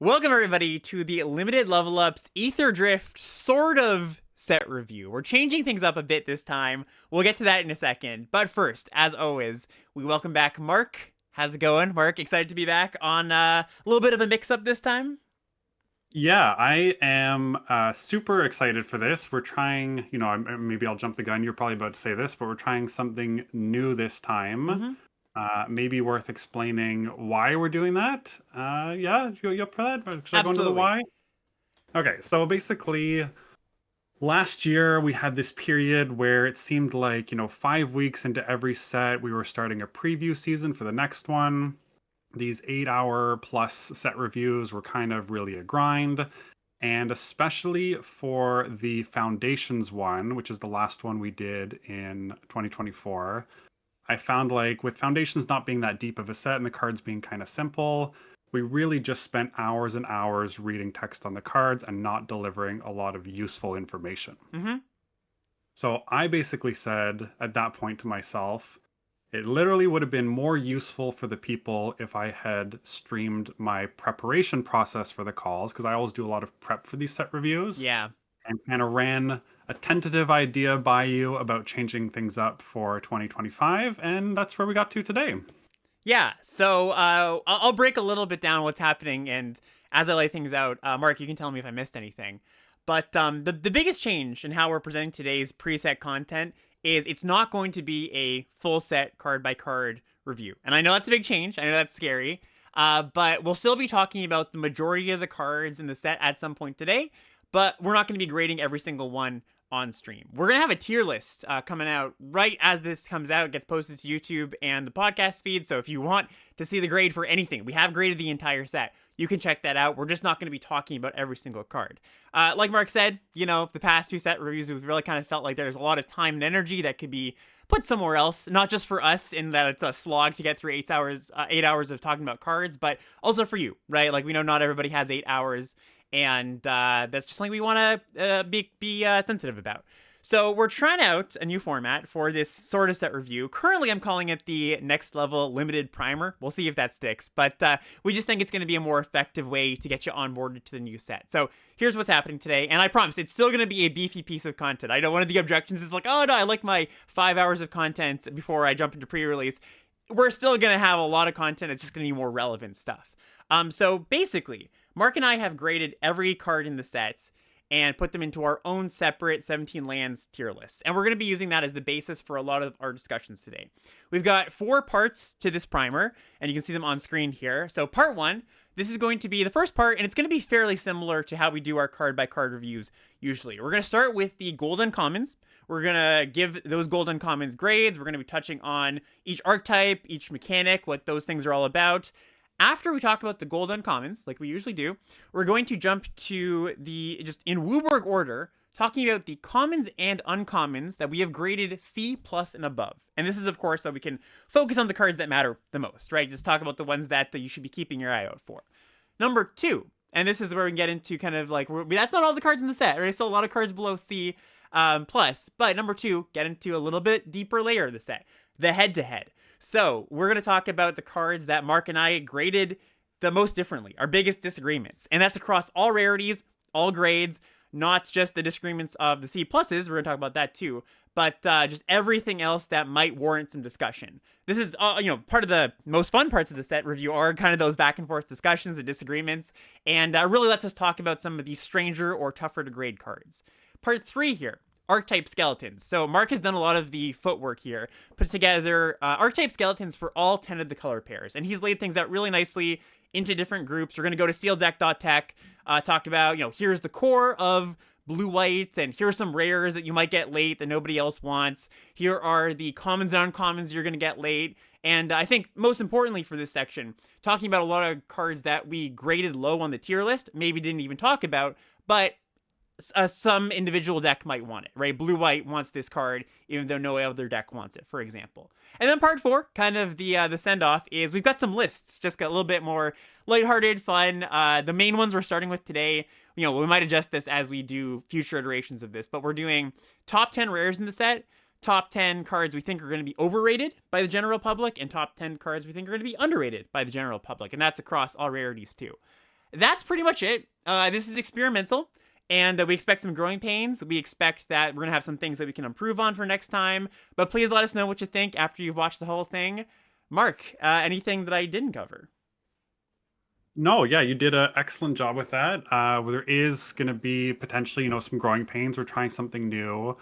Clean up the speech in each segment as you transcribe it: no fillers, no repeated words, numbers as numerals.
Welcome everybody to the Limited Level Ups Aetherdrift sort of set review. We're changing things up a bit this time. We'll get to that in a second. But first, as always, we welcome back Mark. How's it going? Mark, excited to be back on a little bit of a mix-up this time? Yeah, I am super excited for this. We're trying, maybe I'll jump the gun. You're probably about to say this, but we're trying something new this time. Mm-hmm. Maybe worth explaining why we're doing that. Yeah, you up for that? Should I go into the Absolutely. why? Okay, so basically, last year we had this period where it seemed like, 5 weeks into every set, we were starting a preview season for the next one. These 8 hour plus set reviews were kind of really a grind. And especially for the Foundations one, which is the last one we did in 2024, I found like with Foundations not being that deep of a set and the cards being kind of simple, we really just spent hours and hours reading text on the cards and not delivering a lot of useful information. Mm-hmm. So I basically said at that point to myself, it literally would have been more useful for the people if I had streamed my preparation process for the calls, because I always do a lot of prep for these set reviews, Yeah. and kind of ran a tentative idea by you about changing things up for 2025, and that's where we got to today. Yeah, so I'll break a little bit down what's happening, and as I lay things out, Mark, you can tell me if I missed anything. But the biggest change in how we're presenting today's preset content is it's not going to be a full set card by card review. And I know that's a big change. I know that's scary. But we'll still be talking about the majority of the cards in the set at some point today. But we're not going to be grading every single one on stream. We're going to have a tier list coming out right as this comes out. It gets posted to YouTube and the podcast feed. So if you want to see the grade for anything, we have graded the entire set. You can check that out. We're just not going to be talking about every single card. Like Mark said, the past two set reviews, we've really kind of felt like there's a lot of time and energy that could be put somewhere else, not just for us in that it's a slog to get through 8 hours of talking about cards, but also for you, right? Like we know not everybody has 8 hours, and that's just something we want to be sensitive about. So we're trying out a new format for this sort of set review. Currently, I'm calling it the Next Level Limited Primer. We'll see if that sticks, but we just think it's going to be a more effective way to get you onboarded to the new set. So here's what's happening today, and I promise it's still going to be a beefy piece of content. I know one of the objections is like, oh no, I like my 5 hours of content before I jump into pre-release. We're still going to have a lot of content. It's just going to be more relevant stuff. So basically, Mark and I have graded every card in the set and put them into our own separate 17 lands tier lists. And we're going to be using that as the basis for a lot of our discussions today. We've got 4 parts to this primer, and you can see them on screen here. So part 1, this is going to be the first part, and it's going to be fairly similar to how we do our card by card reviews usually. We're going to start with the golden commons. We're going to give those golden commons grades. We're going to be touching on each archetype, each mechanic, what those things are all about. After we talk about the gold uncommons, like we usually do, we're going to jump to the, just in Wooburg order, talking about the commons and uncommons that we have graded C plus and above. And this is, of course, so we can focus on the cards that matter the most, right? Just talk about the ones that you should be keeping your eye out for. Number 2, and this is where we get into kind of like, that's not all the cards in the set, right? Still a lot of cards below C plus. But number 2, get into a little bit deeper layer of the set, the head-to-head. So we're going to talk about the cards that Mark and I graded the most differently, our biggest disagreements. And that's across all rarities, all grades, not just the disagreements of the C pluses. We're going to talk about that too. But just everything else that might warrant some discussion. This is, part of the most fun parts of the set review are kind of those back and forth discussions and disagreements. And really lets us talk about some of these stranger or tougher to grade cards. Part 3 here. Archetype skeletons. So Mark has done a lot of the footwork here, put together archetype skeletons for all 10 of the color pairs, and he's laid things out really nicely into different groups. We're going to go to sealdeck.tech, talk about, here's the core of blue-white, and here are some rares that you might get late that nobody else wants. Here are the commons and uncommons you're going to get late. And I think most importantly for this section, talking about a lot of cards that we graded low on the tier list, maybe didn't even talk about, but some individual deck might want it, right? Blue-white wants this card, even though no other deck wants it, for example. And then part 4, kind of the send-off, is we've got some lists, just got a little bit more lighthearted, fun. The main ones we're starting with today, we might adjust this as we do future iterations of this, but we're doing top 10 rares in the set, top 10 cards we think are going to be overrated by the general public, and top 10 cards we think are going to be underrated by the general public, and that's across all rarities too. that's pretty much it. This is experimental, and we expect some growing pains. We expect that we're gonna have some things that we can improve on for next time. But please let us know what you think after you've watched the whole thing. Mark, anything that I didn't cover? No, yeah, you did an excellent job with that. There is going to be potentially, some growing pains. We're trying something new.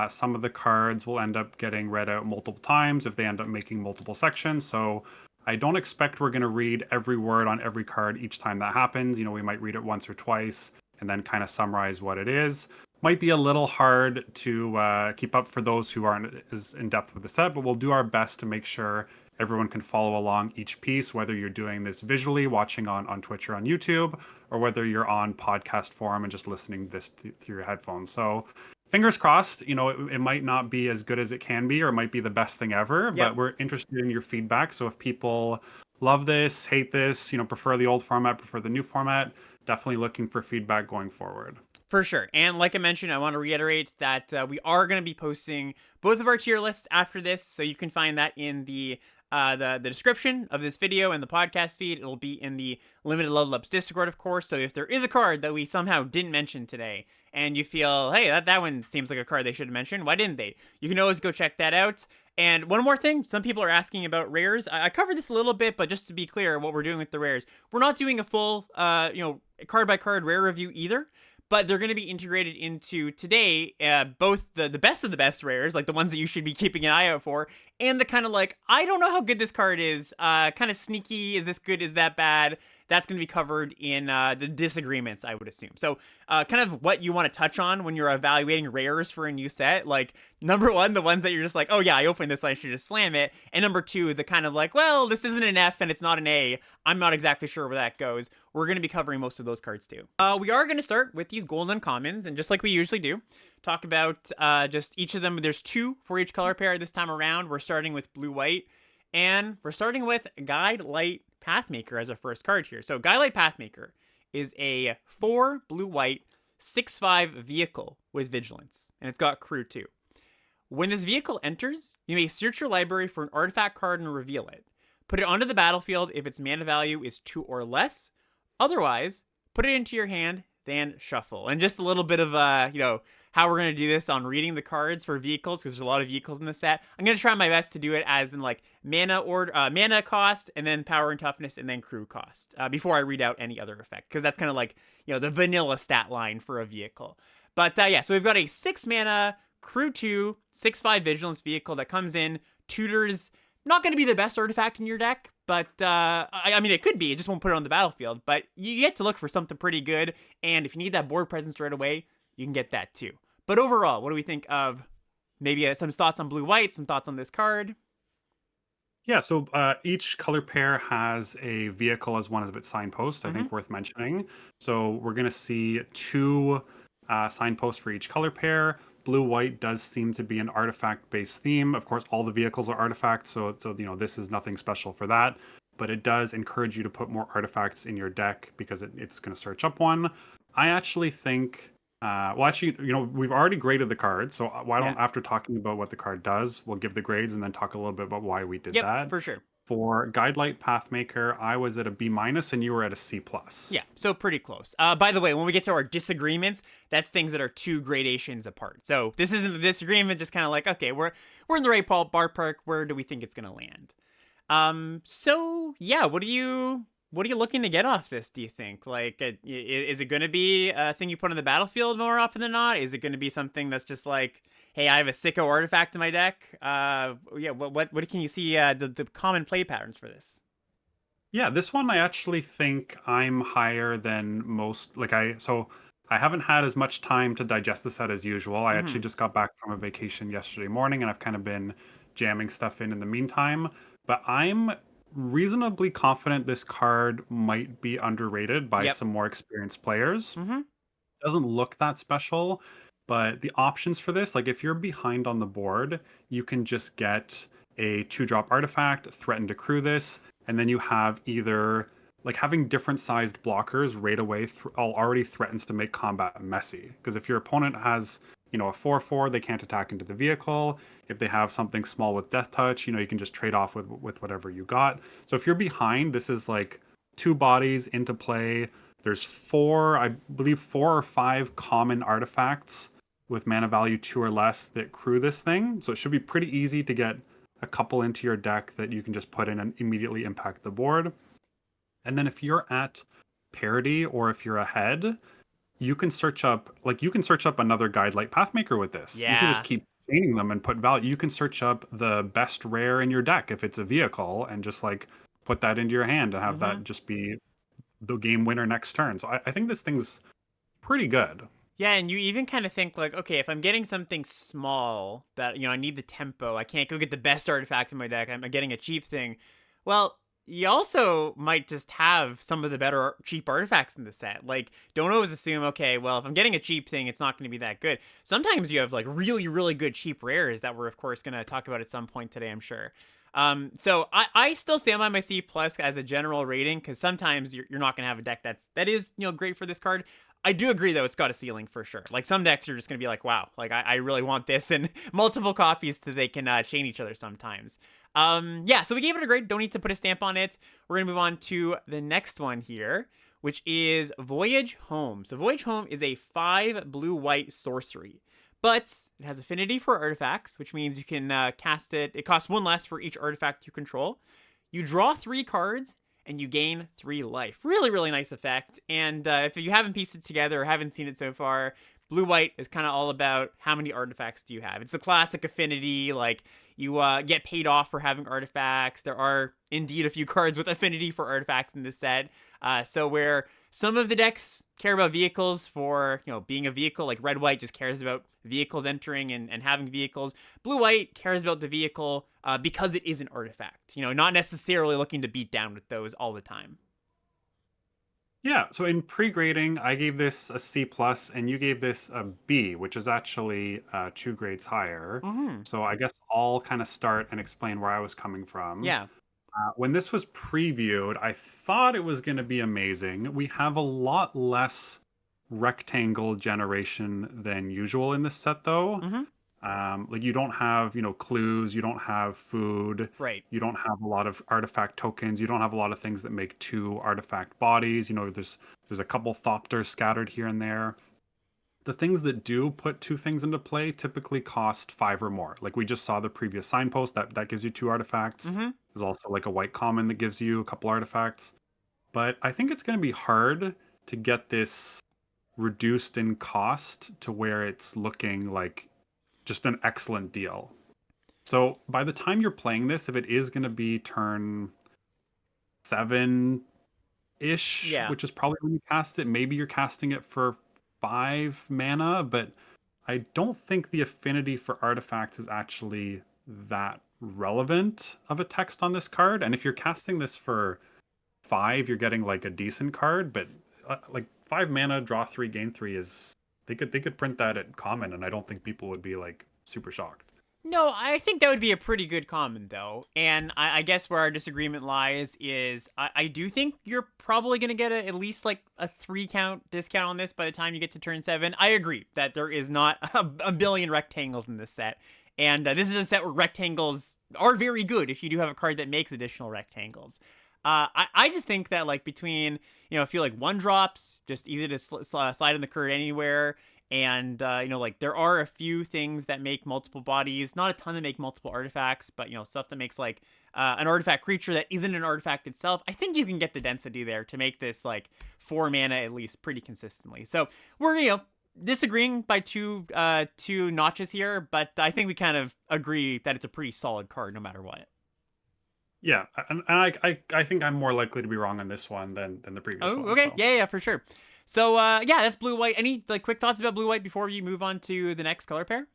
Some of the cards will end up getting read out multiple times if they end up making multiple sections. So I don't expect we're going to read every word on every card each time that happens. We might read it once or twice and then kind of summarize what it is. Might be a little hard to keep up for those who aren't as in depth with the set, but we'll do our best to make sure everyone can follow along each piece, whether you're doing this visually, watching on Twitch or on YouTube, or whether you're on podcast form and just listening this through your headphones. So fingers crossed, it might not be as good as it can be, or it might be the best thing ever, Yep. but we're interested in your feedback. So if people love this, hate this, prefer the old format, prefer the new format, definitely looking for feedback going forward. For sure. And like I mentioned, I want to reiterate that we are going to be posting both of our tier lists after this. So you can find that in the description of this video and the podcast feed. It'll be in the Limited Level Ups Discord, of course. So if there is a card that we somehow didn't mention today and you feel, hey, that one seems like a card they should have mentioned, why didn't they? You can always go check that out. And one more thing, some people are asking about rares. I covered this a little bit, but just to be clear, what we're doing with the rares, we're not doing a full, card by card rare review either. But they're going to be integrated into today, both the best of the best rares, like the ones that you should be keeping an eye out for, and the kind of like, I don't know how good this card is, kind of sneaky, is this good, is that bad? That's going to be covered in the disagreements, I would assume. So kind of what you want to touch on when you're evaluating rares for a new set. Like, number one, the ones that you're just like, oh yeah, I opened this, I should just slam it. And number two, the kind of like, well, this isn't an F and it's not an A. I'm not exactly sure where that goes. We're going to be covering most of those cards too. We are going to start with these golden commons, and just like we usually do, talk about just each of them. There's two for each color pair this time around. We're starting with blue-white, and we're starting with Guide Light Pathmaker as our first card here. So Guide Light Pathmaker is a 4 blue-white 6/5 vehicle with vigilance, and it's got crew too. When this vehicle enters, you may search your library for an artifact card and reveal it. Put it onto the battlefield if its mana value is 2 or less. Otherwise, put it into your hand, then shuffle. And just a little bit of, how we're going to do this on reading the cards for vehicles, because there's a lot of vehicles in the set. I'm going to try my best to do it as in like mana cost, and then power and toughness, and then crew cost, before I read out any other effect, because that's kind of like, the vanilla stat line for a vehicle. But so we've got a 6 mana, crew 2, 6/5 vigilance vehicle that comes in, tutors. Not going to be the best artifact in your deck, but I mean, it could be. It just won't put it on the battlefield. But you get to look for something pretty good, and if you need that board presence right away, you can get that too. But overall, what do we think of maybe some thoughts on blue-white, some thoughts on this card? Yeah, so each color pair has a vehicle as one of its signposts, I think worth mentioning. So we're going to see 2 signposts for each color pair. Blue-white does seem to be an artifact-based theme. Of course, all the vehicles are artifacts, so this is nothing special for that. But it does encourage you to put more artifacts in your deck because it's going to search up one. I actually think... we've already graded the card, so why don't, after talking about what the card does, we'll give the grades and then talk a little bit about why we did that. For sure. For Guide Light Pathmaker, I was at a B- and you were at a C+. Yeah, so pretty close. By the way, when we get to our disagreements, that's things that are 2 gradations apart. So this isn't a disagreement, just kind of like, okay, we're in the right ballpark. Where do we think it's going to land? So yeah, what are you looking to get off this, do you think? Like, is it going to be a thing you put on the battlefield more often than not? Is it going to be something that's just like, hey, I have a sicko artifact in my deck? What can you see the common play patterns for this? Yeah, this one I actually think I'm higher than most. I haven't had as much time to digest the set as usual. I actually just got back from a vacation yesterday morning, and I've kind of been jamming stuff in the meantime. But I'm reasonably confident this card might be underrated by some more experienced players. Doesn't look that special, but the options for this, like if you're behind on the board, you can just get a 2-drop artifact, threaten to crew this, and then you have either like having different sized blockers right away already threatens to make combat messy. Because if your opponent has a 4/4, they can't attack into the vehicle. If they have something small with death touch, you can just trade off with whatever you got. So if you're behind, this is like 2 bodies into play. There's 4, I believe 4 or 5 common artifacts with mana value 2 or less that crew this thing. So it should be pretty easy to get a couple into your deck that you can just put in and immediately impact the board. And then if you're at parity or if you're ahead, you can search up another guide like Pathmaker with this. You can just Yeah. keep chaining them and put value. You can search up the best rare in your deck if it's a vehicle and just like put that into your hand and have Mm-hmm. that just be the game winner next turn. So I think this thing's pretty good. Yeah, and you even kind of think like, okay, if I'm getting something small that, I need the tempo, I can't go get the best artifact in my deck, I'm getting a cheap thing. Well, you also might just have some of the better cheap artifacts in the set. Like, don't always assume, okay, well, if I'm getting a cheap thing, it's not going to be that good. Sometimes you have like really, really good cheap rares that we're of course going to talk about at some point today, I'm sure. So I still stand by my C plus as a general rating because sometimes you're not gonna have a deck that is great for this card. I do agree though, it's got a ceiling for sure. Like some decks are just gonna be like, wow, like I really want this and multiple copies so they can chain each other sometimes. Yeah, so we gave it a grade. Don't need to put a stamp on it. We're gonna move on to the next one here, which is Voyage Home. So Voyage Home is a 5 blue-white sorcery. But it has affinity for artifacts, which means you can cast it. It costs 1 less for each artifact you control. You draw 3 cards, and you gain 3 life. Really, really nice effect. And if you haven't pieced it together or haven't seen it so far, blue-white is kind of all about how many artifacts do you have. It's the classic affinity, like you get paid off for having artifacts. There are indeed a few cards with affinity for artifacts in this set. So where some of the decks care about vehicles for, being a vehicle, like red-white just cares about vehicles entering and having vehicles. Blue-white cares about the vehicle because it is an artifact, not necessarily looking to beat down with those all the time. Yeah, so in pre-grading, I gave this a C plus, and you gave this a B, which is actually 2 grades higher. Mm-hmm. So I guess I'll kind of start and explain where I was coming from. Yeah. When this was previewed, I thought it was going to be amazing. We have a lot less rectangle generation than usual in this set, though. Mm-hmm. Like you don't have, clues, you don't have food, Right. you don't have a lot of artifact tokens, you don't have a lot of things that make 2 artifact bodies. There's a couple thopters scattered here and there. The things that do put 2 things into play typically cost 5 or more. Like we just saw the previous signpost that gives you 2 artifacts. Mm-hmm. There's also like a white common that gives you a couple artifacts. But I think it's going to be hard to get this reduced in cost to where it's looking like just an excellent deal. So by the time you're playing this, if it is going to be turn 7 ish, Yeah. which is probably when you cast it, maybe you're casting it for 5 mana, but I don't think the affinity for artifacts is actually that relevant of a text on this card. And if you're casting this for 5, you're getting like a decent card, but like 5 mana, draw 3, gain 3 is they could print that at common, and I don't think people would be like super shocked. No, I think that would be a pretty good common, though. And I guess where our disagreement lies is I do think you're probably going to get at least like a 3 count discount on this by the time you get to turn 7. I agree that there is not a billion rectangles in this set. And this is a set where rectangles are very good if you do have a card that makes additional rectangles. I just think that like between, I feel like 1-drops, just easy to slide in the card anywhere. And, like there are a few things that make multiple bodies, not a ton that make multiple artifacts, but, stuff that makes like an artifact creature that isn't an artifact itself. I think you can get the density there to make this like 4 mana at least pretty consistently. So we're, disagreeing by two notches here, but I think we kind of agree that it's a pretty solid card no matter what. Yeah, and I think I'm more likely to be wrong on this one than the previous Oh, one. okay. So. Yeah, for sure. So, yeah, that's blue-white. Any like quick thoughts about blue-white before we move on to the next color pair?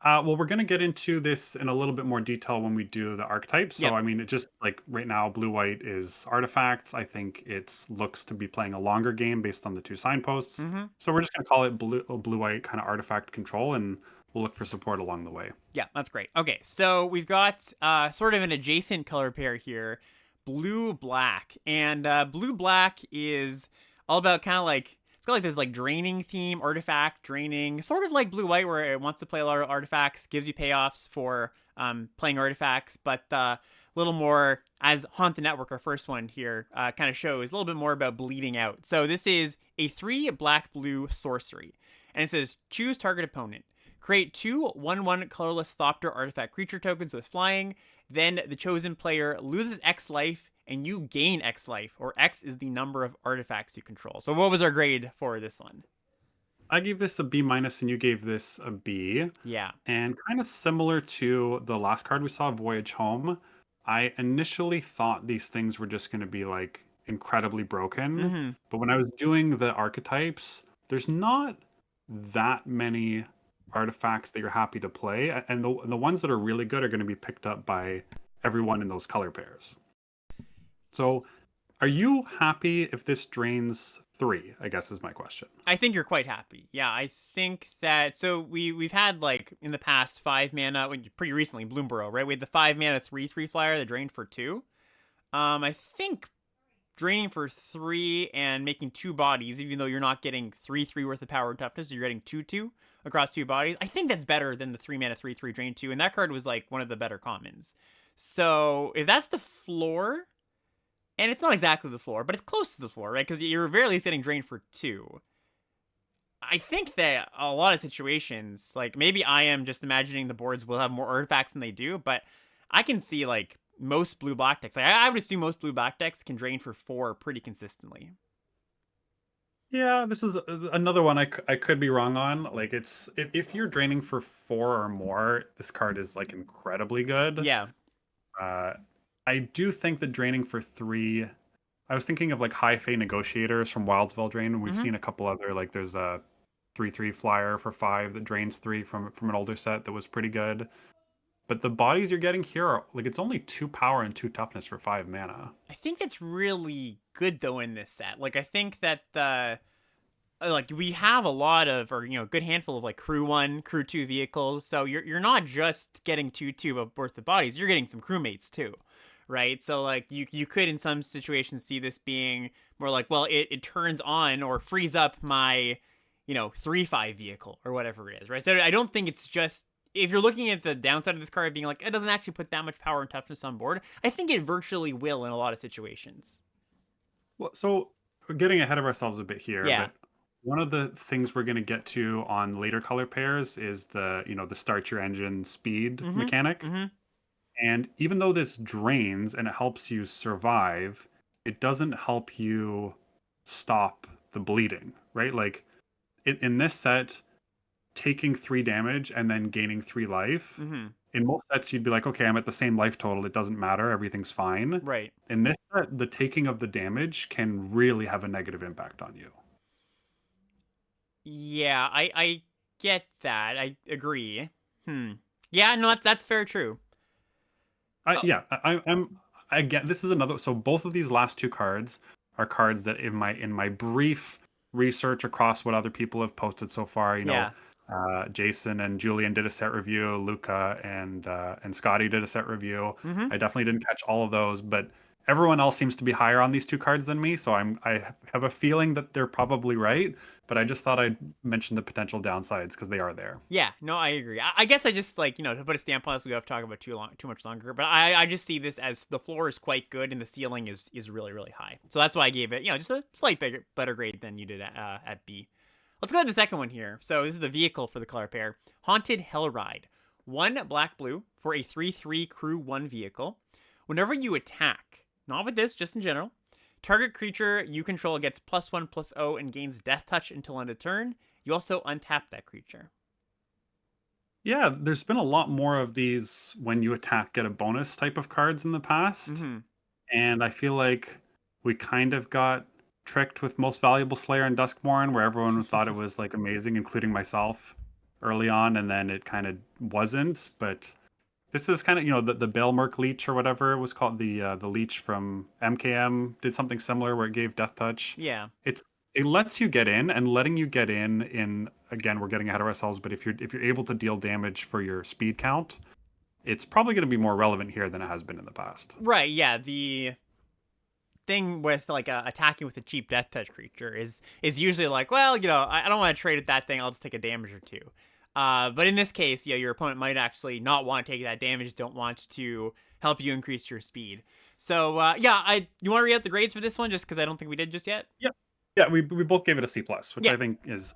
Well, we're going to get into this in a little bit more detail when we do the archetypes. So, Yep. I mean, it just like right now, blue-white is artifacts. I think it looks to be playing a longer game based on the 2 signposts. Mm-hmm. So we're just going to call it blue-white kind of artifact control, and we'll look for support along the way. Yeah, that's great. Okay, so we've got sort of an adjacent color pair here, blue-black. And blue-black is all about kind of like, it's got like this like draining theme, artifact draining, sort of like blue-white where it wants to play a lot of artifacts, gives you payoffs for playing artifacts, but a little more, as Haunt the Network, our first one here, kind of shows, a little bit more about bleeding out. So this is a 3 black-blue sorcery. And it says, choose target opponent. Create 2 1/1 colorless Thopter artifact creature tokens with flying. Then the chosen player loses X life, and you gain X life, or X is the number of artifacts you control. So what was our grade for this one? I gave this a B minus, and you gave this a B. Yeah. And kind of similar to the last card we saw, Voyage Home, I initially thought these things were just going to be like incredibly broken. Mm-hmm. But when I was doing the archetypes, there's not that many artifacts that you're happy to play. And the ones that are really good are going to be picked up by everyone in those color pairs. So are you happy if this drains 3, I guess is my question. I think you're quite happy. Yeah, I think that, so we've had, like, in the past 5 mana, pretty recently, Bloomborough, right? We had the 5 mana 3/3 flyer that drained for 2. I think draining for 3 and making 2 bodies, even though you're not getting 3/3 worth of power and toughness, you're getting 2/2 across 2 bodies. I think that's better than the 3 mana 3/3 drain 2, and that card was like one of the better commons. So if that's the floor, and it's not exactly the floor, but it's close to the floor, right? Because you're very least getting drained for 2. I think that a lot of situations, like, maybe I am just imagining the boards will have more artifacts than they do, but I can see, like, most blue-black decks. Like, I would assume most blue-black decks can drain for 4 pretty consistently. Yeah, this is another one I could be wrong on. Like, it's if you're draining for 4 or more, this card is like incredibly good. Yeah. I do think that draining for 3, I was thinking of like High Fae Negotiators from Wildsville Drain. We've seen a couple other, like there's a 3/3 flyer for 5 that drains 3 from an older set that was pretty good. But the bodies you're getting here are like, it's only 2 power and 2 toughness for 5 mana. I think that's really good, though, in this set. Like, I think that like, we have a lot of, or, good handful of, like, crew 1, crew 2 vehicles. So you're not just getting 2/2 worth of bodies, you're getting some crewmates too, right? So, like, you could in some situations see this being more like, well, it turns on or frees up my 3/5 vehicle or whatever it is, right? So I don't think it's just, if you're looking at the downside of this card being like, it doesn't actually put that much power and toughness on board, I think it virtually will in a lot of situations. Well, so we're getting ahead of ourselves a bit here, Yeah. but one of the things we're going to get to on later color pairs is the start your engine speed mechanic. And even though this drains and it helps you survive, it doesn't help you stop the bleeding, right? Like, in this set, taking 3 damage and then gaining 3 life, in most sets you'd be like, okay, I'm at the same life total, it doesn't matter, everything's fine. Right. In this set, the taking of the damage can really have a negative impact on you. Yeah, I get that. I agree. Yeah, no, that's fair, true. I get, this is another, so both of these last 2 cards are cards that in my brief research across what other people have posted so far, Jason and Julian did a set review, Luca and Scotty did a set review. I definitely didn't catch all of those, but everyone else seems to be higher on these 2 cards than me, so I have a feeling that they're probably right, but I just thought I'd mention the potential downsides because they are there. Yeah, no, I agree. I guess I just, like, to put a stamp on this, we have to talk about too much longer, but I just see this as the floor is quite good and the ceiling is really, really high. So that's why I gave it, just a slight better grade than you did at B. Let's go to the second one here. So this is the vehicle for the color pair. Haunted Hellride. 1 black-blue for a 3/3 crew 1 vehicle. Whenever you attack, not with this, just in general, target creature you control gets +1/+0 and gains Death Touch until end of turn. You also untap that creature. Yeah, there's been a lot more of these when you attack get a bonus type of cards in the past. And I feel like we kind of got tricked with Most Valuable Slayer and Duskmourn, where everyone thought it was like amazing, including myself early on, and then it kind of wasn't. But this is kind of, the Baelmerk Leech or whatever it was called, the Leech from MKM did something similar where it gave Death Touch. Yeah. It lets you get in, and letting you get in, again, we're getting ahead of ourselves, but if you're able to deal damage for your speed count, it's probably going to be more relevant here than it has been in the past. Right, yeah, the thing with, like, attacking with a cheap Death Touch creature is usually like, well, I don't want to trade with that thing, I'll just take a damage or 2. But in this case, yeah, your opponent might actually not want to take that damage, don't want to help you increase your speed. So yeah, you want to read out the grades for this one just because I don't think we did just yet. Yeah, yeah. We both gave it a C plus, which Yeah, I think is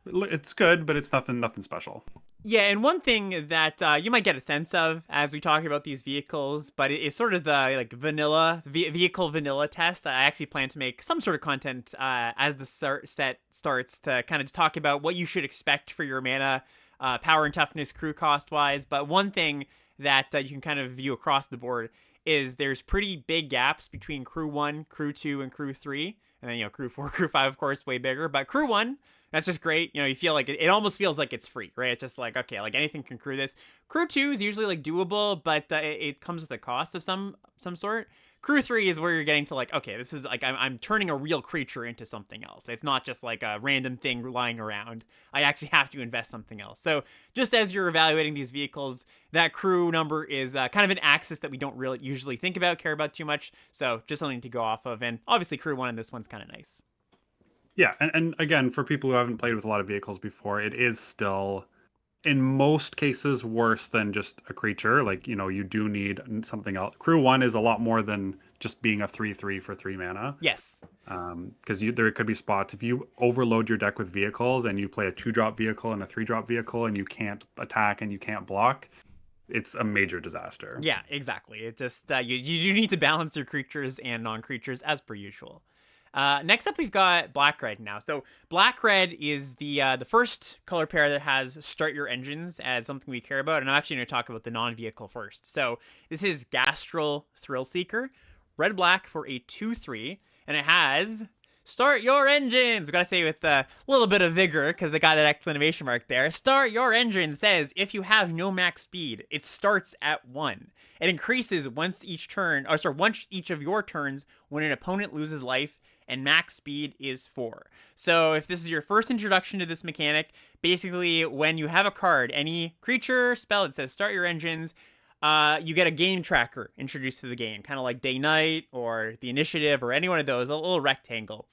it's good, but it's nothing special. yeah, and one thing that you might get a sense of as we talk about these vehicles, but it's sort of the like vehicle vanilla test. I actually plan to make some sort of content as the set starts to kind of talk about what you should expect for your mana, power and toughness, crew cost wise. But one thing that you can kind of view across the board is there's pretty big gaps between crew 1, crew 2, and crew 3. And then, crew 4, crew 5, of course, way bigger. But crew 1, that's just great. You feel like it almost feels like it's free, right? It's just like, okay, like anything can crew this. Crew 2 is usually like doable, but it comes with a cost of some sort. Crew 3 is where you're getting to like, okay, this is like I'm turning a real creature into something else. It's not just like a random thing lying around. I actually have to invest something else. So just as you're evaluating these vehicles, that crew number is kind of an axis that we don't really usually think about, care about too much. So just something to go off of. And obviously crew 1 in this one's kind of nice. Yeah, and again, for people who haven't played with a lot of vehicles before, it is still in most cases worse than just a creature. Like, you do need something else. Crew 1 is a lot more than just being a 3/3 for 3 mana. Yes. Because there could be spots if you overload your deck with vehicles and you play a 2-drop vehicle and a 3-drop vehicle and you can't attack and you can't block, it's a major disaster. Yeah, exactly. It just you do need to balance your creatures and non-creatures as per usual. Next up, we've got black red now. So black red is the first color pair that has start your engines as something we care about, and I'm actually going to talk about the non-vehicle first. So this is Gastral Thrillseeker, red black for a 2/3, and it has start your engines. We gotta say it with a little bit of vigor because they got that exclamation mark there. Start your engine says if you have no max speed, it starts at 1. It increases once each turn, or sorry, once each of your turns when an opponent loses life, and max speed is 4. So if this is your first introduction to this mechanic, basically when you have a card, any creature spell that says start your engines, you get a game tracker introduced to the game, kind of like Day Night or the Initiative or any one of those, a little rectangle.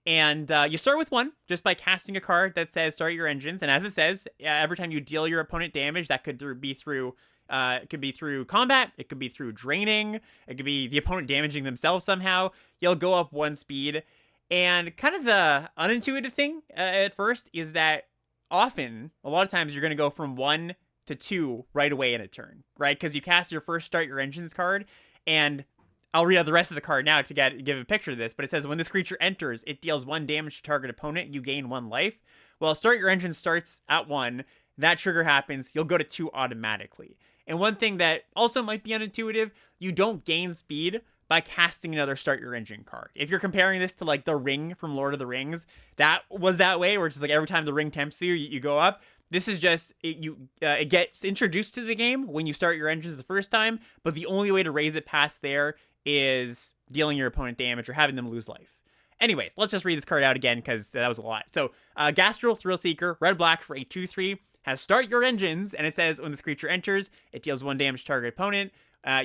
And you start with 1 just by casting a card that says start your engines. And as it says, every time you deal your opponent damage, that could be through it could be through combat, it could be through draining, it could be the opponent damaging themselves somehow. You'll go up 1 speed. And kind of the unintuitive thing at first is that often, a lot of times, you're going to go from 1 to 2 right away in a turn, right? Because you cast your first start your engines card, and I'll read out the rest of the card now to give a picture of this, but it says when this creature enters, it deals 1 damage to target opponent, you gain 1 life. Well, start your engine starts at 1, that trigger happens, you'll go to 2 automatically. And one thing that also might be unintuitive, you don't gain speed by casting another start your engine card. If you're comparing this to like the ring from Lord of the Rings, that was that way where it's just like every time the ring tempts you go up. This is just it gets introduced to the game when you start your engines the first time, but the only way to raise it past there is dealing your opponent damage or having them lose life. Anyways, let's just read this card out again because that was a lot. So, Gastral Thrillseeker, red black for a 2/3, has start your engines, and it says when this creature enters, it deals 1 damage to target opponent.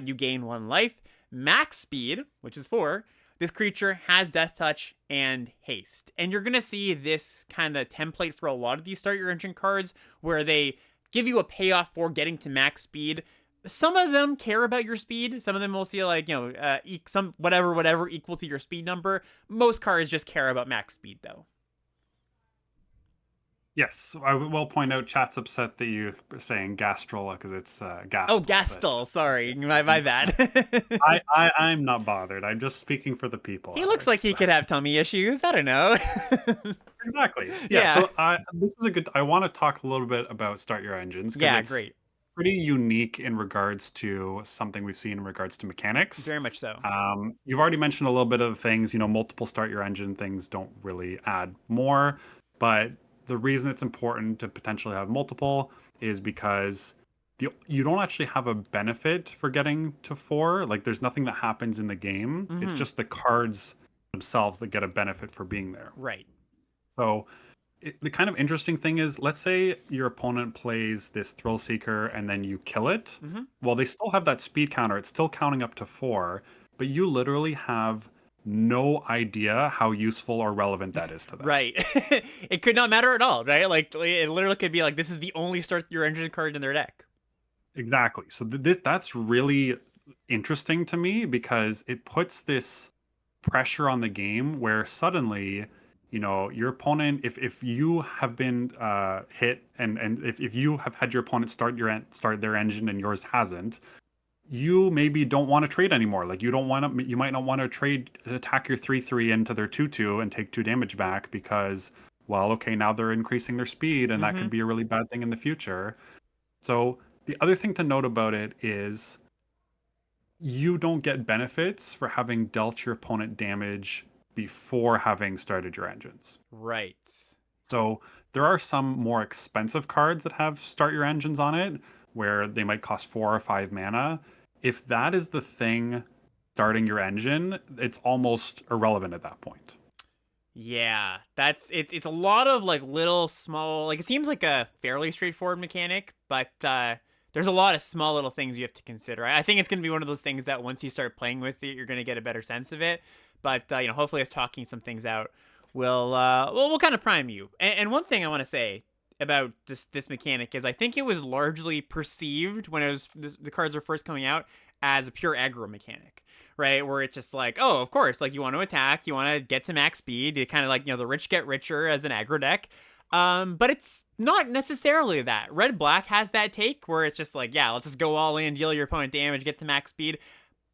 You gain 1 life. Max speed, which is 4. This creature has Death Touch and Haste. And you're going to see this kind of template for a lot of these Start Your Engine cards where they give you a payoff for getting to max speed. Some of them care about your speed. Some of them will see like, some whatever equal to your speed number. Most cards just care about max speed though. Yes, I will point out chat's upset that you're saying Gastrola because it's Gastel. Oh, Gastel. Sorry, my bad. I'm not bothered. I'm just speaking for the people. He looks like he could have tummy issues. I don't know. Exactly. Yeah. So this is a good. I want to talk a little bit about Start Your Engines. Yeah, it's great. Pretty unique in regards to something we've seen in regards to mechanics. Very much so. You've already mentioned a little bit of the things. Multiple Start Your Engine things don't really add more, but the reason it's important to potentially have multiple is because you don't actually have a benefit for getting to 4. Like there's nothing that happens in the game. Mm-hmm. It's just the cards themselves that get a benefit for being there. Right. So the kind of interesting thing is, let's say your opponent plays this Thrillseeker and then you kill it. Mm-hmm. Well, they still have that speed counter. It's still counting up to 4, but you literally have no idea how useful or relevant that is to them. Right. It could not matter at all, right? Like it literally could be like this is the only start your engine card in their deck. Exactly. So that's really interesting to me because it puts this pressure on the game where suddenly, your opponent, if you have been hit and if you have had your opponent start their engine and yours hasn't, you maybe don't want to trade anymore. Like you might not want to attack your 3/3 into their 2/2 and take 2 damage back because, well, okay, now they're increasing their speed and that Mm-hmm. could be a really bad thing in the future. So the other thing to note about it is you don't get benefits for having dealt your opponent damage before having started your engines. Right. So there are some more expensive cards that have start your engines on it, where they might cost 4 or 5 mana. If that is the thing starting your engine, it's almost irrelevant at that point. Yeah, that's it. It's a lot of like little small. Like it seems like a fairly straightforward mechanic, but there's a lot of small little things you have to consider. I think it's going to be one of those things that once you start playing with it, you're going to get a better sense of it. But hopefully, us talking some things out we'll kind of prime you. And one thing I want to say about just this mechanic is I think it was largely perceived when the cards were first coming out as a pure aggro mechanic, right? Where it's just like, oh, of course, like you want to attack, you want to get to max speed, you kind of like, the rich get richer as an aggro deck. But it's not necessarily that. Red Black has that take where it's just like, yeah, let's just go all in, deal your opponent damage, get to max speed.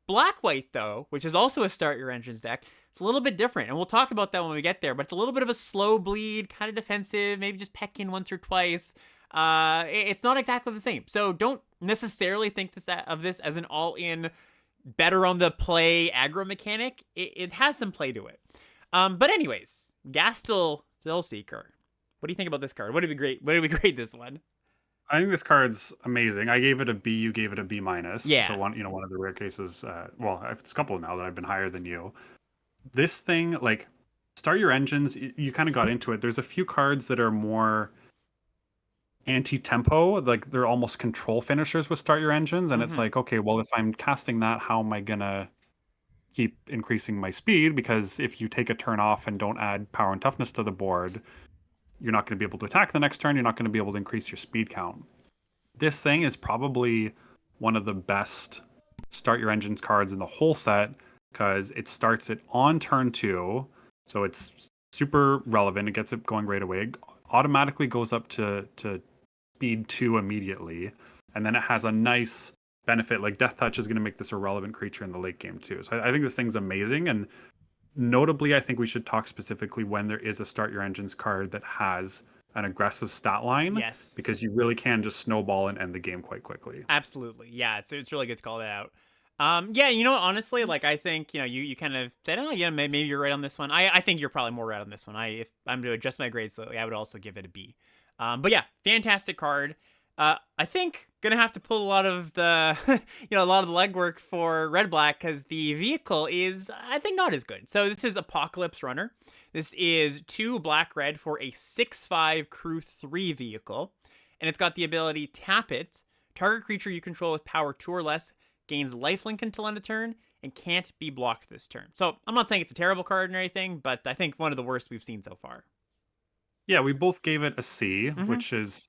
Black White, though, which is also a start your engines deck, it's a little bit different, and we'll talk about that when we get there. But it's a little bit of a slow bleed, kind of defensive, maybe just peck in once or twice. It's not exactly the same, so don't necessarily think of this as an all-in, better on the play aggro mechanic. It has some play to it. But anyways, Gastel Seeker. What do you think about this card? What did we grade? What did we grade this one? I think this card's amazing. I gave it a B. You gave it a B minus. So Yeah. one of the rare cases. Well, it's a couple now that I've been higher than you. This thing, like, start your engines. You kind of got into it. There's a few cards that are more anti-tempo, like they're almost control finishers with start your engines, and it's Mm-hmm. like, okay, well, if I'm casting that, how am I gonna keep increasing my speed? Because if you take a turn off and don't add power and toughness to the board, you're not going to be able to attack the next turn. You're not going to be able to increase your speed count. This thing is probably one of the best start your engines cards in the whole set because it starts it on turn 2, so it's super relevant. It gets it going right away. It automatically goes up to speed 2 immediately, and then it has a nice benefit. Like Death Touch is going to make this a relevant creature in the late game too. So I think this thing's amazing, and notably, I think we should talk specifically when there is a Start Your Engines card that has an aggressive stat line, Yes. because you really can just snowball and end the game quite quickly. Absolutely. Yeah, it's really good to call that out. Yeah, honestly, like I think, you kind of said, oh yeah, maybe you're right on this one. I think you're probably more right on this one. If I'm to adjust my grades slightly, I would also give it a B. But yeah, fantastic card. I think gonna have to pull a lot of the a lot of the legwork for Red Black because the vehicle is, I think, not as good. So this is Apocalypse Runner. This is 2 black red for a 6/5 crew 3 vehicle, and it's got the ability tap it. Target creature you control with power 2 or less gains lifelink until end of turn and can't be blocked this turn. So I'm not saying it's a terrible card or anything, but I think one of the worst we've seen so far. Yeah, we both gave it a C, Mm-hmm. which is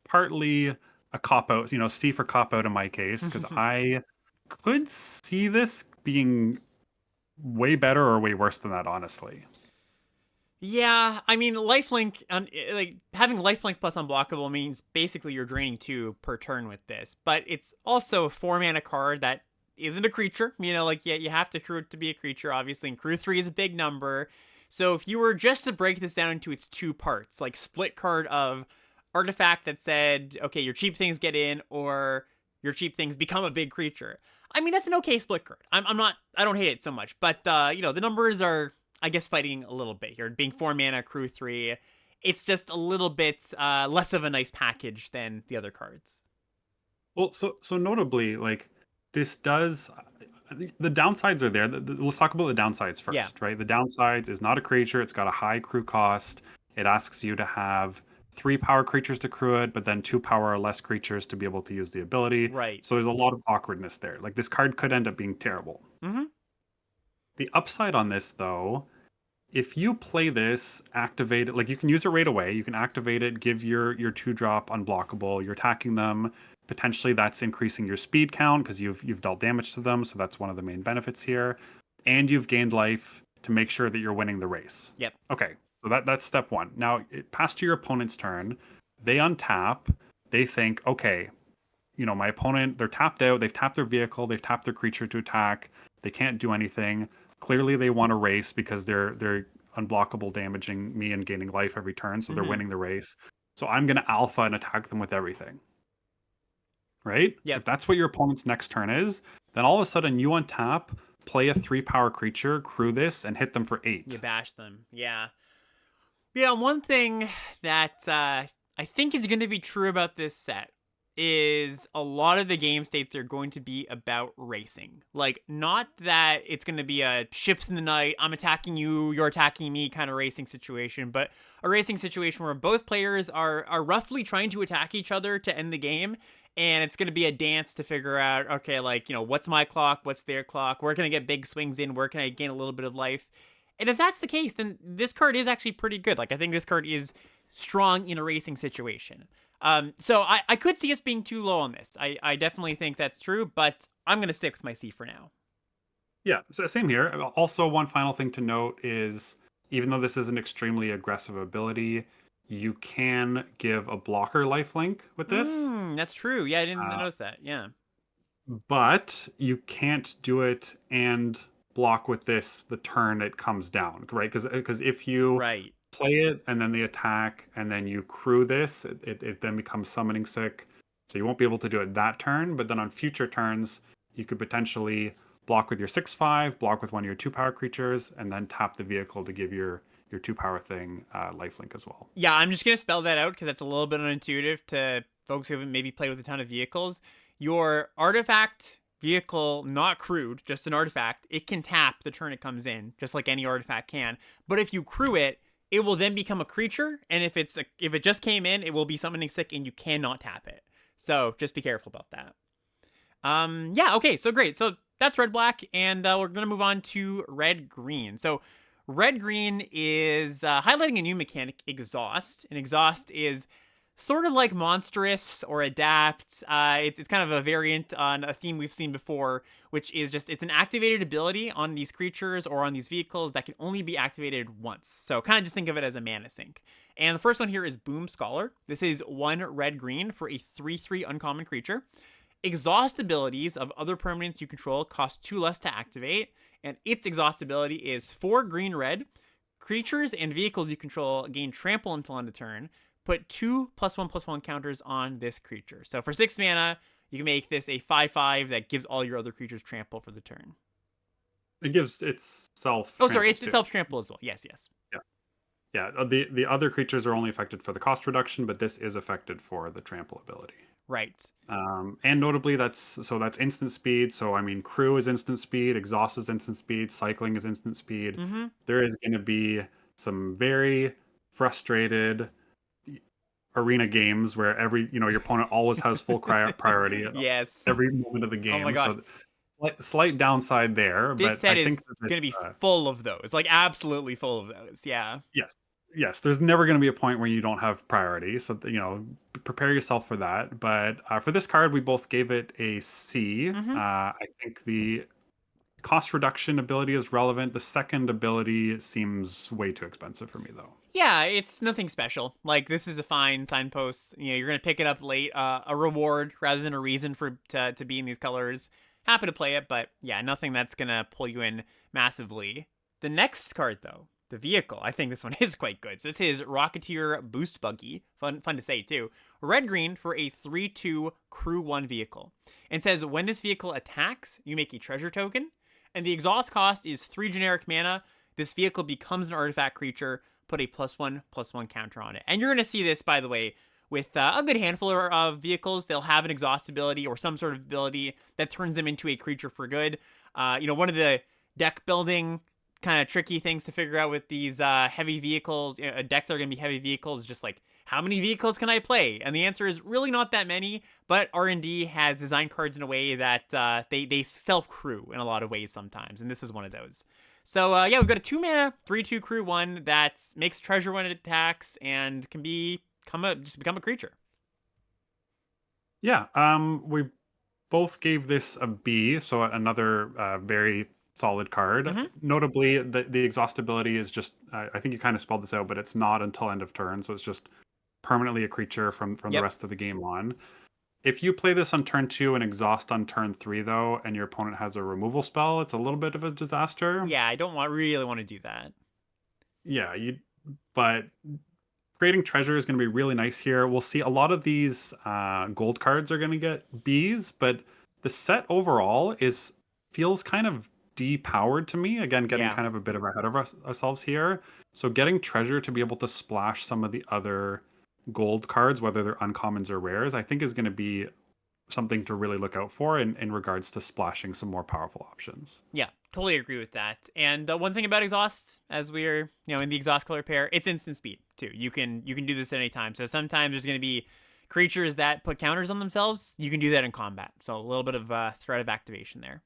partly a cop out, C for cop out in my case, because I could see this being way better or way worse than that, honestly. Yeah, I mean, lifelink, like having lifelink plus unblockable means basically you're draining 2 per turn with this, but it's also a 4 mana card that isn't a creature. Like yeah, you have to crew it to be a creature, obviously, and crew 3 is a big number. So if you were just to break this down into its 2 parts, like split card of artifact that said, okay, your cheap things get in, or your cheap things become a big creature. I mean, that's an okay split card. I'm not, I don't hate it so much, but the numbers are, I guess, fighting a little bit here. Being 4 mana, crew 3, it's just a little bit less of a nice package than the other cards. Well, so notably, like, this does the downsides are there. Let's talk about the downsides Yeah. first, right? The downsides is not a creature. It's got a high crew cost. It asks you to have 3 power creatures to crew it, but then 2 power or less creatures to be able to use the ability. Right. So there's a lot of awkwardness there. Like, this card could end up being terrible. Mm-hmm. The upside on this, though, if you play this, activate it, like you can use it right away. You can activate it, give your 2-drop unblockable. You're attacking them. Potentially, that's increasing your speed count because you've dealt damage to them. So that's one of the main benefits here. And you've gained life to make sure that you're winning the race. Yep. Okay, so that's step one. Now, it passed to your opponent's turn. They untap. They think, okay, my opponent, they're tapped out. They've tapped their vehicle. They've tapped their creature to attack. They can't do anything. Clearly, they want a race because they're unblockable, damaging me and gaining life every turn. So they're winning the race. So I'm going to alpha and attack them with everything. Right? Yep. If that's what your opponent's next turn is, then all of a sudden you untap, play a 3-power creature, crew this, and hit them for 8. You bash them. Yeah. Yeah, one thing that I think is going to be true about this set is a lot of the game states are going to be about racing. Like, not that it's going to be a ships in the night, I'm attacking you, you're attacking me kind of racing situation, but a racing situation where both players are roughly trying to attack each other to end the game. And it's going to be a dance to figure out, okay, like, what's my clock? What's their clock? Where can I get big swings in? Where can I gain a little bit of life? And if that's the case, then this card is actually pretty good. Like, I think this card is strong in a racing situation. So I could see us being too low on this. I definitely think that's true, but I'm going to stick with my C for now. Yeah, so same here. Also, one final thing to note is, even though this is an extremely aggressive ability, you can give a blocker lifelink with this. That's true. Yeah, I didn't notice that. Yeah. But you can't do it and block with this the turn it comes down, right? Because if you play it and then they attack and then you crew this, it then becomes summoning sick. So you won't be able to do it that turn, but then on future turns, you could potentially block with your 6/5, block with one of your 2-power creatures, and then tap the vehicle to give your 2-power thing lifelink as well. Yeah, I'm just going to spell that out because that's a little bit unintuitive to folks who haven't maybe played with a ton of vehicles. Your artifact vehicle, not crewed, just an artifact, it can tap the turn it comes in, just like any artifact can. But if you crew it, it will then become a creature, and if it just came in, it will be summoning sick, and you cannot tap it. So just be careful about that. Yeah, okay, so great. So that's red-black, and we're going to move on to red-green. So red-green is highlighting a new mechanic, Exhaust. And Exhaust is sort of like Monstrous or Adapt. It's kind of a variant on a theme we've seen before, which is just, it's an activated ability on these creatures or on these vehicles that can only be activated once. So kind of just think of it as a mana sink. And the first one here is Boom Scholar. This is 1 red-green for a 3/3 uncommon creature. Exhaust abilities of other permanents you control cost 2 less to activate, and its exhaust ability is 4 green-red. Creatures and vehicles you control gain trample until end of turn. Put 2 +1/+1 counters on this creature. So for 6 mana, you can make this a 5/5 that gives all your other creatures trample for the turn. It gives itself. Oh, sorry, it's itself trample as well. Yes. Yeah. The other creatures are only affected for the cost reduction, but this is affected for the trample ability. Right. And notably, that's instant speed. So I mean, crew is instant speed, exhaust is instant speed, cycling is instant speed. There is going to be some very frustrated arena games where your opponent always has full priority yes. every moment of the game. Oh my god. So slight downside there. This but set I think is going to be full of those. Like, absolutely full of those. Yeah. Yes, there's never going to be a point where you don't have priority. So, prepare yourself for that. But for this card, we both gave it a C. I think the cost reduction ability is relevant. The second ability seems way too expensive for me, though. Yeah, it's nothing special. Like, this is a fine signpost. You're going to pick it up late. A reward rather than a reason to be in these colors. Happy to play it, but yeah, nothing that's going to pull you in massively. The next card, though, the vehicle, I think this one is quite good. So this is Rocketeer Boost Buggy. Fun to say, too. Red-green for a 3/2 Crew 1 vehicle. And says, when this vehicle attacks, you make a treasure token. And the exhaust cost is 3 generic mana. This vehicle becomes an artifact creature. Put a +1/+1 counter on it. And you're going to see this, by the way, with a good handful of vehicles. They'll have an exhaust ability or some sort of ability that turns them into a creature for good. One of the deck building kind of tricky things to figure out with these heavy vehicles, decks are going to be heavy vehicles, just like, how many vehicles can I play? And the answer is really not that many, but R&D has designed cards in a way that they self-crew in a lot of ways sometimes, and this is one of those. So we've got a 2-mana 3/2 crew 1 that makes treasure when it attacks and can become a creature. Yeah, we both gave this a B, so another very solid card. Mm-hmm. Notably, the exhaustibility is just, I think you kind of spelled this out, but it's not until end of turn, so it's just permanently a creature from the Yep. rest of the game on. If you play this on turn 2 and exhaust on turn 3, though, and your opponent has a removal spell, it's a little bit of a disaster. Yeah, I don't really want to do that. Yeah, but creating treasure is going to be really nice here. We'll see a lot of these gold cards are going to get Bs, but the set overall feels kind of depowered to me. Again, getting Yeah. kind of a bit of ahead of ourselves here. So getting treasure to be able to splash some of the other gold cards, whether they're uncommons or rares, I think is going to be something to really look out for in regards to splashing some more powerful options. Yeah, totally agree with that. And one thing about exhaust, as we're in the exhaust color pair, it's instant speed too. You can do this at any time. So sometimes there's going to be creatures that put counters on themselves. You can do that in combat. So a little bit of threat of activation there.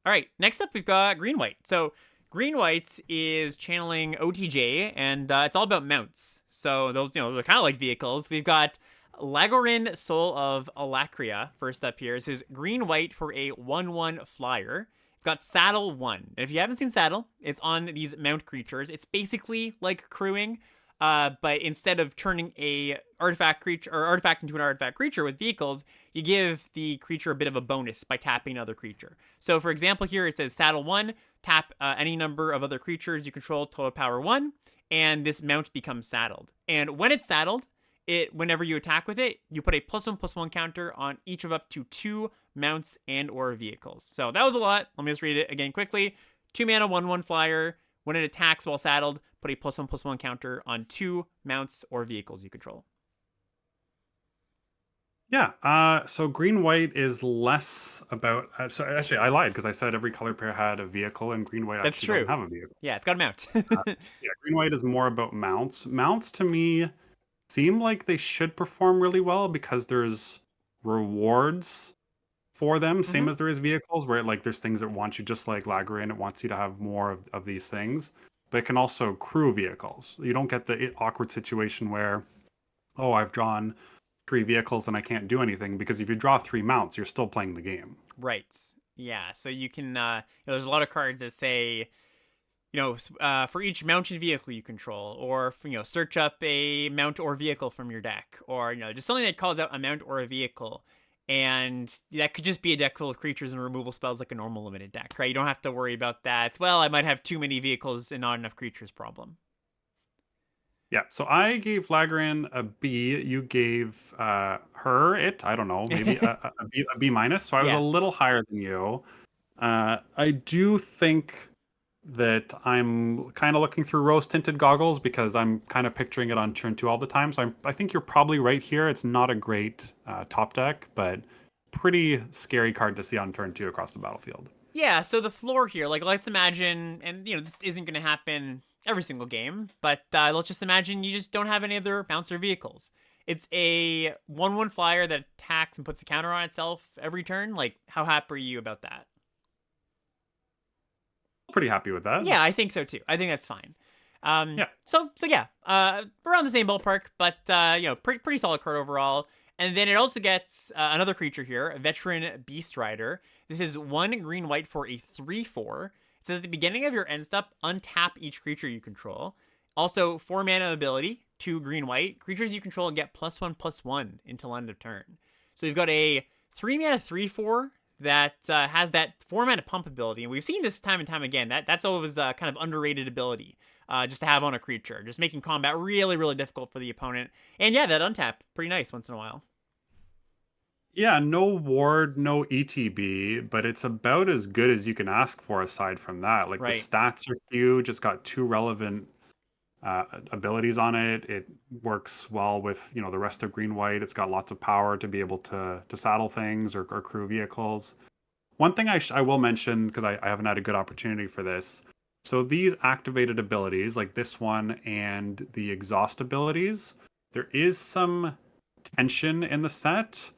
All right, next up we've got green white. So green white is channeling OTJ, and it's all about mounts. So those they're kind of like vehicles. We've got Lagorin, Soul of Alacria, first up here. This is green white for a 1/1 flyer. It's got Saddle 1. And if you haven't seen Saddle, it's on these mount creatures. It's basically like crewing, but instead of turning a artifact creature or artifact into an artifact creature with vehicles, you give the creature a bit of a bonus by tapping another creature. So for example here, it says Saddle 1, tap any number of other creatures you control, total power 1, and this mount becomes saddled. And when it's saddled, whenever you attack with it, you put a +1/+1 counter on each of up to 2 mounts and or vehicles. So that was a lot. Let me just read it again quickly. 2 mana 1/1 flyer. When it attacks while saddled, put a +1/+1 counter on 2 mounts or vehicles you control. Yeah. So green white is less about. So actually, I lied because I said every color pair had a vehicle, and green white That's actually doesn't true. have a vehicle. Yeah, it's got a mount. Yeah, green white is more about mounts. Mounts to me seem like they should perform really well because there's rewards for them, Mm-hmm. same as there is vehicles, where like there's things that want you, just like Lagrange, it wants you to have more of these things. But it can also crew vehicles. You don't get the awkward situation where, oh, I've drawn 3 vehicles and I can't do anything, because if you draw 3 mounts, you're still playing the game. Right. Yeah. So you can. There's a lot of cards that say, for each mounted vehicle you control, or search up a mount or vehicle from your deck, or just something that calls out a mount or a vehicle, and that could just be a deck full of creatures and removal spells like a normal limited deck, right? You don't have to worry about that. Well, I might have too many vehicles and not enough creatures problem. Yeah, so I gave Lagran a B. You gave I don't know, maybe a B minus. So I was a Yeah. little higher than you. I do think that I'm kind of looking through rose tinted goggles because I'm kind of picturing it on turn 2 all the time. So I think you're probably right here. It's not a great top deck, but pretty scary card to see on turn 2 across the battlefield. Yeah, so the floor here, like, let's imagine, and this isn't going to happen every single game, but let's just imagine you just don't have any other bouncer vehicles. It's a 1/1 flyer that attacks and puts a counter on itself every turn. Like, how happy are you about that? Pretty happy with that. Yeah, I think so too. I think that's fine. Yeah. So yeah, around the same ballpark, but pretty solid card overall. And then it also gets another creature here, a veteran Beast Rider. This is 1 green white for a 3/4. It says at the beginning of your end step, untap each creature you control. Also, 4 mana ability, 2 green white. Creatures you control get +1/+1 until end of turn. So you've got a 3 mana 3/4 that has that 4 mana pump ability, and we've seen this time and time again. That's always kind of underrated ability, just to have on a creature, just making combat really, really difficult for the opponent. And yeah, that untap, pretty nice once in a while. Yeah, no ward, no ETB, but it's about as good as you can ask for aside from that. Like the Right. stats are huge. It's got 2 relevant abilities on it. It works well with the rest of green white. It's got lots of power to be able to saddle things or crew vehicles. One thing I will mention, because I haven't had a good opportunity for this. So these activated abilities, like this one and the exhaust abilities, there is some tension in the set,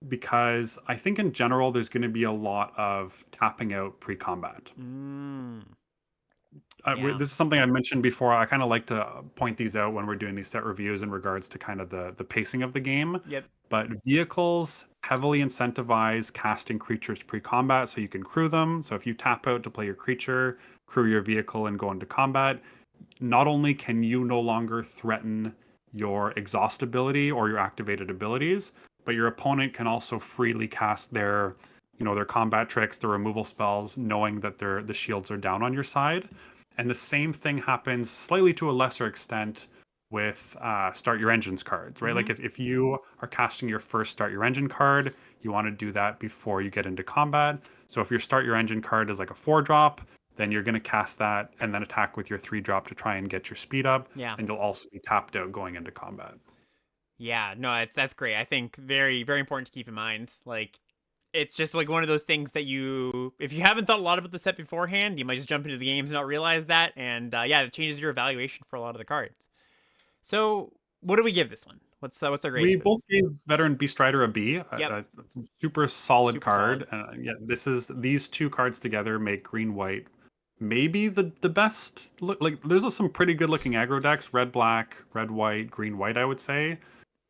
because I think in general there's going to be a lot of tapping out pre-combat. Mm. Yeah. this is something I mentioned before. I kind of like to point these out when we're doing these set reviews in regards to kind of the pacing of the game. Yep. But vehicles heavily incentivize casting creatures pre-combat so you can crew them. So if you tap out to play your creature, crew your vehicle, and go into combat, not only can you no longer threaten your exhaust ability or your activated abilities, but your opponent can also freely cast their, their combat tricks, their removal spells, knowing that the shields are down on your side. And the same thing happens slightly to a lesser extent with Start Your Engines cards, right? Mm-hmm. Like if you are casting your first Start Your Engine card, you want to do that before you get into combat. So if your Start Your Engine card is like a 4-drop, then you're going to cast that and then attack with your 3-drop to try and get your speed up. Yeah. And you'll also be tapped out going into combat. Yeah, no, that's great. I think very, very important to keep in mind. Like, it's just like one of those things that if you haven't thought a lot about the set beforehand, you might just jump into the games and not realize that. And yeah, it changes your evaluation for a lot of the cards. So, what do we give this one? What's our grade We for this? both gave Veteran Beast Rider a B, Yep, a super solid super solid. card. Yeah, these two cards together make green white maybe the best look. Like there's some pretty good looking aggro decks, red black, red white, green white, I would say.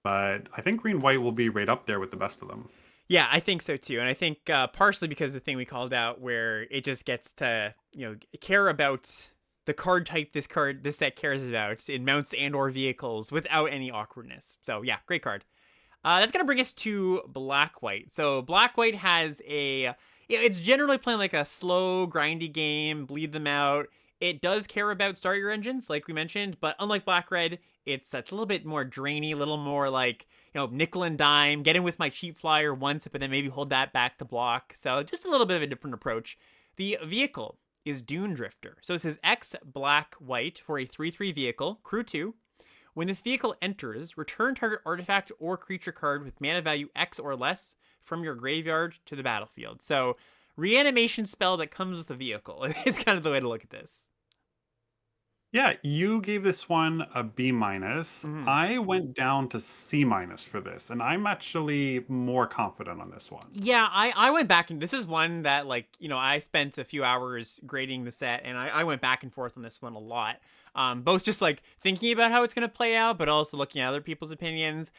But I think green white will be right up there with the best of them. Yeah, I think so too, and I think partially because the thing we called out, where it just gets to care about the card type this set cares about in mounts and or vehicles without any awkwardness. So yeah, great card. That's gonna bring us to black white. So black white has it's generally playing like a slow, grindy game, bleed them out. It does care about start your engines, like we mentioned, but unlike black red, it's a little bit more drainy, a little more like nickel and dime. Get in with my cheap flyer once, but then maybe hold that back to block. So just a little bit of a different approach. The vehicle is Dune Drifter. So this is X black white for a 3/3 vehicle, crew 2. When this vehicle enters, return target artifact or creature card with mana value X or less from your graveyard to the battlefield. So, reanimation spell that comes with the vehicle is kind of the way to look at this. Yeah, you gave this one a B minus. Mm-hmm. I went down to C minus for this, and I'm actually more confident on this one. Yeah, I went back and this is one that I spent a few hours grading the set and I went back and forth on this one a lot. Both just like thinking about how it's going to play out, but also looking at other people's opinions.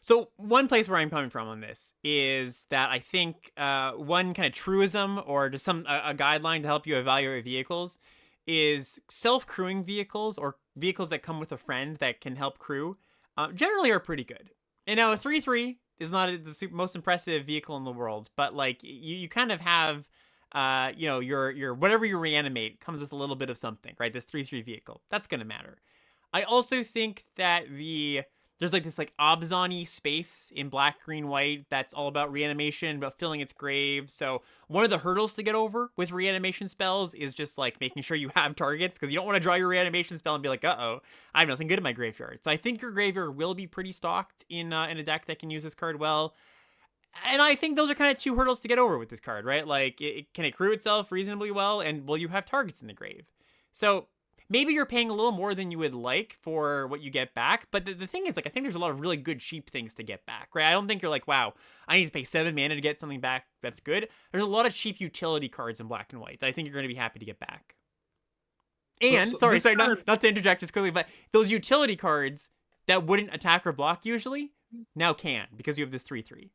So one place where I'm coming from on this is that I think one kind of truism or just a guideline to help you evaluate vehicles is self-crewing vehicles or vehicles that come with a friend that can help crew generally are pretty good. And now a 3/3 is not the most impressive vehicle in the world, but like you kind of have your whatever you reanimate comes with a little bit of something, right? This 3/3 vehicle. That's gonna matter. I also think that there's like this like Obzon-y space in black, green, white that's all about reanimation, about filling its grave. So one of the hurdles to get over with reanimation spells is just like making sure you have targets, because you don't want to draw your reanimation spell and be like, uh-oh, I have nothing good in my graveyard. So I think your graveyard will be pretty stocked in a deck that can use this card well. And I think those are kind of two hurdles to get over with this card, right? Like, can it crew itself reasonably well, and will you have targets in the grave? So maybe you're paying a little more than you would like for what you get back, but the thing is, like, I think there's a lot of really good cheap things to get back, right? I don't think you're like, wow, I need to pay 7 mana to get something back that's good. There's a lot of cheap utility cards in black and white that I think you're going to be happy to get back. And, sorry, not to interject just quickly, but those utility cards that wouldn't attack or block usually, now can, because you have this 3/3.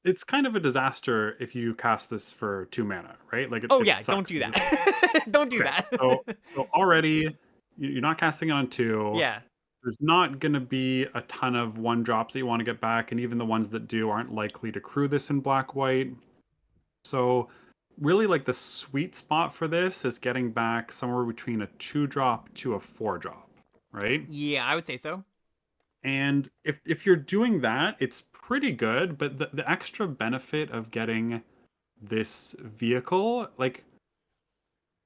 It's kind of a disaster if you cast this for 2 mana, right? Like, Oh it yeah, don't sucks. do that. Don't do Okay, that. so already you're not casting it on 2. Yeah. There's not going to be a ton of 1-drops that you want to get back, and even the ones that do aren't likely to crew this in black white. So really, like, the sweet spot for this is getting back somewhere between a 2-drop to a 4-drop, right? Yeah, I would say so. And if you're doing that, it's pretty good, but the extra benefit of getting this vehicle, like,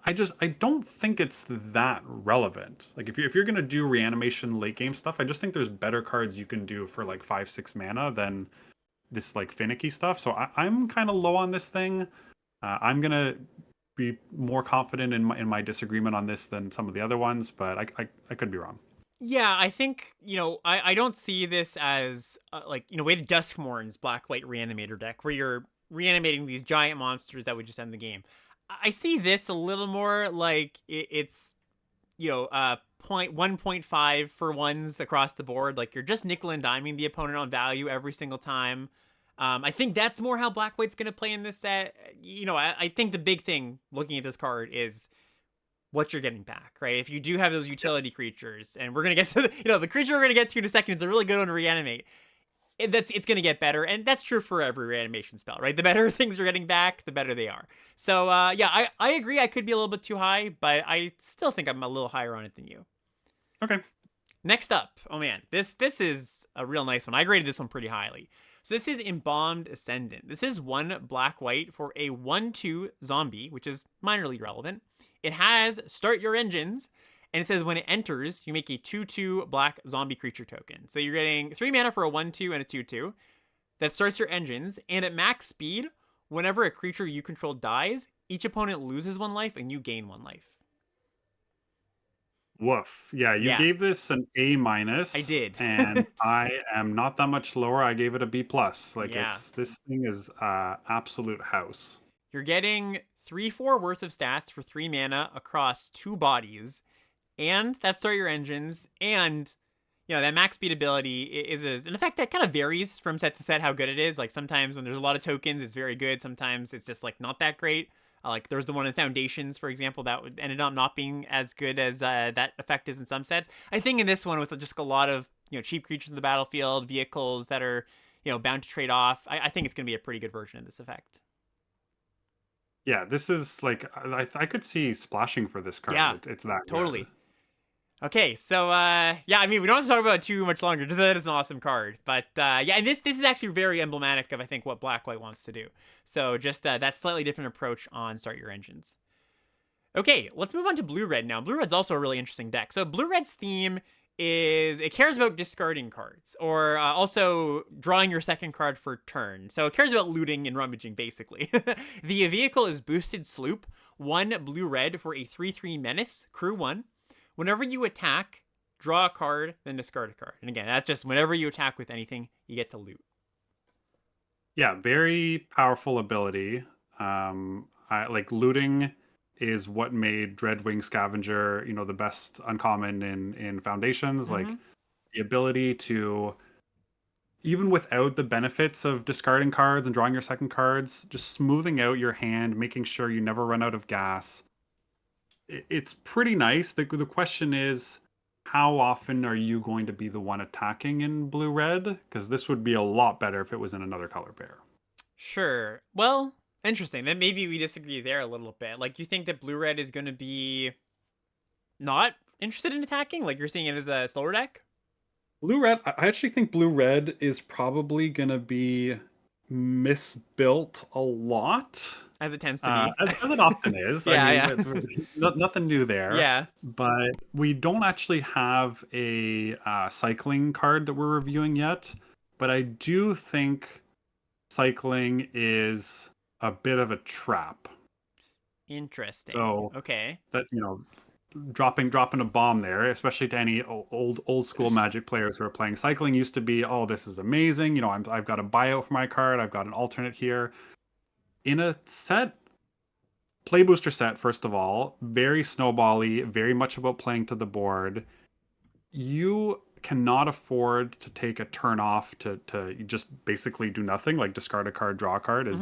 I don't think it's that relevant. Like, if you're gonna do reanimation late game stuff, I just think there's better cards you can do for like 5-6 mana than this like finicky stuff. So I'm kind of low on this thing. I'm gonna be more confident in my disagreement on this than some of the other ones, but I could be wrong. Yeah, I think, I don't see this as, we have Duskmourn's Black-White Reanimator deck, where you're reanimating these giant monsters that would just end the game. I see this a little more like it's, point 1.5 for ones across the board. Like you're just nickel and diming the opponent on value every single time. I think that's more how Black White's going to play in this set. I think the big thing looking at this card is what you're getting back, right? If you do have those utility creatures, and we're going to get to the creature we're going to get to in a second, it's a really good one to reanimate. It's going to get better, and that's true for every reanimation spell, right? The better things you're getting back, the better they are. So, yeah, I agree. I could be a little bit too high, but I still think I'm a little higher on it than you. Okay. Next up, oh man, this is a real nice one. I graded this one pretty highly. So this is Embalmed Ascendant. This is 1 black-white for a 1/2 zombie, which is minorly relevant. It has Start Your Engines, and it says when it enters, you make a 2/2 black zombie creature token. So you're getting 3 mana for a 1/2 and a 2/2 that starts your engines, and at max speed, whenever a creature you control dies, each opponent loses 1 life and you gain 1 life. Woof. Yeah, you Yeah. gave this an A minus. I did. And I am not that much lower. I gave it a B plus. Like Yeah. this thing is absolute house. You're getting 3/4 worth of stats for 3 mana across 2 bodies, and that start your engines, and that max speed ability is an effect that kind of varies from set to set how good it is. Like sometimes when there's a lot of tokens, it's very good. Sometimes it's just like not that great. Like there's the one in Foundations, for example, that ended up not being as good as that effect is in some sets. I think in this one, with just a lot of cheap creatures in the battlefield, vehicles that are bound to trade off, I think it's going to be a pretty good version of this effect. Yeah, this is like I could see splashing for this card. Yeah, It's that totally. good. Okay, so yeah, I mean, we don't have to talk about it too much longer. Just that it's an awesome card, but yeah, and this is actually very emblematic of I think what Black White wants to do. So just that slightly different approach on Start Your Engines. Okay, let's move on to Blue Red now. Blue Red's also a really interesting deck. So Blue Red's theme is it cares about discarding cards or also drawing your second card for turn. So it cares about looting and rummaging basically. The vehicle is Boosted Sloop, 1 blue red for a 3/3 menace, crew 1. Whenever you attack, draw a card, then discard a card. And again, that's just whenever you attack with anything, you get to loot. Yeah, very powerful ability. Like looting is what made Dreadwing Scavenger, the best uncommon in Foundations. Like the ability to, even without the benefits of discarding cards and drawing your second cards, just smoothing out your hand, making sure you never run out of gas. It's pretty nice. The question is, how often are you going to be the one attacking in blue red? Because this would be a lot better if it was in another color pair. Sure. Well, interesting. Then maybe we disagree there a little bit. Like, you think that blue red is going to be not interested in attacking? Like, you're seeing it as a slower deck? Blue red, I actually think blue red is probably going to be misbuilt a lot. As it tends to be. As it often is. Yeah, Nothing new there. Yeah. But we don't actually have a cycling card that we're reviewing yet. But I do think cycling is a bit of a trap. Interesting. So okay. That, dropping a bomb there, especially to any old school Magic players who are playing. Cycling used to be, oh, this is amazing. I've got a buyout for my card. I've got an alternate here. In a set, play booster set, first of all, very snowbally, very much about playing to the board. You cannot afford to take a turn off to just basically do nothing, like discard a card, draw a card.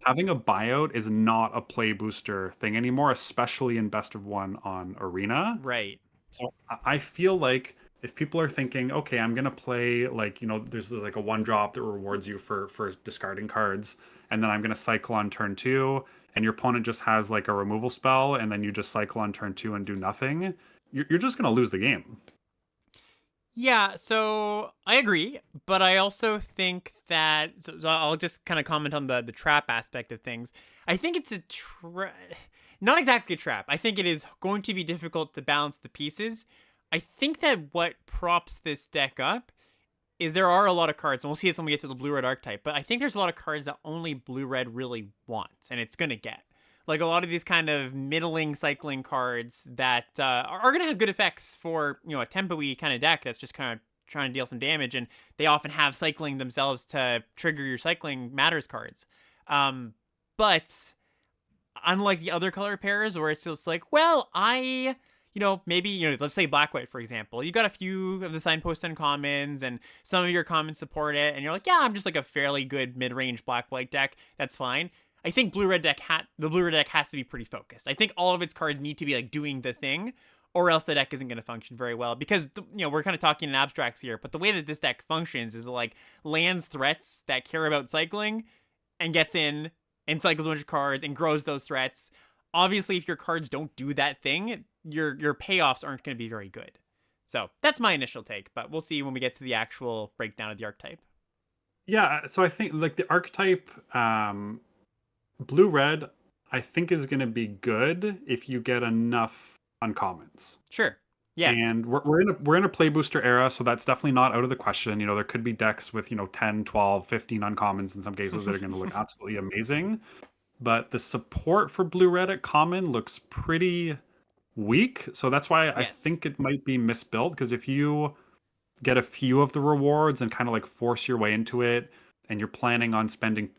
Having a buyout is not a play booster thing anymore, especially in best of one on Arena. Right. So I feel like if people are thinking, okay, I'm gonna play there's like a 1-drop that rewards you for discarding cards, and then I'm gonna cycle on turn 2, and your opponent just has like a removal spell, and then you just cycle on turn 2 and do nothing, you're just gonna lose the game. Yeah, so I agree, but I also think that so I'll just kind of comment on the trap aspect of things. I think it's not exactly a trap. I think it is going to be difficult to balance the pieces. I think that what props this deck up is there are a lot of cards, and we'll see this when we get to the blue-red archetype, but I think there's a lot of cards that only blue-red really wants, and it's going to get. Like a lot of these kind of middling cycling cards that are going to have good effects for, a tempo-y kind of deck that's just kind of trying to deal some damage, and they often have cycling themselves to trigger your cycling matters cards. But unlike the other color pairs where it's just like, well, maybe, let's say black white, for example. You got a few of the signpost uncommons, and some of your commons support it, and you're like, yeah, I'm just like a fairly good mid range black white deck. That's fine. I think the blue red deck has to be pretty focused. I think all of its cards need to be like doing the thing, or else the deck isn't going to function very well. Because we're kind of talking in abstracts here, but the way that this deck functions is like lands threats that care about cycling, and gets in and cycles a bunch of cards and grows those threats. Obviously, if your cards don't do that thing, your payoffs aren't going to be very good. So that's my initial take, but we'll see when we get to the actual breakdown of the archetype. Yeah, so I think like the archetype blue red I think is going to be good if you get enough uncommons. Sure. Yeah. And we're in a play booster era, so that's definitely not out of the question. There could be decks with, 10, 12, 15 uncommons in some cases that are going to look absolutely amazing. But the support for blue red at common looks pretty weak. So that's why I Yes. think it might be misbuilt, because if you get a few of the rewards and kind of like force your way into it, and you're planning on spending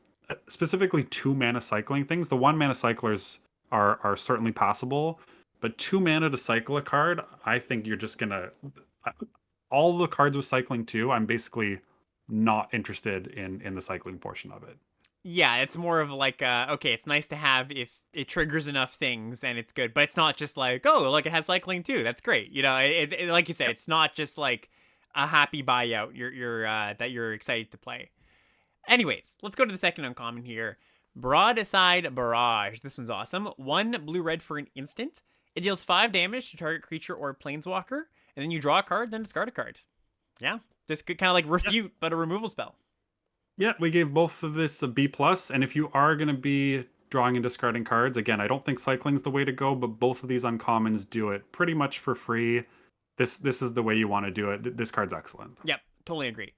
specifically 2 mana cycling things, the 1 mana cyclers are certainly passable, but 2 mana to cycle a card, I think you're just gonna all the cards with cycling too. I'm basically not interested in the cycling portion of it. Yeah, it's more of like, okay, it's nice to have if it triggers enough things and it's good, but it's not just like, oh, like it has cycling too. That's great. Like you said, it's not just like a happy buyout. That you're excited to play. Anyways, let's go to the second uncommon here. Broadside Barrage. This one's awesome. 1 blue red for an instant. It deals 5 damage to target creature or planeswalker, and then you draw a card, then discard a card. Yeah, just kind of like refute, but a removal spell. Yeah, we gave both of this a B plus, and if you are going to be drawing and discarding cards, again, I don't think cycling's the way to go, but both of these uncommons do it pretty much for free. This is the way you want to do it. This card's excellent. Yep, totally agree.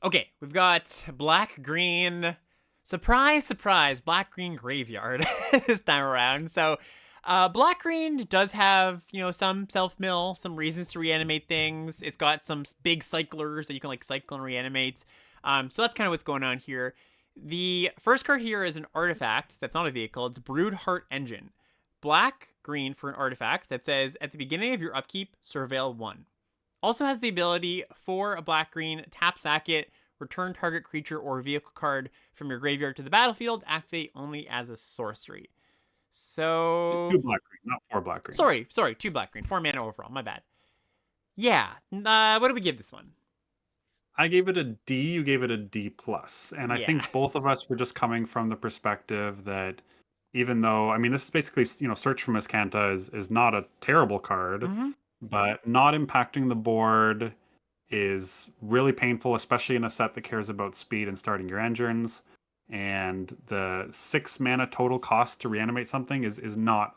Okay, we've got black green. Surprise, surprise, black green graveyard this time around. So, black green does have some self mill, some reasons to reanimate things. It's got some big cyclers that you can like cycle and reanimate. So that's kind of what's going on here. The first card here is an artifact that's not a vehicle. It's Brood Heart Engine. Black green for an artifact that says at the beginning of your upkeep, surveil 1. Also has the ability for a black green, tap sack it, return target creature or vehicle card from your graveyard to the battlefield, activate only as a sorcery. So 2 black green, not 4 black green. Sorry, 2 black green, 4 mana overall. My bad. Yeah. What do we give this one? I gave it a D. You gave it a D plus, and I Yeah. think both of us were just coming from the perspective that even though, I mean, this is basically, Search for Miscanta is not a terrible card, Mm-hmm. but not impacting the board is really painful, especially in a set that cares about speed and starting your engines. And the 6 mana total cost to reanimate something is not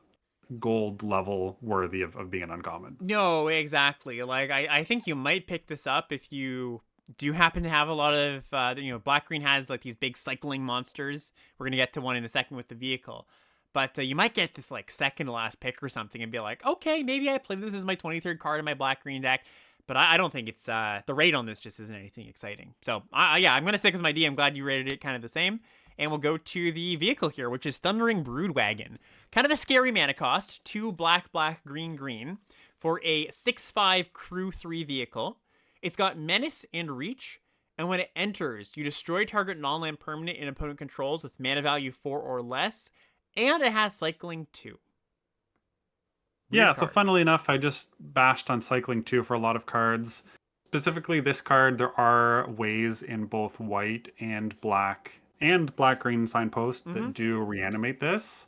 gold level worthy of being an uncommon. No, exactly. Like, I think you might pick this up if you do happen to have a lot of, black green has like these big cycling monsters. We're going to get to one in a second with the vehicle. But you might get this like second to last pick or something and be like, okay, maybe I play this as my 23rd card in my black green deck. But I don't think it's, the rate on this just isn't anything exciting. So, yeah, I'm going to stick with my D. I'm glad you rated it kind of the same. And we'll go to the vehicle here, which is Thundering Broodwagon. Kind of a scary mana cost. 2 black, green, green for a 6/5 crew 3 vehicle. It's got Menace and Reach. And when it enters, you destroy target non-land permanent in opponent controls with mana value 4 or less. And it has cycling 2. Yeah, so funnily enough, I just bashed on cycling 2 for a lot of cards. Specifically this card, there are ways in both white and black green signpost that do reanimate this.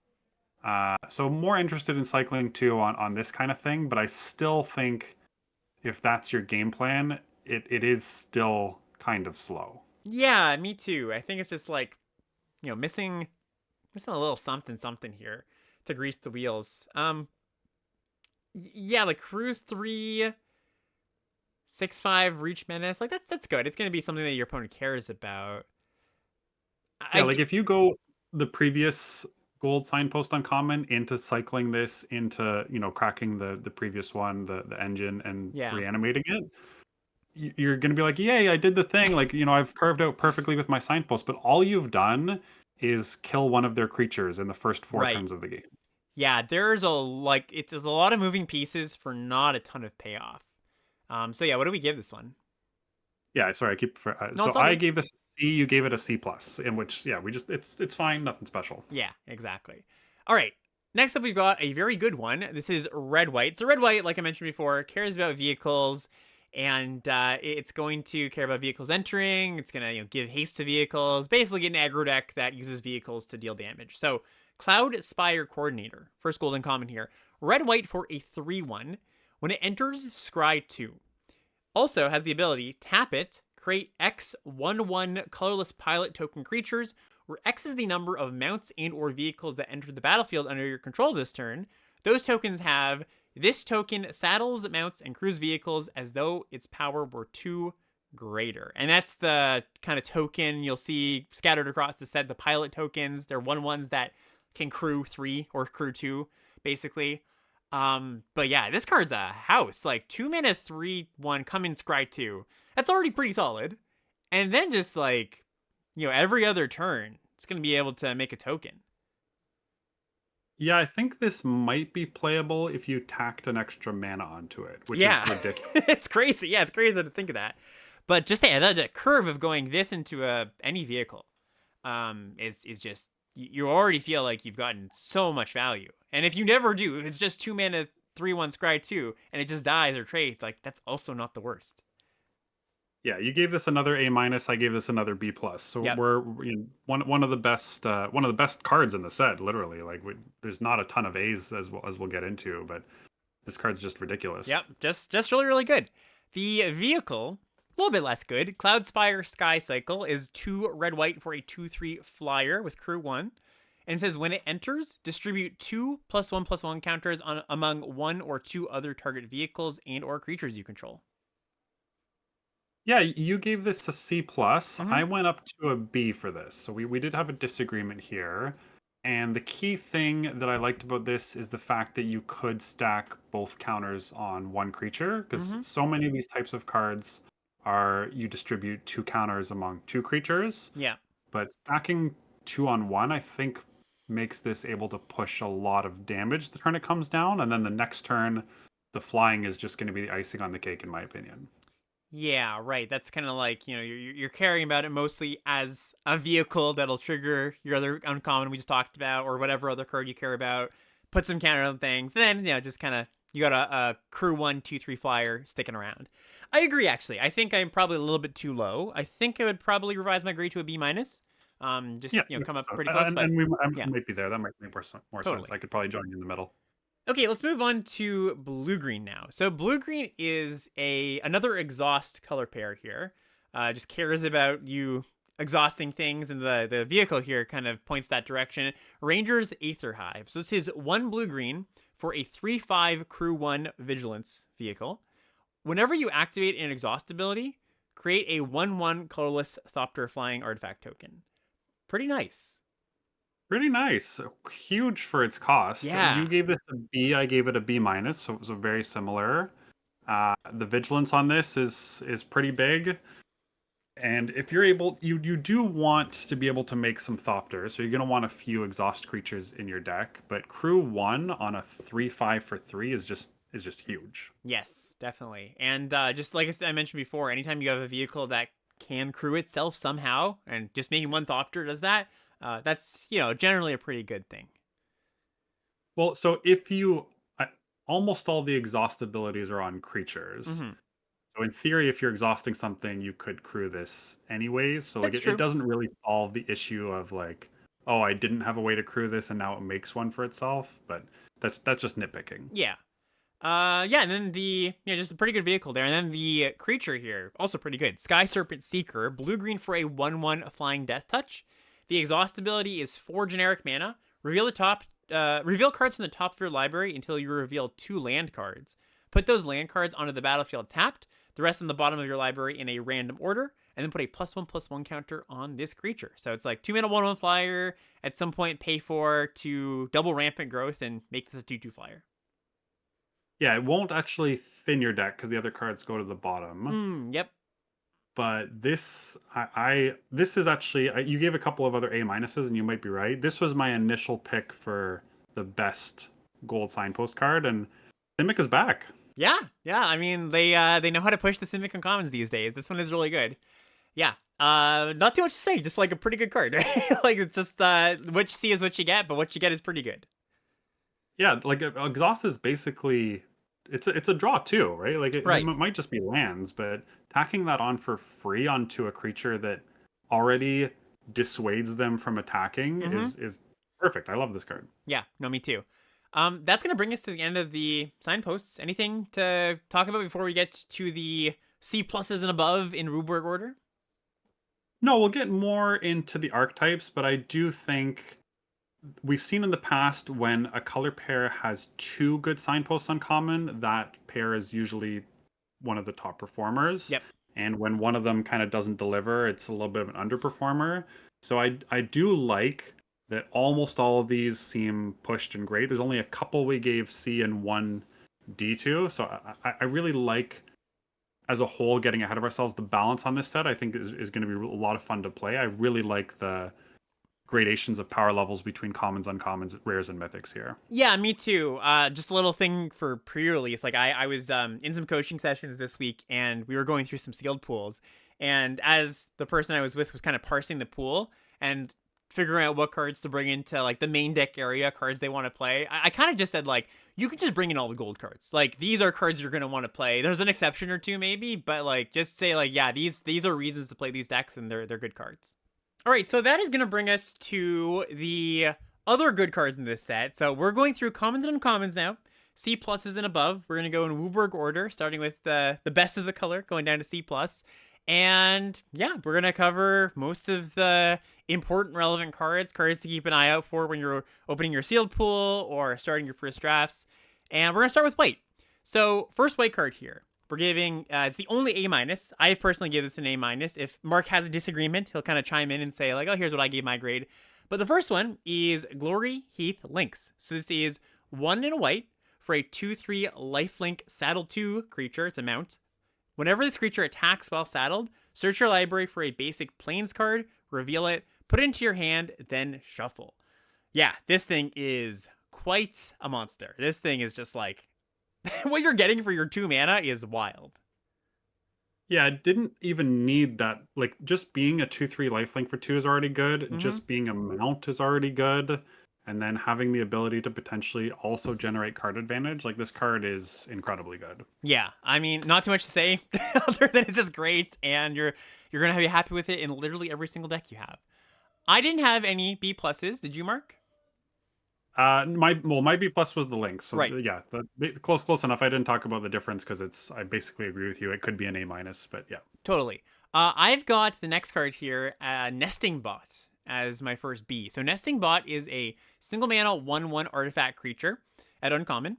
So more interested in cycling 2 on this kind of thing, but I still think if that's your game plan, it is still kind of slow. Yeah, me too. I think it's just like, missing a little something here to grease the wheels. Yeah, like Cruise 3, 6/5 Reach Menace, like that's good. It's gonna be something that your opponent cares about. Yeah, like if you go the previous gold signpost uncommon into cycling this into, cracking the previous one, the engine, and reanimating it, you're going to be like, yay, I did the thing. Like, I've carved out perfectly with my signpost, but all you've done is kill one of their creatures in the first 4 Right. turns of the game. Yeah, there's a lot of moving pieces for not a ton of payoff. So yeah, what do we give this one? Yeah, sorry, I keep No, so it's all I good. gave this a C, you gave it a C plus, in which yeah, we just it's fine, nothing special. Yeah, exactly. All right. Next up, we've got a very good one. This is red white. So red white, like I mentioned before, cares about vehicles, and it's going to care about vehicles entering. It's gonna give haste to vehicles. Basically, get an aggro deck that uses vehicles to deal damage. So Cloud Spire Coordinator, first golden common here. Red white for a 3/1. When it enters, scry 2. Also has the ability tap it, create X 1/1 colorless pilot token creatures, where X is the number of mounts and or vehicles that enter the battlefield under your control this turn. Those tokens have this token saddles, mounts, and cruise vehicles as though its power were 2 greater. And that's the kind of token you'll see scattered across the set. The pilot tokens, they're 1/1s that can crew 3 or crew 2, basically. But yeah, this card's a house. Like 2 mana 3/1 come in scry 2. That's already pretty solid. And then just like, every other turn, it's gonna be able to make a token. Yeah, I think this might be playable if you tacked an extra mana onto it, which is Yeah. ridiculous. It's crazy. Yeah, it's crazy to think of that. But just the curve of going this into any vehicle is just you already feel like you've gotten so much value. And if you never do, if it's just 2 mana 3/1 scry 2 and it just dies or trades, like that's also not the worst. Yeah, you gave this another A minus. I gave this another B plus. So Yep. we're one of the best cards in the set. Literally, like there's not a ton of A's as we'll get into, but this card's just ridiculous. Yep, just really really good. The vehicle, a little bit less good. Cloudspire Sky Cycle is 2 red white for a 2/3 flyer with crew 1, and says when it enters, distribute 2 +1/+1 counters on among 1 or 2 other target vehicles and or creatures you control. Yeah, you gave this a C plus. Mm-hmm. I went up to a B for this. So we did have a disagreement here. And the key thing that I liked about this is the fact that you could stack both counters on one creature, because Mm-hmm. so many of these types of cards are you distribute 2 counters among 2 creatures, Yeah. but stacking 2 on 1, I think makes this able to push a lot of damage the turn it comes down, and then the next turn the flying is just going to be the icing on the cake in my opinion. Yeah, right. That's kind of like, you're caring about it mostly as a vehicle that'll trigger your other uncommon we just talked about, or whatever other card you care about. Put some counter on things. Then, just kind of, you got a crew 1/2/3 flyer sticking around. I agree, actually. I think I'm probably a little bit too low. I think I would probably revise my grade to a B minus. Just, Yeah, come up so pretty close, but and I yeah, might be there. That might make more sense. totally. I could probably join you in the middle. Okay, let's move on to blue green now. So blue green is another exhaust color pair here. Just cares about you exhausting things, and the vehicle here kind of points that direction. Ranger's Aether Hive. So this is 1 blue green for a 3/5 crew 1 vigilance vehicle. Whenever you activate an exhaust ability, create a 1/1 colorless Thopter flying artifact token. Pretty nice. Pretty nice. Huge for its cost. You Yeah. gave this a B. I gave it a B minus. So it was a very similar. The vigilance on this is pretty big. And if you're able, you do want to be able to make some Thopters, so you're going to want a few exhaust creatures in your deck. But Crew 1 on a 3/5 for 3 is just huge. Yes, definitely. And just like I mentioned before, anytime you have a vehicle that can crew itself somehow, and just making one Thopter does that, that's generally a pretty good thing. Well, so if you almost all the exhaust abilities are on creatures. Mm-hmm. So in theory, if you're exhausting something, you could crew this anyways. So like That's it true. doesn't really solve the issue of like, oh, I didn't have a way to crew this and now it makes one for itself. But that's just nitpicking. Yeah. Yeah, and then just a pretty good vehicle there. And then the creature here, also pretty good. Sky Serpent Seeker, blue green for a 1/1 flying death touch. The exhaust ability is 4 generic mana. Reveal cards from the top of your library until you reveal 2 land cards. Put those land cards onto the battlefield tapped, the rest on the bottom of your library in a random order, and then put a +1/+1 counter on this creature. So it's like 2 mana 1/1 flyer. At some point, pay for to double rampant growth and make this a 2/2 flyer. Yeah, it won't actually thin your deck because the other cards go to the bottom. Yep. but this is actually you gave a couple of other A minuses, and you might be right. This was my initial pick for the best gold signpost card, and Simic is back. Yeah, yeah. I mean, they know how to push the Simic Uncommons these days. This one is really good. Yeah. Not too much to say. Just like a pretty good card. Like it's just what you see is what you get, but what you get is pretty good. Yeah, like exhaust is basically it's a draw too, right? Like it Right. might just be lands, but tacking that on for free onto a creature that already dissuades them from attacking Mm-hmm. is perfect. I love this card. Yeah. No, me too. That's gonna bring us to the end of the signposts. Anything to talk about before we get to the C pluses and above in Ruberg order? No, we'll get more into the archetypes, but I do think we've seen in the past when a color pair has two good signposts uncommon, that pair is usually one of the top performers. Yep. And when one of them kind of doesn't deliver, it's a little bit of an underperformer. So I do like that almost all of these seem pushed and great. There's only a couple we gave C and one D to. So I really like, as a whole, getting ahead of ourselves. The balance on this set I think is going to be a lot of fun to play. I really like the gradations of power levels between commons, uncommons, rares, and mythics here. Yeah, me too. Just a little thing for pre-release. Like I was in some coaching sessions this week, and we were going through some sealed pools. And as the person I was with was kind of parsing the pool and figuring out what cards to bring into like the main deck area, cards they want to play, I kind of just said like, you can just bring in all the gold cards. Like these are cards you're gonna want to play. There's an exception or two maybe, but like just say like, yeah, these are reasons to play these decks, and they're good cards. All right, so that is going to bring us to the other good cards in this set. So we're going through commons and uncommons now. C pluses and above. We're going to go in Wooburg order, starting with the best of the color, going down to C plus. And yeah, we're going to cover most of the important relevant cards to keep an eye out for when you're opening your sealed pool or starting your first drafts. And we're going to start with white. So first white card here. We're giving, it's the only A minus. I personally give this an A minus. If Mark has a disagreement, he'll kind of chime in and say like, oh, here's what I gave my grade. But the first one is Glory Heath Lynx. So this is 1 in a white for a 2/3 lifelink saddle 2 creature. It's a mount. Whenever this creature attacks while saddled, search your library for a basic plains card, reveal it, put it into your hand, then shuffle. Yeah, this thing is quite a monster. This thing is just like, what you're getting for your 2 mana is wild. Yeah, it didn't even need that. Like, just being a 2/3 lifelink for 2 is already good. Mm-hmm. Just being a mount is already good. And then having the ability to potentially also generate card advantage. Like, this card is incredibly good. Yeah, I mean, not too much to say other than it's just great, and you're gonna be happy with it in literally every single deck you have. I didn't have any B pluses. Did you, Mark? My B plus was the Lynx. So Right. yeah, close enough. I didn't talk about the difference because I basically agree with you. It could be an A minus, but yeah. Totally. I've got the next card here, Nesting Bot, as my first B. So Nesting Bot is a single mana 1/1 artifact creature at uncommon,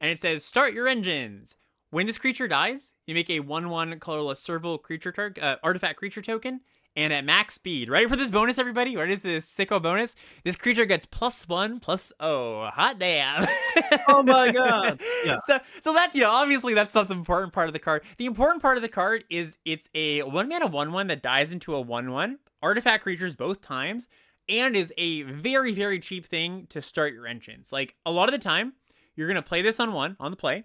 and it says start your engines. When this creature dies, you make a 1/1 colorless serval creature artifact creature token. And at max speed, ready for this bonus, everybody? Ready for this sicko bonus? This creature gets +1/+0. Hot damn! Oh my god! Yeah. So that's, obviously that's not the important part of the card. The important part of the card is it's a 1 mana 1/1 that dies into a 1/1 artifact creatures both times, and is a very very cheap thing to start your engines. Like a lot of the time, you're gonna play this on the play,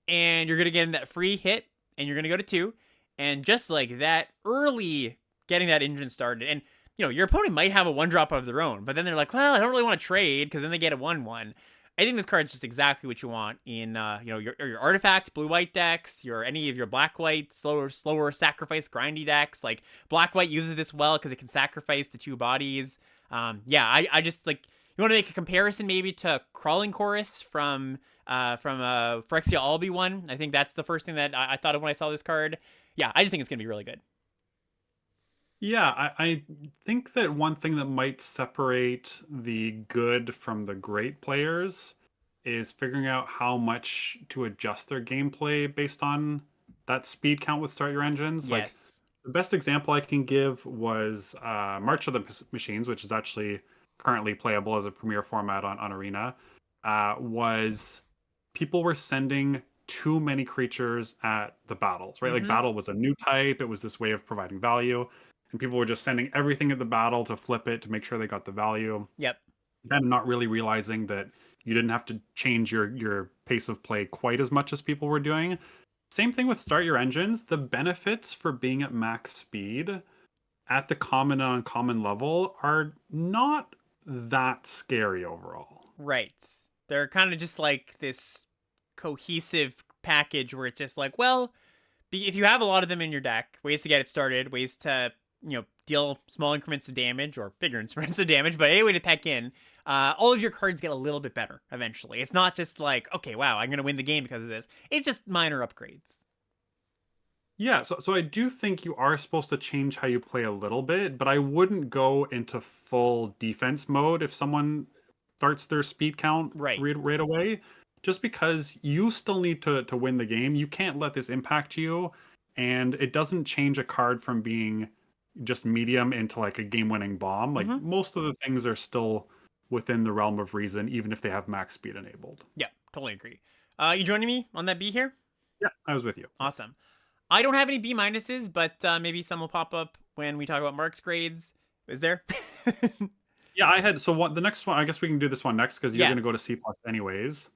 and you're gonna get in that free hit, and you're gonna go to 2, and just like that early getting that engine started. And, your opponent might have a 1-drop of their own, but then they're like, well, I don't really want to trade because then they get a 1/1. I think this card's just exactly what you want in, your artifact, blue-white decks, any of your black-white, slower sacrifice grindy decks. Like, black-white uses this well because it can sacrifice the 2 bodies. I just, like, you want to make a comparison maybe to Crawling Chorus from Phyrexia Albi one. I think that's the first thing that I thought of when I saw this card. Yeah, I just think it's going to be really good. Yeah, I think that one thing that might separate the good from the great players is figuring out how much to adjust their gameplay based on that speed count with Start Your Engines. Like, Yes. the best example I can give was March of the Machines, which is actually currently playable as a premier format on Arena. Was people were sending too many creatures at the battles, right? Like Mm-hmm. battle was a new type, it was this way of providing value, and people were just sending everything at the battle to flip it to make sure they got the value, Yep. kind of not really realizing that you didn't have to change your pace of play quite as much as people were doing. Same thing with start your engines. The benefits for being at max speed at the common and uncommon level are not that scary overall. Right. They're kind of just like this cohesive package where it's just like, well, if you have a lot of them in your deck, ways to get it started, ways to, deal small increments of damage or bigger increments of damage, but any way to peck in, all of your cards get a little bit better eventually. It's not just like, okay, wow, I'm going to win the game because of this. It's just minor upgrades. Yeah, so I do think you are supposed to change how you play a little bit, but I wouldn't go into full defense mode if someone starts their speed count Right. right away, just because you still need to win the game. You can't let this impact you, and it doesn't change a card from being just medium into like a game-winning bomb. Like Mm-hmm. most of the things are still within the realm of reason, even if they have max speed enabled. Yeah, totally agree. You joining me on that B here? Yeah, I was with you. Awesome. I don't have any B minuses, but maybe some will pop up when we talk about Mark's grades. Is there? Yeah, I had so what the next one. I guess we can do this one next because you're Yeah. going to go to C plus anyways.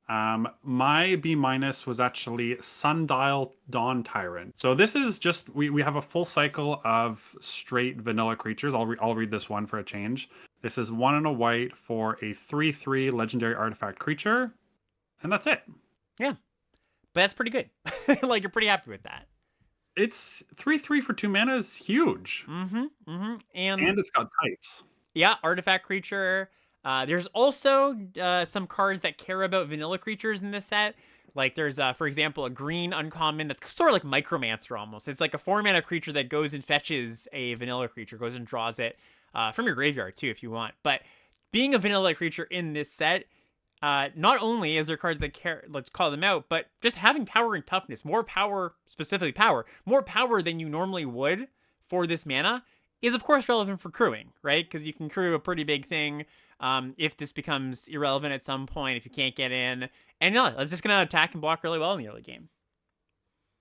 My B minus was actually Sundial Dawn Tyrant. So this is just we have a full cycle of straight vanilla creatures. I'll read this one for a change. This is 1 and a white for a 3/3 legendary artifact creature, and that's it. Yeah. But that's pretty good. Like, you're pretty happy with that. It's 3/3 for 2 mana is huge, Mm-hmm. Mm-hmm. And and it's got types. yeah, artifact creature. There's also some cards that care about vanilla creatures in this set. Like there's, for example, a green uncommon that's sort of like Micromancer almost. It's like a 4-mana creature that goes and fetches a vanilla creature, goes and draws it from your graveyard too if you want. But being a vanilla creature in this set, not only is there cards that care, let's call them out, but just having power and toughness, more power, specifically power, more power than you normally would for this mana is of course relevant for crewing, right? Because you can crew a pretty big thing if this becomes irrelevant at some point, if you can't get in. And no, it's just going to attack and block really well in the early game.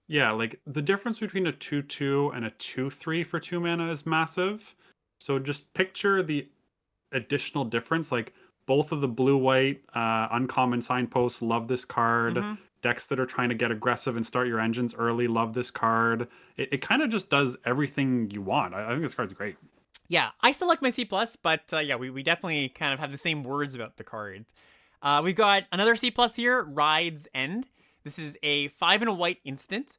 Yeah, like the difference between a 2/2 and a 2/3 for 2 mana is massive. So just picture the additional difference. Like both of the blue white uncommon signposts love this card. Mm-hmm. Decks that are trying to get aggressive and start your engines early love this card. It kind of just does everything you want. I think this card's great. Yeah, I still like my C+, but yeah, we definitely kind of have the same words about the card. We've got another C+ here, Ride's End. This is a 5 and a white instant.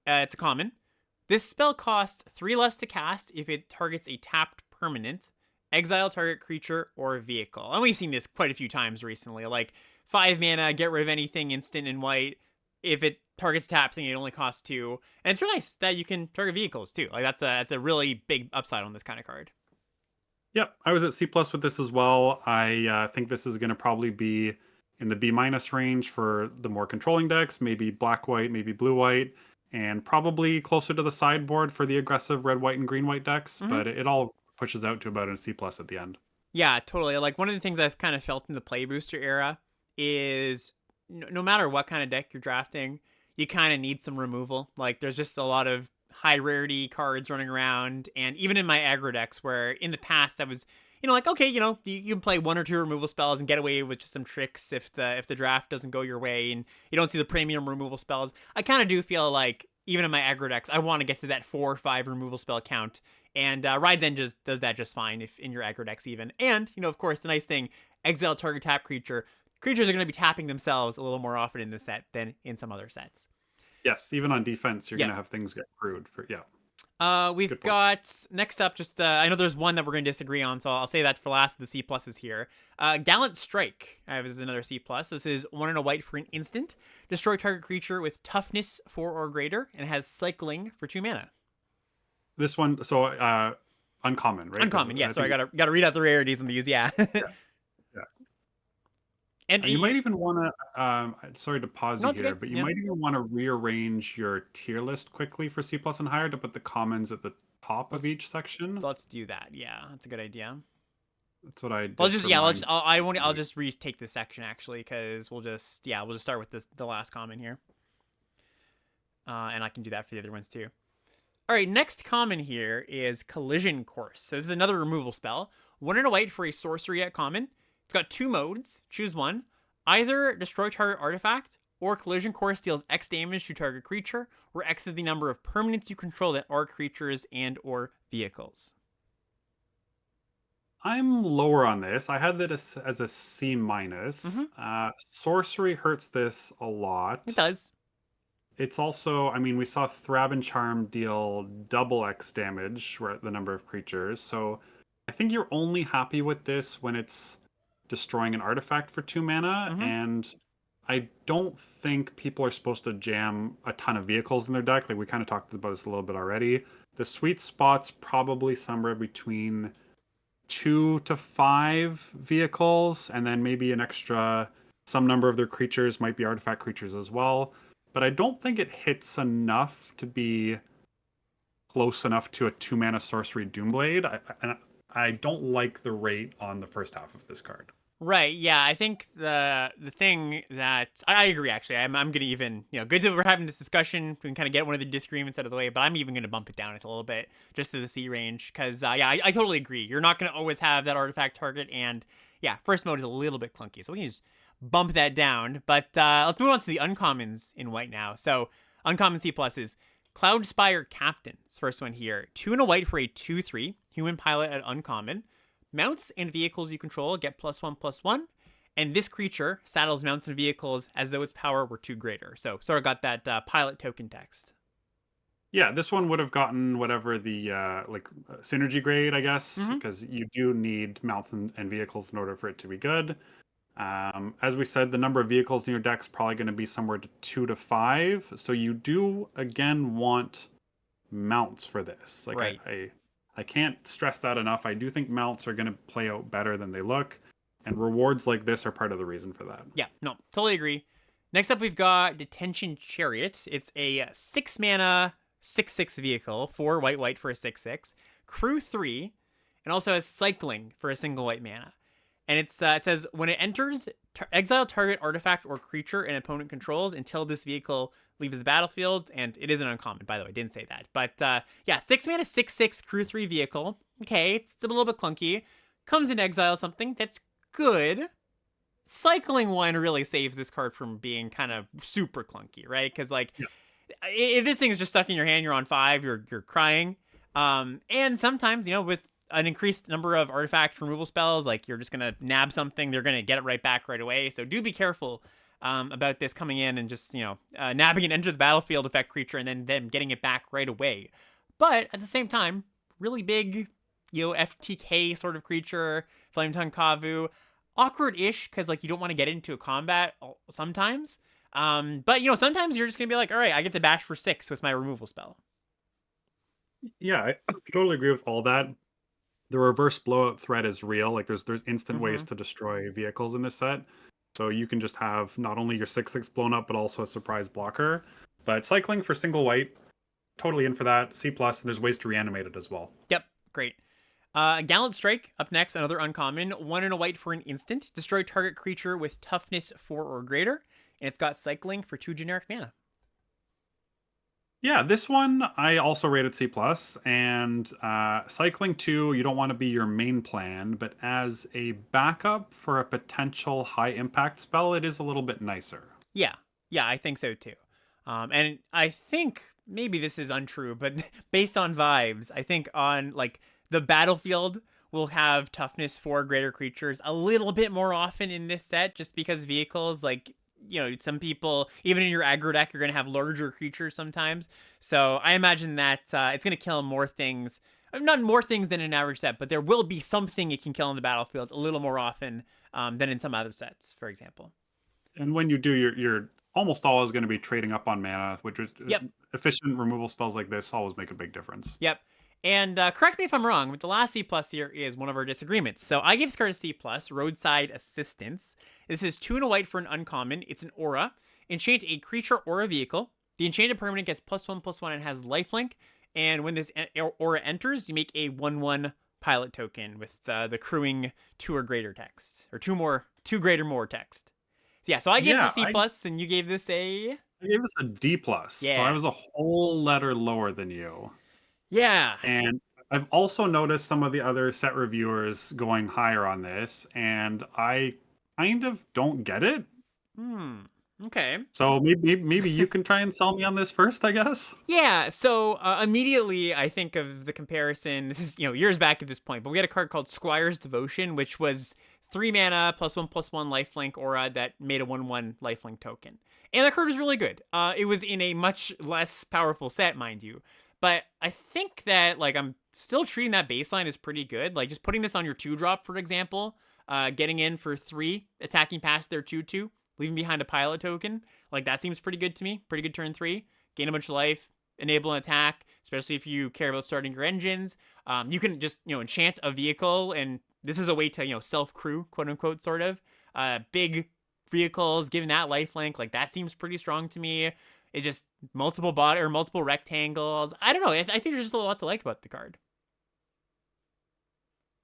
It's a common. This spell costs 3 less to cast if it targets a tapped permanent, exile target creature, or vehicle. And we've seen this quite a few times recently. Like 5 mana, get rid of anything instant in white. If it targets tap thing, it only costs 2. And it's really nice that you can target vehicles too. Like that's a really big upside on this kind of card. Yep, I was at C plus with this as well. I think this is going to probably be in the B minus range for the more controlling decks, maybe black white, maybe blue white, and probably closer to the sideboard for the aggressive red white and green white decks. Mm-hmm. But it all pushes out to about a C plus at the end. Yeah, totally. Like one of the things I've kind of felt in the play booster era is no matter what kind of deck you're drafting, you kind of need some removal. Like there's just a lot of high rarity cards running around, and even in my aggro decks where in the past I was like, okay, you can play 1 or 2 removal spells and get away with just some tricks if the draft doesn't go your way and you don't see the premium removal spells. I kind of do feel like even in my aggro decks I want to get to that 4 or 5 removal spell count, and Ride then just does that just fine if in your aggro decks even. And of course the nice thing, exile target tap creatures are going to be tapping themselves a little more often in this set than in some other sets. Yes, even on defense, you're going to have things get crewed for We've got next up. Just I know there's one that we're going to disagree on, so I'll say that for last of the C pluses here. Gallant Strike. This is another C plus. This is 1 and a white for an instant. Destroy target creature with toughness 4 or greater, and it has cycling for 2 mana. This one, so uncommon, right? Uncommon, yeah. So I gotta read out the rarities on these, yeah. Yeah. And you might even want to. Sorry to pause you here, okay. but you might even want to rearrange your tier list quickly for C plus and higher to put the commons at the top of each section. Let's do that. Yeah, that's a good idea. That's what I. I'll just retake this section actually because we'll just start with the last comment here. And I can do that for the other ones too. All right, next common here is Collision Course. So this is another removal spell. 1 and a white for a sorcery at common. It's got 2 modes. Choose one. Either destroy target artifact, or Collision Course deals X damage to target creature, where X is the number of permanents you control that are creatures and or vehicles. I'm lower on this. I had that as a C minus. Mm-hmm. Sorcery hurts this a It lot. does. It's also, I mean, we saw Thrab and Charm deal double X damage, the number of creatures. So I think you're only happy with this when it's destroying an artifact for 2 mana. Mm-hmm. And I don't think people are supposed to jam a ton of vehicles in their deck. Like we kind of talked about this a little bit already. The sweet spot's probably somewhere between 2 to 5 vehicles, and then maybe an extra, some number of their creatures might be artifact creatures as well. But I don't think it hits enough to be close enough to a 2 mana sorcery Doomblade. I don't like the rate on the first half of this card. Right. Yeah. I think the thing that I agree. Actually, I'm gonna even good that we're having this discussion. We can kind of get one of the disagreements out of the way, but I'm even gonna bump it down a little bit just to the C range because yeah, I totally agree. You're not gonna always have that artifact target, and yeah, first mode is a little bit clunky, so we can just bump that down. But let's move on to the uncommons in white now. So uncommon C plus is Cloudspire Captain. It's the first one here. 2 and a white for a 2/3 human pilot at uncommon. Mounts and vehicles you control get +1/+1, and this creature saddles mounts and vehicles as though its power were 2 greater. So sort of got that pilot token text. Yeah, this one would have gotten whatever the synergy grade, I guess, Mm-hmm. because you do need mounts and vehicles in order for it to be good. As we said, the number of vehicles in your deck's probably going to be somewhere to 2 to 5. So you do again want mounts for this. Like Right. I can't stress that enough. I do think mounts are going to play out better than they look, and rewards like this are part of the reason for that. Yeah, no, totally agree. Next up, we've got Detention Chariot. It's a 6 mana, 6/6 vehicle, 4 white for a 6/6, crew 3, and also has cycling for a single white mana. And it says when it enters, exile target artifact or creature an opponent controls until this vehicle leaves the battlefield. And it is an uncommon, by the way. Didn't say that. But yeah, 6 mana, 6/6 crew 3 vehicle. Okay, it's a little bit clunky. Comes in exile something that's good. Cycling one really saves this card from being kind of super clunky, right? Because like, Yeah. if this thing is just stuck in your hand, you're on 5, you're crying. And sometimes with an increased number of artifact removal spells, like you're just gonna nab something, they're gonna get it right back right away. So do be careful about this coming in and just nabbing an enter the battlefield effect creature and then them getting it back right away. But at the same time, really big, FTK sort of creature, Flame Tongue Kavu, awkward-ish because like you don't want to get into a combat sometimes. But sometimes you're just gonna be like, all right, I get the bash for 6 with my removal spell. Yeah, I totally agree with all that. The reverse blowout threat is real. Like there's instant ways to destroy vehicles in this set. So you can just have not only your 6/6 blown up, but also a surprise blocker. But cycling for single white, totally in for that. C plus, and there's ways to reanimate it as well. Yep, great. Gallant Strike up next, another uncommon. 1 and a white for an instant. Destroy target creature with toughness 4 or greater. And it's got cycling for 2 generic mana. Yeah, this one I also rated C plus, and cycling 2, you don't want to be your main plan, but as a backup for a potential high impact spell, it is a little bit nicer. Yeah, I think so too. And I think maybe this is untrue, but based on vibes, I think on like the battlefield will have toughness 4 greater creatures a little bit more often in this set, just because vehicles like some people, even in your aggro deck, you're going to have larger creatures sometimes. So I imagine that it's going to kill more things. Not more things than an average set, but there will be something it can kill on the battlefield a little more often than in some other sets, for example. And when you do, you're almost always going to be trading up on mana, which is efficient removal spells like this always make a big difference. Yep. And correct me if I'm wrong, but the last C plus here is one of our disagreements. So I gave this card a C plus, Roadside Assistance. This is 2 and a white for an uncommon. It's an aura. Enchant a creature or a vehicle. The enchanted permanent gets +1/+1 and has lifelink. And when this aura enters, you make a 1/1 pilot token with the crewing 2 or greater text, or 2 greater more text. So yeah, so I gave this a C plus, and you gave this a I gave this a D plus, so I Yeah. was a whole letter lower than you. Yeah. And I've also noticed some of the other set reviewers going higher on this, and I kind of don't get it. Hmm. Okay. So maybe you can try and sell me on this first, I guess. Yeah, so immediately I think of the comparison. This is, years back at this point, but we had a card called Squire's Devotion, which was 3 mana +1/+1 lifelink aura that made a 1/1 lifelink token. And that card was really good. It was in a much less powerful set, mind you. But I think that, like, I'm still treating that baseline as pretty good. Like, just putting this on your 2-drop, for example, getting in for 3, attacking past their 2/2, leaving behind a pilot token. Like, that seems pretty good to me. Pretty good turn 3. Gain a bunch of life, enable an attack, especially if you care about starting your engines. You can just, enchant a vehicle, and this is a way to, self-crew, quote unquote, sort of. Big vehicles, giving that lifelink, like, that seems pretty strong to me. It just, multiple body or multiple rectangles. I don't know. I think there's just a lot to like about the card.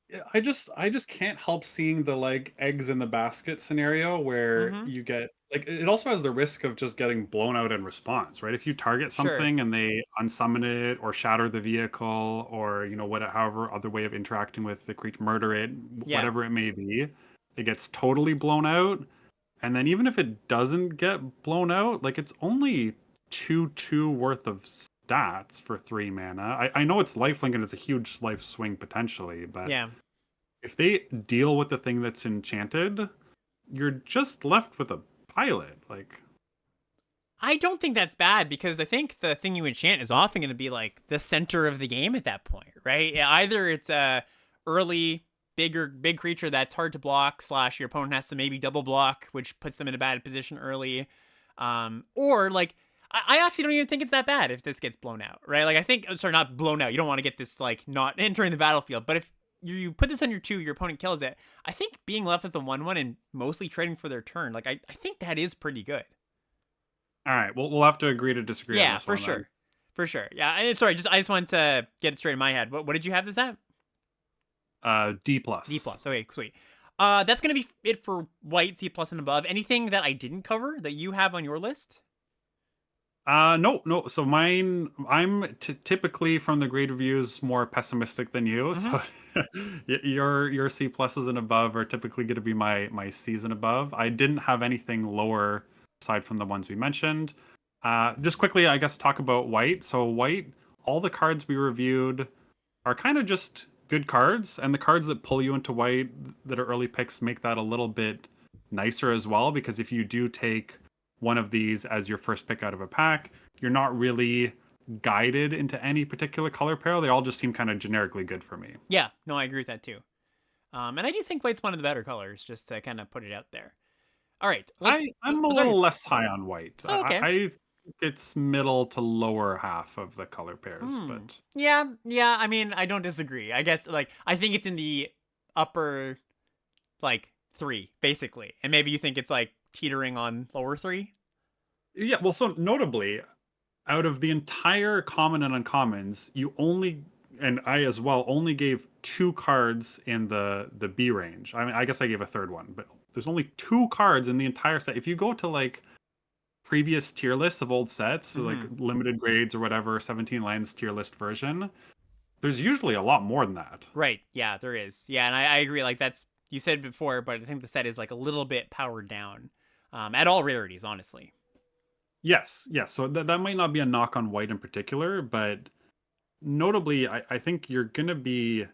Yeah, I just can't help seeing the like eggs in the basket scenario where Mm-hmm. you get like it also has the risk of just getting blown out in response, right? If you target Sure. something and they unsummon it or shatter the vehicle or what however other way of interacting with the creature, murder it, Yeah. whatever it may be, it gets totally blown out. And then even if it doesn't get blown out, like it's only 2/2 worth of stats for 3 mana. I know it's lifelink and it's a huge life swing potentially, but Yeah. if they deal with the thing that's enchanted, you're just left with a pilot. Like, I don't think that's bad because I think the thing you enchant is often going to be like the center of the game at that point, right? Either it's a early big creature that's hard to block / your opponent has to maybe double block, which puts them in a bad position early, or like I actually don't even think it's that bad if this gets blown out, right? Like I think, sorry, not blown out. You don't want to get this like not entering the battlefield, but if you put this on your 2, your opponent kills it. I think being left with the 1/1 and mostly trading for their turn, like I think that is pretty good. all right, we'll have to agree to disagree on Yeah, this for one then. sure. For sure. Yeah, and sorry, I just wanted to get it straight in my head. What did you have this at? D D plus. plus. Okay, sweet. That's gonna be it for white, C plus and above. Anything that I didn't cover that you have on your list? No, no. So mine, I'm typically from the grade reviews more pessimistic than you. Mm-hmm. So your C pluses and above are typically going to be my C's and above. I didn't have anything lower aside from the ones we mentioned. Just quickly, I guess talk about white. So white, all the cards we reviewed are kind of just good cards, and the cards that pull you into white that are early picks make that a little bit nicer as well. Because if you do take one of these as your first pick out of a pack, you're not really guided into any particular color pair. They all just seem kind of generically good for me. Yeah, no, I agree with that too. And I do think white's one of the better colors, just to kind of put it out there. All right, let's. I'm a Sorry. little less high on white. Oh, okay. I think it's middle to lower half of the color pairs, Hmm. but Yeah, yeah. I mean, I don't disagree. I guess like I think it's in the upper like 3 basically, and maybe you think it's like teetering on lower 3. yeah. Well, so notably, out of the entire common and uncommons, you only and I as well only gave 2 cards in the B range. I mean, I guess I gave a third one, but there's only 2 cards in the entire set. If you go to like previous tier lists of old sets, so like Mm-hmm. limited grades or whatever, 17 lines tier list version, there's usually a lot more than that. Right. Yeah, there is. Yeah, and I agree. Like that's you said before, but I think the set is like a little bit powered down, at all rarities, honestly. Yes, yes. So that might not be a knock on white in particular, but notably, I think you're going to be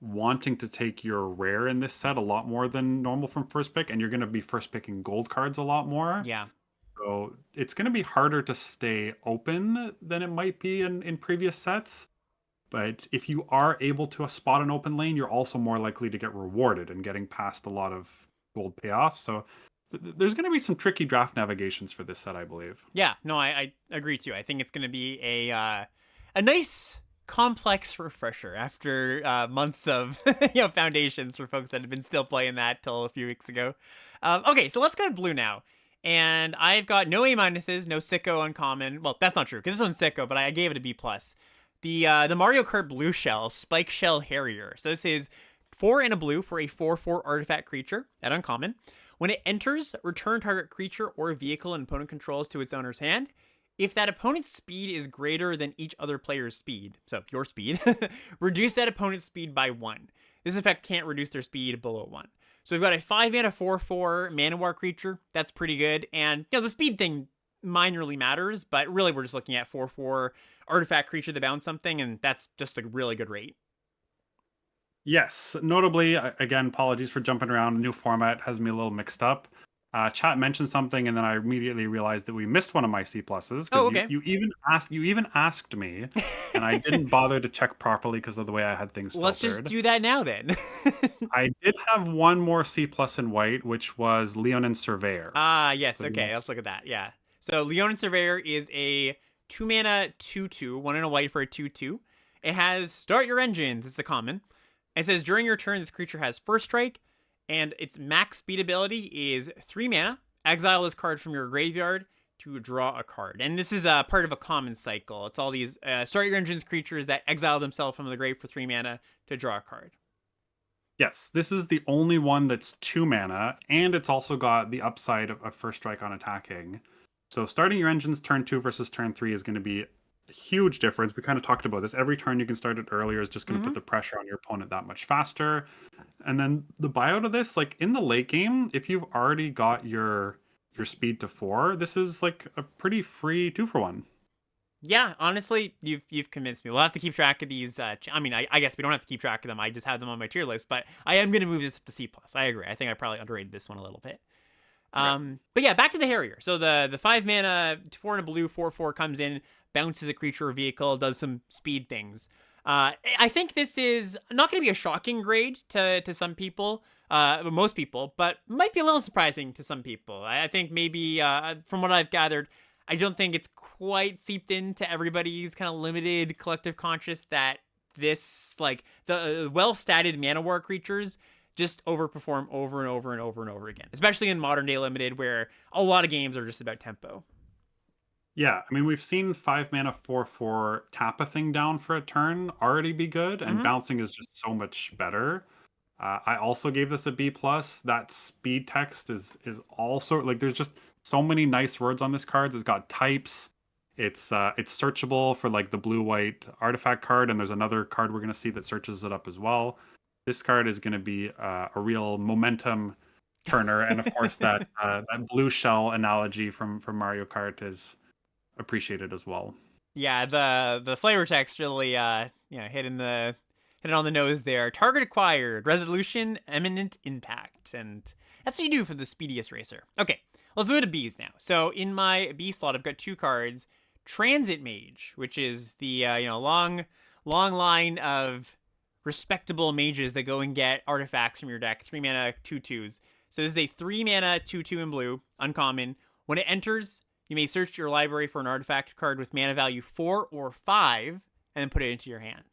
wanting to take your rare in this set a lot more than normal from first pick, and you're going to be first picking gold cards a lot more. Yeah. So it's going to be harder to stay open than it might be in previous sets. But if you are able to spot an open lane, you're also more likely to get rewarded and getting past a lot of gold payoffs. So there's going to be some tricky draft navigations for this set, I believe. Yeah. No, I agree too. I think it's gonna be a nice complex refresher after months of foundations for folks that have been still playing that till a few weeks ago. Okay, so let's go to blue now. And I've got no A minuses, no sicko uncommon. Well, that's not true because this one's sicko, but I gave it a B plus. The Mario Kart Blue Shell Spike Shell Harrier. So this is 4 and a blue for a 4/4 artifact creature at uncommon. When it enters, return target creature or vehicle an opponent controls to its owner's hand. If that opponent's speed is greater than each other player's speed, so your speed, reduce that opponent's speed by 1. This effect can't reduce their speed below 1. So we've got a 5 mana 4/4 Manowar creature. That's pretty good. And the speed thing minorly matters, but really we're just looking at 4/4 artifact creature that bounce something, and that's just a really good rate. Yes, notably, again, apologies for jumping around. The new format has me a little mixed up. Chat mentioned something, and then I immediately realized that we missed one of my C pluses. Oh, okay. You even asked me, and I didn't bother to check properly because of the way I had things filtered. Let's just do that now then. I did have one more C plus in white, which was Leonin Surveyor. Yes. Okay, let's look at that. Yeah. So Leonin Surveyor is a 2 mana 2/2, 1 and a white for a 2/2. It has Start Your Engines. It's a common. It says during your turn, this creature has first strike, and its max speed ability is 3 mana. Exile this card from your graveyard to draw a card. And this is part of a common cycle. It's all these Start Your Engines creatures that exile themselves from the grave for 3 mana to draw a card. Yes, this is the only one that's 2 mana, and it's also got the upside of first strike on attacking. So starting your engines turn 2 versus turn 3 is going to be a huge difference. We kind of talked about this. Every turn you can start it earlier is just going to put the pressure on your opponent that much faster. And then the buyout of this, like in the late game, if you've already got your speed to 4, this is like a pretty free 2-for-1. Yeah, honestly, you've convinced me. We'll have to keep track of these. I guess we don't have to keep track of them. I just have them on my tier list, but I am going to move this up to C+. I agree. I think I probably underrated this one a little bit. Right. But yeah, back to the Harrier. So the 5 mana, 4 and a blue, 4/4 comes in, bounces a creature or vehicle, does some speed things. I think this is not going to be a shocking grade to some people, most people, but might be a little surprising to some people. I think maybe from what I've gathered, I don't think it's quite seeped into everybody's kind of limited collective conscious that this, like, the well-statted Manowar creatures just overperform over and over and over and over again, especially in modern day limited where a lot of games are just about tempo. Yeah, I mean, we've seen 5 mana 4/4 tap a thing down for a turn already be good, and bouncing is just so much better. I also gave this a B plus. That speed text is also like there's just so many nice words on this card. It's got types. It's searchable for like the blue-white artifact card, and there's another card we're gonna see that searches it up as well. This card is gonna be a real momentum turner, and of course that blue shell analogy from Mario Kart is appreciated as well. Yeah, the flavor text really hitting it on the nose there. Target acquired, resolution, eminent impact, and that's what you do for the speediest racer. Okay, let's move to Bs now. So in my B slot, I've got 2 cards. Transit Mage, which is the long line of respectable mages that go and get artifacts from your deck. 3 mana 2/2s. So this is a 3 mana 2/2 in blue, uncommon. When it enters, you may search your library for an artifact card with mana value 4 or 5, and then put it into your hand.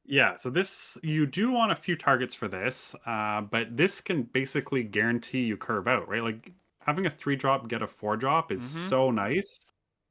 Yeah, so this, you do want a few targets for this, but this can basically guarantee you curve out, right? Like having a 3-drop get a 4-drop is so nice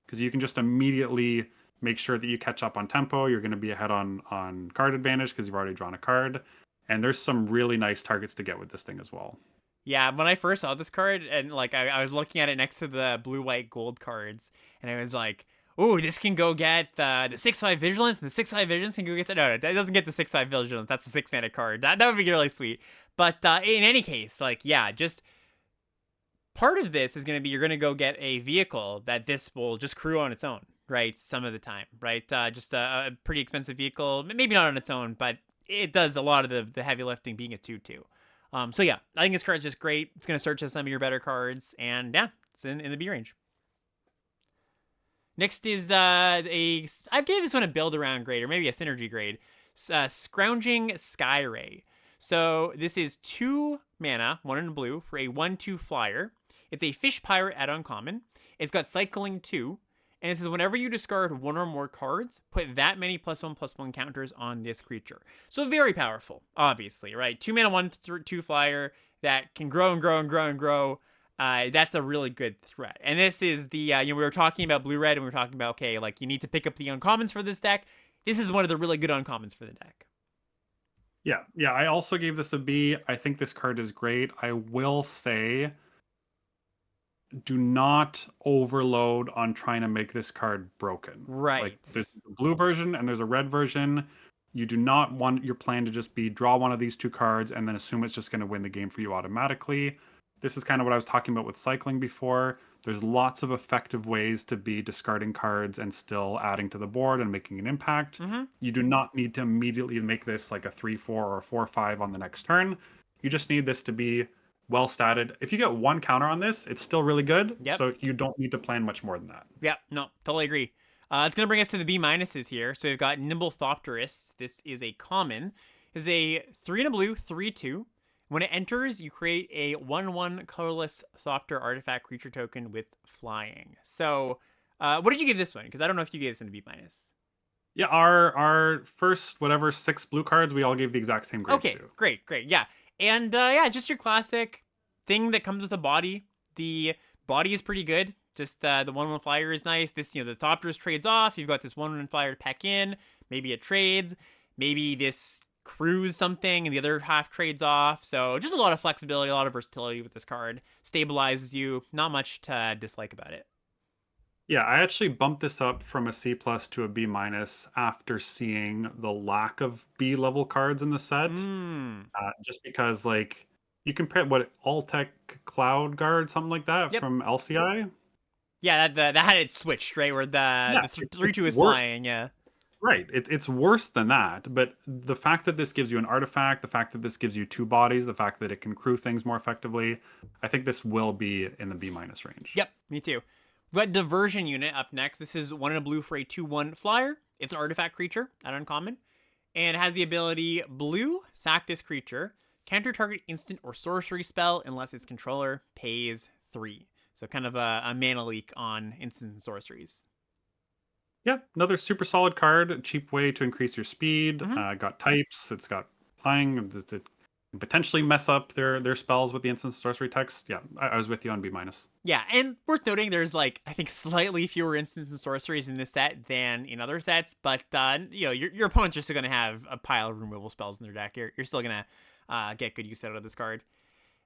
because you can just immediately make sure that you catch up on tempo. You're going to be ahead on card advantage because you've already drawn a card, and there's some really nice targets to get with this thing as well. Yeah, when I first saw this card, and like I was looking at it next to the blue, white, gold cards, and I was like, "Oh, this can go get the 6/5 Vigilance, and the 6/5 Vigilance can go get that." No, it doesn't get the 6/5 Vigilance. That's a 6 mana card. That would be really sweet. But in any case, like, yeah, just part of this is going to be you're going to go get a vehicle that this will just crew on its own, right? Some of the time, right? Just a pretty expensive vehicle, maybe not on its own, but it does a lot of the heavy lifting, being a 2/2. So yeah, I think this card's just great. It's going to search as some of your better cards, and yeah, it's in the B range. Next is I gave this one a build around grade, or maybe a synergy grade. Scrounging Skyray. So this is 2 mana, 1 in blue, for a 1/2 flyer. It's a fish pirate at uncommon. It's got cycling 2. And it says whenever you discard 1 or more cards, put that many +1/+1 counters on this creature. So very powerful, obviously, right? 2 mana, 1/2 flyer that can grow and grow and grow and grow. That's a really good threat. And this is the, we were talking about blue-red, and we were talking about, okay, like you need to pick up the uncommons for this deck. This is one of the really good uncommons for the deck. Yeah. I also gave this a B. I think this card is great. I will say, do not overload on trying to make this card broken. Like Right. there's a blue version and there's a red version. You do not want your plan to just be draw one of these two cards and then assume it's just going to win the game for you automatically. This is kind of what I was talking about with cycling before. There's lots of effective ways to be discarding cards and still adding to the board and making an impact. Mm-hmm. You do not need to immediately make this like a 3-4 or a 4-5 on the next turn. You just need this to be well statted. If you get one counter on this, it's still really good. Yep. So you don't need to plan much more than that. Yep. No, totally agree. It's going to bring us to the B minuses here. So we've got Nimble Thopterist. This is a common. Is a 3 and a blue, 3/2. When it enters, you create a 1/1 colorless Thopter artifact creature token with flying. So, what did you give this one? Because I don't know if you gave this a B minus. Yeah, our first whatever 6 blue cards, we all gave the exact same grades Okay, to. great, yeah, and yeah, just your classic thing that comes with a body. The body is pretty good. Just the 1/1 flyer is nice. This, the Thopterist trades off. You've got this 1/1 flyer to pack in. Maybe it trades. Maybe this crews something and the other half trades off. So just a lot of flexibility, a lot of versatility with this card. Stabilizes you. Not much to dislike about it. Yeah, I actually bumped this up from a C plus to a B minus after seeing the lack of B level cards in the set. Just because, like, you compare what Alltech Cloud Guard, something like that Yep. from LCI. Yeah, that had it switched, right? Where Yeah, the 3/2 is flying, yeah. Right. It's worse than that, but the fact that this gives you an artifact, the fact that this gives you 2 bodies, the fact that it can crew things more effectively, I think this will be in the B minus range. Yep, me too. We've got Diversion Unit up next. This is 1 and a blue for a 2/1 flyer. It's an artifact creature at uncommon. And it has the ability blue, sack this creature, counter target instant or sorcery spell unless its controller pays 3. So kind of a mana leak on instant and sorceries. Yeah, another super solid card, a cheap way to increase your speed. Mm-hmm. Got types, it's got flying, it can potentially mess up their spells with the instant sorcery text. Yeah, I was with you on B minus. Yeah, and worth noting, there's I think slightly fewer instants and sorceries in this set than in other sets, but your opponents are still gonna have a pile of removal spells in their deck. You're still gonna get good use out of this card.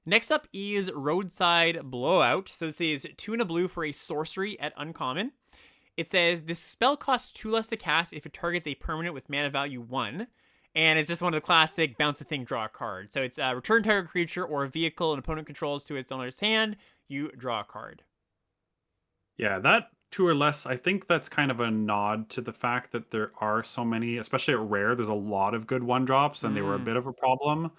Next up is Roadside Blowout. So this is 2 and a blue for a sorcery at uncommon. It says this spell costs 2 less to cast if it targets a permanent with mana value 1. And it's just one of the classic bounce a thing, draw a card. So it's a return target creature or a vehicle an opponent controls to its owner's hand. You draw a card. Yeah, that 2 or less, I think that's kind of a nod to the fact that there are so many, especially at rare, there's a lot of good 1-drops and they were a bit of a problem.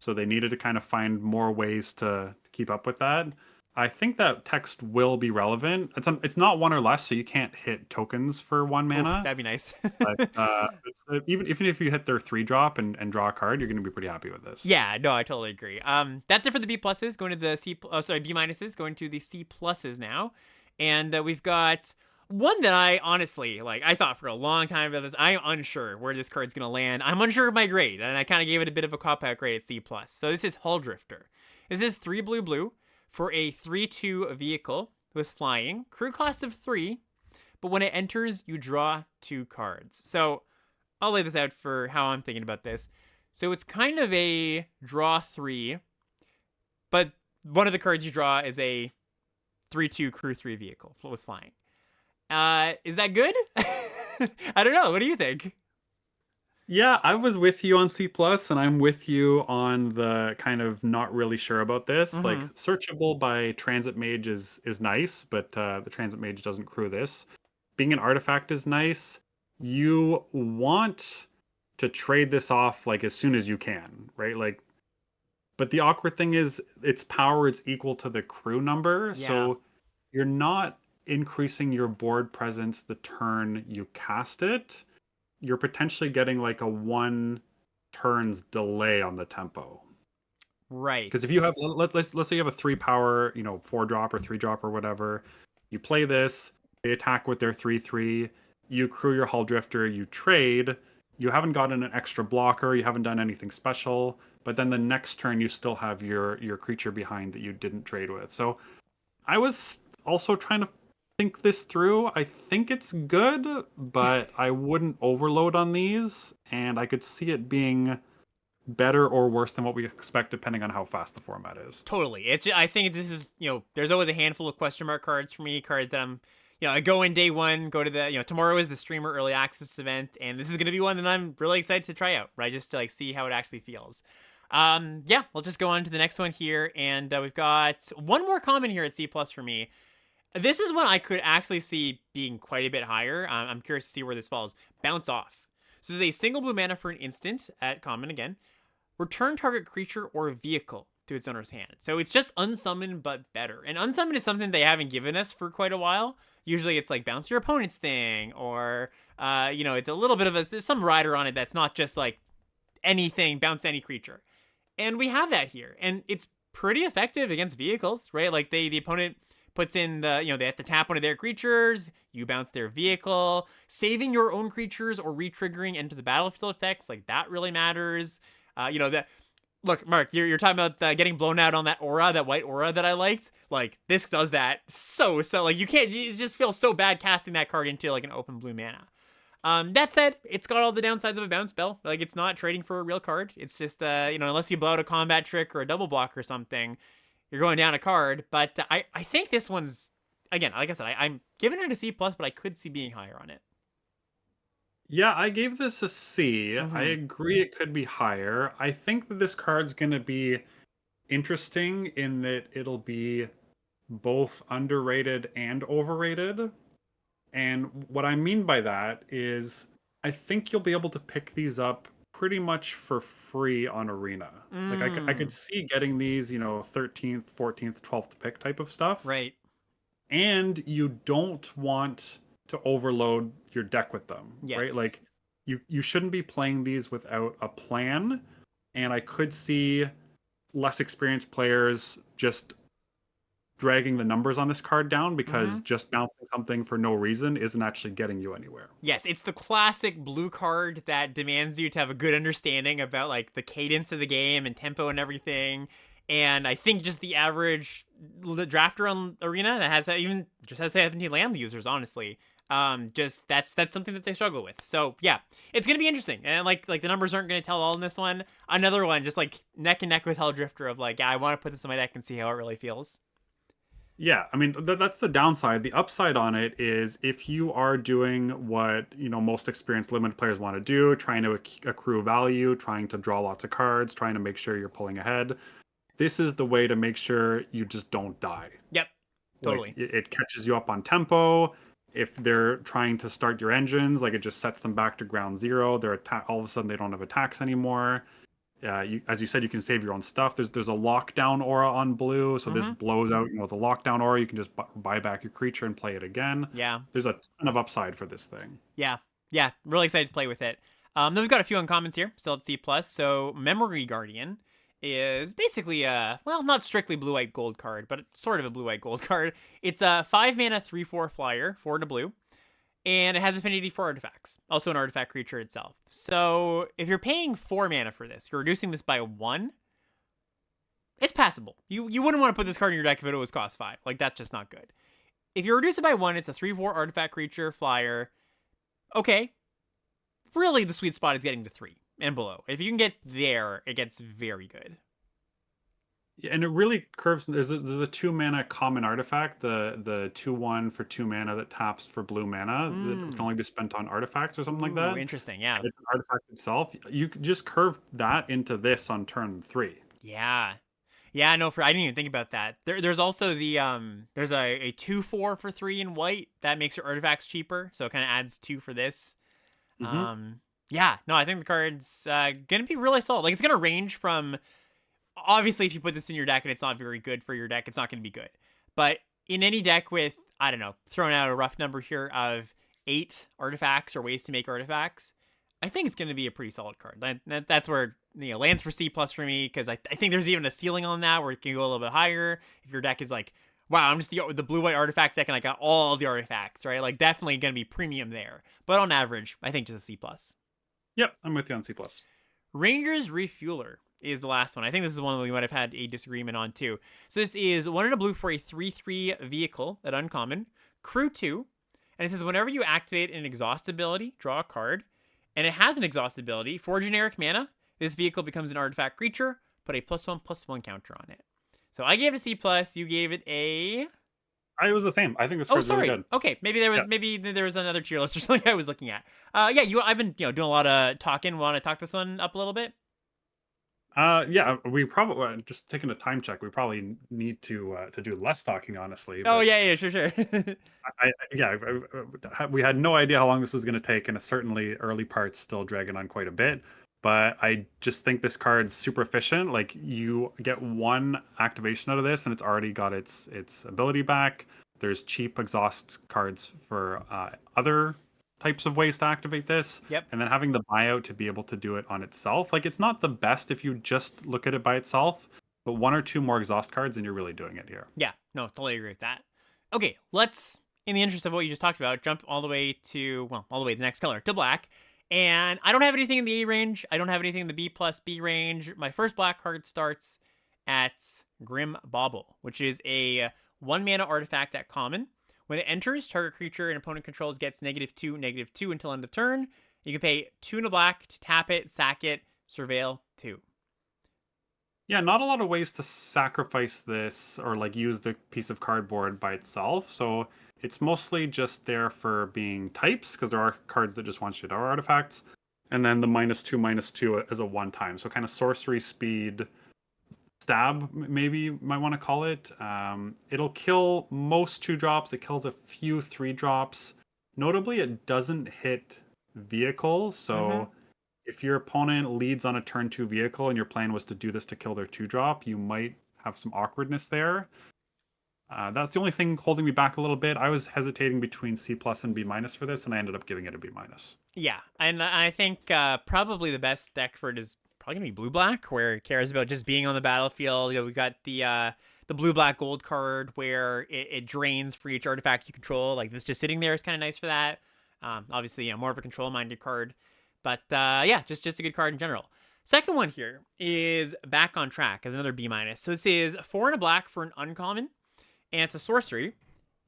So they needed to kind of find more ways to keep up with that. I think that text will be relevant. It's not 1 or less, so you can't hit tokens for 1 mana. Ooh, that'd be nice. But even if you hit their 3-drop and draw a card, you're going to be pretty happy with this. Yeah, no, I totally agree. That's it for the B pluses. Going to the B minuses. Going to the C pluses now, and we've got one that I honestly I thought for a long time about this. I'm unsure where this card's gonna land. I'm unsure of my grade, and I kind of gave it a bit of a cop out grade at C plus. So this is Hull Drifter. This is 3 blue for a 3/2 vehicle with flying, crew cost of 3, but when it enters, you draw 2 cards. So I'll lay this out for how I'm thinking about this. So it's kind of a draw 3, but one of the cards you draw is a 3/2 crew 3 vehicle with flying. Is that good? I don't know. What do you think? Yeah, I was with you on C plus, and I'm with you on the kind of not really sure about this. Like searchable by Transit Mage is nice, but the Transit Mage doesn't crew this. Being an artifact is nice. You want to trade this off as soon as you can, right? But the awkward thing is its power is equal to the crew number, so you're not increasing your board presence the turn you cast it. You're potentially getting a 1 turns delay on the tempo. Right. Because if you have, let's say you have a 3 power, 4-drop or 3-drop or whatever, you play this, they attack with their 3/3, you crew your Hull Drifter, you trade, you haven't gotten an extra blocker, you haven't done anything special, but then the next turn you still have your creature behind that you didn't trade with. So I was also trying to think this through. I think it's good, but I wouldn't overload on these, and I could see it being better or worse than what we expect, depending on how fast the format is. Totally. I think this is, there's always a handful of question mark cards for me, cards that I go in day one, go to the, tomorrow is the streamer early access event, and this is going to be one that I'm really excited to try out, right? Just to like see how it actually feels. Yeah, we'll just go on to the next one here, and we've got one more comment here at C+ for me. This is one I could actually see being quite a bit higher. I'm curious to see where this falls. Bounce Off. So this is a single blue mana for an instant at common again. Return target creature or vehicle to its owner's hand. So it's just unsummon, but better. And unsummon is something they haven't given us for quite a while. Usually it's like bounce your opponent's thing, or, it's a little bit of there's some rider on it that's not just like anything, bounce any creature. And we have that here. And it's pretty effective against vehicles, right? Like the opponent puts in they have to tap one of their creatures, you bounce their vehicle, saving your own creatures or re-triggering into the battlefield effects, like that really matters. Look, Mark, you're talking about getting blown out on that aura, that white aura that I liked. Like, this does that so, like, you just feel so bad casting that card into, like, an open blue mana. That said, it's got all the downsides of a bounce spell. Like, it's not trading for a real card. It's just, unless you blow out a combat trick or a double block or something, you're going down a card. But I think this one's, again, like I said, I'm giving it a C+, but I could see being higher on it. Yeah, I gave this a C. I Mm-hmm. agree it could be higher. I think that this card's going to be interesting in that it'll be both underrated and overrated. And what I mean by that is I think you'll be able to pick these up pretty much for free on Arena. Like I could see getting these, 13th, 14th, 12th pick type of stuff. Right. And you don't want to overload your deck with them, Yes. right? Like you shouldn't be playing these without a plan. And I could see less experienced players just dragging the numbers on this card down because just bouncing something for no reason isn't actually getting you anywhere. Yes, it's the classic blue card that demands you to have a good understanding about like the cadence of the game and tempo and everything. And I think just the average drafter on Arena that has that even just has 17 land users, honestly, just that's something that they struggle with. So yeah, it's gonna be interesting. And like the numbers aren't gonna tell all in this one. Another one, just like neck and neck with Aetherdrift of like, yeah, I want to put this in my deck and see how it really feels. Yeah, I mean that's the downside. The upside on it is if you are doing what most experienced limited players want to do, trying to accrue value, trying to draw lots of cards, trying to make sure you're pulling ahead. This is the way to make sure you just don't die. Yep, totally. Like, it catches you up on tempo. If they're trying to start your engines, like it just sets them back to ground zero. They're all of a sudden they don't have attacks anymore. As you said, you can save your own stuff. There's a lockdown aura on blue, so this blows out the lockdown aura. You can just buy back your creature and play it again. Yeah. There's a ton of upside for this thing. Yeah. Really excited to play with it. Then we've got a few uncommons here, still at C+. So Memory Guardian is basically not strictly blue-white gold card, but sort of a blue-white gold card. It's a 5-mana 3/4 flyer, 4 to blue. And it has affinity for artifacts. Also an artifact creature itself. So if you're paying 4 mana for this, you're reducing this by 1. It's passable. You wouldn't want to put this card in your deck if it was cost 5. Like, that's just not good. If you reduce it by 1, it's a 3/4 artifact creature, flyer. Okay. Really, the sweet spot is getting to 3 and below. If you can get there, it gets very good. Yeah, and it really curves. There's a 2-mana common artifact, the 2/1 for 2 mana that taps for blue mana that can only be spent on artifacts or something like that. Interesting, yeah. It's an artifact itself. You could just curve that into this on turn 3. Yeah. Yeah, no, I didn't even think about that. There's also the there's a 2/4 for 3 in white that makes your artifacts cheaper, so it kind of adds 2 for this. Yeah, no, I think the card's gonna be really solid. Like, it's gonna range from, obviously, if you put this in your deck and it's not very good for your deck, it's not gonna be good. But in any deck with, I don't know, throwing out a rough number here of 8 artifacts or ways to make artifacts, I think it's gonna be a pretty solid card. That's where lands for C+ for me, because I think there's even a ceiling on that where it can go a little bit higher if your deck is like, wow, I'm just the blue-white artifact deck and I got all the artifacts, right? Like, definitely going to be premium there. But on average, I think just a C+. Yep, I'm with you on C+. Ranger's Refueler is the last one. I think this is one that we might have had a disagreement on too. So this is 1 and a blue for a 3/3 vehicle at uncommon. Crew 2. And it says whenever you activate an exhaust ability, draw a card. And it has an exhaust ability for generic mana. This vehicle becomes an artifact creature. Put a +1/+1 counter on it. So I gave it a C+. You gave it a... I was the same. I think this Oh, card's really sorry. good. Okay, maybe there was another tier list or something I was looking at. Yeah, I've been doing a lot of talking. Want to talk this one up a little bit? Yeah, we probably just taking a time check. We probably need to do less talking, honestly. Oh But yeah, sure. we had no idea how long this was going to take, and it's certainly early parts still dragging on quite a bit. But I just think this card's super efficient. Like you get one activation out of this, and it's already got its ability back. There's cheap exhaust cards for other types of ways to activate this, Yep. and then having the buyout to be able to do it on itself. Like it's not the best if you just look at it by itself, but one or two more exhaust cards, and you're really doing it here. Yeah, no, totally agree with that. Okay, let's, in the interest of what you just talked about, jump all the way to the next color, to black. And I don't have anything in the A range. I don't have anything in the B+B range. My first black card starts at Grim Bauble, which is a 1-mana artifact at common. When it enters, target creature an opponent controls gets -2/-2 until end of turn. You can pay 2 and a black to tap it, sack it, surveil 2. Yeah, not a lot of ways to sacrifice this or like use the piece of cardboard by itself. So it's mostly just there for being types because there are cards that just want you to our artifacts. And then the -2/-2 as a one time. So kind of sorcery speed stab, maybe you might want to call it. It'll kill most 2-drops. It kills a few 3-drops. Notably, it doesn't hit vehicles. So if your opponent leads on a turn 2 vehicle and your plan was to do this to kill their 2-drop, you might have some awkwardness there. That's the only thing holding me back a little bit. I was hesitating between C+ and B- for this, and I ended up giving it a B-. Yeah, and I think probably the best deck for it is probably gonna be blue-black, where it cares about just being on the battlefield. We got the blue-black gold card where it drains for each artifact you control. Like this just sitting there is kind of nice for that. Obviously, more of a control-minded card, but yeah, just a good card in general. Second one here is Back on Track as another B-. So this is 4 and a black for an uncommon, and it's a sorcery.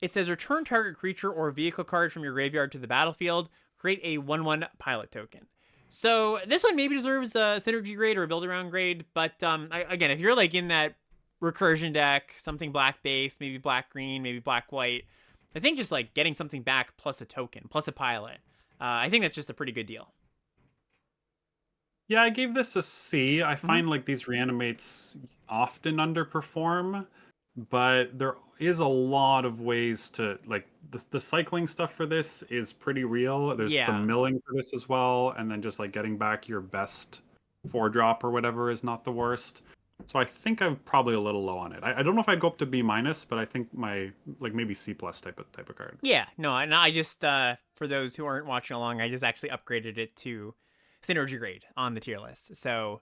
It says return target creature or vehicle card from your graveyard to the battlefield. Create a 1/1 pilot token. So this one maybe deserves a synergy grade or a build around grade, but again, if you're like in that recursion deck, something black base, maybe black green, maybe black white, I think just like getting something back plus a token plus a pilot, I think that's just a pretty good deal. Yeah, I gave this a C. I find like these reanimates often underperform, but there is a lot of ways to like the cycling stuff for this is pretty real. There's Yeah. some milling for this as well, and then just like getting back your best 4-drop or whatever is not the worst. So I think I'm probably a little low on it. I don't know if I'd go up to B-, but I think my like maybe C+ type of card. Yeah, no, and I just for those who aren't watching along, I just actually upgraded it to synergy grade on the tier list. So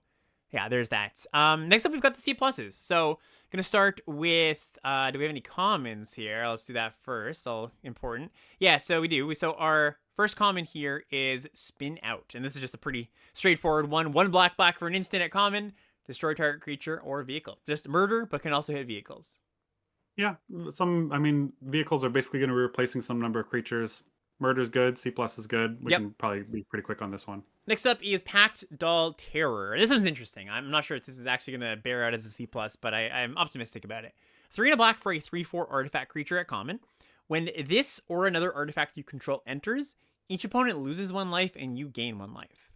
yeah, there's that. Next up, we've got the C pluses. So gonna start with, do we have any commons here? Let's do that first. All important. Yeah, so we do. So our first common here is Spin Out, and this is just a pretty straightforward one. 1 black for an instant at common. Destroy target creature or vehicle. Just murder, but can also hit vehicles. Yeah, vehicles are basically going to be replacing some number of creatures. Murder's good, C+ is good. We can probably be pretty quick on this one. Next up is Packed Doll Terror. This one's interesting. I'm not sure if this is actually going to bear out as a C+, but I'm optimistic about it. 3 and a black for a 3/4 artifact creature at common. When this or another artifact you control enters, each opponent loses 1 life and you gain 1 life.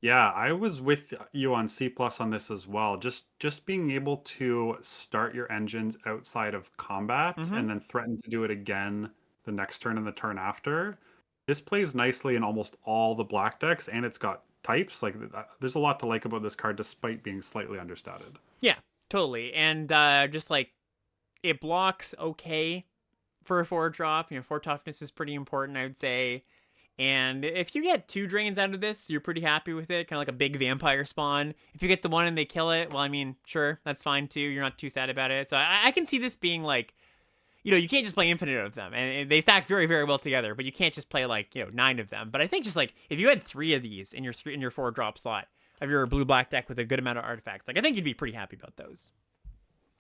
Yeah, I was with you on C+ on this as well. Just being able to start your engines outside of combat and then threaten to do it again the next turn and the turn after. This plays nicely in almost all the black decks, and it's got types. Like there's a lot to like about this card despite being slightly understated. Yeah, totally. And just like it blocks okay for a 4-drop. 4 toughness is pretty important, I would say. And if you get 2 drains out of this, you're pretty happy with it. Kind of like a big vampire spawn. If you get the one and they kill it, well, I mean, sure, that's fine too. You're not too sad about it. So I can see this being like, you can't just play infinite of them. And they stack very, very well together, but you can't just play like, 9 of them. But I think just like, if you had 3 of these in your 4-drop slot of your blue-black deck with a good amount of artifacts, like I think you'd be pretty happy about those.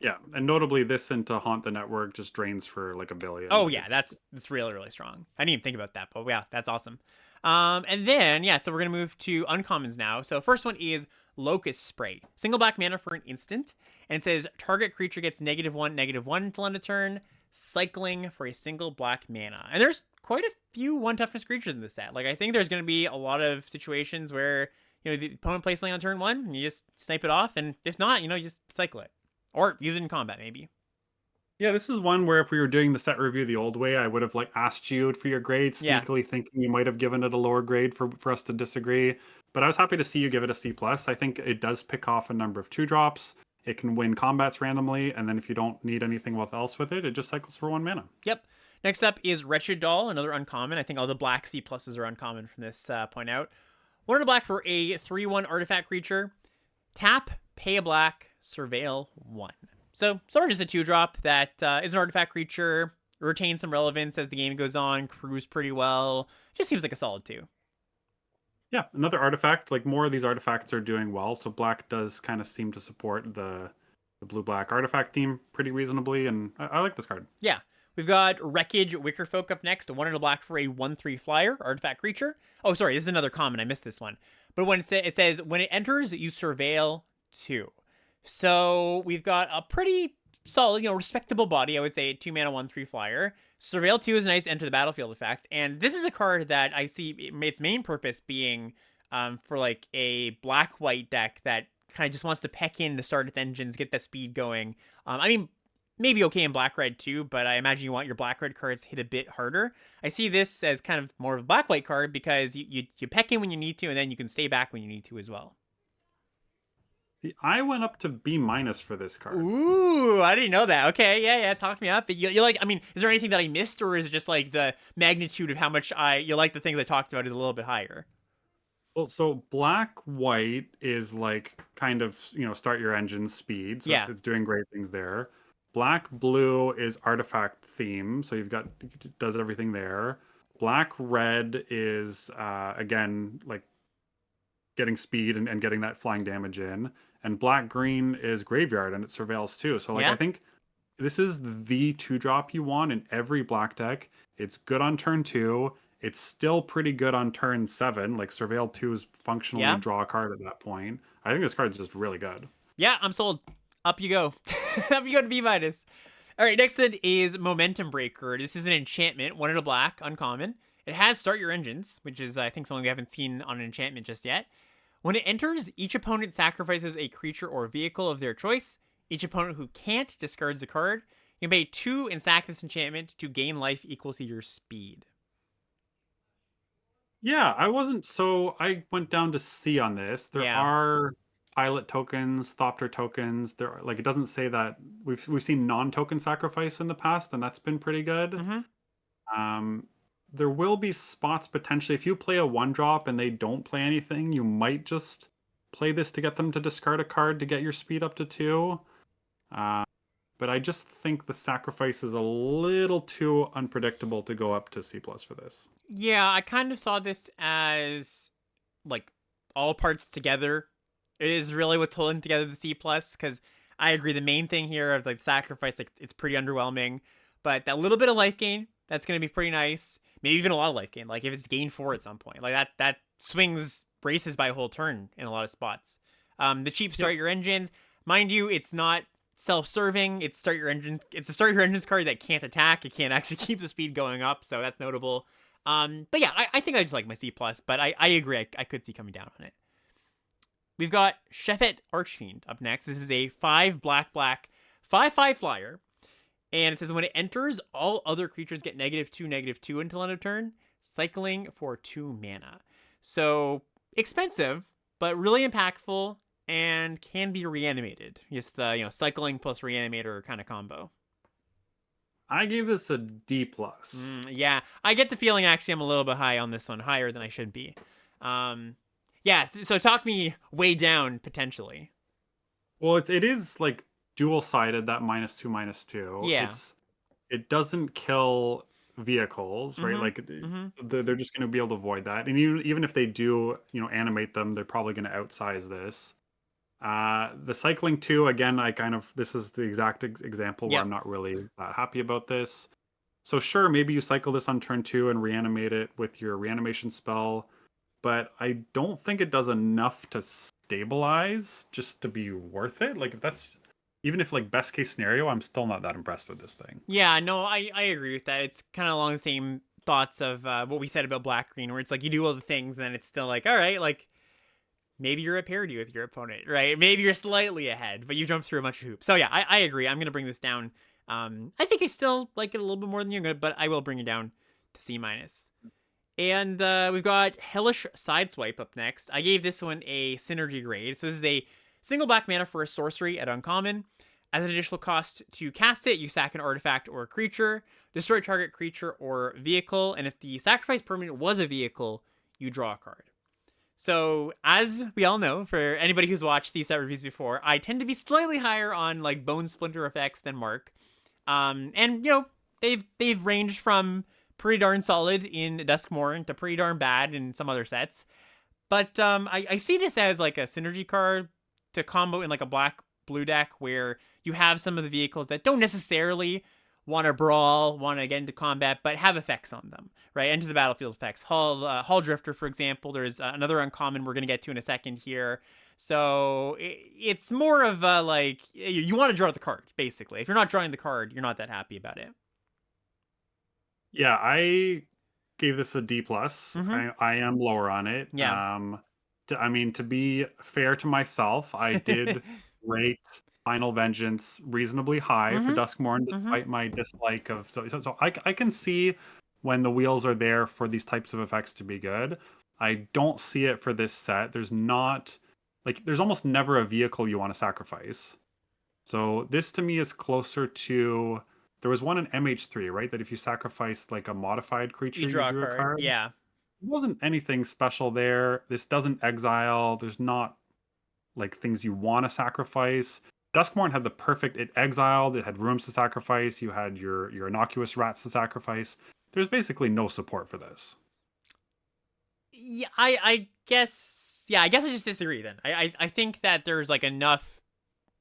Yeah, and notably, this into Haunt the Network just drains for like a billion. Oh Like yeah, it's that's really really strong. I didn't even think about that, but yeah, that's awesome. And then yeah, so we're gonna move to uncommons now. So first one is Locust Spray, single black mana for an instant, and it says target creature gets -1/-1 until end of turn, cycling for a single black mana. And there's quite a few one toughness creatures in this set. Like I think there's gonna be a lot of situations where the opponent plays something on turn one, and you just snipe it off, and if not, you just cycle it or use it in combat maybe. Yeah, this is one where if we were doing the set review the old way, I would have like asked you for your grade, Yeah. sneakily thinking you might have given it a lower grade for us to disagree. But I was happy to see you give it a C plus. I think it does pick off a number of 2 drops. It can win combats randomly, and then if you don't need anything else with it, it just cycles for 1 mana. Yep. Next up is Wretched Doll, another uncommon. I think all the black C pluses are uncommon from this point out. One of the black for a 3/1 artifact creature. Tap, pay a black, surveil 1. So, sort of just a 2-drop that is an artifact creature, retains some relevance as the game goes on, crews pretty well. Just seems like a solid 2. Yeah, another artifact. Like more of these artifacts are doing well, so black does kind of seem to support the blue black artifact theme pretty reasonably, and I like this card. Yeah. We've got Wreckage Wickerfolk up next, a 1 and a black for a 1/3 flyer, artifact creature. Oh, sorry, this is another common. I missed this one. But when it says, when it enters, you surveil 2. So we've got a pretty solid, respectable body. I would say 2 mana, 1/3 flyer. Surveil 2 is a nice enter the battlefield effect. And this is a card that I see its main purpose being for like a black-white deck that kind of just wants to peck in to start its engines, get the speed going. I mean, maybe okay in black-red too, but I imagine you want your black-red cards hit a bit harder. I see this as kind of more of a black-white card because you peck in when you need to, and then you can stay back when you need to as well. See, I went up to B minus for this card. Ooh, I didn't know that. Okay, yeah, talk me up. But you like, I mean, is there anything that I missed, or is it just like the magnitude of how much you like the things I talked about is a little bit higher? Well, so black white is like kind of start your engine speed, so Yeah, it's doing great things there. Black blue is artifact theme, so you've got does everything there. Black red is again like getting speed and getting that flying damage in. And black green is graveyard and it surveils too. So like I yeah, think this is the 2 drop you want in every black deck. It's good on turn 2. It's still pretty good on turn 7. Like surveil 2 is functionally yeah, draw a card at that point. I think this card is just really good. yeah. I'm sold. Up you go. Up you go to B minus. All right, next then is Momentum Breaker. This is an enchantment, 1 in a black, uncommon. It has Start Your Engines, which is I think something we haven't seen on an enchantment just yet. When it enters, each opponent sacrifices a creature or vehicle of their choice. Each opponent who can't discards a card. You can pay 2 and sack this enchantment to gain life equal to your speed. Yeah, I went down to C on this. There Yeah. are pilot tokens, Thopter tokens. There are, like it doesn't say that we've seen non-token sacrifice in the past, and that's been pretty good. Mm-hmm. Um, there will be spots potentially if you play a 1 drop and they don't play anything, you might just play this to get them to discard a card to get your speed up to 2. Uh, but I just think the sacrifice is a little too unpredictable to go up to C plus for this. Yeah, I kind of saw this as like all parts together. It is really what's holding together the C plus, because I agree the main thing here of like sacrifice, like it's pretty underwhelming. But that little bit of life gain, that's gonna be pretty nice. Maybe even a lot of life gain. Like if it's gain 4 at some point. Like that swings braces by a whole turn in a lot of spots. The cheap Yep. start your engines. Mind you, it's not self-serving. It's start your engine. It's a start your engines card that can't attack. It can't actually keep the speed going up, so that's notable. But yeah, I think I just like my C plus, but I agree. I could see coming down on it. We've got Shefet Archfiend up next. This is a 5 black 5/5 flyer, and it says when it enters, all other creatures get -2/-2 until end of turn, cycling for 2 mana. So expensive, but really impactful, and can be reanimated. Just cycling plus reanimator kind of combo. I gave this a D plus. Yeah, I get the feeling actually I'm a little bit high on this one, higher than I should be. Yeah, so talk me way down potentially. Well, it is like dual sided that -2/-2. Yeah. It doesn't kill vehicles, right? Mm-hmm. Like Mm-hmm. they're just going to be able to avoid that. And even if they do, animate them, they're probably going to outsize this. The cycling 2, again, this is the exact example where Yep. I'm not really that happy about this. So sure, maybe you cycle this on turn 2 and reanimate it with your reanimation spell, but I don't think it does enough to stabilize just to be worth it. Like if that's even if like best case scenario, I'm still not that impressed with this thing. Yeah, no, I agree with that. It's kind of along the same thoughts of what we said about black green, where it's like you do all the things, and then it's still like, all right, like maybe you're at parity with your opponent, right? Maybe you're slightly ahead, but you jumped through a bunch of hoops. So yeah, I agree. I'm gonna bring this down. I think I still like it a little bit more than you, but I will bring it down to C minus. And we've got Hellish Sideswipe up next. I gave this one a synergy grade. So this is a single black mana for a sorcery at uncommon. As an additional cost to cast it, you sack an artifact or a creature, destroy target creature or vehicle, and if the sacrifice permanent was a vehicle, you draw a card. So, as we all know, for anybody who's watched these set reviews before, I tend to be slightly higher on like bone splinter effects than Mark. And you know, they've ranged from pretty darn solid in Duskmourn to pretty darn bad in some other sets. But I see this as like a synergy card to combo in like a black blue deck where you have some of the vehicles that don't necessarily want to brawl, want to get into combat, but have effects on them, right? Enter the battlefield effects. Hull Drifter, for example. There's another uncommon we're going to get to in a second here. So it's more of a like, you want to draw the card, basically. If you're not drawing the card, you're not that happy about it. Yeah, I gave this a D plus. Mm-hmm. I am lower on it. Yeah. I mean, to be fair to myself, I did rate Final Vengeance reasonably high for Mm-hmm. Duskmourn, Mm-hmm. despite my dislike of. So I can see when the wheels are there for these types of effects to be good. I don't see it for this set. There's not like there's almost never a vehicle you want to sacrifice. So this to me is closer to there was one in MH3, right? That if you sacrificed like a modified You creature, you draw a drew a card. card. Yeah. There wasn't anything special there. This doesn't exile. There's not like things you want to sacrifice. Duskmourn had the perfect. It exiled. It had rooms to sacrifice. You had your innocuous rats to sacrifice. There's basically no support for this. Yeah, I guess. Yeah, I guess I just disagree then. I think that there's like enough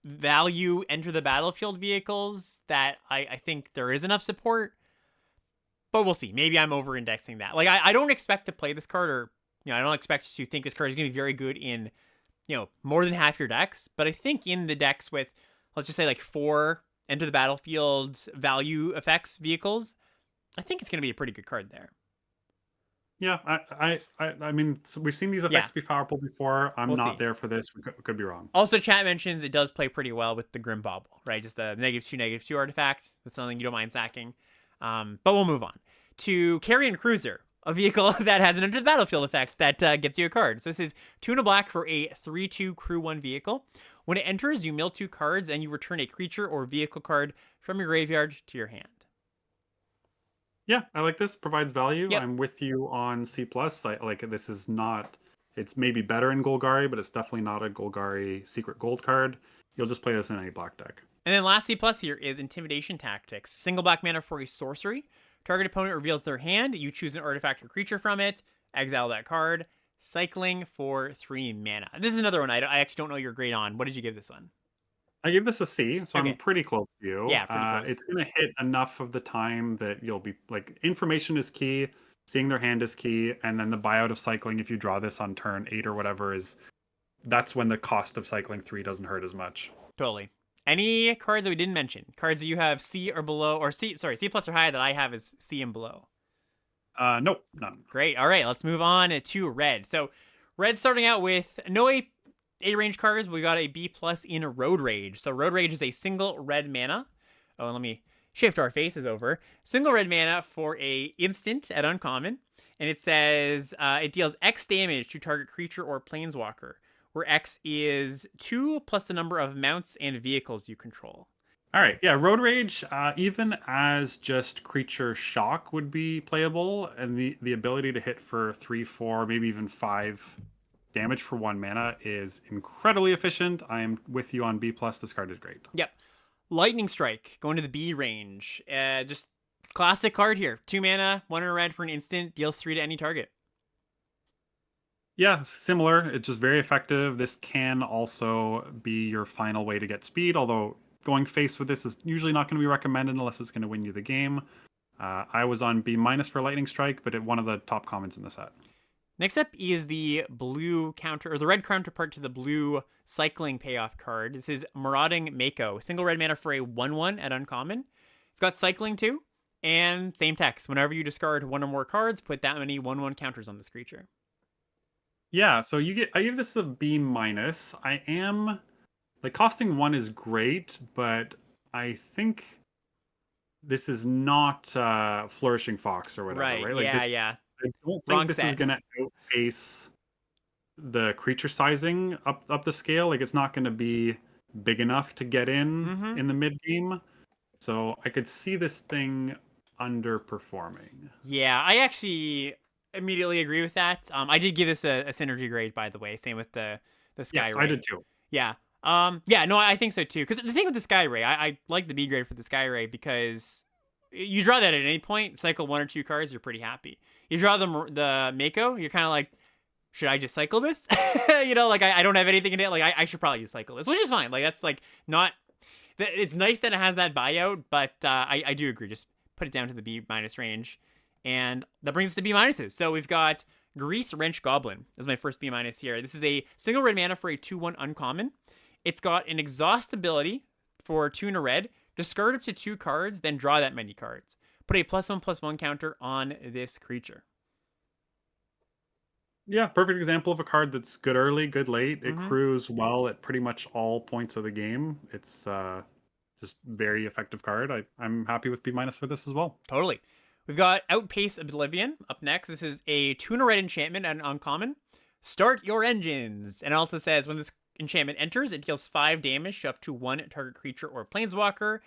value enter the battlefield vehicles that I think there is enough support. But we'll see. Maybe I'm over indexing that. Like I don't expect to play this card, or I don't expect to think this card is gonna be very good in, more than half your decks. But I think in the decks with, let's just say like 4 enter the battlefield value effects vehicles, I think it's gonna be a pretty good card there. Yeah, I mean, we've seen these Yeah, effects be powerful before. I'm we'll not see. there for this. We could be wrong. Also, chat mentions it does play pretty well with the Grim Bauble, right? Just a -2/-2 artifact. That's something you don't mind sacking. But we'll move on to Carrion Cruiser, a vehicle that has an enter the battlefield effect that gets you a card. So this is 2 and a black for a 3/2 crew 1 vehicle. When it enters, you mill 2 cards and you return a creature or vehicle card from your graveyard to your hand. Yeah, I like this. Provides value. Yep. I'm with you on C plus. I like this is not. It's maybe better in Golgari, but it's definitely not a Golgari secret gold card. You'll just play this in any black deck. And then last C plus here is Intimidation Tactics. Single black mana for a sorcery. Target opponent reveals their hand. You choose an artifact or creature from it. Exile that card. Cycling for 3 mana. This is another one I actually don't know your grade on. What did you give this one? I give this a C, so I'm Okay. pretty close to you. Yeah, pretty close. It's gonna hit enough of the time that you'll be like information is key, seeing their hand is key, and then the buyout of cycling if you draw this on turn 8 or whatever is that's when the cost of cycling 3 doesn't hurt as much. Totally. Any cards that we didn't mention? Cards that you have C or below, or C plus or high that I have is C and below. Nope, none. Great. All right, let's move on to red. So red starting out with no A range cards. We got a B plus in Road Rage. So Road Rage is a single red mana. Oh, let me shift our faces over. Single red mana for a instant at uncommon. And it says it deals X damage to target creature or planeswalker, where X is 2 plus the number of mounts and vehicles you control. All right, yeah, Road Rage, even as just creature shock would be playable, and the ability to hit for 3, 4, maybe even 5 damage for 1 mana is incredibly efficient. I am with you on B plus. This card is great. Yep. Lightning Strike, going to the B range. Just classic card here. 2 mana, 1 in a red for an instant, deals 3 to any target. Yeah, similar. It's just very effective. This can also be your final way to get speed, although going face with this is usually not going to be recommended unless it's going to win you the game. I was on B minus for Lightning Strike, but one of the top commons in the set. Next up is the blue counter, or the red counterpart to the blue cycling payoff card. This is Marauding Mako. Single red mana for a 1/1 at uncommon. It's got cycling too, and same text. Whenever you discard one or more cards, put that many 1/1 counters on this creature. Yeah, so I give this a B minus. I am like costing one is great, but I think this is not Flourishing Fox or whatever, Right, right? Like yeah, this, yeah. I don't think Wrong this is set. gonna outpace the creature sizing up the scale. Like it's not gonna be big enough to get Mm-hmm. in the mid game. So I could see this thing underperforming. Yeah, I actually immediately agree with that. I did give this a synergy grade, by the way. Same with the Sky Yes, I Ray. did too. Yeah. Yeah, no, I think so too. Because the thing with the Sky Ray, I like the B grade for the Sky Ray because you draw that at any point, cycle one or two cards, you're pretty happy. You draw the Mako, you're kind of like, should I just cycle this? Like I don't have anything in it. Like I should probably just cycle this, which is fine. Like that's like not. It's nice that it has that buyout, but I do agree. Just put it down to the B minus range, and that brings us to B minuses. So we've got Grease Wrench Goblin as my first B minus here. This is a single red mana for a 2/1 uncommon. It's got an exhaust ability for 2 and a red. Discard up to 2 cards, then draw that many cards. Put a +1/+1 counter on this creature. Yeah, perfect example of a card that's good early, good late. It Mm-hmm. crews well at pretty much all points of the game. It's just very effective card. I'm happy with B minus for this as well. Totally. We've got Outpace Oblivion up next. This is a 2 and a red enchantment and uncommon. Start your engines. And it also says when this enchantment enters, it deals 5 damage to up to 1 target creature or planeswalker.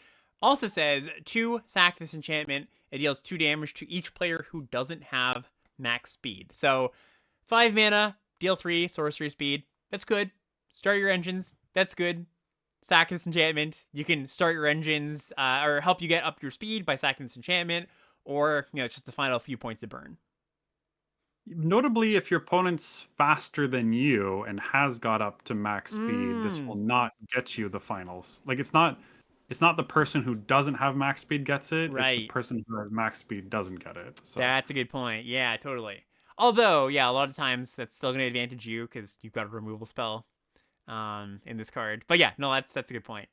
Also says to sack this enchantment, it deals 2 damage to each player who doesn't have max speed. So 5 mana, deal 3 sorcery speed. That's good. Start your engines. That's good. Sack this enchantment. You can start your engines or help you get up your speed by sacking this enchantment, or it's just the final few points of burn. Notably, if your opponent's faster than you and has got up to max speed, this will Mm, not get you the finals. Like it's not the person who doesn't have max speed gets it, it's the right. person who has max speed doesn't get it. So That's a good point. Yeah, totally. Although, yeah, a lot of times that's still going to advantage you because you've got a removal spell in this card. But yeah, no, that's a good point.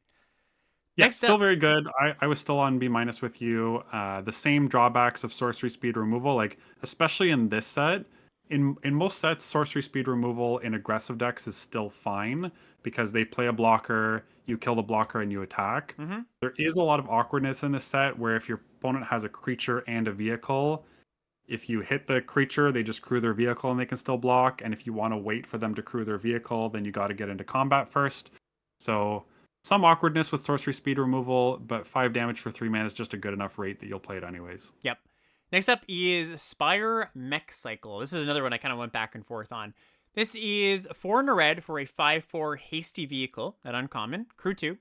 yeah, Next still up, very good. I was still on B minus with you. The same drawbacks of sorcery speed removal, like especially in this set. In most sets, sorcery speed removal in aggressive decks is still fine because they play a blocker, you kill the blocker, and you attack. mm-hmm, There is a lot of awkwardness in this set where if your opponent has a creature and a vehicle, if you hit the creature, they just crew their vehicle and they can still block. And if you want to wait for them to crew their vehicle, then you got to get into combat first. So some awkwardness with sorcery speed removal, but 5 damage for 3 mana is just a good enough rate that you'll play it anyways. yep. Next up is Spire Mech Cycle. This is another one I kind of went back and forth on. This is 4 and a red for a 5/4 hasty vehicle at uncommon, crew 2.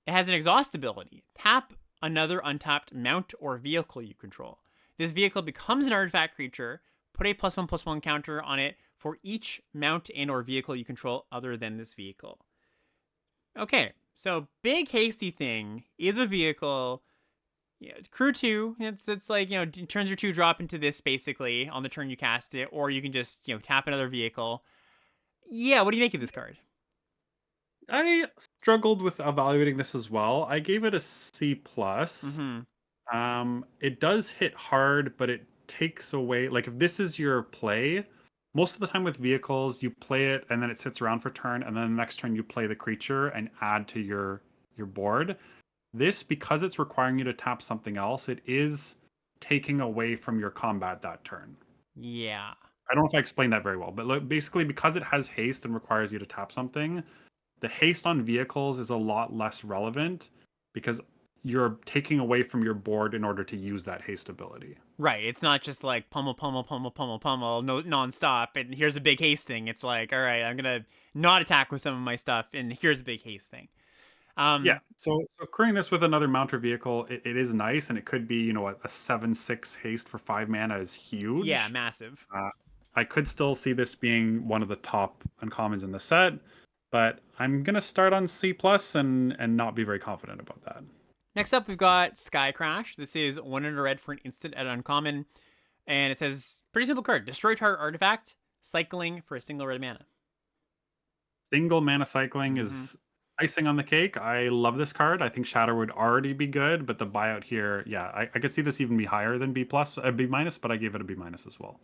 It has an exhaust ability. Tap another untapped mount or vehicle you control. This vehicle becomes an artifact creature. Put a +1/+1 counter on it for each mount and or vehicle you control other than this vehicle. Okay, so big hasty thing is a vehicle. Yeah, crew 2. It's like turns your 2 drop into this basically on the turn you cast it, or you can just tap another vehicle. Yeah, what do you make of this card? I struggled with evaluating this as well. I gave it a C plus. Mm-hmm. It does hit hard, but it takes away. Like if this is your play, most of the time with vehicles, you play it and then it sits around for turn, and then the next turn you play the creature and add to your board. This, because it's requiring you to tap something else, it is taking away from your combat that turn. Yeah. I don't know if I explained that very well, but basically because it has haste and requires you to tap something, the haste on vehicles is a lot less relevant because you're taking away from your board in order to use that haste ability. Right. It's not just like pummel, pummel, pummel, pummel, pummel, no nonstop. And here's a big haste thing. It's like, all right, I'm gonna not attack with some of my stuff, and here's a big haste thing. Yeah, Um, so crewing this with another mounter vehicle, it is nice, and it could be a 7/6 haste for 5 mana is yeah, huge. massive. Uh, I could still see this being one of the top uncommons in the set, but I'm gonna start on C plus and not be very confident about that. Next up, we've got Sky Crash. This is 1 in a red for an instant at uncommon. And it says, pretty simple card. Destroy target artifact, cycling for a single red mana. Single mana cycling Mhm. is icing on the cake. I love this card. I think Shatter would already be good, but the buyout here, yeah, I could see this even be higher than B plus, B minus, but I gave it a B minus as well.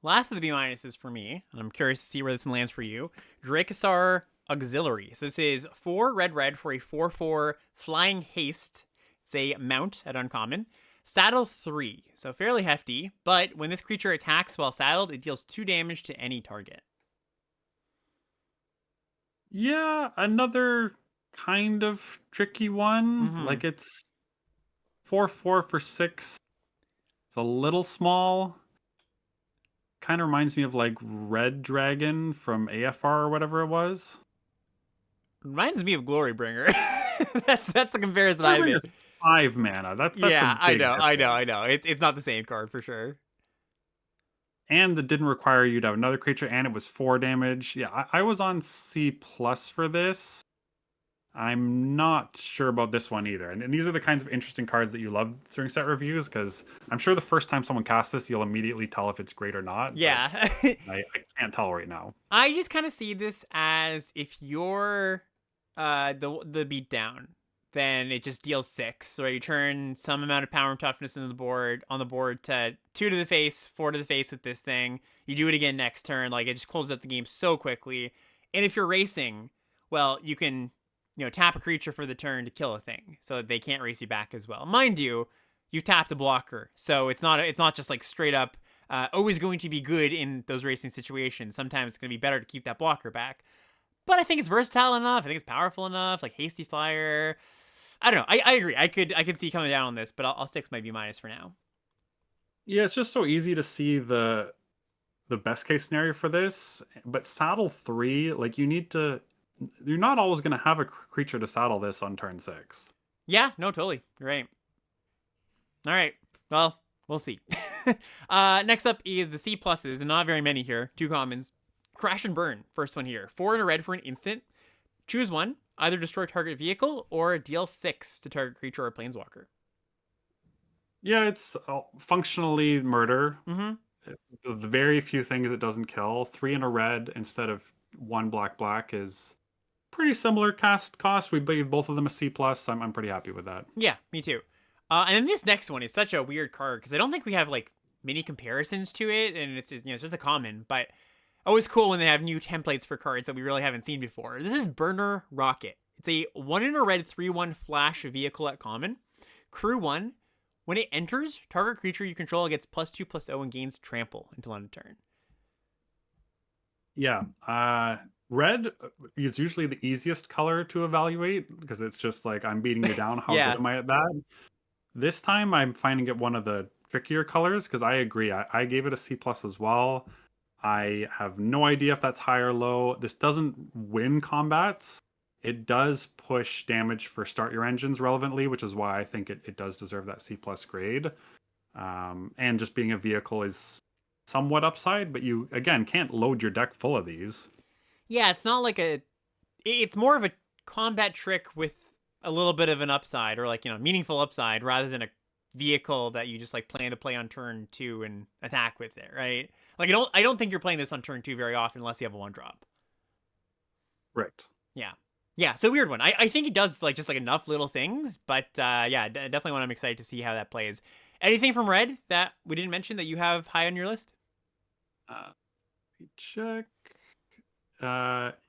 Last of the B minuses for me, and I'm curious to see where this one lands for you. Drakasar Auxiliary. So this is 4 red for a 4/4 flying haste. It's a mount at uncommon. Saddle 3, so fairly hefty, but when this creature attacks while saddled, it deals 2 damage to any target. Yeah, another kind of tricky one. Mm-hmm. Like it's 4/4 for 6. It's a little small. Kind of reminds me of like Red Dragon from AFR or whatever it was. Reminds me of Glorybringer. that's the comparison I Glorybringer made. is 5 mana. That's Yeah, a big I difference. know. It's not the same card for sure. And it didn't require you to have another creature, and it was 4 damage. Yeah, I was on C plus for this. I'm not sure about this one either. And these are the kinds of interesting cards that you love during set reviews, because I'm sure the first time someone casts this, you'll immediately tell if it's great or not. Yeah. I can't tell right now. I just kind of see this as if you're the beatdown, then it just deals 6. So you turn some amount of power and toughness into the board on the board to 2 to the face, 4 to the face with this thing. You do it again next turn. Like, it just closes out the game so quickly. And if you're racing, well, you can tap a creature for the turn to kill a thing, so they can't race you back as well. Mind you, you tapped a blocker, so it's not just like straight up always going to be good in those racing situations. Sometimes it's going to be better to keep that blocker back. But I think it's versatile enough. I think it's powerful enough. Like Hasty Flyer. I don't know. I agree. I could see coming down on this, but I'll stick with my B minus for now. Yeah, it's just so easy to see the best case scenario for this. But saddle 3, like you're not always going to have a creature to saddle this on turn 6. Yeah, no, totally. You're right. All right. Well, we'll see. Next up is the C pluses, and not very many here. 2 commons. Crash and Burn, first one here. 4 in a red for an instant. Choose one. Either destroy target vehicle or deal 6 to target creature or planeswalker. Yeah, it's functionally murder. Mm-hmm. The very few things it doesn't kill. 3 in a red instead of 1 black is pretty similar cast cost. We gave both of them a C plus. I'm pretty happy with that. Yeah, me too. And then this next one is such a weird card because I don't think we have like many comparisons to it, and it's it's just a common, but always cool when they have new templates for cards that we really haven't seen before. This is Burner Rocket. It's a 1 in a red 3/1 flash vehicle at common. Crew 1. When it enters, target creature you control gets +2/+0 and gains trample until end of turn. Yeah. Red is usually the easiest color to evaluate because it's just like I'm beating you down. How Yeah. good am I at that? This time I'm finding it one of the trickier colors because I agree. I gave it a C plus as well. I have no idea if that's high or low. This doesn't win combats. It does push damage for start your engines relevantly, which is why I think it does deserve that C plus grade. And just being a vehicle is somewhat upside, but you again can't load your deck full of these. Yeah, it's not like it's more of a combat trick with a little bit of an upside, or like, meaningful upside, rather than a vehicle that you just like plan to play on turn 2 and attack with it, right? Like, I don't think you're playing this on turn 2 very often unless you have a 1-drop. Right. Yeah, so weird one. I think it does like just like enough little things, but yeah, definitely one I'm excited to see how that plays. Anything from Red that we didn't mention that you have high on your list? Let me check.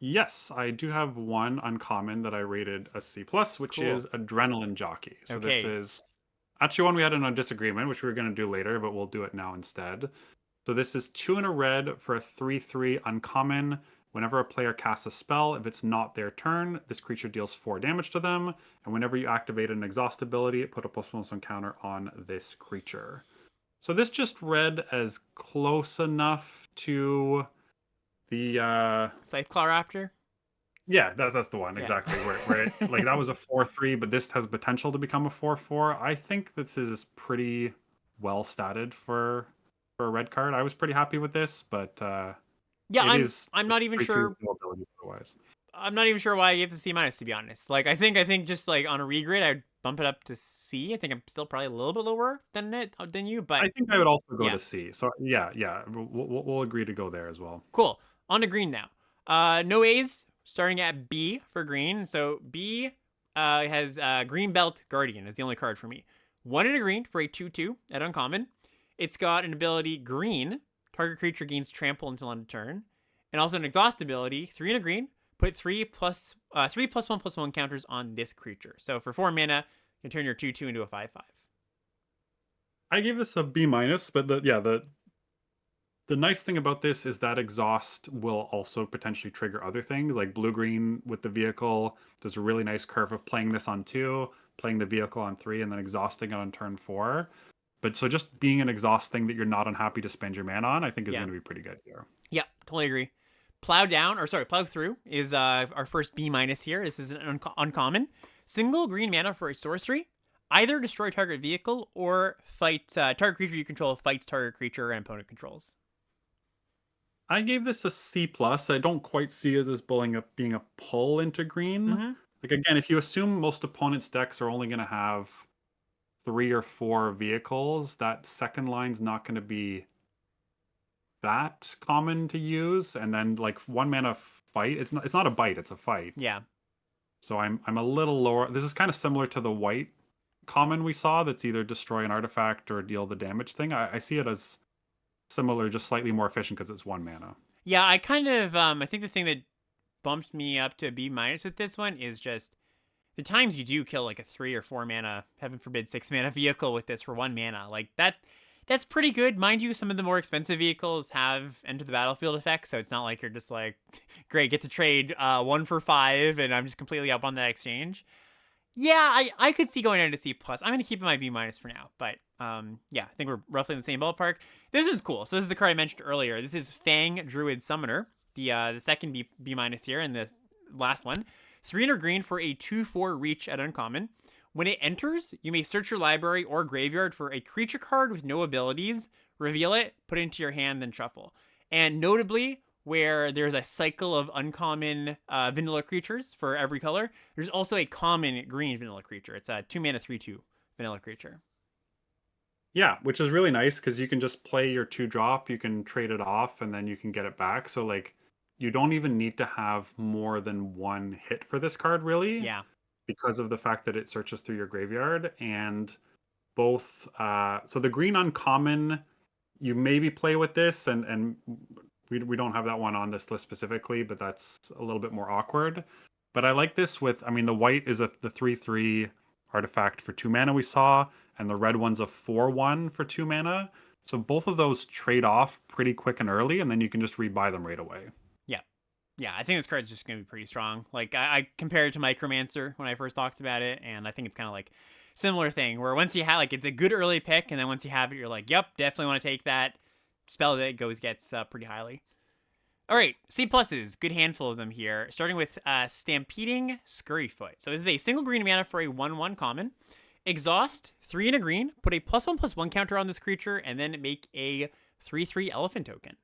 Yes, I do have one uncommon that I rated a C plus, which Cool. is Adrenaline Jockey. So this Okay. is actually one we had in a disagreement, which we were going to do later, but we'll do it now instead. So this is 2 in a red for a 3/3 uncommon. Whenever a player casts a spell, if it's not their turn, this creature deals 4 damage to them. And whenever you activate an exhaust ability, put a +1/+1 counter on this creature. So this just read as close enough to the Scytheclaw Raptor? yeah, that's the one Yeah. exactly. Where it, like that was a 4/3, but this has potential to become a 4/4. I think this is pretty well statted for for a red card. I was pretty happy with this, but Yeah, it is I'm not even pretty true sure. with no abilities otherwise. I'm not even sure why I gave it C minus, to be honest. Like, I think just like on a regrid, I'd bump it up to C. I think I'm still probably a little bit lower than you, but I think I would also go yeah, to C. So yeah, we'll agree to go there as well. cool. On to green now. No A's, starting at B for green. So B has Green Belt Guardian is the only card for me. 1 in a green for a 2/2 at uncommon. It's got an ability green. Target creature gains trample until end of turn, and also an exhaust ability. 3 in a green. Put 3+1/+1 counters on this creature. So for 4 mana, you can turn your 2/2 into a 5/5. I gave this a B minus, but the nice thing about this is that exhaust will also potentially trigger other things like blue green with the vehicle. There's a really nice curve of playing this on 2, playing the vehicle on 3, and then exhausting it on turn 4. But so just being an exhaust thing that you're not unhappy to spend your mana on, I think is Yeah. going to be pretty good here. Yeah, totally agree. Plow through is our first B minus here. This is an uncommon. Single green mana for a sorcery. Either destroy target vehicle or fight target creature you control fights target creature and opponent controls. I gave this a C plus. I don't quite see it as being a pull into green. Mm-hmm. Like again, if you assume most opponents' decks are only going to have 3 or 4 vehicles, that second line's not going to be that common to use. And then like 1 mana fight, it's not a bite, it's a fight. Yeah. So I'm a little lower. This is kind of similar to the white common we saw that's either destroy an artifact or deal the damage thing. I see it as similar, just slightly more efficient because it's 1 mana. Yeah, I kind of I think the thing that bumped me up to a B minus with this one is just the times you do kill like a 3 or 4 mana, heaven forbid 6 mana vehicle with this for 1 mana. Like that's pretty good. Mind you, some of the more expensive vehicles have enter the battlefield effects, so it's not like you're just like, great, get to trade 1 for 5 and I'm just completely up on that exchange. Yeah, I could see going down to C plus. I'm gonna keep it my B minus for now, but yeah, I think we're roughly in the same ballpark. This one's cool. So this is the card I mentioned earlier. This is Fang Druid Summoner, the second B minus here, and the last one. 3 in green for a 2/4 reach at uncommon. When it enters, you may search your library or graveyard for a creature card with no abilities, reveal it, put it into your hand, then shuffle. And notably, where there's a cycle of uncommon vanilla creatures for every color, there's also a common green vanilla creature. It's a 2 mana 3/2 vanilla creature. Yeah, which is really nice because you can just play your 2-drop, you can trade it off, and then you can get it back. So like, you don't even need to have more than 1 hit for this card, really. Yeah. Because of the fact that it searches through your graveyard. And both so the green uncommon, you maybe play with this, and we don't have that one on this list specifically, but that's a little bit more awkward. But I like this with, I mean, the white is the 3/3 artifact for 2 mana we saw, and the red one's a 4/1 for 2 mana. So both of those trade off pretty quick and early, and then you can just rebuy them right away. Yeah, I think this card's just going to be pretty strong. Like, I compared it to Micromancer when I first talked about it, and I think it's kind of like similar thing, where once you have, like, it's a good early pick, and then once you have it, you're like, yep, definitely want to take that. Spell that gets pretty highly. All right, C pluses, good handful of them here, starting with Stampeding Scurryfoot. So this is a single green mana for a 1/1 common. Exhaust, 3 in green, put a +1/+1 counter on this creature, and then make a 3/3 elephant token.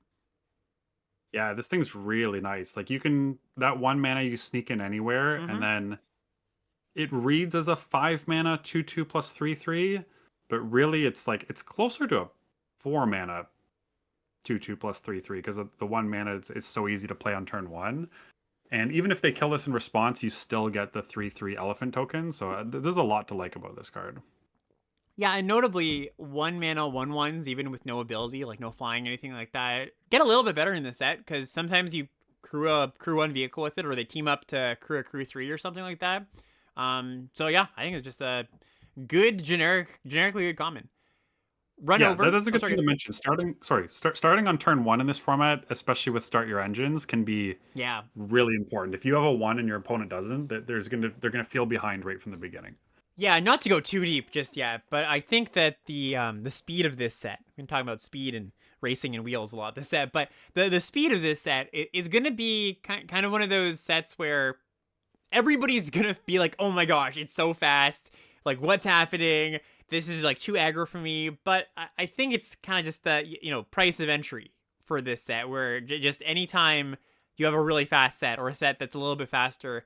Yeah, this thing's really nice. Like, you can, that 1 mana you sneak in anywhere, and then it reads as a 5 mana 2/2 plus 3/3, but really it's like, it's closer to a 4 mana 2/2 plus 3/3 because the 1 mana it's so easy to play on turn 1. And even if they kill this in response, you still get the 3/3 elephant token. So there's a lot to like about this card. Yeah, and notably, 1 mana 1/1s, even with no ability, like no flying, anything like that, get a little bit better in the set, because sometimes you crew a crew 1 vehicle with it, or they team up to crew a crew 3 or something like that. So yeah, I think it's just a good, generically good common. Run Yeah, over. that's a good thing to mention. Starting on turn 1 in this format, especially with Start Your Engines, can be Yeah. really important. If you have a 1 and your opponent doesn't, they're gonna feel behind right from the beginning. Yeah, not to go too deep just yet, but I think that the speed of this set, we've been talking about speed and racing and wheels a lot this set, but the speed of this set is going to be kind of one of those sets where everybody's going to be like, oh my gosh, it's so fast. Like, what's happening? this is like too aggro for me. But I think it's kind of just the price of entry for this set, where just anytime you have a really fast set or a set that's a little bit faster,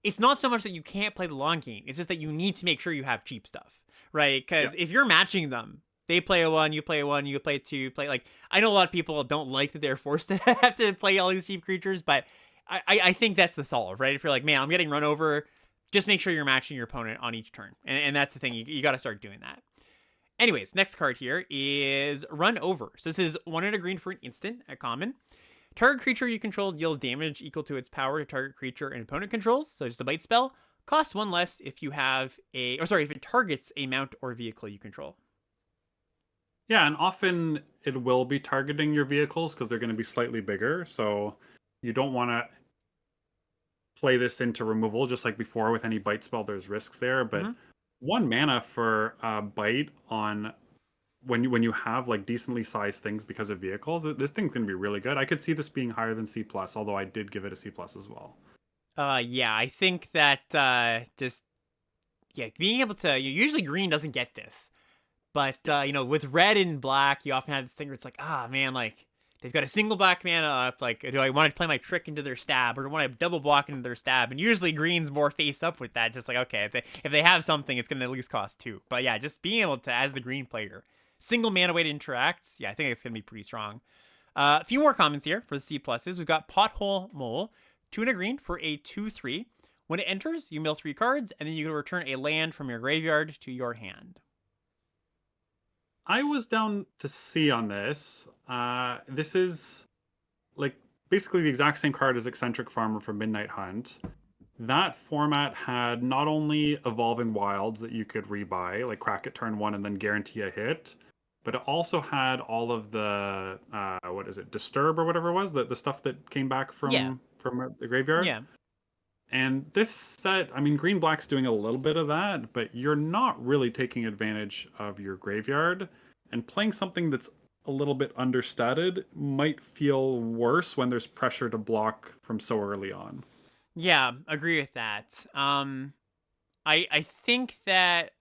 it's not so much that you can't play the long game. It's just that you need to make sure you have cheap stuff, right? Yeah. Because if you're matching them, they play a one, you play a one, you play a two, you play like I know a lot of people don't like that they're forced to have to play all these cheap creatures, but I think that's the solve, right? If you're like, man, I'm getting run over, just make sure you're matching your opponent on each turn, and that's the thing. You got to start doing that. Anyways, next card here is Run Over. So this is 1 and a green for an instant at common. Target creature you control deals damage equal to its power to target creature and opponent controls. So just a bite spell. Costs 1 less if you have if it targets a mount or vehicle you control. Yeah, and often it will be targeting your vehicles because they're going to be slightly bigger. So you don't want to play this into removal just like before with any bite spell. There's risks there, but 1 mana for bite on when you have like decently sized things because of vehicles, this thing's gonna be really good. I could see this being higher than C plus, although I did give it a C plus as well. Yeah, I think that being able to usually green doesn't get this, but with red and black, you often have this thing where it's like, man, like they've got a single black mana up. Like, do I want to play my trick into their stab, or do I want to double block into their stab? And usually green's more face up with that. Just like, okay, if they have something, it's gonna at least cost 2. But yeah, just being able to, as the green player, single mana way to interact, yeah, I think it's going to be pretty strong. A few more comments here for the C pluses. We've got Pothole Mole, 2 and a green for a 2/3. When it enters, you mill 3 cards, and then you can return a land from your graveyard to your hand. I was down to C on this. This is like basically the exact same card as Eccentric Farmer from Midnight Hunt. That format had not only Evolving Wilds that you could rebuy, like crack it turn 1 and then guarantee a hit, but it also had all of the what is it, Disturb or whatever it was, the stuff that came back from the graveyard. Yeah. And this set, I mean, green black's doing a little bit of that, but you're not really taking advantage of your graveyard. And playing something that's a little bit understated might feel worse when there's pressure to block from so early on. Yeah, agree with that. I think that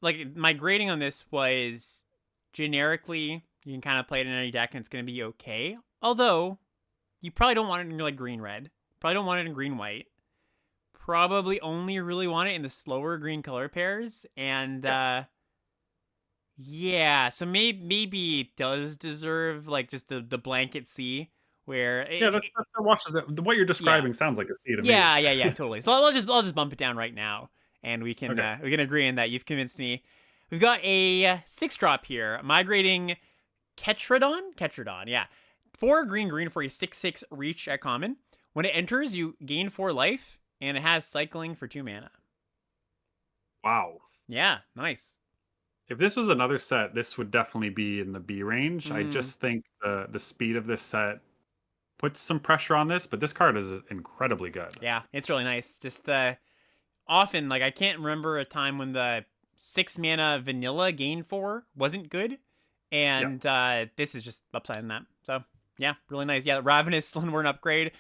like my grading on this was generically you can kind of play it in any deck and it's going to be okay. Although you probably don't want it in like green red, probably don't want it in green white. Probably only really want it in the slower green color pairs, and so maybe it does deserve like just the blanket C, where that washes it. What you're describing sounds like a C to me. Yeah, totally. So I'll just bump it down right now, and we can agree on that. You've convinced me. We've got a 6-drop here, migrating Ketradon, yeah, 4 green for a 6/6 reach at common. When it enters, you gain 4 life. And it has cycling for 2 mana. Wow. Yeah, nice. If this was another set, this would definitely be in the B range. I just think the speed of this set puts some pressure on this, but this card is incredibly good. Yeah, it's really nice. Just often, like, I can't remember a time when the 6 mana vanilla gain 4 wasn't good. And this is just upside that. So, yeah, really nice. Yeah, Ravenous Slinborn upgrade.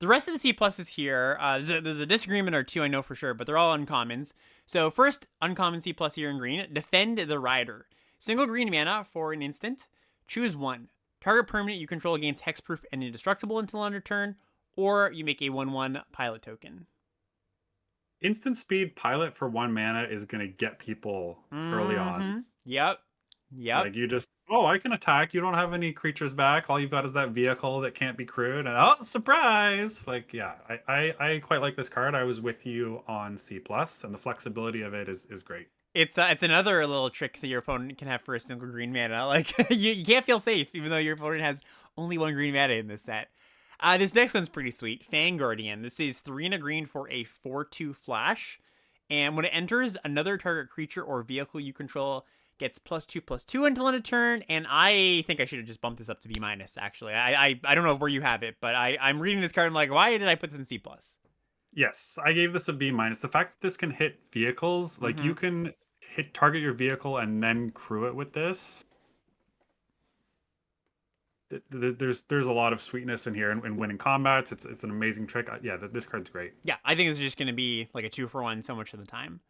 The rest of the C pluses here, there's a disagreement or 2, I know for sure, but they're all uncommons. So first, uncommon C plus here in green, Defend the Rider. Single green mana for an instant. Choose 1. Target permanent you control gains hexproof and indestructible until end of turn, or you make a 1/1 pilot token. Instant speed pilot for 1 mana is going to get people early on. Yep. Like you just, I can attack. You don't have any creatures back. All you've got is that vehicle that can't be crewed. And surprise! Like, yeah, I quite like this card. I was with you on C plus, and the flexibility of it is great. It's another little trick that your opponent can have for a single green mana. Like you can't feel safe even though your opponent has only 1 green mana in this set. This next one's pretty sweet. Fang Guardian. This is 3 and a green for a 4/2 flash. And when it enters, another target creature or vehicle you control gets +2/+2 until end of turn. And I think I should have just bumped this up to B-, actually. I don't know where you have it, but I'm reading this card. I'm like, why did I put this in C+? Yes, I gave this a B-. The fact that this can hit vehicles, like you can target your vehicle and then crew it with this. There's a lot of sweetness in here and winning combats. It's an amazing trick. Yeah, this card's great. Yeah, I think it's just going to be like a 2-for-1 so much of the time.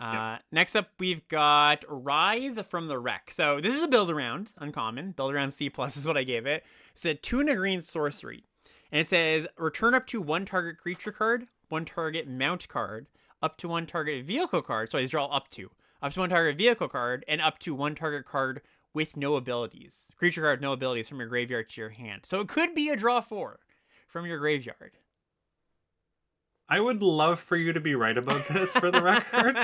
Yep. Next up, we've got Rise from the Wreck. So this is a build around, uncommon. Build around C plus is what I gave it. It's a 2 and a green sorcery. And it says return up to 1 target creature card, 1 target mount card, up to 1 target vehicle card. So I draw up to 1 target vehicle card, and up to 1 target card with no abilities. Creature card, no abilities from your graveyard to your hand. So it could be a draw 4 from your graveyard. I would love for you to be right about this for the record.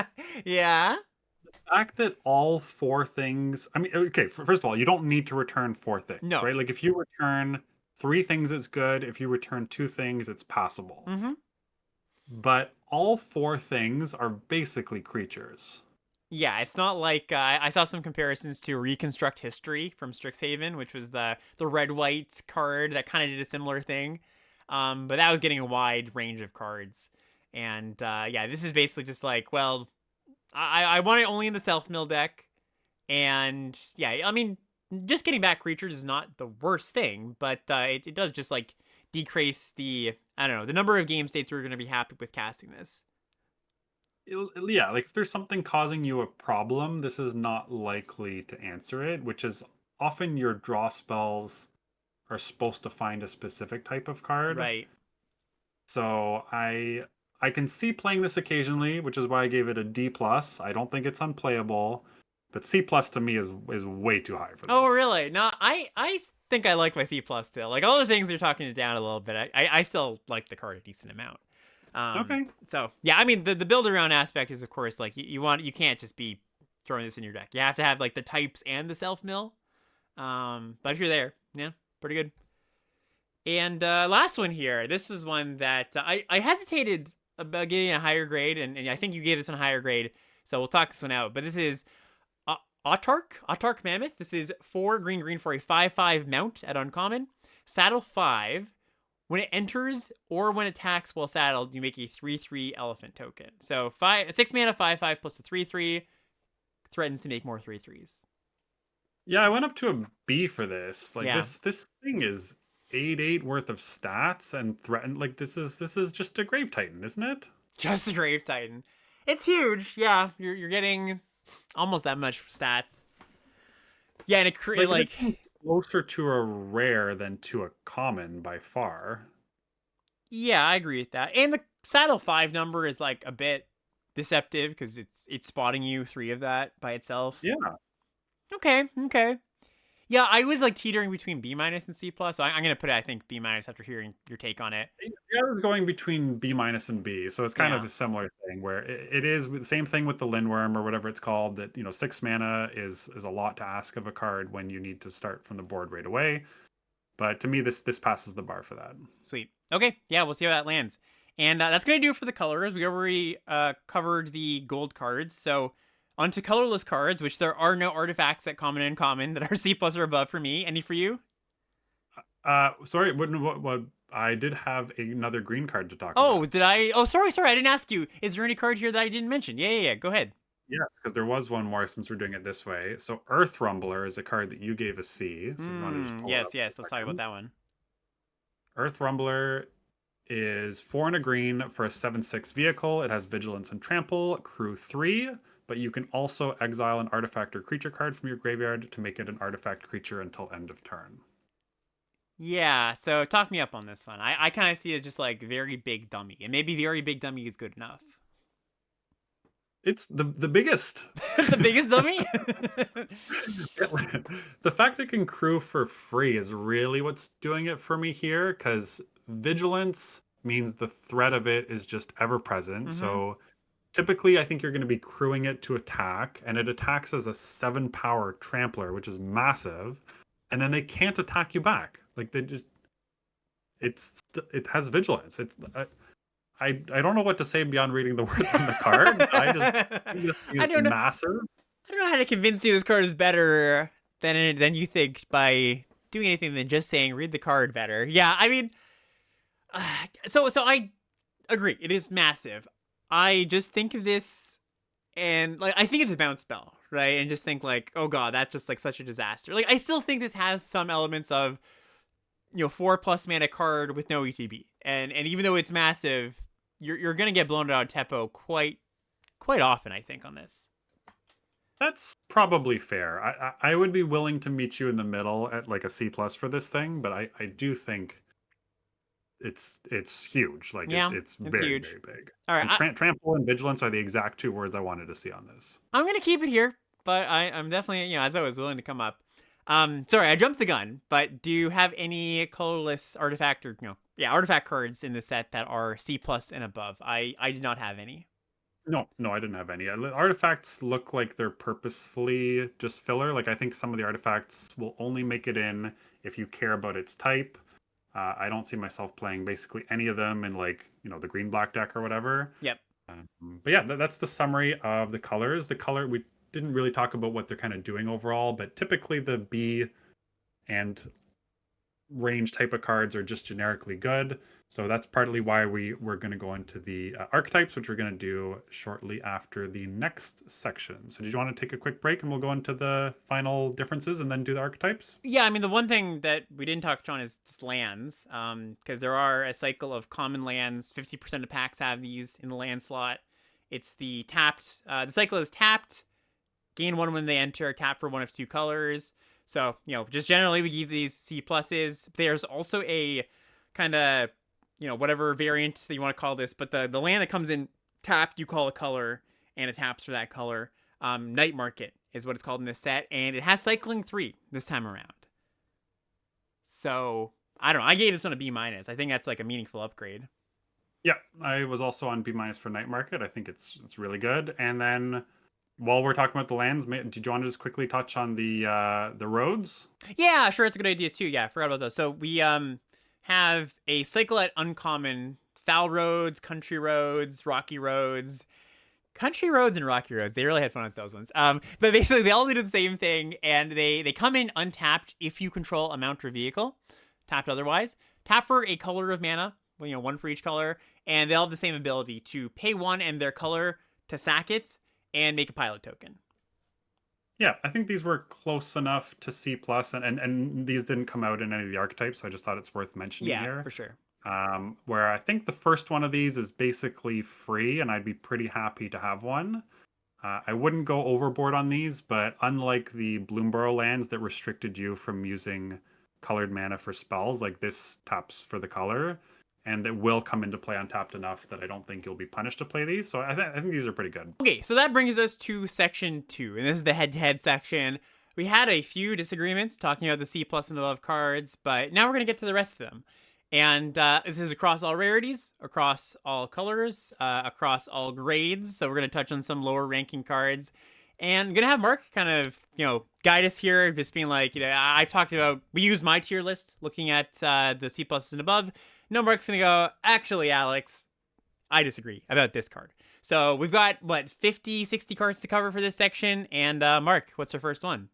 Yeah. The fact that all 4 things, I mean, okay, first of all, you don't need to return 4 things, No. right? Like if you return 3 things, it's good. If you return 2 things, it's passable. Mm-hmm. But all 4 things are basically creatures. Yeah, it's not like I saw some comparisons to Reconstruct History from Strixhaven, which was the red-white card that kind of did a similar thing. But that was getting a wide range of cards. And yeah, this is basically just like, well, I want it only in the self-mill deck. And yeah, I mean, just getting back creatures is not the worst thing, but it does just like decrease the, I don't know, the number of game states we're going to be happy with casting this. Yeah, like if there's something causing you a problem, this is not likely to answer it, which is often your draw spells are supposed to find a specific type of card. Right. So I can see playing this occasionally, which is why I gave it a D plus. I don't think it's unplayable, but C plus to me is way too high for this. Oh, really? No, I think I like my C plus still. Like all the things you're talking it down a little bit, I still like the card a decent amount. Okay. So yeah, I mean the build around aspect is of course like you can't just be throwing this in your deck. You have to have like the types and the self mill. But if you're there, yeah, pretty good. And last one here. This is one that I hesitated about giving a higher grade, and I think you gave this one a higher grade. So we'll talk this one out. But this is Autarch Mammoth. This is 4 green for a 5/5 mount at uncommon. Saddle 5. When it enters or when it attacks while saddled, you make a 3/3 elephant token. So 6 mana 5/5 plus a 3/3 threatens to make more 3/3s. Yeah, I went up to a B for this. Like Yeah. this thing is 8/8 worth of stats and threatened. Like this is just a Grave Titan, isn't it? Just a Grave Titan. It's huge. Yeah, you're getting almost that much stats. Yeah, and it like closer to a rare than to a common by far. yeah, I agree with that. And the saddle 5 number is like a bit deceptive because it's spotting you 3 of that by itself. Yeah. Okay. Yeah, I was like teetering between B- and C+, so I'm gonna put it, I think, B- after hearing your take on it. Yeah, I was going between B- and B, so it's kind of a similar thing where it is the same thing with the Lindworm or whatever it's called, that 6 mana is a lot to ask of a card when you need to start from the board right away. But to me, this passes the bar for that. Sweet. Okay, yeah, we'll see how that lands. And that's gonna do it for the colors. We already covered the gold cards, so onto colorless cards, which there are no artifacts at common and uncommon that are C+ or above for me. Any for you? Sorry, what I did have another green card to talk Oh, about. did I? Oh, sorry, I didn't ask you. Is there any card here that I didn't mention? Yeah, go ahead. Yes, because there was one more since we're doing it this way. So Earth Rumbler is a card that you gave a C. So if you want to just pull it up Yes, let's talk about that one. Earth Rumbler is 4 and a green for a 7/6 vehicle. It has Vigilance and Trample, crew 3, but you can also exile an artifact or creature card from your graveyard to make it an artifact creature until end of turn. Yeah, so talk me up on this one. I kind of see it just like very big dummy, and maybe very big dummy is good enough. It's the biggest. The biggest dummy? The fact it can crew for free is really what's doing it for me here, because Vigilance means the threat of it is just ever present. So typically I think you're going to be crewing it to attack, and it attacks as a 7-power trampler, which is massive, and then they can't attack you back. Like they just it has Vigilance. I don't know what to say beyond reading the words on the card. I don't know. Massive. I don't know how to convince you this card is better than you think by doing anything than just saying read the card better. Yeah, I mean, so I agree. It is massive. I just think of this and like I think of the bounce spell, right? And just think like, oh god, that's just like such a disaster. Like I still think this has some elements of 4+ mana card with no ETB, and even though it's massive, you're gonna get blown out of tempo quite quite often, I think, on this. That's probably fair. I would be willing to meet you in the middle at like a C plus for this thing, but I do think it's huge. Like Yeah, it's it's very, huge. very big. All right, And trample and vigilance are the exact two words I wanted to see on this. I'm gonna keep it here, but I'm definitely, as I was willing to come up. Sorry, I jumped the gun, but do you have any colorless artifact or artifact cards in the set that are C plus and above? I did not have any. No, no, I didn't have any. Artifacts look like they're purposefully just filler. Like I think some of the artifacts will only make it in if you care about its type. I don't see myself playing basically any of them in like the green black deck or whatever. Yep. But yeah, that's the summary of the colors. The color we didn't really talk about what they're kind of doing overall, but typically the B and range type of cards are just generically good. So that's partly why we're going to go into the archetypes, which we're going to do shortly after the next section. So did you want to take a quick break and we'll go into the final differences and then do the archetypes? Yeah, I mean, the one thing that we didn't touch on is lands, because there are a cycle of common lands. 50% of packs have these in the land slot. It's the tapped. The cycle is tapped, gain one when they enter, tap for one of two colors. So, just generally we give these C pluses. There's also a kind of, whatever variant that you want to call this, but the land that comes in tapped, you call a color, and it taps for that color. Night Market is what it's called in this set, and it has cycling 3 this time around. So, I don't know. I gave this one a B-. I think that's like a meaningful upgrade. Yeah, I was also on B- for Night Market. I think it's really good. And then while we're talking about the lands, did you want to just quickly touch on the roads? Yeah, sure. It's a good idea too. Yeah, I forgot about those. So we have a cycle at uncommon: foul roads, country roads, rocky roads. Country roads and rocky roads. They really had fun with those ones. But basically they all do the same thing, and they come in untapped if you control a mount or vehicle. Tapped otherwise. Tap for a color of mana. One for each color, and they all have the same ability to pay one and their color to sack it and make a pilot token. Yeah, I think these were close enough to C plus, and these didn't come out in any of the archetypes, so I just thought it's worth mentioning here. Yeah, for sure. Where I think the first one of these is basically free, and I'd be pretty happy to have one. I wouldn't go overboard on these, but unlike the Bloomborough lands that restricted you from using colored mana for spells, like this taps for the color, and it will come into play untapped enough that I don't think you'll be punished to play these. So I think these are pretty good. Okay, so that brings us to section 2, and this is the head-to-head section. We had a few disagreements talking about the C plus and above cards, but now we're going to get to the rest of them. And this is across all rarities, across all colors, across all grades. So we're going to touch on some lower ranking cards. And I'm going to have Mark kind of, guide us here, just being like, I've talked about, we use my tier list, looking at the C pluses and above. No, Mark's going to go, actually, Alex, I disagree about this card. So we've got, 50, 60 cards to cover for this section. And Mark, what's our first one?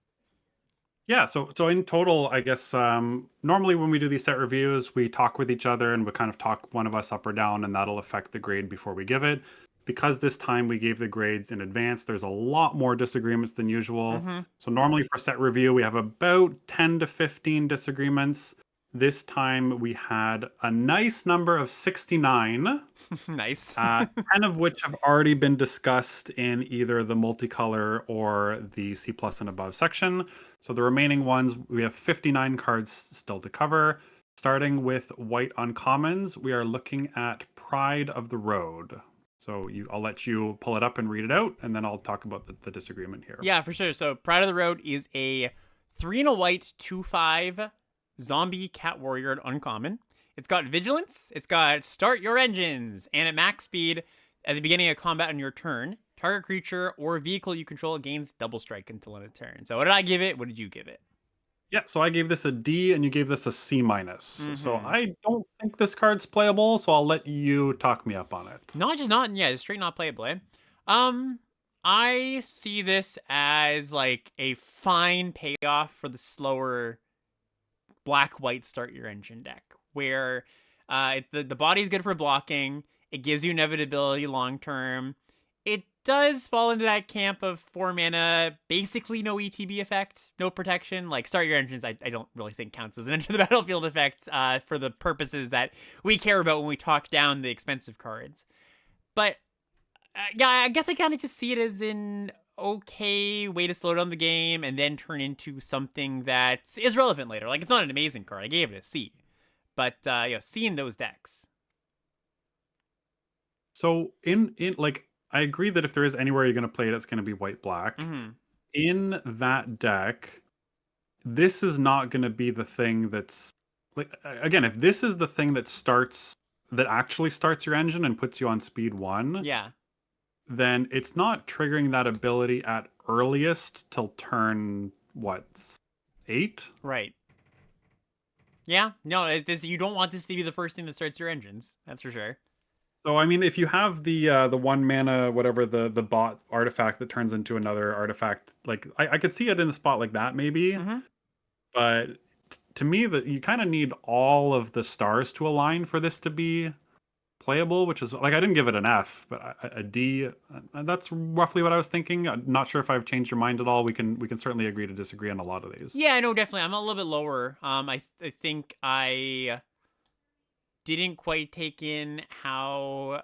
Yeah, so in total, I guess normally when we do these set reviews, we talk with each other and we kind of talk one of us up or down, and that'll affect the grade before we give it. Because this time we gave the grades in advance, there's a lot more disagreements than usual. Mm-hmm. So normally for set review, we have about 10 to 15 disagreements. This time we had a nice number of 69. Nice. 10 of which have already been discussed in either the multicolor or the C plus and above section. So the remaining ones, we have 59 cards still to cover. Starting with white uncommons, we are looking at Pride of the Road. So I'll let you pull it up and read it out, and then I'll talk about the disagreement here. Yeah, for sure. So Pride of the Road is a 3 and a white 2/5 zombie cat warrior uncommon. It's got vigilance, it's got start your engines, and at max speed, at the beginning of combat on your turn, target creature or vehicle you control gains double strike until end of turn. So what did I give it? What did you give it? Yeah, so I gave this a D and you gave this a C minus. Mm-hmm. So I don't think this card's playable, so I'll let you talk me up on it. Just straight not playable. I see this as like a fine payoff for the slower black-white start your engine deck, where the body's good for blocking, it gives you inevitability long-term. It does fall into that camp of 4 mana, basically no ETB effect, no protection. Like, start your engines, I don't really think counts as an enter the battlefield effect for the purposes that we care about when we talk down the expensive cards. But Yeah, I guess I kind of just see it as an okay way to slow down the game and then turn into something that is relevant later. Like, it's not an amazing card. I gave it a C. But, C in those decks. So in like I agree that if there is anywhere you're going to play it, it's going to be white black. Mm-hmm. In that deck, this is not going to be the thing that's like again, if this is the thing that actually starts your engine and puts you on speed 1, Yeah. then it's not triggering that ability at earliest till turn what, 8? Right. Yeah. No, you don't want this to be the first thing that starts your engines. That's for sure. So I mean, if you have the 1 mana whatever the bot artifact that turns into another artifact, like I could see it in the spot like that maybe, Mm-hmm. but to me that you kind of need all of the stars to align for this to be playable, which is like I didn't give it an F, but a D. That's roughly what I was thinking. I'm not sure if I've changed your mind at all. We can certainly agree to disagree on a lot of these. Yeah, no, definitely. I'm a little bit lower. I think I didn't quite take in how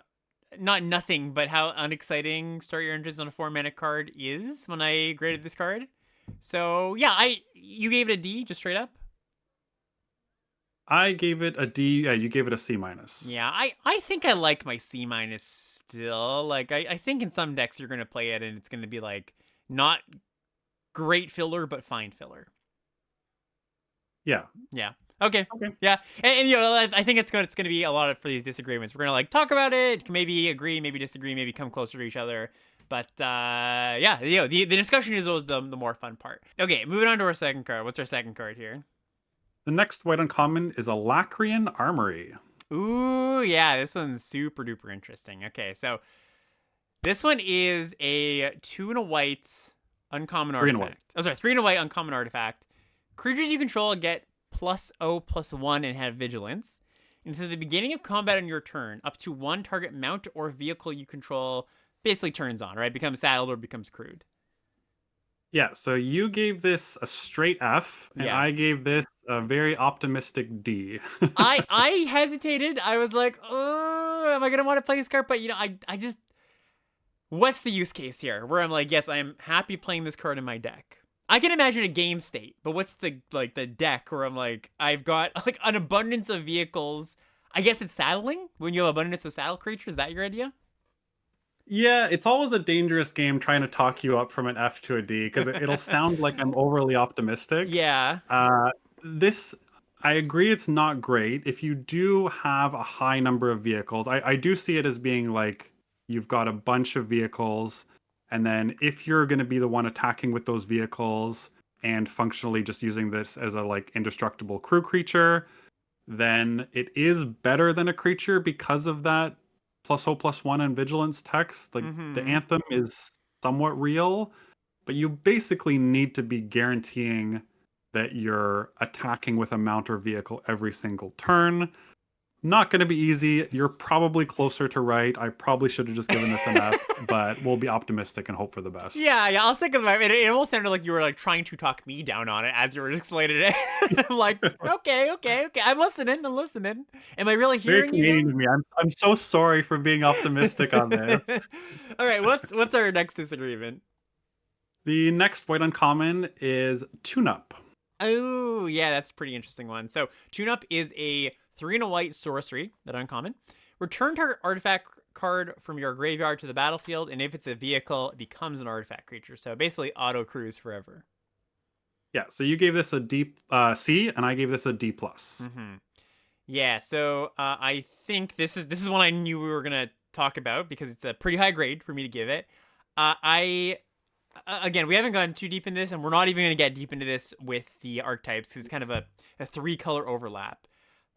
not nothing, but how unexciting Start Your Engines on a 4 mana card is when I graded this card. So yeah, you gave it a D just straight up. I gave it a D. Yeah, you gave it a C minus. Yeah, I think I like my C minus still. Like I think in some decks you're gonna play it and it's gonna be like not great filler but fine filler. Yeah. Yeah. Okay. Okay. Yeah, and I think it's gonna be a lot of for these disagreements. We're gonna like talk about it, maybe agree, maybe disagree, maybe come closer to each other. But yeah, the discussion is always the more fun part. Okay, moving on to our second card. What's our second card here? The next white uncommon is a Lacrian Armory. Ooh, yeah, this one's super duper interesting. Okay, so this one is a 2 and a white uncommon 3 and artifact. white. Oh, sorry, 3 and a white uncommon artifact. Creatures you control get +0/+1 and have vigilance. And since the beginning of combat on your turn, up to one target mount or vehicle you control basically turns on, right? Becomes saddled or becomes crewed. Yeah, so you gave this a straight F, and Yeah. I gave this a very optimistic D. I hesitated. I was like, oh, am I gonna want to play this card? But I just, what's the use case here? Where I'm like, yes, I am happy playing this card in my deck. I can imagine a game state, but what's the deck where I'm like, I've got like an abundance of vehicles. I guess it's saddling when you have abundance of saddle creatures. Is that your idea? Yeah, it's always a dangerous game trying to talk you up from an F to a D because it'll sound like I'm overly optimistic. Yeah. This, I agree, it's not great. If you do have a high number of vehicles, I do see it as being like you've got a bunch of vehicles, and then if you're going to be the one attacking with those vehicles and functionally just using this as a like indestructible crew creature, then it is better than a creature because of that +0/+1 and vigilance text. Like the Mm-hmm. anthem is somewhat real, but you basically need to be guaranteeing that you're attacking with a mount or vehicle every single turn. Not going to be easy. You're probably closer to right. I probably should have just given this an F, but we'll be optimistic and hope for the best. Yeah, I'll stick with my. It almost sounded like you were like trying to talk me down on it as you were explaining it. I'm like, okay. I'm listening. Am I really Very hearing you? Canadian of me. I'm so sorry for being optimistic on this. All right, what's our next disagreement? The next white uncommon is Tune Up. Oh, yeah, that's a pretty interesting one. So, Tune Up is a 3 and a white sorcery, that uncommon. Return target artifact card from your graveyard to the battlefield, and if it's a vehicle, it becomes an artifact creature. So, basically, auto cruise forever. Yeah, so you gave this a D C, and I gave this a D plus. Mm-hmm. Yeah, so I think this is one I knew we were gonna talk about because it's a pretty high grade for me to give it. Again, we haven't gone too deep in this, and we're not even going to get deep into this with the archetypes because it's kind of a 3-color overlap.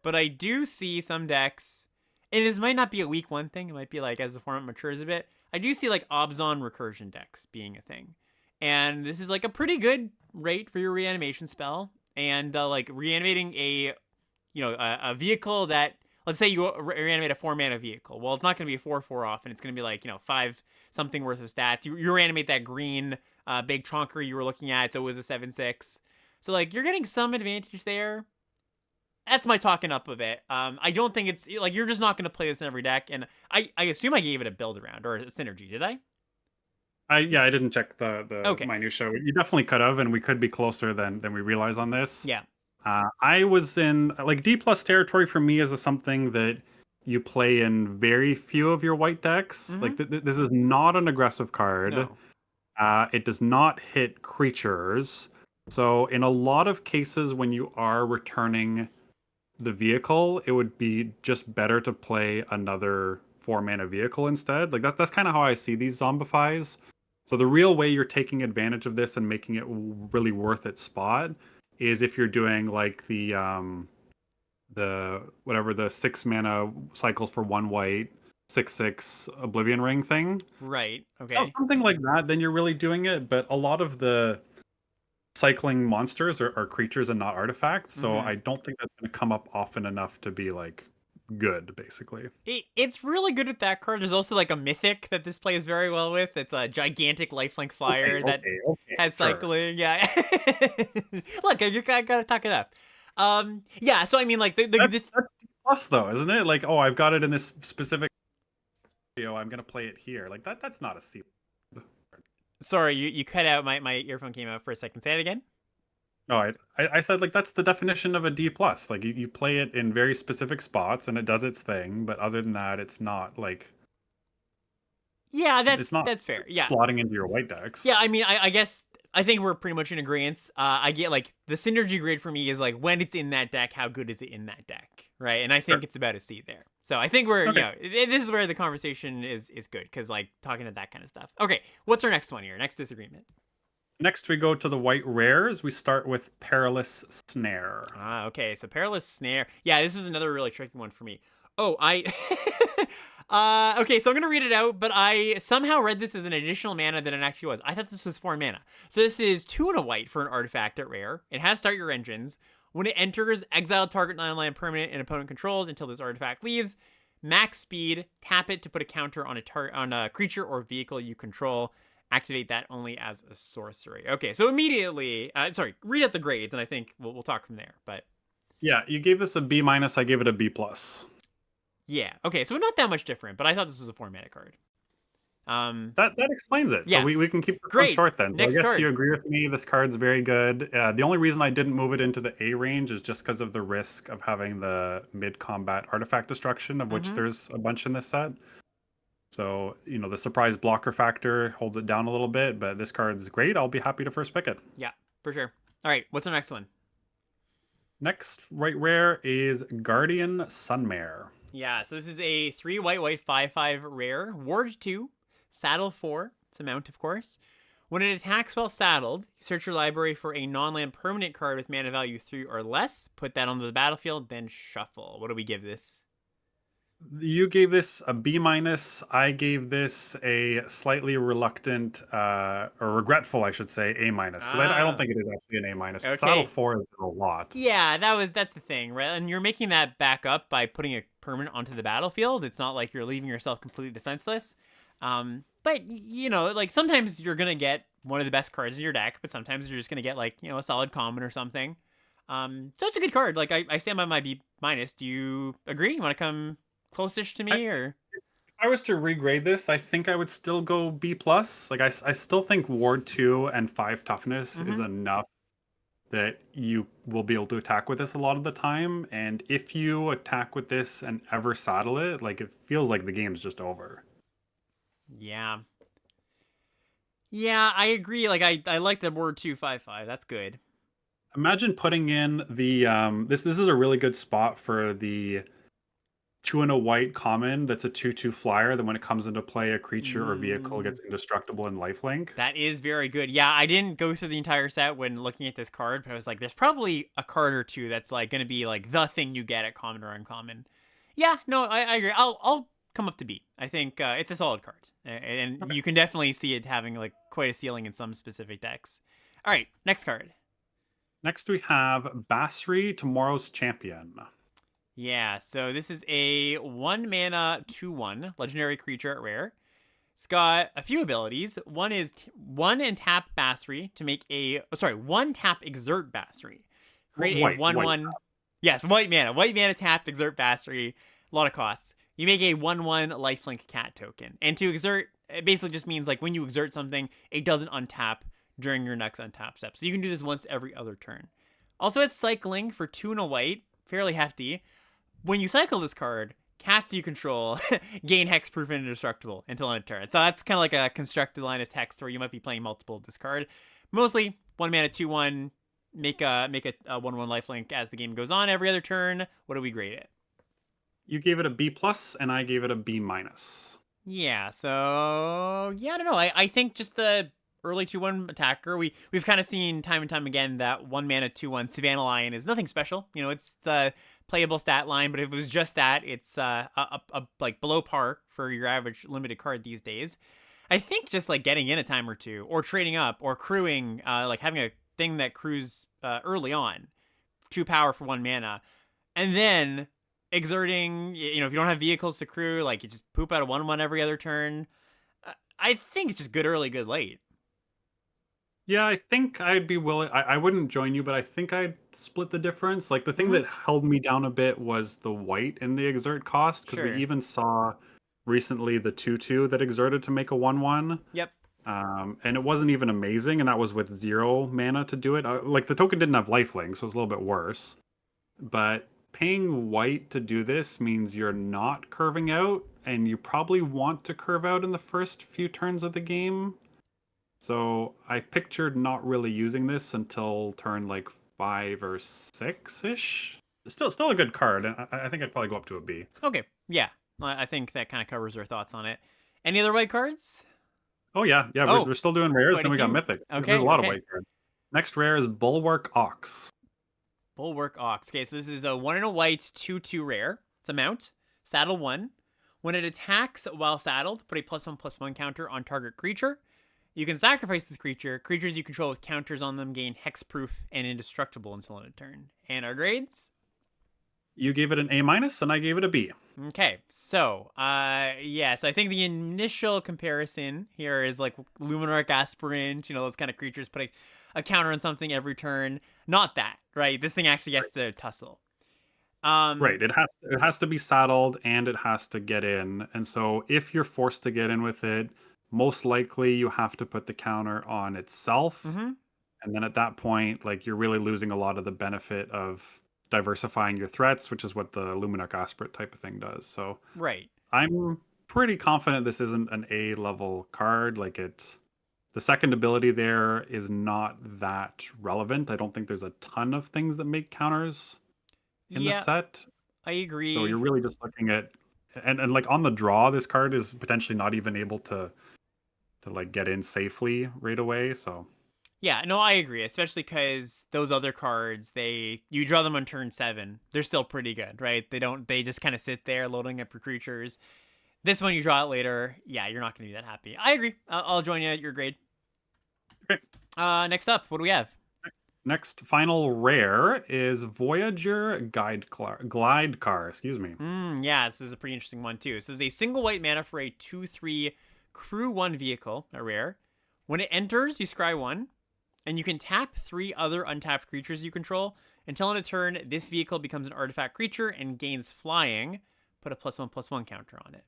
But I do see some decks, and this might not be a week one thing. It might be like as the format matures a bit. I do see like Obzon recursion decks being a thing, and this is like a pretty good rate for your reanimation spell, and like reanimating a vehicle that, let's say you reanimate a 4-mana vehicle. Well, it's not going to be a 4/4 off, and it's going to be like 5 something worth of stats. You reanimate that green big chonker you were looking at, so it was a 7/6. So like you're getting some advantage there. that's my talking up of it. I don't think it's like you're just not going to play this in every deck, and I assume I gave it a build around or a synergy. Did I? I didn't check the Okay. minutia. You definitely could have, and we could be closer than we realize on this. Yeah. I was in like D plus territory for me is a something that you play in very few of your white decks. Mm-hmm. Like this is not an aggressive card. No. It does not hit creatures. So in a lot of cases, when you are returning the vehicle, it would be just better to play another 4 mana vehicle instead. Like that's kind of how I see these zombifies. So the real way you're taking advantage of this and making it really worth its spot is if you're doing like the whatever the 6 mana cycles for 1 white 6/6 Oblivion Ring thing. Right. So Okay. something like that, then you're really doing it. But a lot of the cycling monsters are creatures and not artifacts, so Mm-hmm. I don't think that's going to come up often enough to be like good, basically. It's really good with that card. There's also like a mythic that this plays very well with. It's a gigantic lifelink flyer that Okay, has sure. cycling. Yeah. Look, I gotta talk it up. Yeah. So I mean, like That's D plus though, isn't it? Like, oh, I've got it in this specific video. I'm gonna play it here. Like that's not a C. sorry, you cut out. My earphone came out for a second. Say it again. No, I said like that's the definition of a D plus. Like you play it in very specific spots and it does its thing, but other than that, it's not like Yeah, it's not that's fair. Yeah. slotting into your white decks. Yeah, I mean, I guess I think we're pretty much in agreement. I get like the synergy grade for me is like when it's in that deck, how good is it in that deck, right? And I Sure. think it's about a C there. So I think we're Okay. this is where the conversation is good because like talking to that kind of stuff. Okay, what's our next one here? Next disagreement. Next, we go to the white rares. We start with Perilous Snare. Ah, okay. So perilous snare. Yeah, this was another really tricky one for me. Oh, I. Okay, so I'm gonna read it out, but I somehow read this as an additional mana than it actually was. I thought this was 4 mana. So this is 2 and a white for an artifact at rare. It has start your engines. When it enters, exile target non-land permanent and opponent controls until this artifact leaves. Max speed. Tap it to put a counter on a creature or vehicle you control. Activate that only as a sorcery. Okay, so immediately, sorry, read out the grades, and I think we'll talk from there. But Yeah, you gave this a B minus. I gave it a B plus. yeah, okay, so not that much different. But I thought this was a 4 mana card. That explains it. So Yeah, we can keep this one great. short then. So I Next guess you card. agree with me. This card's very good. The only reason I didn't move it into the A range is just because of the risk of having the mid combat artifact destruction, of which Mm-hmm. there's a bunch in this set. So, the surprise blocker factor holds it down a little bit, but this card's great. I'll be happy to first pick it. Yeah, for sure. All right, what's the next one? Next, right rare is Guardian Sunmare. Yeah, so this is a 3 white 5/5 rare, ward 2, saddle 4. It's a mount, of course. When it attacks while saddled, you search your library for a non-land permanent card with mana value 3 or less. Put that onto the battlefield, then shuffle. What do we give this? You gave this a B minus. I gave this a slightly reluctant, or regretful, I should say, A minus, because I don't Ah, think it is actually an A minus. Saddle okay. 4 is a lot. Yeah, that's the thing, right? And you're making that back up by putting a permanent onto the battlefield. It's not like you're leaving yourself completely defenseless. But like sometimes you're gonna get one of the best cards in your deck, but sometimes you're just gonna get like a solid common or something. So it's a good card. Like I stand by my B minus. Do you agree? You want to come close-ish to I, me or? if I was to regrade this, I think I would still go B plus. Like I still think Ward 2 and 5 toughness is Mm-hmm. enough that you will be able to attack with this a lot of the time. And if you attack with this and ever saddle it, like it feels like the game's just over. Yeah. Yeah, I agree. Like I like the word 2/5/5. That's good. Imagine putting in the this is a really good spot for the 2 and a white common that's a 2/2 flyer. Then when it comes into play, a creature or vehicle Mm. gets indestructible and lifelink. That is very good. Yeah, I didn't go through the entire set when looking at this card, but I was like, there's probably a card or two that's like going to be like the thing you get at common or uncommon. Yeah, no, I agree. I'll come up to B. I think it's a solid card, and Okay. you can definitely see it having like quite a ceiling in some specific decks. All right, next card. Next we have Basri, Tomorrow's Champion. Yeah, so this is a 1 mana 2/1 legendary creature at rare. It's got a few abilities. One is one and tap Basri to make a one tap exert Basri. Wh- Create a White, one white. one. Yes, white mana. White mana tapped, exert mastery. A lot of costs. You make a 1/1 lifelink cat token. And to exert, it basically just means like when you exert something, it doesn't untap during your next untap step. So you can do this once every other turn. Also, it's cycling for 2 and a white, fairly hefty. When you cycle this card, cats you control gain hexproof and indestructible until end of turn. So that's kind of like a constructed line of text where you might be playing multiple of this card. Mostly 1 mana 2/1, make a 1/1 lifelink as the game goes on every other turn. What do we grade it? You gave it a B plus, and I gave it a B minus. Yeah, so yeah, I don't know. I think just the early 2/1 attacker, we've kind of seen time and time again that 1 mana 2/1 Savannah Lion is nothing special. You know, it's a playable stat line, but if it was just that, it's like below par for your average limited card these days. I think just like getting in a time or two, or trading up, or crewing, like having a thing that crews early on, 2 power for 1 mana, and then exerting, you know, if you don't have vehicles to crew, like you just poop out a 1/1 every other turn. I think it's just good early, good late. Yeah, I think I'd be willing. I wouldn't join you, but I think I'd split the difference. Like the thing Mm-hmm. that held me down a bit was the white in the exert cost, because we Sure. even saw recently the 2/2 that exerted to make a 1/1. Yep. And it wasn't even amazing, and that was with 0 mana to do it. Like the token didn't have lifelink, so it was a little bit worse. But paying white to do this means you're not curving out, and you probably want to curve out in the first few turns of the game. So I pictured not really using this until turn like 5 or 6 ish. Still a good card, and I think I'd probably go up to a B. Okay. Yeah. I think that kind of covers our thoughts on it. Any other white cards? Oh yeah, we're, Oh, we're still doing rares. quite a Then we got few. mythic. There's a Okay. lot of Okay. white cards. Next rare is Bulwark Ox. Bulwark Ox. Okay, so this is a 1 and a white 2/2 rare. It's a mount. Saddle 1. When it attacks while saddled, put a +1/+1 counter on target creature. You can sacrifice this creature. Creatures you control with counters on them gain hexproof and indestructible until end of turn. And our grades? You gave it an A minus, and I gave it a B. Okay, so yeah, so I think the initial comparison here is like Luminarch Aspirant, you know, those kind of creatures putting a counter on something every turn. Not that, right? This thing actually gets to tussle. Right. It has to be saddled, and it has to get in. And so if you're forced to get in with it, most likely you have to put the counter on itself. Mm-hmm. And then at that point, like you're really losing a lot of the benefit of diversifying your threats, which is what the Luminarch Aspirate type of thing does. So Right. I'm pretty confident this isn't an A level card. Like the second ability there is not that relevant. I don't think there's a ton of things that make counters in the Yeah, set. I So you're agree. really just looking at and like on the draw, this card is potentially not even able to like get in safely right away. So Yeah, no, I agree, especially because those other cards, you draw them on turn 7. They're still pretty good, right? They just kind of sit there loading up your creatures. This one, you draw it later. Yeah, you're not going to be that happy. I agree. I'll join you at your grade. okay. Next up, what do we have? Next final rare is Voyager Glide Car. Excuse me. Yeah, this is a pretty interesting one too. This is a single white mana for a 2/3 crew 1 vehicle, a rare. When it enters, you scry 1, and you can tap 3 other untapped creatures you control. Until end of turn, this vehicle becomes an artifact creature and gains flying. Put a +1/+1 counter on it.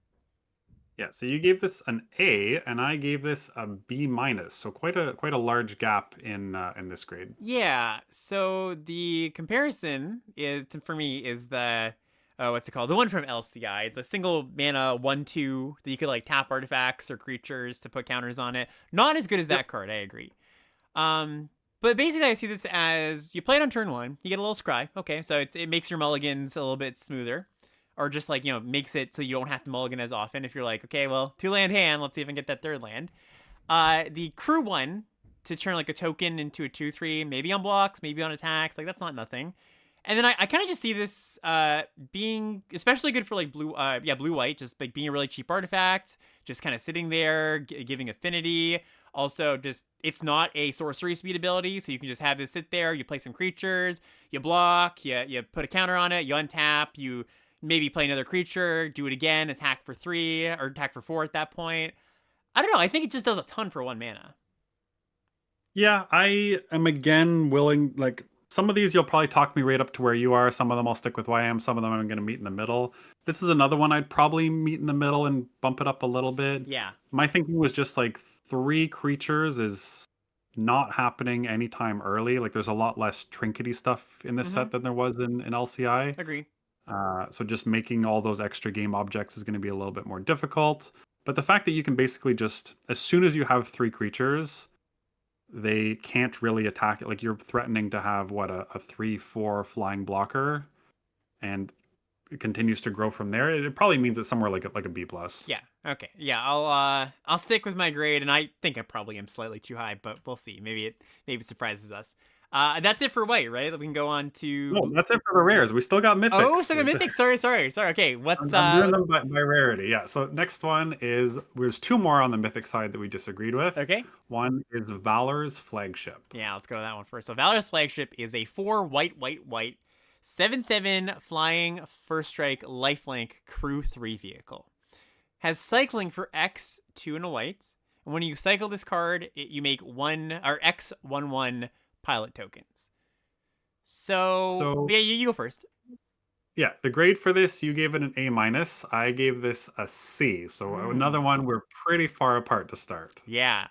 Yeah, so you gave this an A, and I gave this a B minus. So quite a large gap in this grade. Yeah, so the comparison is for me is the what's it called? The one from LCI. It's a single mana 1/2 that you could like tap artifacts or creatures to put counters on it. Not as good as Yep. that card, I agree. But basically I see this as you play it on turn 1, you get a little scry. Okay, so it makes your mulligans a little bit smoother. Or just like, you know, makes it so you don't have to mulligan as often if you're like, okay, well, 2 land hand, let's see if I can get that 3rd land. The crew one to turn like a token into a 2/3, maybe on blocks, maybe on attacks. Like that's not nothing. And then I kind of just see this being especially good for like blue white, just like being a really cheap artifact, just kind of sitting there, giving affinity. Also, just it's not a sorcery speed ability, so you can just have this sit there. You play some creatures, you block, you put a counter on it, you untap, you maybe play another creature, do it again, attack for 3 or attack for 4 at that point. I don't know. I think it just does a ton for 1 mana. Yeah, I am again willing. Like some of these you'll probably talk me right up to where you are. Some of them I'll stick with where I am. Some of them I'm going to meet in the middle. This is another one I'd probably meet in the middle and bump it up a little bit. Yeah. My thinking was just like 3 creatures is not happening anytime early. Like there's a lot less trinkety stuff in this Mm-hmm. set than there was in LCI. Agree. So just making all those extra game objects is going to be a little bit more difficult. But the fact that you can basically just, as soon as you have 3 creatures, they can't really attack it. Like you're threatening to have what a 3/4 flying blocker, and it continues to grow from there. It probably means it's somewhere like a B plus. Yeah. Okay. Yeah. I'll stick with my grade, and I think I probably am slightly too high, but we'll see. Maybe it surprises us. That's it for white, right? We can go on to. No, that's it for the rares. We still got Oh, mythics. so good mythic. Sorry. Okay. What's I'm doing them by rarity. Yeah. So next one is there's 2 more on the mythic side that we disagreed with. Okay. One is Valor's Flagship. Yeah, let's go to that one first. So Valor's Flagship is a 4 white 7/7 flying first strike lifelink crew 3 vehicle. Has cycling for X 2 and a white. And when you cycle this card, you make X 1/1 pilot tokens. So yeah, you go first. Yeah, the grade for this, you gave it an A minus. I gave this a C. So another one we're pretty far apart to start. Yeah.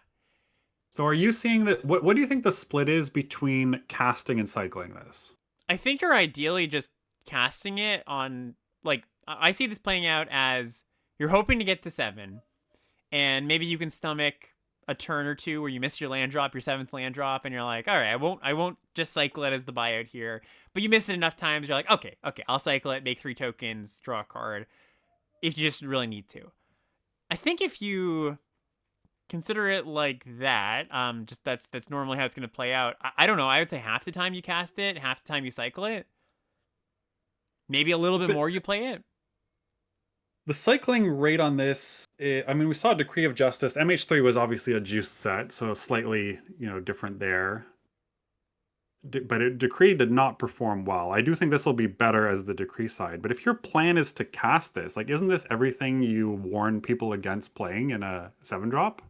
So are you seeing that? What do you think the split is between casting and cycling this? I think you're ideally just casting it on, like, I see this playing out as you're hoping to get to 7, and maybe you can stomach a turn or two where you miss your land drop, your 7th land drop, and you're like, all right, I won't just cycle it as the buyout here. But you miss it enough times, you're like, okay, I'll cycle it, make 3 tokens, draw a card, if you just really need to. I think if you consider it like that, just that's normally how it's going to play out. I don't know. I would say half the time you cast it, half the time you cycle it. Maybe a little bit more you play it. The cycling rate on this, I mean, we saw Decree of Justice. MH3 was obviously a juice set, so slightly, different there. But Decree did not perform well. I do think this will be better as the Decree side. But if your plan is to cast this, like, isn't this everything you warn people against playing in a 7-drop?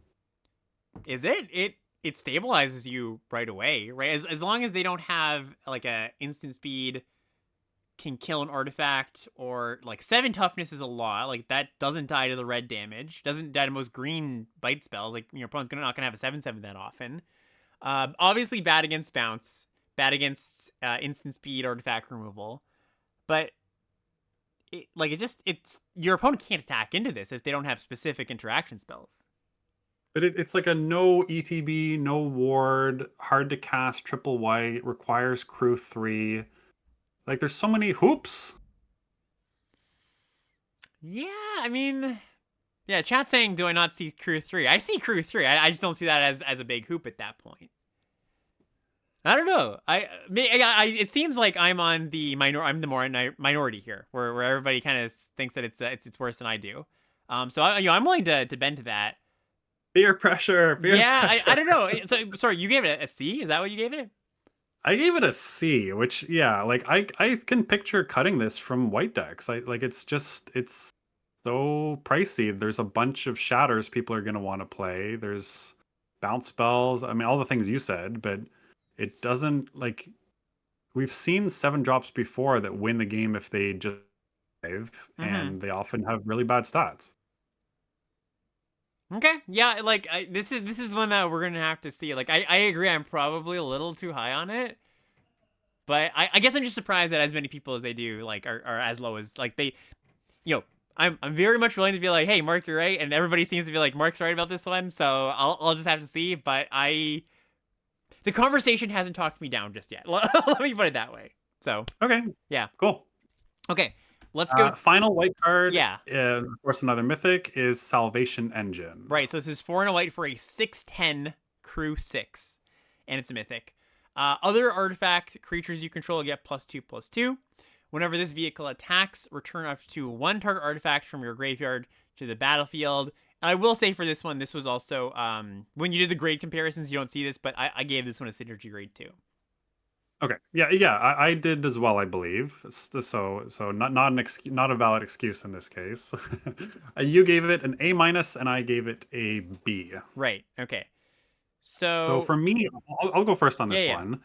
Is it? It stabilizes you right away, right? As long as they don't have like a instant speed can kill an artifact, or like 7 toughness is a lot. Like that doesn't die to the red damage, doesn't die to most green bite spells. Like your opponent's not gonna have a 7/7 that often. Obviously bad against bounce, bad against instant speed artifact removal, but it's your opponent can't attack into this if they don't have specific interaction spells. But it's like a no ETB, no ward, hard to cast, triple white, requires crew 3. Like, there's so many hoops. Yeah, I mean, yeah, chat saying, do I not see crew 3? I see crew 3. I just don't see that as a big hoop at that point. I don't know. It seems like I'm on the I'm the more minority here, where everybody kind of thinks that it's worse than I do. So I'm willing to bend to that. Peer pressure. I don't know. So sorry, you gave it a C? Is that what you gave it? I gave it a C, which, yeah, like I can picture cutting this from white decks. It's so pricey. There's a bunch of shatters people are going to want to play. There's bounce spells. I mean, all the things you said, but it doesn't, like, we've seen 7-drops before that win the game if they just save, and they often have really bad stats. Okay, yeah, like this is one that we're gonna have to see. Like I agree, I'm probably a little too high on it, but I guess I'm just surprised that as many people as they do like are as low as like they, I'm very much willing to be like, hey, Mark, you're right, and everybody seems to be like, Mark's right about this one, so I'll just have to see. But the conversation hasn't talked me down just yet. Let me put it that way. So okay, yeah, cool. Okay, let's go. Final white card. Yeah. Of course, another mythic is Salvation Engine. Right. So this is 4 and a white for a 6/10 crew 6, and it's a mythic. Other artifact creatures you control get +2/+2. Whenever this vehicle attacks, return up to 1 target artifact from your graveyard to the battlefield. And I will say for this one, this was also when you did the grade comparisons, you don't see this, but I gave this one a synergy grade too. Okay. Yeah. I did as well, I believe. So not a valid excuse in this case. You gave it an A minus, and I gave it a B. Right. Okay. So for me, I'll go first on this one.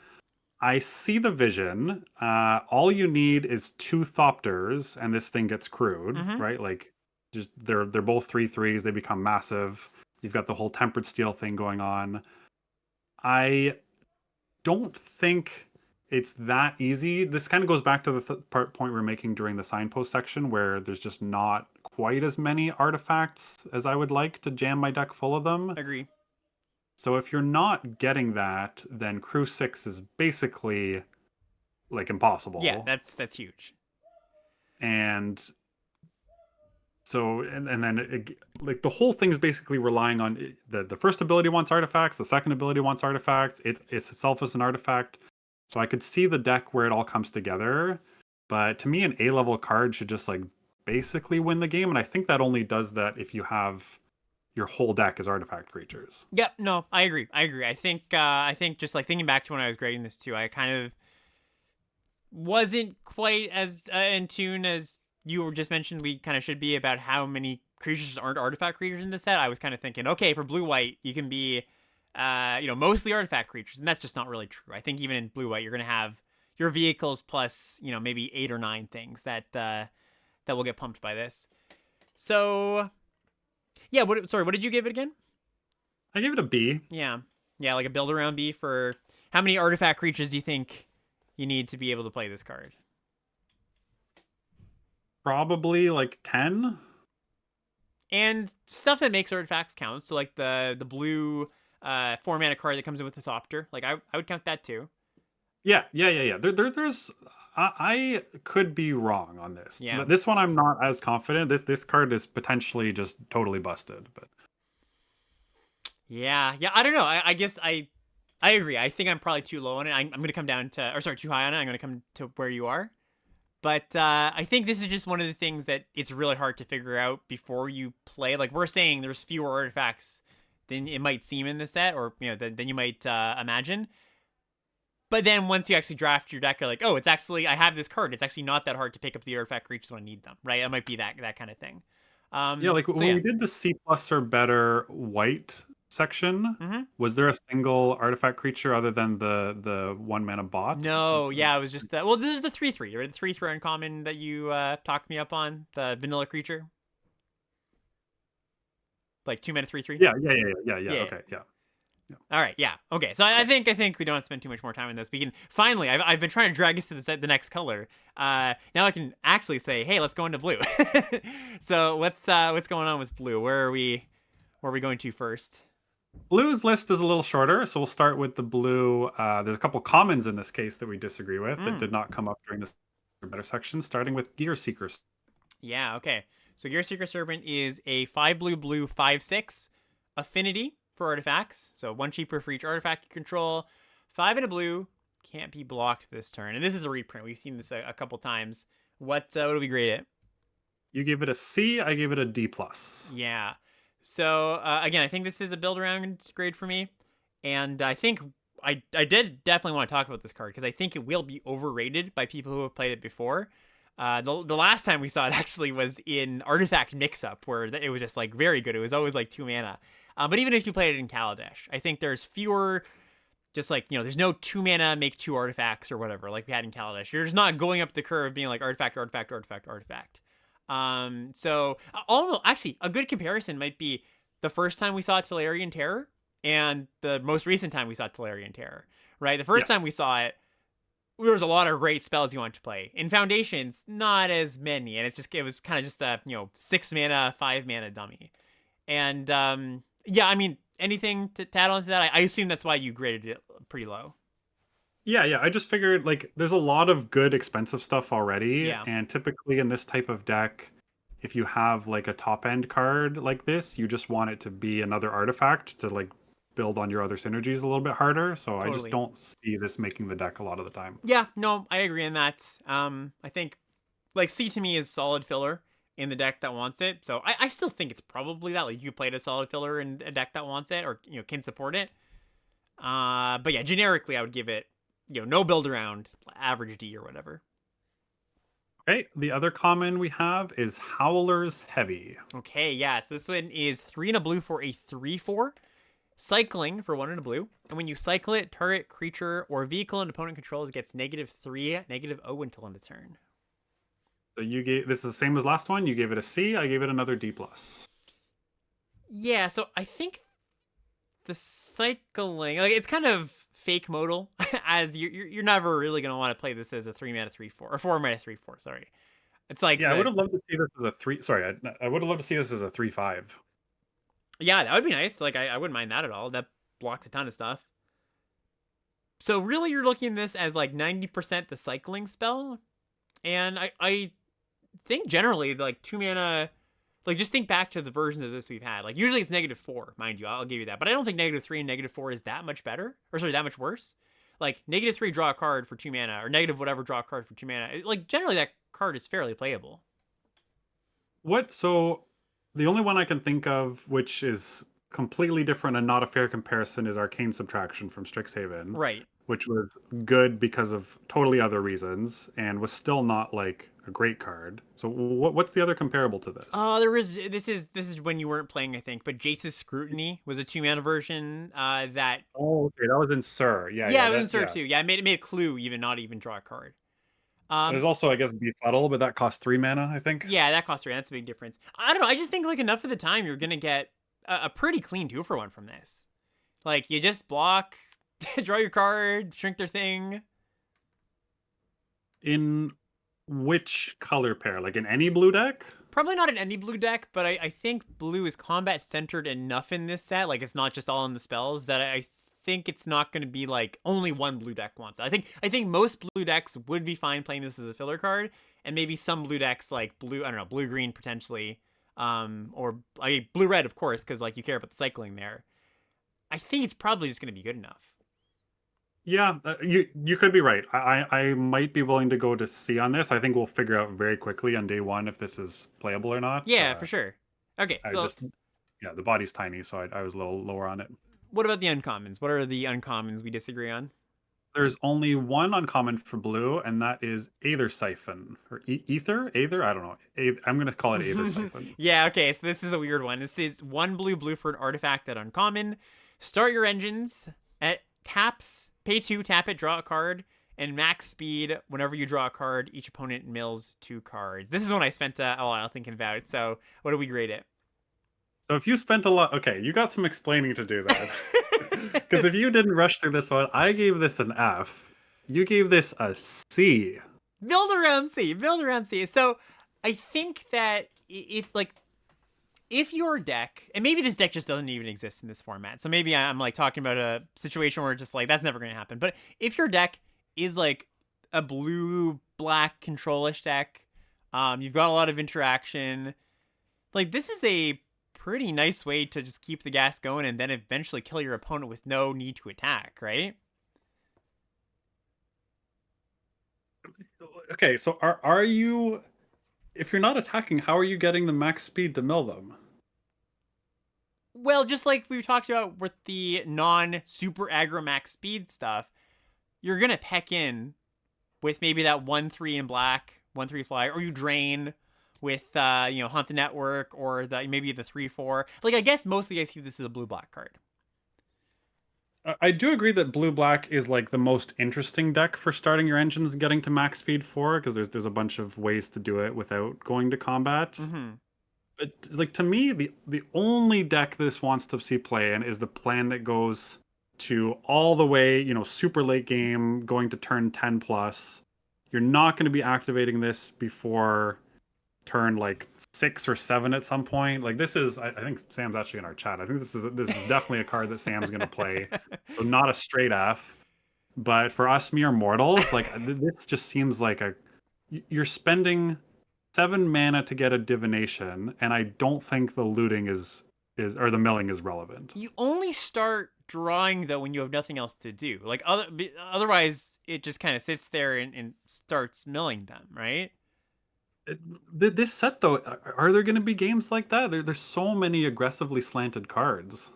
I see the vision. All you need is two Thopters, and this thing gets crewed, Mm-hmm. right? Like, just they're both 3/3s. They become massive. You've got the whole tempered steel thing going on. I don't think it's that easy. This kind of goes back to the point we are making during the signpost section, where there's just not quite as many artifacts as I would like to jam my deck full of them. Agree. So if you're not getting that, then Crew 6 is basically like Yeah, impossible. that's huge. And so and then like the whole thing is basically relying on the first ability wants artifacts, the second ability wants artifacts. It's itself as an artifact. So I could see the deck where it all comes together, but to me an A level card should just like basically win the game, and I think that only does that if you have your whole deck as artifact creatures. Yep, no, I agree. I think just like thinking back to when I was grading this too, I kind of wasn't quite as in tune as you were just mentioned we kind of should be about how many creatures aren't artifact creatures in this set. I was kind of thinking, okay, for blue white, you can be mostly artifact creatures, and that's just not really true. I think even in blue white, you're gonna have your vehicles plus, maybe 8 or 9 things that will get pumped by this. So yeah, what did you give it again? I give it a B. Yeah. Yeah, like a build around B for how many artifact creatures do you think you need to be able to play this card? Probably like 10. And stuff that makes artifacts count. So like the blue 4 mana card that comes in with the Thopter. Like I would count that too. Yeah. There's I could be wrong on this. Yeah. This one I'm not as confident. This card is potentially just totally busted. But Yeah. Yeah. I don't know. I guess I agree. I think I'm probably too low on it. I'm going to come down to, or sorry, too high on it. I'm going to come to where you are. But I think this is just one of the things that it's really hard to figure out before you play. Like we're saying, there's fewer artifacts than it might seem in the set, or than you might imagine. But then once you actually draft your deck, you're like, oh, it's actually I have this card. It's actually not that hard to pick up the artifact creatures when I need them, right? It might be that kind of thing. yeah, like So when yeah. we did the C plus or better white section, Mm-hmm. was there a single artifact creature other than the 1 mana bot? No, yeah, it was just that. Well, this is the 3/3, right? The 3/3 uncommon that you talked me up on, the vanilla creature, like 2 mana 3/3. Yeah. Yeah. Okay, yeah. All right, yeah, okay. So I think we don't have to spend too much more time on this. We can finally. I've been trying to drag us to the next color. Now I can actually say, hey, let's go into blue. So what's going on with blue? Where are we going to first? Blue's list is a little shorter, so we'll start with the blue. There's a couple commons in this case that we disagree with that did not come up during this better section, starting with Gear Seekers. Yeah, okay. So Gear Seeker Serpent is a 5 blue 5/6 affinity for artifacts. So 1 cheaper for each artifact you control. 5 and a blue, can't be blocked this turn. And this is a reprint. We've seen this a couple times. What do we grade it? You gave it a C, I gave it a D plus. Yeah. So again, I think this is a build around grade for me, and I think I did definitely want to talk about this card because I think it will be overrated by people who have played it before. The last time we saw it actually was in Artifact Mix-Up, where it was just like very good. It was always like 2 mana. But even if you played it in Kaladesh, I think there's fewer. Just like, there's no 2 mana make 2 artifacts or whatever like we had in Kaladesh. You're just not going up the curve being like artifact, artifact, artifact, artifact. So actually a good comparison might be the first time we saw Tolarian Terror and the most recent time we saw Tolarian Terror, right? The first time we saw it, there was a lot of great spells you wanted to play. In Foundations, not as many, and it was kind of just a 6 mana, 5 mana dummy. And yeah, I mean, anything to add on to that? I assume that's why you graded it pretty low. Yeah. I just figured like there's a lot of good expensive stuff already, Yeah. and typically in this type of deck, if you have like a top end card like this, you just want it to be another artifact to like build on your other synergies a little bit harder. So I just Totally. don't see this making the deck a lot of the time. Yeah, no, I agree on that. I think like C to me is solid filler in the deck that wants it. So I still think it's probably that. Like you played a solid filler in a deck that wants it or can support it. But yeah, generically I would give it no build around, average D or whatever. Okay, the other common we have is Howler's Heavy. Okay, yes, this one is 3 and a blue for a 3/4. cycling for 1 and a blue. And when you cycle it, target creature or vehicle an opponent controls gets -3, -0 until end of turn. So you gave this is the same as last one. You gave it a C. I gave it another D plus. Yeah, so I think the cycling, like, it's kind of fake modal, as you're never really gonna want to play this as a 3 mana 3/4 or 4 mana 3/4. Sorry, it's like Yeah, I would have loved to see this as a three. Sorry, I would have loved to see this as a 3/5. yeah, that would be nice. Like, I wouldn't mind that at all. That blocks a ton of stuff. So really, you're looking at this as like 90% the cycling spell, and I think generally like 2 mana. Like, just think back to the versions of this we've had. Like, usually it's -4, mind you. I'll give you that. But I don't think -3 and -4 is that much better. Or, sorry, that much worse. Like, -3, draw a card for 2 mana. Or negative whatever, draw a card for 2 mana. Like, generally that card is fairly playable. What? So the only one I can think of, which is completely different and not a fair comparison, is Arcane Subtraction from Strixhaven, Right. which was good because of totally other reasons and was still not like a great card. So what's the other comparable to this? This is when you weren't playing, I think. But Jace's Scrutiny was a 2 mana version that... Oh, okay, that was in Sir. Yeah, it was in Sir too. Yeah, it made a clue even not even draw a card. There's also, I guess, Befuddle, but that costs 3 mana, I think. Yeah, that costs 3. That's a big difference. I don't know. I just think like enough of the time you're gonna get a pretty clean 2-for-1 from this. Like, you just block, draw your card, shrink their thing. In which color pair? Like in any blue deck? Probably not in any blue deck, but I think blue is combat centered enough in this set. Like, it's not just all in the spells that I think it's not going to be like only one blue deck wants it. I think most blue decks would be fine playing this as a filler card, and maybe some blue decks like blue, I don't know, blue green potentially, or blue red of course, because like you care about the cycling there. I think it's probably just going to be good enough. Yeah, you could be right. I might be willing to go to C on this. I think we'll figure out very quickly on day one if this is playable or not. Yeah, for sure. Okay, so yeah, the body's tiny, so I was a little lower on it. What about the uncommons? What are the uncommons we disagree on? There's only one uncommon for blue, and that is Aether Siphon. Or Aether? I don't know. I'm going to call it Aether Siphon. Yeah, okay, so this is a weird one. This is 1 blue for an artifact at uncommon. Start your engines at taps, pay 2, tap it, draw a card, and max speed. Whenever you draw a card, each opponent mills 2 cards. This is one I spent a while thinking about, so what do we grade it? So if you spent a lot... Okay, you got some explaining to do that. Because if you didn't rush through this one, I gave this an F. You gave this a C. Build around C. So I think that if your deck, and maybe this deck just doesn't even exist in this format, so maybe I'm like talking about a situation where just like that's never going to happen. But if your deck is like a blue-black control-ish deck, you've got a lot of interaction, like this is a pretty nice way to just keep the gas going and then eventually kill your opponent with no need to attack, right? Okay, so are you... If you're not attacking, how are you getting the max speed to mill them? Well, just like we talked about with the non-super aggro max speed stuff, you're going to peck in with maybe that 1/3 in black, 1/3 fly, or you drain with, Haunt the Network, or maybe the 3/4. Like, I guess mostly I see this as a blue-black card. I do agree that blue-black is like the most interesting deck for starting your engines and getting to max speed for, because there's a bunch of ways to do it without going to combat. Mm-hmm. But like to me, the only deck this wants to see play in is the plan that goes to all the way, super late game, going to turn 10 plus. You're not going to be activating this before turn like 6 or 7 at some point. Like this is, I think Sam's actually in our chat. I think this is definitely a card that Sam's going to play. So not a straight F, but for us mere mortals, like this just seems like you're spending 7 mana to get a divination, and I don't think the looting is or the milling is relevant. You only start drawing though when you have nothing else to do. Like otherwise, it just kind of sits there and starts milling them, right? This set though, are there going to be games like that? There's so many aggressively slanted cards.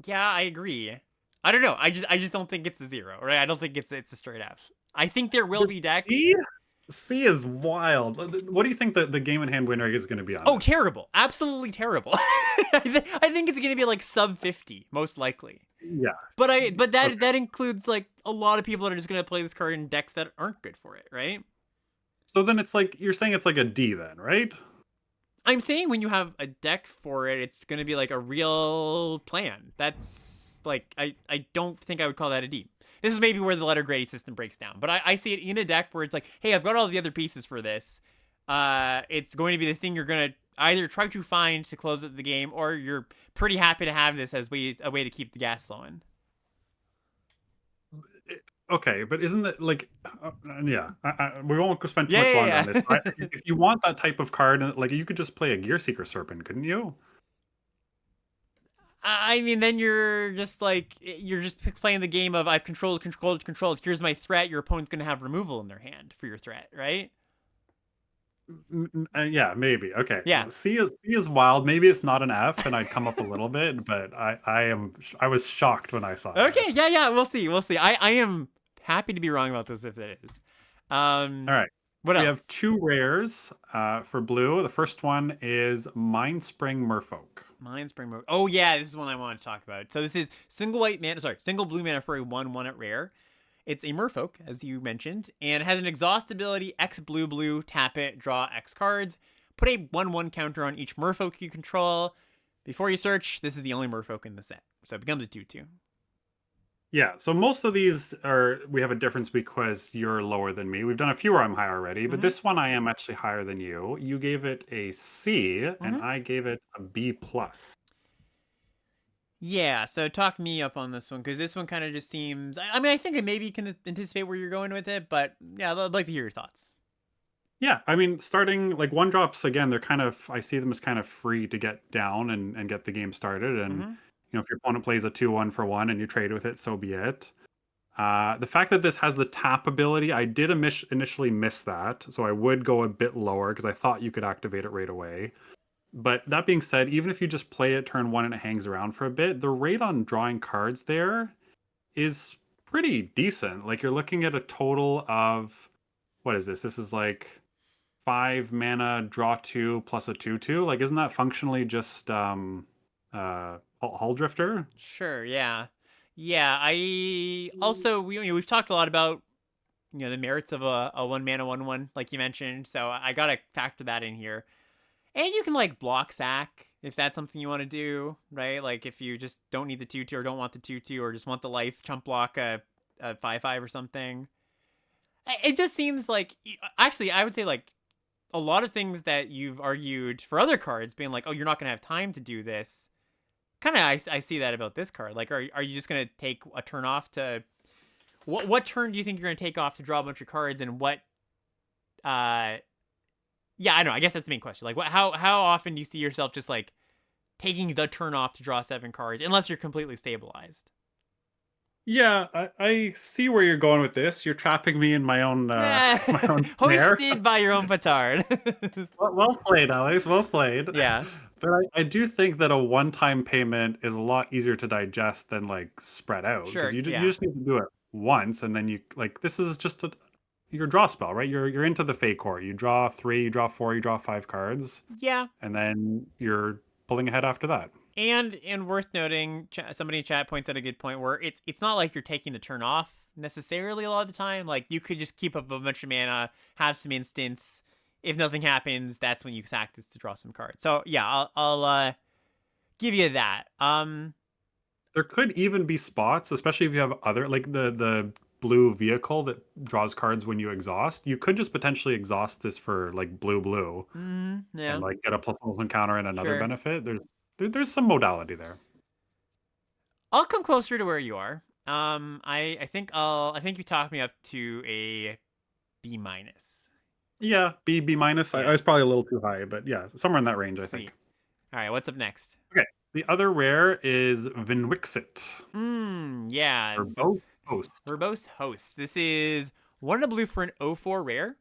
Yeah, I agree. I don't know. I just don't think it's a 0, right? I don't think it's a straight F. I think there will be decks. C is wild. What do you think the game in hand winner is going to be on Oh, this? terrible. Absolutely terrible. I think it's going to be like sub 50, most likely. Yeah. But Okay. that includes like a lot of people that are just going to play this card in decks that aren't good for it, right? So then it's like you're saying it's like a D then, right? I'm saying when you have a deck for it, it's going to be like a real plan. That's like I don't think I would call that a D. This is maybe where the letter grade system breaks down, but I see it in a deck where it's like, hey, I've got all the other pieces for this. It's going to be the thing you're gonna either try to find to close out the game, or you're pretty happy to have this as a way to keep the gas flowing. Okay, but isn't it like, yeah, we won't spend too Yeah, much longer yeah, on this. yeah. If you want that type of card, like you could just play a Gear Seeker Serpent, couldn't you? I mean, then you're just like you're just playing the game of I've controlled. Here's my threat. Your opponent's gonna have removal in their hand for your threat, right? Yeah, maybe. Okay, Yeah. C is wild. Maybe it's not an F, and I'd come up a little bit, but I was shocked when I saw Okay. that. Yeah. Yeah. We'll see. We'll see. I am happy to be wrong about this if it is. All right, What we have else? two rares for blue. The first one is Mindspring Merfolk. Mindspring mode. Oh yeah, this is one I want to talk about. So this is single blue mana for a 1/1 at rare. It's a merfolk, as you mentioned, and it has an exhaust ability, X blue blue, tap it, draw X cards. Put a 1/1 counter on each merfolk you control. Before you search, this is the only merfolk in the set. So it becomes a 2/2. Yeah, so most of these are we have a difference because you're lower than me. We've done a few where I'm high already, but Mm-hmm. this one I am actually higher than you. You gave it a C, and Mm-hmm. I gave it a B plus. Yeah, so talk me up on this one, because this one kind of just seems. I mean, I think I maybe can anticipate where you're going with it, but yeah, I'd like to hear your thoughts. Yeah, I mean, starting like one drops again, they're kind of I see them as kind of free to get down and get the game started. And Mm-hmm. if your opponent plays a 2/1 for one and you trade with it, so be it. The fact that this has the tap ability, I did initially miss that, so I would go a bit lower because I thought you could activate it right away. But that being said, even if you just play it turn one and it hangs around for a bit, the rate on drawing cards there is pretty decent. Like you're looking at a total of what is this? This is like 5 mana, draw two plus a 2/2. Like, isn't that functionally just Hull Drifter? Sure, yeah. Yeah, I also we've talked a lot about the merits of a 1 mana 1/1 like you mentioned, so I got to factor that in here. And you can like block sack if that's something you want to do, right? Like if you just don't need the 2/2 or don't want the 2/2 or just want the life chump block a 5/5 or something. It just seems like actually I would say like a lot of things that you've argued for other cards being like, "Oh, you're not going to have time to do this." Kind of I see that about this card. Like are you just going to take a turn off to what turn do you think you're going to take off to draw a bunch of cards, and what uh yeah, I know. I guess that's the main question. Like what how often do you see yourself just like taking the turn off to draw 7 cards unless you're completely stabilized? Yeah, I see where you're going with this. You're trapping me in my own my own snare. Hoisted by your own petard. Well played, Alex. Well played. Yeah, But I do think that a one-time payment is a lot easier to digest than like spread out because sure. you Yeah. just need to do it once and then you like this is just your draw spell, right? You're into the Fate Court. You draw three, you draw four, you draw 5 cards, Yeah. and then you're pulling ahead after that. And worth noting, somebody in chat points out a good point where it's not like you're taking the turn off necessarily a lot of the time. Like you could just keep up a bunch of mana, have some instants. If nothing happens, that's when you sack this to draw some cards. So yeah, I'll give you that. There could even be spots, especially if you have other like the blue vehicle that draws cards when you exhaust. You could just potentially exhaust this for like blue and Yeah, like get a +1 counter and another sure. benefit. There's some modality there. I'll come closer to where you are. I think you talked me up to a B minus. Yeah, B minus. I Yeah, was probably a little too high, but yeah, somewhere in that range, I think. sweet. All right, what's up next? Okay. The other rare is Vinwixit, Yeah, this is verbose host. verbose host. This is one in a blue for an 0/4 rare.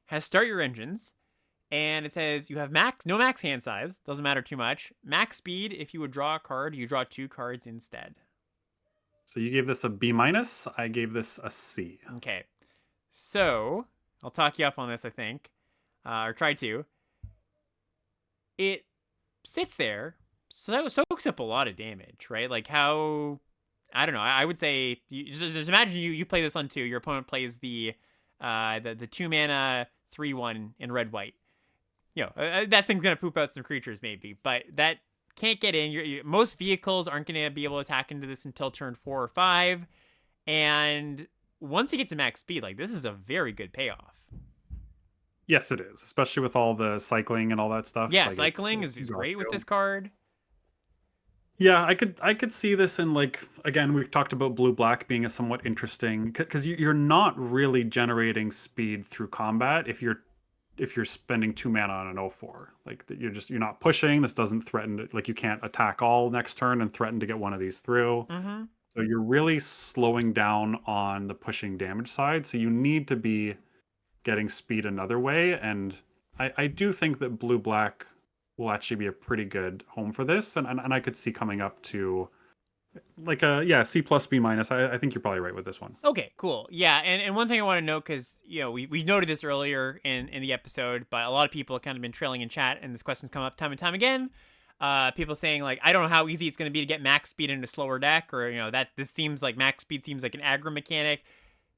Has start your engines, and it says you have no max hand size. Doesn't matter too much. Max speed. If you would draw a card, you draw 2 cards instead. So you gave this a B minus. I gave this a C. Okay, so I'll talk you up on this, I think, or try to. It sits there, so soaks up a lot of damage, right? Like how I don't know. I would say just imagine you play this on 2. Your opponent plays the 2 mana 3/1 in red white. That thing's gonna poop out some creatures maybe, but that can't get in. Most vehicles aren't gonna be able to attack into this until turn 4 or 5, and once you get to max speed, like this is a very good payoff. Yes, it is, especially with all the cycling and all that stuff. Yeah, Like cycling is great with this card. Yeah, I could see this in, like, again, we talked about blue black being a somewhat interesting, because you're not really generating speed through combat if you're spending 2 mana on an 0/4. Like you're not pushing. This doesn't threaten to, like, you can't attack all next turn and threaten to get one of these through. Mm-hmm. So you're really slowing down on the pushing damage side. So you need to be getting speed another way. And I do think that blue black will actually be a pretty good home for this. And I could see coming up to like C plus B minus. I think you're probably right with this one. Okay, cool. Yeah, and one thing I want to note, because we noted this earlier in the episode, but a lot of people have kind of been trailing in chat, and this question's come up time and time again. People saying like, I don't know how easy it's going to be to get max speed in a slower deck, or that this seems like max speed seems like an aggro mechanic.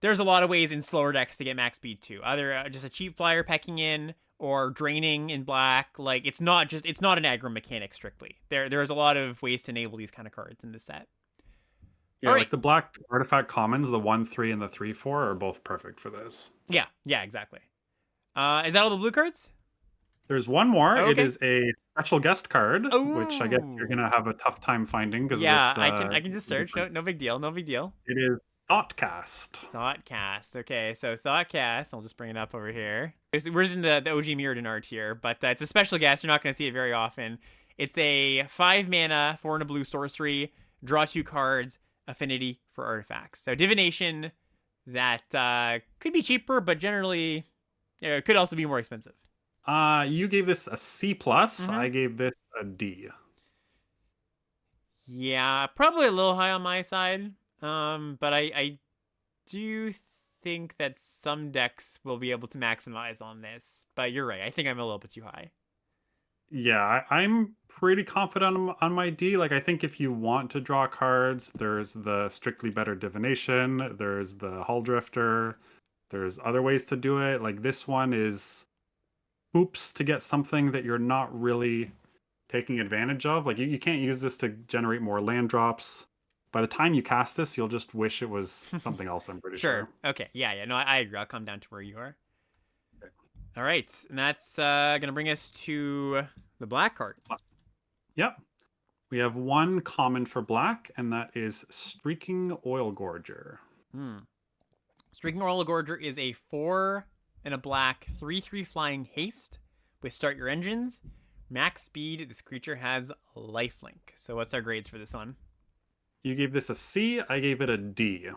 There's a lot of ways in slower decks to get max speed too. Either just a cheap flyer pecking in, or draining in black. Like it's not an aggro mechanic strictly. There's a lot of ways to enable these kind of cards in this set. Yeah, like the black artifact commons, the 1/3 and the 3/4 are both perfect for this. Yeah, exactly. Is that all the blue cards? There's one more. Okay. It is a special guest card, which I guess you're gonna have a tough time finding because yeah, of this. I can just search. No big deal. No big deal. It is Thoughtcast. Thoughtcast. Okay, so Thoughtcast. I'll just bring it up over here. We're just in the OG Mirrodin art here, but it's a special guest. You're not going to see it very often. It's a 5 mana, 4 and a blue sorcery. Draw 2 cards. Affinity for artifacts. So divination that could be cheaper, but generally it could also be more expensive. You gave this a C plus. Mm-hmm. I gave this a D. Yeah, probably a little high on my side. But I do think that some decks will be able to maximize on this. But you're right. I think I'm a little bit too high. Yeah, I'm pretty confident on my D. Like, I think if you want to draw cards, there's the strictly better divination, there's the hull drifter, there's other ways to do it. Like, this one is hoops to get something that you're not really taking advantage of. Like, you can't use this to generate more land drops. By the time you cast this, you'll just wish it was something else, I'm pretty sure. Okay. Yeah. No, I agree. I'll come down to where you are. Okay. All right. And that's going to bring us to the black cards. Yep. We have one common for black, and that is Streaking Oil Gorger. Streaking Oil Gorger is a 4 and a black 3/3 flying haste with start your engines. Max speed. This creature has lifelink. So what's our grades for this one? You gave this a C. I gave it a D.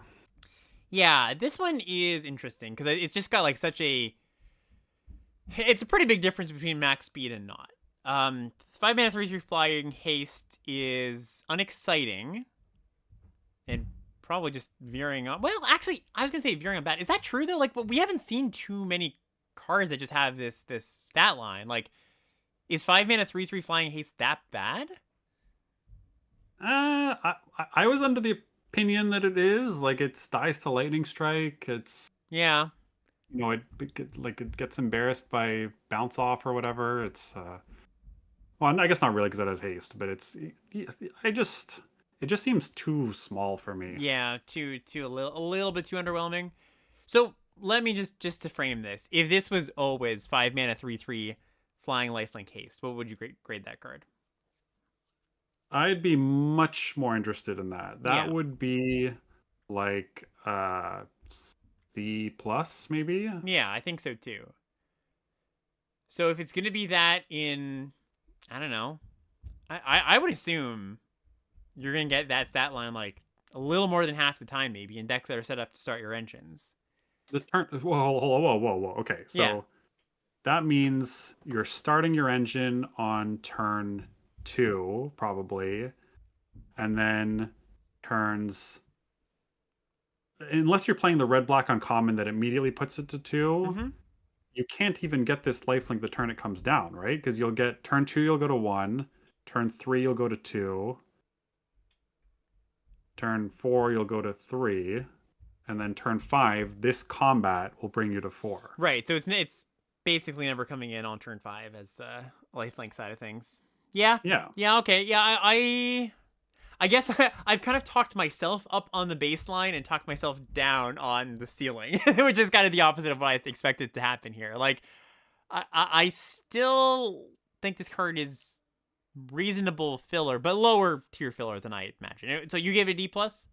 Yeah, this one is interesting because it's just got like it's a pretty big difference between max speed and not. 5 mana 3/3 flying haste is unexciting and probably just veering on. Well, actually, I was gonna say veering on bad. Is that true though? Like, we haven't seen too many cards that just have this stat line. Like, is 5 mana 3/3 flying haste that bad? I was under the opinion that it is. Like, it's dies to lightning strike. It's yeah. It gets embarrassed by bounce off or whatever. It's well, I guess not really because it has haste, but it just seems too small for me. Yeah, a little bit too underwhelming. So let me just to frame this. If this was always 5 mana 3/3 flying lifelink haste, what would you grade that card? I'd be much more interested in that. That would be like C plus maybe. Yeah, I think so too. So if it's gonna be that in, I don't know, I would assume you're gonna get that stat line like a little more than half the time, maybe in decks that are set up to start your engines. The turn. Whoa. Okay, so that means you're starting your engine on turn 2 probably, and then turns unless you're playing the red-black uncommon that immediately puts it to 2, Mm-hmm. you can't even get this lifelink the turn it comes down, right? Because you'll get turn 2, you'll go to 1, turn 3, you'll go to 2, turn 4, you'll go to 3, and then turn 5, this combat will bring you to 4. Right. So it's basically never coming in on turn 5 as the lifelink side of things. Yeah. Yeah. Yeah. Okay. Yeah. I guess I've kind of talked myself up on the baseline and talked myself down on the ceiling, which is kind of the opposite of what I expected to happen here. Like, I still think this card is reasonable filler, but lower tier filler than I imagine. So you gave it a D plus?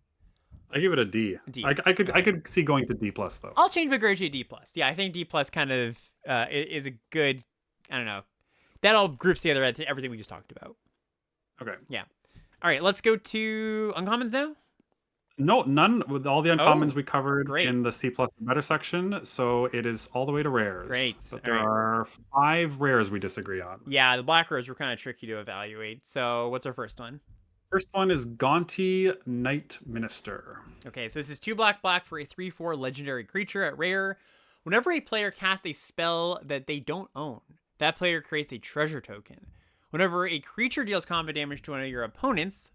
I give it a D. D. I Okay. could see going to D plus though. I'll change my grade to a D plus. Yeah, I think D plus kind of is a good. I don't know. That all groups together everything we just talked about. Okay. Yeah. All right, let's go to uncommons now. No, none with all the uncommons Oh, we covered great. in the C plus and better section. So it is all the way to rares. Great. But All there right. are 5 rares we disagree on. Yeah, the black rows were kind of tricky to evaluate. So what's our first one? First one is Gaunty Knight Minister. Okay, so this is 2 black black for a 3/4 legendary creature at rare. Whenever a player casts a spell that they don't own, that player creates a treasure token. Whenever a creature deals combat damage to one of your opponents,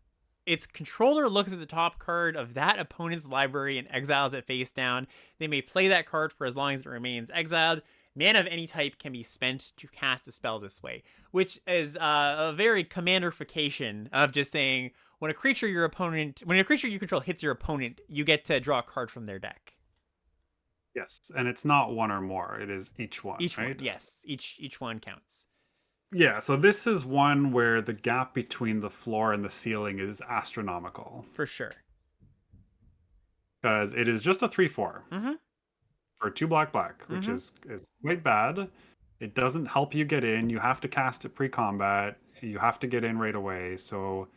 its controller looks at the top card of that opponent's library and exiles it face down. They may play that card for as long as it remains exiled. Mana of any type can be spent to cast a spell this way, which is a very commanderification of just saying when a creature you control hits your opponent, you get to draw a card from their deck. Yes, and it's not one or more. It is each one, Each right? one, yes, each one counts Yeah, so this is one where the gap between the floor and the ceiling is astronomical for sure. because it is just a 3/4 Mm-hmm. for 2 black black, which Mm-hmm. is quite bad. It doesn't help you get in. You have to cast it pre-combat. You have to get in right away. So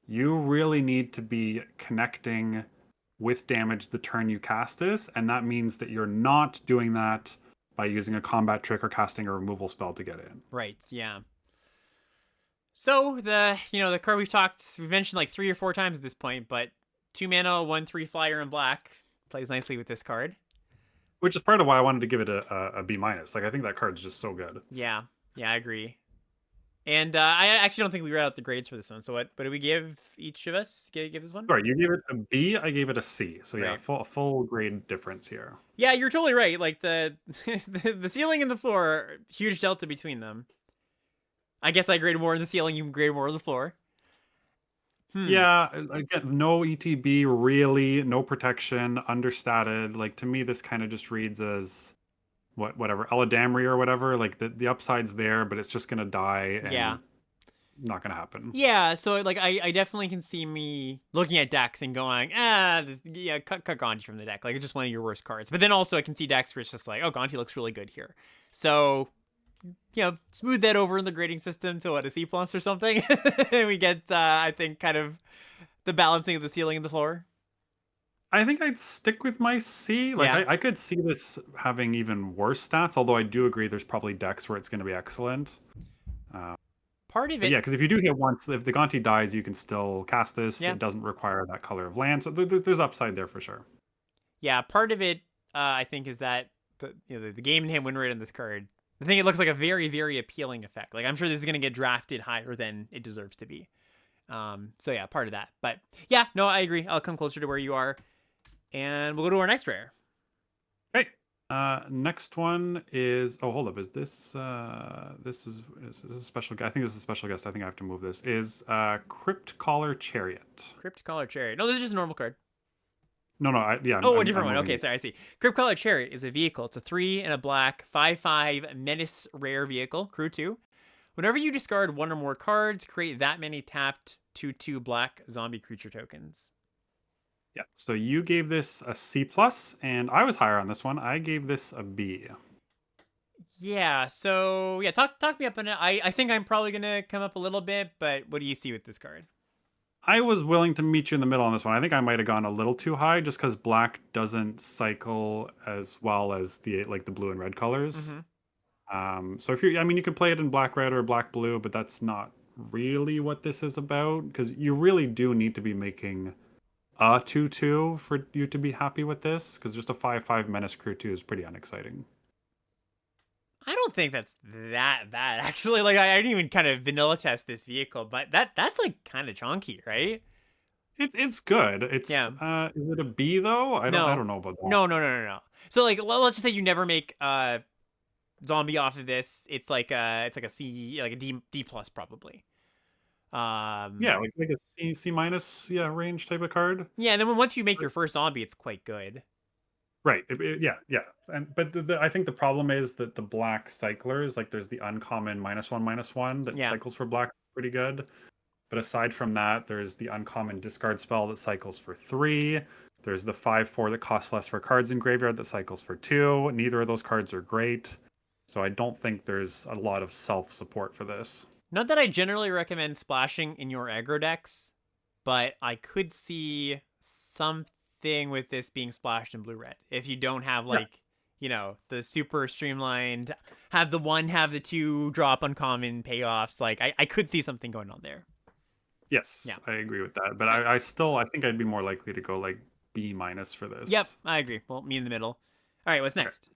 you really need to be connecting with damage the turn you cast this, and that means that you're not doing that by using a combat trick or casting a removal spell to get in. Right. Yeah. So the card we've mentioned like 3 or 4 times at this point, but 2 mana, 1/3 flyer in black plays nicely with this card. Which is part of why I wanted to give it a B minus. Like I think that card's just so good. Yeah. Yeah, I agree. And I actually don't think we read out the grades for this one. So what do we give each of us? Give this one? Sorry, you gave it a B. I gave it a C. So yeah, Right. full grade difference here. Yeah, you're totally right. Like the the ceiling and the floor, huge delta between them. I guess I graded more in the ceiling. You graded more on the floor. Yeah, again, no ETB really, no protection, understated. Like to me, this kind of just reads as whatever Eladamri or whatever. Like the upside's there, but it's just gonna die and Yeah. not gonna happen. Yeah, so like I definitely can see me looking at decks and going, cut Gonti from the deck. Like it's just one of your worst cards. But then also I can see decks where it's just like, oh, Gonti looks really good here. So, smooth that over in the grading system to what, a C plus or something. And we get I think kind of the balancing of the ceiling and the floor. I think I'd stick with my C. Like Yeah. I could see this having even worse stats, although I do agree there's probably decks where it's going to be excellent. Part of But it, yeah, because if you do hit once, if the Gonti dies, you can still cast this. yeah. It doesn't require that color of land, so there's upside there for sure. Yeah, part of it I think is that the game in hand win rate on this card. I think it looks like a very, very appealing effect. Like I'm sure this is gonna get drafted higher than it deserves to be. So yeah, part of that. But yeah, no, I agree. I'll come closer to where you are. And we'll go to our next rare. Great. Next one is hold up, is this is this a special guest? I think this is a special guest. I think I have to move this. Is Crypt Caller Chariot. Crypt Caller Chariot. No, this is just a normal card. No, yeah. Oh, a different one. moving Okay, it. sorry, I see. Crypt Caller Chariot is a vehicle. It's a 3 and a black, 5/5 menace rare vehicle, crew 2. Whenever you discard one or more cards, create that many tapped 2/2 black zombie creature tokens. Yeah. So you gave this a C plus, and I was higher on this one. I gave this a B. Yeah, so yeah, talk me up on it. I think I'm probably gonna come up a little bit, but what do you see with this card? I was willing to meet you in the middle on this one. I think I might have gone a little too high just because black doesn't cycle as well as the blue and red colors. So if you could play it in black red or black blue, but that's not really what this is about because you really do need to be making a 2/2 for you to be happy with this, because just a 5/5 Menace Crew 2 is pretty unexciting. I don't think that's that bad actually. Like I didn't even kind of vanilla test this vehicle, but that's like kind of chunky, right? It's good. It's Yeah. is it a B though? I No. don't know about that. No. So like let's just say you never make zombie off of this. It's like a C, like a D plus probably. Yeah, like a C minus, yeah, range type of card. Yeah, and then once you make your first zombie, it's quite good. Right. Yeah, yeah. And but I think the problem is that the black cyclers, like there's the uncommon -1/-1 that Yeah. cycles for black pretty good. But aside from that, there's the uncommon discard spell that cycles for 3. There's the 5/4 that costs less for cards in graveyard that cycles for 2. Neither of those cards are great. So I don't think there's a lot of self support for this. Not that I generally recommend splashing in your aggro decks, but I could see something with this being splashed in blue red. If you don't have Yeah. like, the super streamlined, have the 1, have the 2 drop uncommon payoffs, like I could see something going on there. Yes, Yeah. I agree with that. But I think I'd be more likely to go like B minus for Yep, this. I agree. Well, me in the middle. All right, what's Okay. next?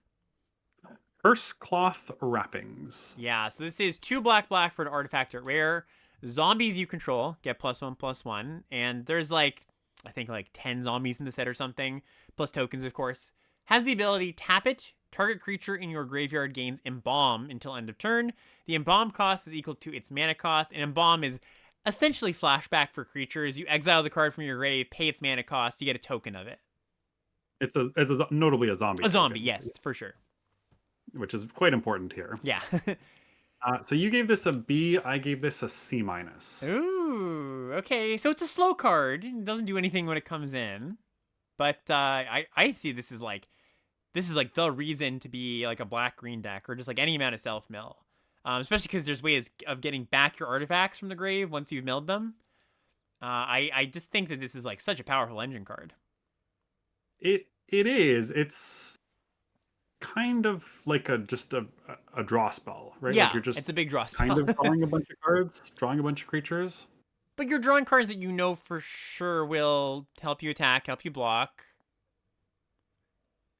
Curse Cloth Wrappings. Yeah, so this is 2 black for an artifact at rare. Zombies you control get +1/+1, and there's like I think like 10 zombies in the set or something, plus tokens of course. Has the ability tap it. Target creature in your graveyard gains Embalm until end of turn. The Embalm cost is equal to its mana cost, and Embalm is essentially flashback for creatures. You exile the card from your grave, pay its mana cost, you get a token of it. It's notably a zombie A zombie, token, yes, for sure. which is quite important here. Yeah. So you gave this a B. I gave this a C minus. Ooh, okay. So it's a slow card. It doesn't do anything when it comes in. But I see this is like the reason to be like a black green deck or just like any amount of self mill. Especially because there's ways of getting back your artifacts from the grave once you've milled them. I just think that this is like such a powerful engine card. It is. It's kind of like a draw spell, right? Like Yeah, you're just it's a big draw kind spell. of drawing a bunch of cards, drawing a bunch of creatures. But you're drawing cards that you know for sure will help you attack, help you block,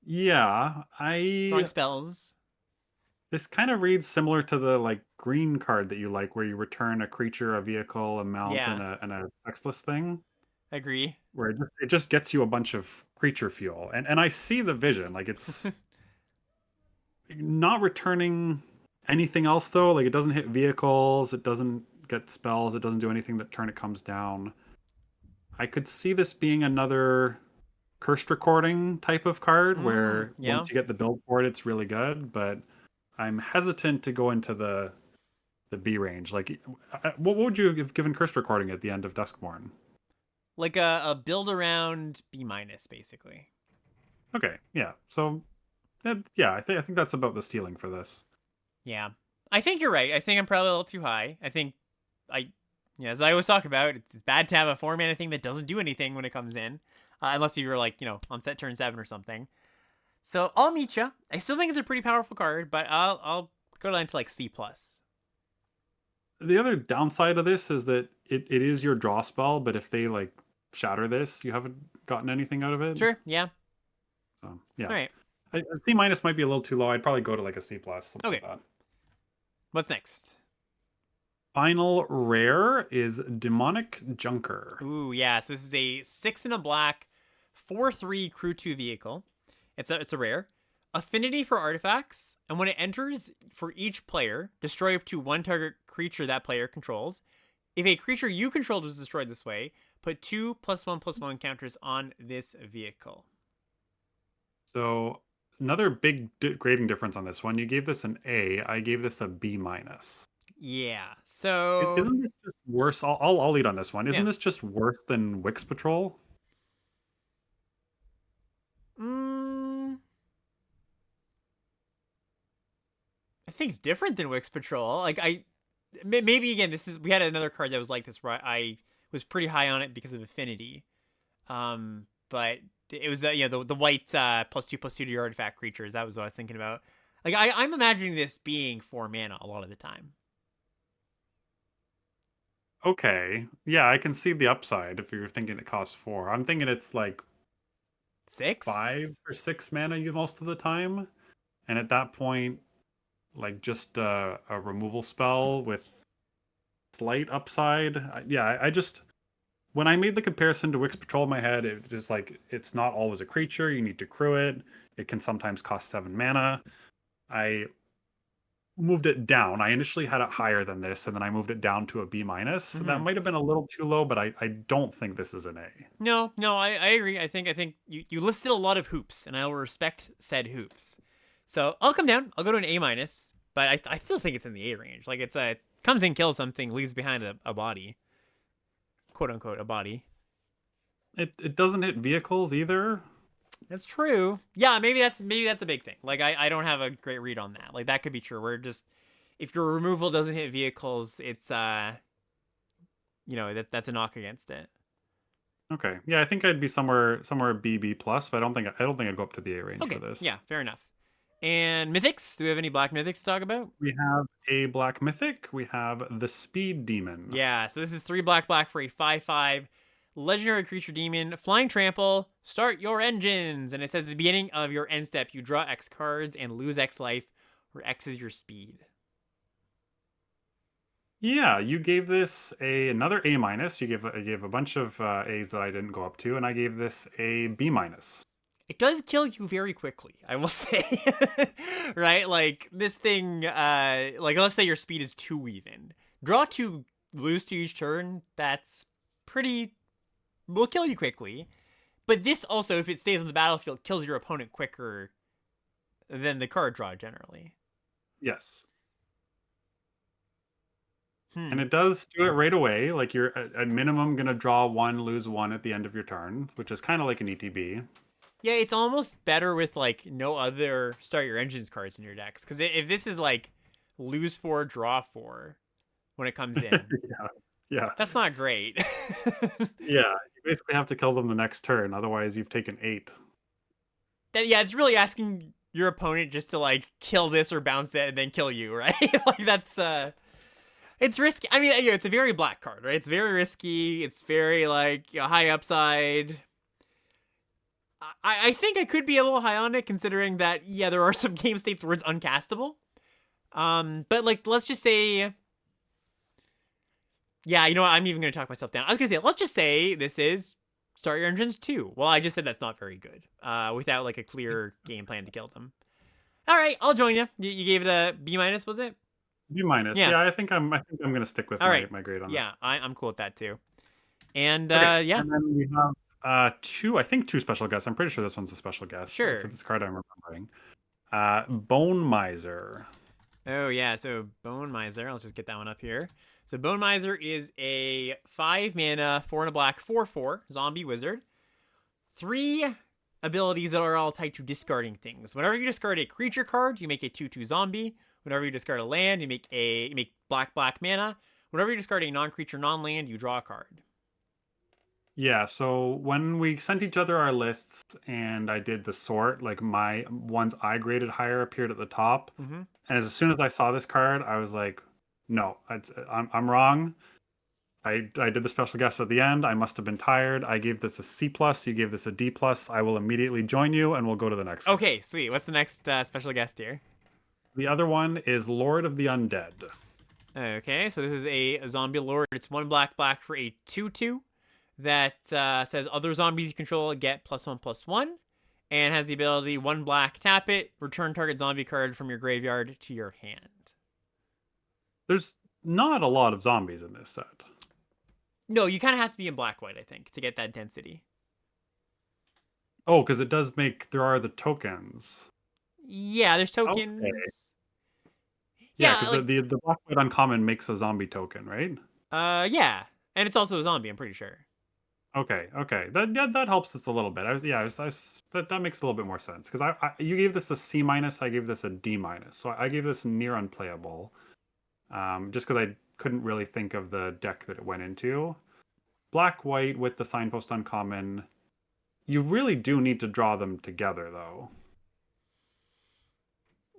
Yeah, drawing spells. this kind of reads similar to the like green card that you like, where you return a creature, a vehicle, a mount, Yeah, and a textless thing, agree. where it just gets you a bunch of creature fuel. And I see the vision, like it's not returning anything else though. Like it doesn't hit vehicles, it doesn't get spells, it doesn't do anything that turn it comes down. I could see this being another cursed recording type of card where Yeah. once you get the build for it, it's really good. But I'm hesitant to go into the B range. Like, what would you have given cursed recording at the end of Duskborn? Like a build around B minus, basically. Okay, yeah. So, yeah, I think that's about the ceiling for this. Yeah. I think you're right. I think I'm probably a little too high. I think as I always talk about, it's bad to have a 4-mana thing that doesn't do anything when it comes in. Unless you're like, on set turn 7 or something. So I'll meet you. I still think it's a pretty powerful card, but I'll go down to like C+. The other downside of this is that it is your draw spell, but if they like shatter this, you haven't gotten anything out of it. Sure, yeah. So yeah, All right. a C minus might be a little too low. I'd probably go to like a C plus. Something Okay. like that. What's next? Final rare is Demonic Junker. Ooh, yeah. So this is a 6 and a black, 4/3 crew 2 vehicle. It's a rare. Affinity for artifacts, and when it enters, for each player, destroy up to 1 target creature that player controls. If a creature you controlled was destroyed this way, put 2 +1/+1 counters on this vehicle. So another big grading difference on this one. You gave this an A. I gave this a B minus. Yeah. So Isn't this just worse? I'll lead on this one. Isn't yeah. this just worse than Wix Patrol? Mm, I think it's different than Wix Patrol. Like maybe again, we had another card that was like this where I was pretty high on it because of affinity. But it was the white +2/+2 to your artifact creatures. That was what I was thinking about. Like I'm imagining this being 4 mana a lot of the time. Okay. Yeah, I can see the upside if you're thinking it costs 4. I'm thinking it's like 5 6? or 6 mana you most of the time. And at that point, like just a removal spell with slight upside. Yeah, I just when I made the comparison to Wix Patrol in my head, it just like it's not always a creature. You need to crew it. It can sometimes cost 7 mana. I moved it down. I initially had it higher than this, and then I moved it down to a B minus. That Mm-hmm. might have been a little too low, but I don't think this is an A. No, no, I agree. I think you listed a lot of hoops, and I will respect said hoops. So I'll come down. I'll go to an A minus, but I still think it's in the A range. Like it's a comes in, kills something, leaves behind a body, quote unquote, a body. It doesn't hit vehicles either. That's true. Yeah, maybe that's a big thing. Like I don't have a great read on that. Like that could be true. We're just if your removal doesn't hit vehicles, it's that's a knock against it. Okay. Yeah, I think I'd be somewhere B plus, but I don't think I'd go up to the A range for Okay, this. yeah, fair enough. And mythics? Do we have any black mythics to talk about? We have a black mythic. We have the speed demon. Yeah, so this is 3 black black for a 5/5 legendary creature demon, flying trample, start your engines. And it says at the beginning of your end step, you draw X cards and lose X life, where X is your speed. Yeah, you gave this another A minus. You gave a bunch of A's that I didn't go up to, and I gave this a B minus. It does kill you very quickly, I will say. Right? Like this thing, like let's say your speed is 2 even. Draw 2, lose to each turn, that's pretty will kill you quickly. But this also, if it stays on the battlefield, kills your opponent quicker than the card draw generally. Yes. And Hmm. it does do it right away. Like you're at minimum gonna draw 1, lose 1 at the end of your turn, which is kind of like an ETB. Yeah, it's almost better with like no other start your engines cards in your decks. Because if this is like lose 4, draw 4 when it comes in, Yeah. Yeah. that's not great. Yeah. You basically have to kill them the next turn, otherwise you've taken 8. Yeah, it's really asking your opponent just to like kill this or bounce it and then kill you, right? Like that's it's risky. I mean, it's a very black card, right? It's very risky. It's very like high upside. I think I could be a little high on it considering that yeah, there are some game states where it's uncastable. But like let's just say yeah, you know what? I'm even gonna talk myself down. I was gonna say let's just say this is start your engines 2. Well, I just said that's not very good. Without like a clear game plan to kill them. All right, I'll join you. You gave it a B minus, was it? B minus. Yeah. Yeah, I think I'm gonna stick with All my, right. my grade on that. Yeah, I'm cool with that too. And Okay. yeah, And then we have two special guests. I'm pretty sure this one's a special guest for sure. this card I'm remembering. Bone Miser. Oh yeah, so Bone Miser. I'll just get that one up here. So Bone Miser is a 5 mana, 4 and a black, 4/4 zombie wizard. 3 abilities that are all tied to discarding things. Whenever you discard a creature card, you make a 2/2 zombie. Whenever you discard a land, you make black black mana. Whenever you discard a non-creature non-land, you draw a card. Yeah, so when we sent each other our lists and I did the sort, like my ones I graded higher appeared at the top. Mm-hmm. And as soon as I saw this card, I was like, no, I'm wrong. I did the special guest at the end. I must have been tired. I gave this a C plus. You gave this a D plus. I will immediately join you, and we'll go to the next one. Okay, sweet. What's the next special guest here? The other one is Lord of the Undead. Okay, so this is a zombie lord. It's 1 black black for a 2/2 that says other zombies you control get +1/+1, and has the ability 1 black, tap it, return target zombie card from your graveyard to your hand. There's not a lot of zombies in this set. No, you kind of have to be in black white, I think, to get that density. Oh, because it does make there are the tokens. Yeah, there's Okay. tokens. Yeah, Yeah, because like the black white uncommon makes a zombie token, right? yeah, and it's also a zombie. I'm pretty sure. Okay. That helps us a little bit. That makes a little bit more sense because you gave this a C minus, I gave this a D minus, so I gave this near unplayable, just because I couldn't really think of the deck that it went into. Black white with the signpost uncommon, you really do need to draw them together though.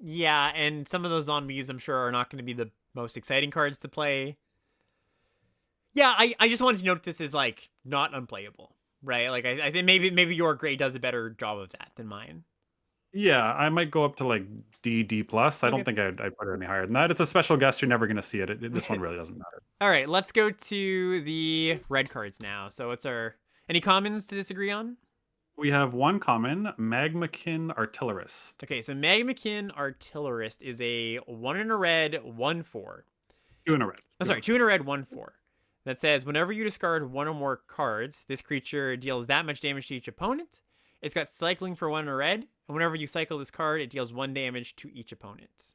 Yeah, and some of those zombies, I'm sure, are not going to be the most exciting cards to play. Yeah, I just wanted to note this is like not unplayable, right? Like I think maybe your grade does a better job of that than mine. Yeah, I might go up to like D plus. I don't Okay. think I'd put it any higher than that. It's a special guest. You're never going to see it. This one really doesn't matter. All right, let's go to the red cards now. So what's our any commons to disagree on? We have one common, Magmakin Artillerist. Okay, so Magmakin Artillerist is a 1 in a red, 1/4. Two in a red. Oh, sorry, 2 in a red, 1/4. That says whenever you discard one or more cards, this creature deals that much damage to each opponent. It's got cycling for 1 in a red, and whenever you cycle this card, it deals 1 damage to each opponent.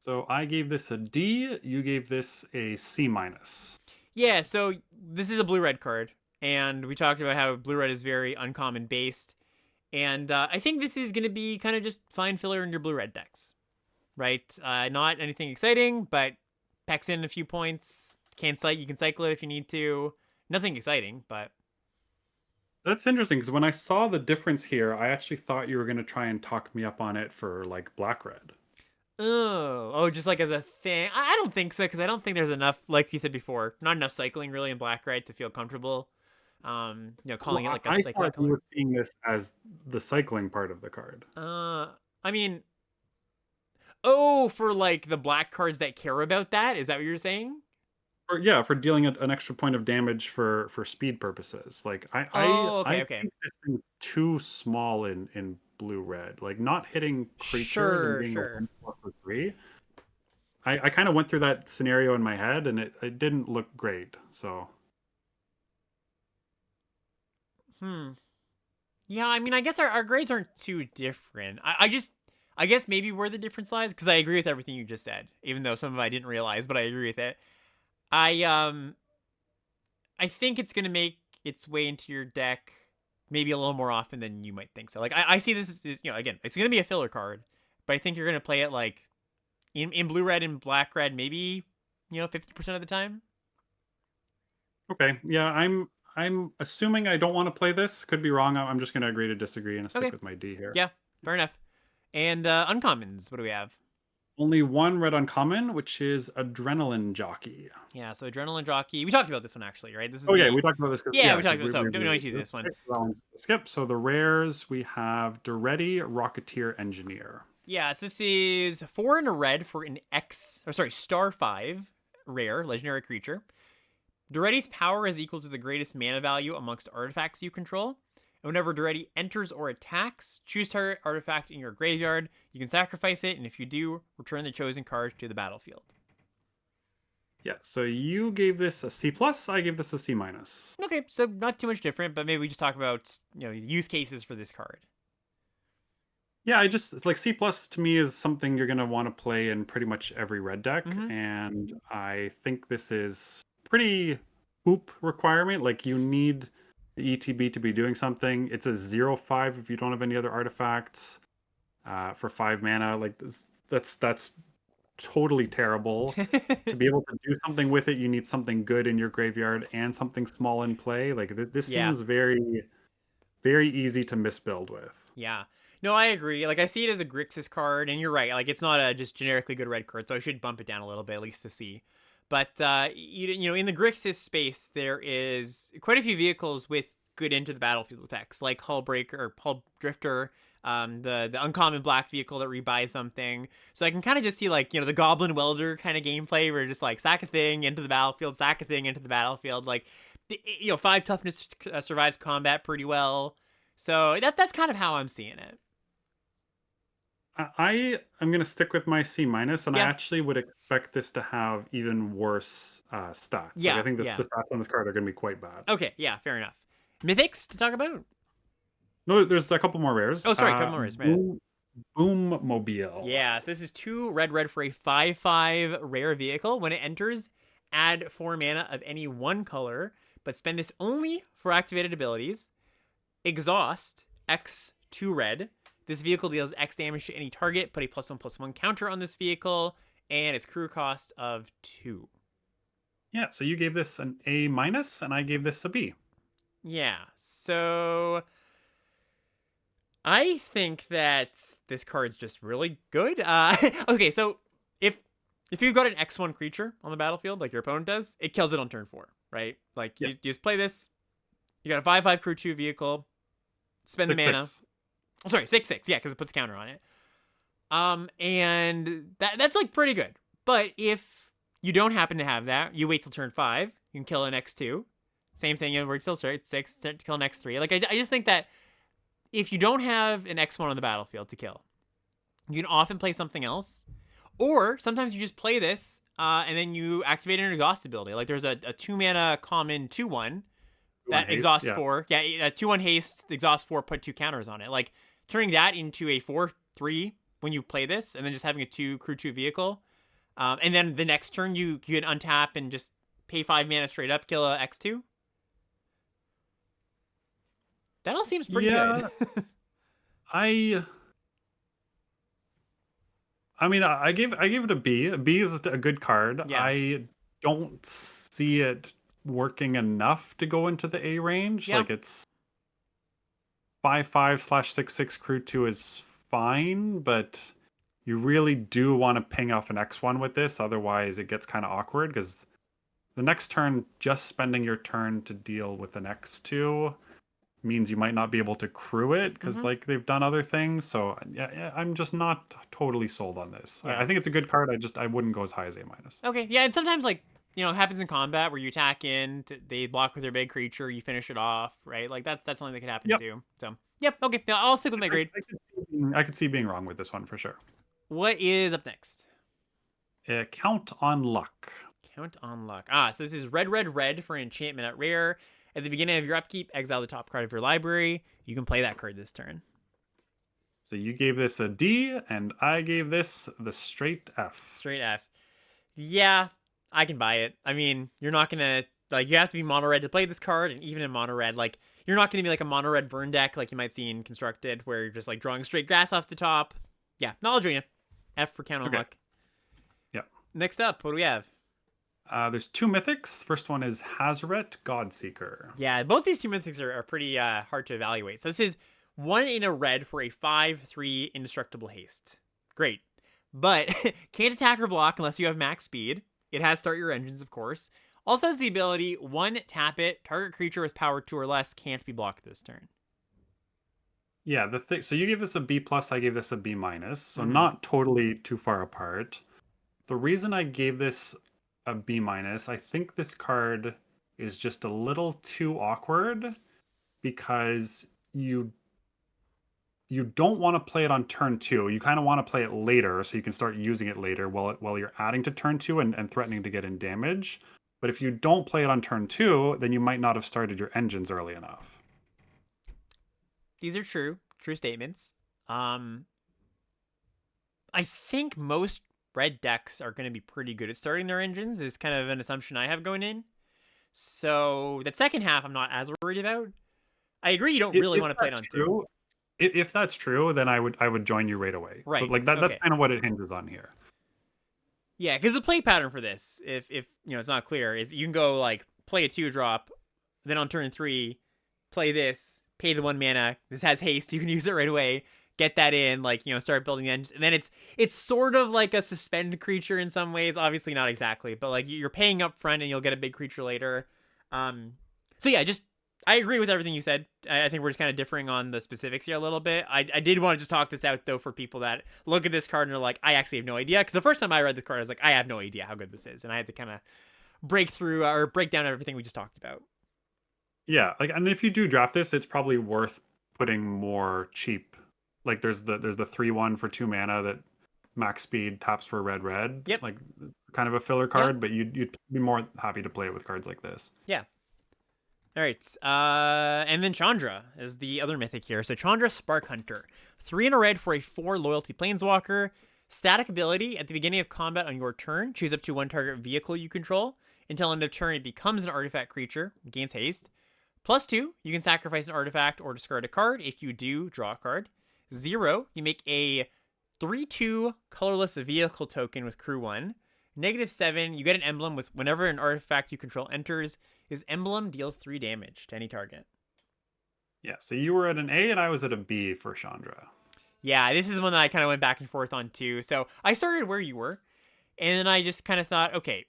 So I gave this a D. You gave this a C minus. Yeah, so this is a blue-red card, and we talked about how blue-red is very uncommon based, and I think this is going to be kind of just fine filler in your blue-red decks, right? Not anything exciting, but packs in a few points. You can cycle it if you need to. Nothing exciting, but That's interesting because when I saw the difference here, I actually thought you were going to try and talk me up on it for like black red. just like as a thing. I don't think so because I don't think there's enough, like you said before, not enough cycling really in black red to feel comfortable. Calling it like a I cycling thought you color. were seeing this as the cycling part of the card. I mean, oh, for like the black cards that care about that. Is that what you're saying? Or yeah, for dealing an extra point of damage for speed purposes. Like Oh, I okay, okay. think this thing's too small in blue red. Like not hitting creatures and Sure, being a sure. 1/4 for 3. I kind of went through that scenario in my head and it didn't look great. So Hmm. Yeah, I mean, I guess our grades aren't too different. I guess maybe where the difference lies, because I agree with everything you just said, even though some of it I didn't realize, but I agree with it. I I think it's gonna make its way into your deck maybe a little more often than you might think so. Like I see this as again, it's gonna be a filler card, but I think you're gonna play it like in blue red and black red, maybe 50% of the time. okay, yeah, I'm assuming I don't want to play this. Could be wrong. I'm just going to agree to disagree and stick Okay, with my D here. yeah, fair enough. And uncommons, what do we have? Only one red uncommon, which is Adrenaline Jockey. Yeah, so Adrenaline Jockey. We talked about this one actually, right? This is Oh yeah, the we talked about this. yeah, we talked Because about. So we don't need to do this one. okay, that one's skip. So the rares we have Duretti Rocketeer Engineer. Yeah, so this is 4 in a red for an star 5 rare legendary creature. Duretti's power is equal to the greatest mana value amongst artifacts you control. And whenever Duretti enters or attacks, choose target artifact in your graveyard. You can sacrifice it, and if you do, return the chosen card to the battlefield. Yeah. So you gave this a C plus. I gave this a C minus. Okay, so not too much different, but maybe we just talk about use cases for this card. Yeah, I just like C plus to me is something you're gonna want to play in pretty much every red deck, Mm-hmm. and I think this is pretty hoop requirement. Like you need the ETB to be doing something. It's a 0/5 if you don't have any other artifacts. For 5 mana, like that's totally terrible. To be able to do something with it, you need something good in your graveyard and something small in play. Like this Yeah. seems very, very easy to misbuild with. Yeah. No, I agree. Like I see it as a Grixis card, and you're right. Like it's not a just generically good red card, so I should bump it down a little bit at least to see. But in the Grixis space, there is quite a few vehicles with good into the battlefield effects, like Hull Breaker or Hull Drifter, the uncommon black vehicle that rebuys something. So I can kind of just see like the Goblin Welder kind of gameplay, where just like sack a thing into the battlefield, sack a thing into the battlefield. Like 5 toughness survives combat pretty well. So that's kind of how I'm seeing it. I am going to stick with my C minus, and I Yeah. actually would expect this to have even worse stats. Yeah, Like I think yeah. the stats on this card are going to be quite bad. Okay, yeah, fair enough. Mythics to talk about? No, there's a couple more rares. Oh, sorry, couple more rares, man. Boom Mobile. Yeah, so this is 2 red for a 5/5 rare vehicle. When it enters, add 4 mana of any one color, but spend this only for activated abilities. Exhaust, X 2 red. This vehicle deals X damage to any target. Put a +1/+1 counter on this vehicle, and its crew cost of 2. Yeah, so you gave this an A minus, and I gave this a B. Yeah, so I think that this card's just really good. Okay, so if you've got an X1 creature on the battlefield, like your opponent does, it kills it on turn 4. right? Like Yeah. you just play this. You got a 5/5 crew 2 vehicle. Spend the Six mana. six. Oh, sorry, 6/6. Yeah, because it puts a counter on it. And that's like pretty good. But if you don't happen to have that, you wait till turn 5. You can kill an X2. Same thing. You wait till turn 6 to kill an X3. Like I just think that if you don't have an X1 on the battlefield to kill, you can often play something else. Or sometimes you just play this, and then you activate an exhaust ability. Like there's a 2 mana common 2/1 One that haste. exhaust Yeah. 4. Yeah, 2/1 haste, exhaust 4, put 2 counters on it. Like turning that into a 4/3 when you play this, and then just having a 2 crew 2 vehicle. And then the next turn you can untap and just pay 5 mana straight up, kill a X2. That all seems pretty good. Yeah. I mean, I gave it a B. A B is a good card. Yeah. I don't see it working enough to go into the A range. Yeah. Like it's 5/5/6/6 crew 2 is fine, but you really do want to ping off an X1 with this. Otherwise, it gets kind of awkward because the next turn, just spending your turn to deal with an X2 means you might not be able to crew it because Mhm. like they've done other things. So yeah, I'm just not totally sold on this. Yeah. I think it's a good card. I wouldn't go as high as A minus. Okay, yeah, and sometimes like it happens in combat where you attack in, they block with their big creature, you finish it off, right? Like that's something that could happen Yep. too. So yep, okay, yeah, I'll stick with my grade. I could see being wrong with this one for sure. What is up next? Count on Luck. Count on Luck. So this is red, red, red for an enchantment at rare. At the beginning of your upkeep, exile the top card of your library. You can play that card this turn. So you gave this a D, and I gave this the straight F. Straight F. Yeah, I can buy it. I mean, you're not gonna you have to be mono red to play this card, and even in mono red, like you're not gonna be like a mono red burn deck like you might see in Constructed, where you're just like drawing straight grass off the top. Yeah, no, I'll join you. F for Count on Luck. Yeah. Next up, what do we have? There's 2 mythics. First one is Hazaret, Godseeker. Yeah, both these 2 mythics are pretty hard to evaluate. So this is 1 in a red for a 5/3 indestructible haste. Great. But can't attack or block unless you have max speed. It has start your engines, of course. Also has the ability, 1, tap it, target creature with power 2 or less can't be blocked this turn. Yeah, the thing. So you gave this a B plus. I gave this a B minus. So Mhm. not totally too far apart. The reason I gave this a B minus, I think this card is just a little too awkward because you don't want to play it on turn 2. You kind of want to play it later so you can start using it later while you're adding to turn 2 and threatening to get in damage. But if you don't play it on turn 2, then you might not have started your engines early enough. These are true statements. I think most red decks are going to be pretty good at starting their engines, is kind of an assumption I have going in. So that second half I'm not as worried about. I agree you don't really want to play it on true, 2. if that's true, then I would join you right away. Right. So like that's Okay. kind of what it hinges on here. Yeah, because the play pattern for this, if it's not clear, is you can go like play a 2-drop, then on turn 3, play this, pay the 1 mana. This has haste, you can use it right away. Get that in, start building the engines, and then it's sort of like a suspend creature in some ways. Obviously not exactly, but like you're paying up front and you'll get a big creature later. So yeah, I agree with everything you said. I think we're just kind of differing on the specifics here a little bit. I did want to just talk this out, though, for people that look at this card and are like, I actually have no idea. Because the first time I read this card, I was like, I have no idea how good this is. And I had to kind of break through or break down everything we just talked about. Yeah, and if you do draft this, it's probably worth putting more cheap. Like there's the 3/1 for 2 mana that max speed taps for red. Yep. Like kind of a filler card, but you'd be more happy to play it with cards like this. Yeah. All right. And then Chandra is the other mythic here. So Chandra Spark Hunter. 3 in a red for a 4 loyalty planeswalker. Static ability, at the beginning of combat on your turn, choose up to 1 target vehicle you control. Until end of turn, it becomes an artifact creature, gains haste. +2, you can sacrifice an artifact or discard a card. If you do, draw a card. 0, you make a 3/2 colorless vehicle token with crew 1. -7, you get an emblem with whenever an artifact you control enters. His emblem deals 3 damage to any target. Yeah, so you were at an A and I was at a B for Chandra. Yeah, this is one that I kind of went back and forth on too. So I started where you were, and then I just kind of thought, okay,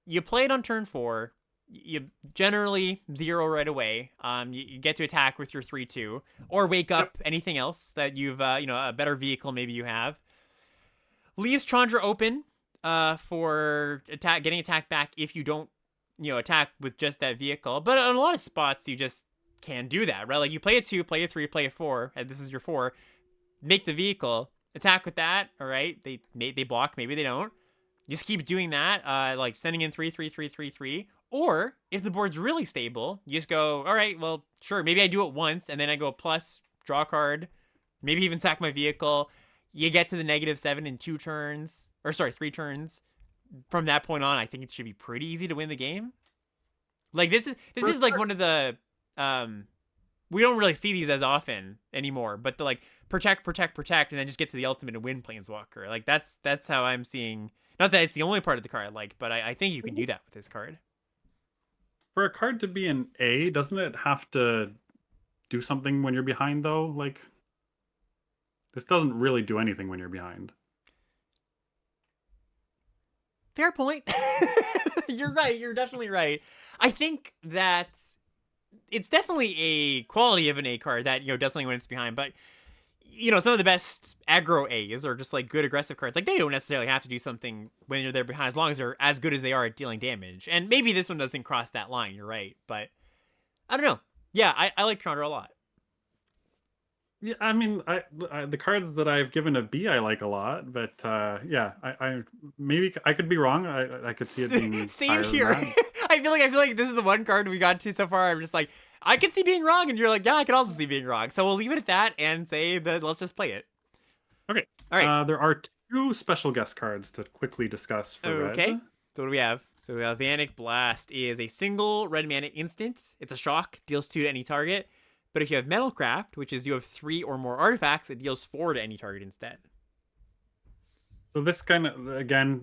you played on turn 4. you generally zero right away. You get to attack with your 3/2, or wake Yep. up anything else that you've a better vehicle maybe you have. Leaves Chandra open for getting attack back if you don't attack with just that vehicle. But on a lot of spots you just can't do that, right? Like you play a 2, play a 3, play a 4, and this is your 4. Make the vehicle attack with that. All right, they block, maybe they don't. Just keep doing that, like sending in 3, 3, 3, 3, 3. Or if the board's really stable, you just go, all right, well, sure, maybe I do it once, and then I go plus, draw a card, maybe even sack my vehicle. You get to the -7 in 2 turns, or sorry, 3 turns. From that point on, I think it should be pretty easy to win the game. Like this is like one of the we don't really see these as often anymore, but the like protect, protect, protect, and then just get to the ultimate and win Planeswalker. Like that's how I'm seeing. Not that it's the only part of the card I like, but I think you can do that with this card. For a card to be an A, doesn't it have to do something when you're behind though? Like this doesn't really do anything when you're behind. Fair point. You're right. You're definitely right. I think that it's definitely a quality of an A card that does something when it's behind, but some of the best aggro A's are just like good aggressive cards. Like they don't necessarily have to do something when you're there behind, as long as they're as good as they are at dealing damage. And maybe this one doesn't cross that line. You're right, but I don't know. Yeah, I like Chandra a lot. Yeah, I mean, the cards that I've given a B, I like a lot, but yeah, I maybe I could be wrong. I could see it being Same higher than here. that. I feel like this is the one card we got to so far. I'm just like, I can see being wrong, and you're like, yeah, I can also see being wrong. So we'll leave it at that and say that let's just play it. Okay. All right. There are 2 special guest cards to quickly discuss for Okay. red. So what do we have? So we have Vanek Blast is a single red mana instant. It's a shock, deals 2 to any target. But if you have Metalcraft, which is you have 3 or more artifacts, it deals 4 to any target instead. So this kind of, again,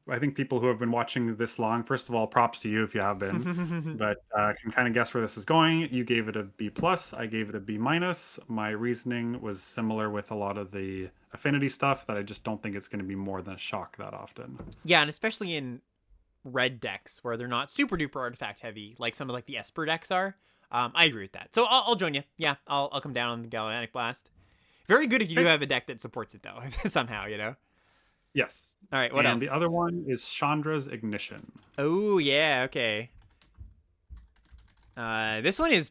I think people who have been watching this long, first of all, props to you if you have been, but can kind of guess where this is going. You gave it a B plus, I gave it a B minus. My reasoning was similar with a lot of the affinity stuff, that I just don't think it's going to be more than a shock that often. Yeah, and especially in red decks where they're not super duper artifact heavy, like some of like the Esper decks are. I agree with that. So I'll join you. Yeah, I'll come down on the Galvanic Blast. Very good if you do have a deck that supports it though, somehow, Yes. All right, what else? And the other one is Chandra's Ignition. Oh yeah, okay. This one is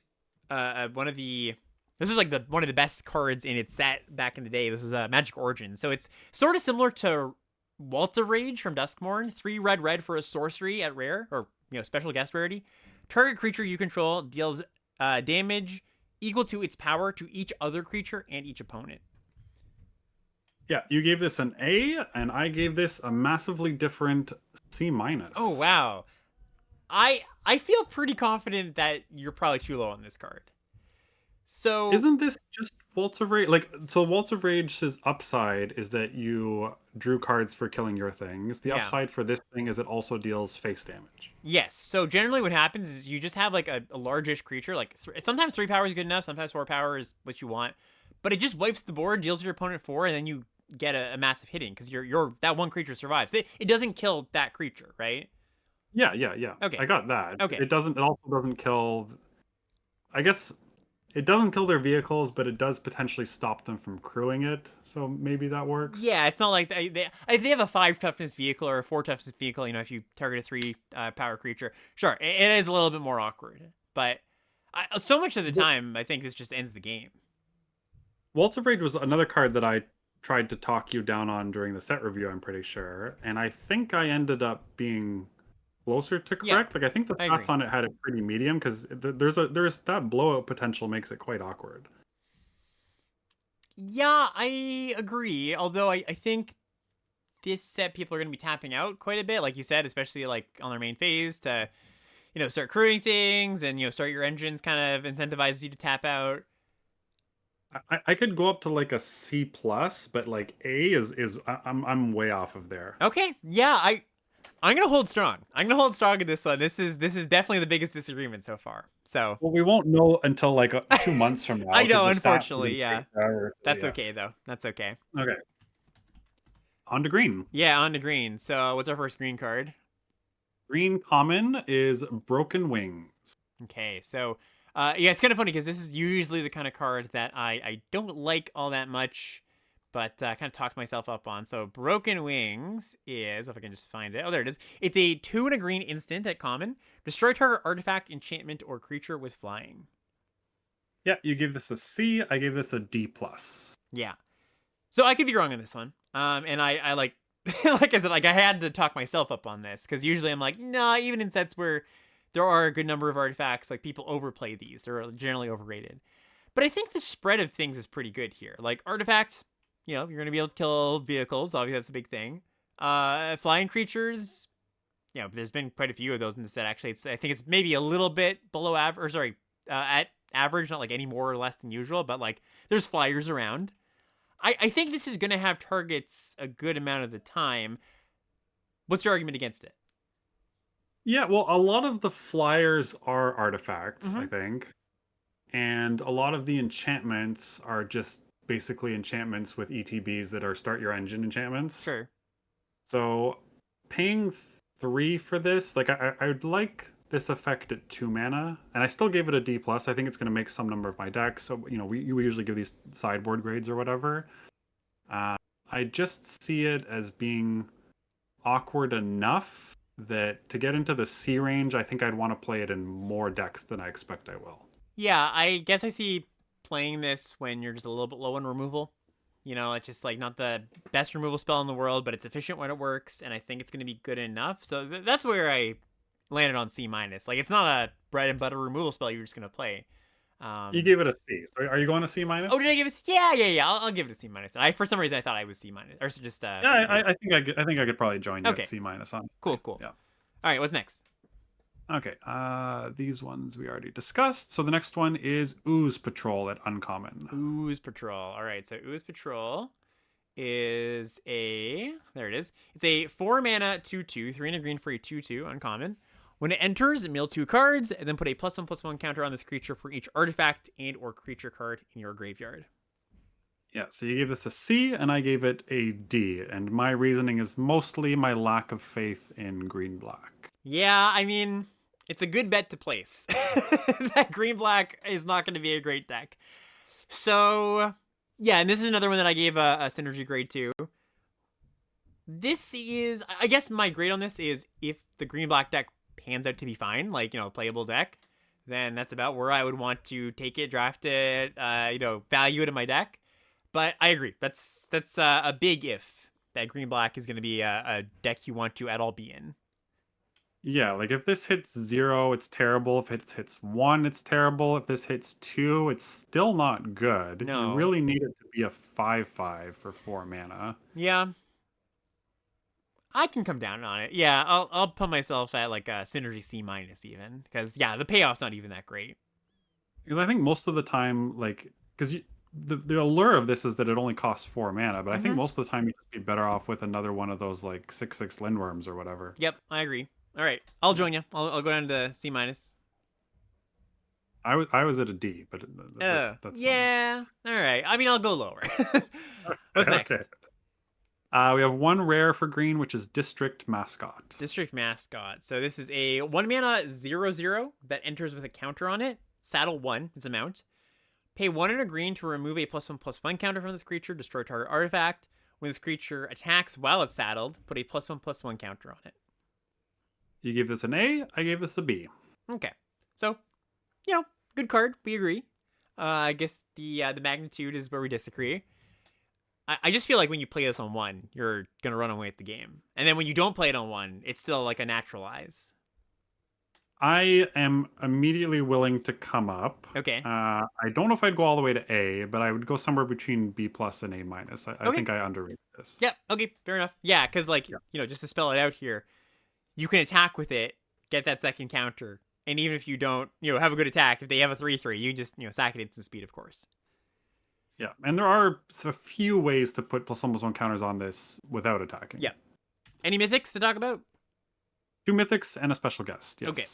one of the. This was like one of the best cards in its set back in the day. This was Magic Origins, so it's sort of similar to Waltz of Rage from Duskmourn. 3 red for a sorcery at rare, or special guest rarity. Target creature you control deals damage equal to its power to each other creature and each opponent. Yeah, you gave this an A, and I gave this a massively different C minus. Oh wow, I feel pretty confident that you're probably too low on this card. So isn't this just Waltz of Rage? Like, so Waltz of Rage's upside is that you drew cards for killing your things. The upside for this thing is it also deals face damage. Yes. So generally what happens is you just have like a largish creature. Like sometimes 3 power is good enough. Sometimes 4 power is what you want. But it just wipes the board, deals your opponent 4, and then you get a massive hitting because that one creature survives. It doesn't kill that creature, right? Yeah. Okay. I got that. Okay. It also doesn't kill. I guess it doesn't kill their vehicles, but it does potentially stop them from crewing it. So maybe that works. Yeah, it's not like if they have a 5 toughness vehicle or a 4 toughness vehicle, if you target a 3 power creature, sure, it is a little bit more awkward. But so much of the time, I think this just ends the game. Waltz of Rage was another card that I tried to talk you down on during the set review, I'm pretty sure. And I think I ended up being closer to correct. Like I think the thoughts on it had it pretty medium, because there's that blowout potential makes it quite awkward. Yeah, I agree. Although I think this set people are going to be tapping out quite a bit, like you said, especially like on their main phase to start crewing things and start your engines, kind of incentivizes you to tap out. I could go up to like a C plus, but like A is I'm way off of there. Okay, yeah, I'm gonna hold strong. I'm gonna hold strong in this one. This is definitely the biggest disagreement so far. So well, we won't know until like 2 months from now. I know, unfortunately, yeah. That's okay though. That's okay. Okay. On to green. Yeah, on to green. So what's our first green card? Green common is Broken Wings. Okay, so yeah, it's kind of funny because this is usually the kind of card that I don't like all that much, but kind of talked myself up on. So Broken Wings is, if I can just find it. Oh, there it is. It's a 2 and a green instant at common. Destroy target artifact, enchantment, or creature with flying. Yeah, you gave this a C. I gave this a D plus. Yeah. So I could be wrong on this one. And I like, like I said, like I had to talk myself up on this because usually I'm like, nah, even in sets where there are a good number of artifacts, like people overplay these. They're generally overrated. But I think the spread of things is pretty good here. Like artifacts, you're going to be able to kill vehicles. Obviously, that's a big thing. Flying creatures, there's been quite a few of those in the set, actually. I think it's maybe a little bit below average, or sorry, at average, not like any more or less than usual, but like there's flyers around. I think this is going to have targets a good amount of the time. What's your argument against it? Yeah, well, a lot of the flyers are artifacts, I Mm-hmm. think. And a lot of the enchantments are just basically enchantments with ETBs that are start your engine enchantments. Sure. So paying 3 for this, like I would like this effect at 2 mana, and I still gave it a D plus. I think it's going to make some number of my decks. So we usually give these sideboard grades or whatever. Uh, I just see it as being awkward enough that to get into the C range, I think I'd want to play it in more decks than I expect I will. Yeah, I guess I see playing this when you're just a little bit low on removal. It's just like not the best removal spell in the world, but it's efficient when it works, and I think it's going to be good enough. So that's where I landed on C minus. Like it's not a bread and butter removal spell you're just going to play. You Um, gave it a C. So are you going to C oh, did minus? I give it? Yeah. I'll give it a C minus. I for some reason I thought I was C minus, or just Yeah, yeah. I think I could probably join you at Okay, C minus, cool, honestly. cool. Yeah. All right, what's next? Okay. These ones we already discussed. So the next one is Ooze Patrol at uncommon. Ooze Patrol. All right, so Ooze Patrol is there it is. It's a 4 mana 2/2, 3 and a green for a 2/2 uncommon. When it enters, mill 2 cards, and then put a +1/+1 counter on this creature for each artifact and or creature card in your graveyard. Yeah, so you gave this a C, and I gave it a D. And my reasoning is mostly my lack of faith in green black. Yeah, I mean, it's a good bet to place. That green black is not going to be a great deck. So, yeah, and this is another one that I gave a synergy grade to. This is, I guess my grade on this is if the green black deck pans out to be fine, like, a playable deck, then that's about where I would want to take it, draft it, value it in my deck. But I agree. That's a big if that green black is going to be a deck you want to at all be in. Yeah, like if this hits 0, it's terrible. If it hits 1, it's terrible. If this hits 2, it's still not good. You No. really need it to be a 5/5 for 4 mana. Yeah. I can come down on it. Yeah, I'll put myself at like a synergy C minus even because yeah, the payoff's not even that great. Because I think most of the time, like, because the allure of this is that it only costs 4 mana, but I think Mm-hmm. most of the time you'd be better off with another one of those like 6/6 Lindworms or whatever. Yep, I agree. All right, I'll join you. I'll go down to C minus. I was at a D, but that's fine. Yeah. All right. I mean, I'll go lower. What's Okay. next? We have one rare for green, which is District Mascot. District Mascot. So this is a 1 mana 0/0 that enters with a counter on it. Saddle 1. It's a mount. Pay 1 and a green to remove a +1/+1 counter from this creature. Destroy target artifact. When this creature attacks while it's saddled, put a +1/+1 counter on it. You gave this an A. I gave this a B. Okay. So, good card. We agree. I guess the magnitude is where we disagree. I just feel like when you play this on 1, you're gonna run away with the game, and then when you don't play it on 1, it's still like a naturalize. I am immediately willing to come up. Okay. I don't know if I'd go all the way to A, but I would go somewhere between B plus and A minus. I Okay. think I underrated this. Yep. Okay. Fair enough. Yeah, because like Yeah. just to spell it out here, you can attack with it, get that second counter, and even if you don't have a good attack, if they have a 3/3, you just sack it instant speed, of course. Yeah, and there are a few ways to put +1/+1 counters on this without attacking. Yeah. Any mythics to talk about? 2 mythics and a special guest. Yes. Okay.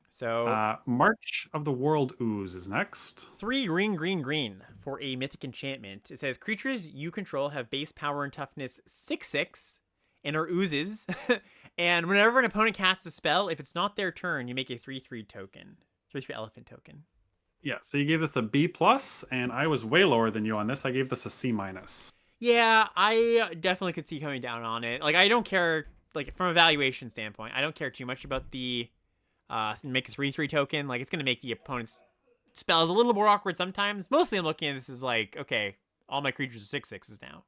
So March of the World Ooze is next. 3 green for a mythic enchantment. It says creatures you control have base power and toughness 6/6 and are oozes And whenever an opponent casts a spell, if it's not their turn, you make a 3/3 token. 3/3 elephant token. Yeah, so you gave this a B plus, and I was way lower than you on this. I gave this a C minus. Yeah, I definitely could see coming down on it. Like, I don't care, like, from a valuation standpoint, I don't care too much about the make a 3/3 token. Like, it's going to make the opponent's spells a little more awkward sometimes. Mostly I'm looking at this as like, okay, all my creatures are 6/6s now.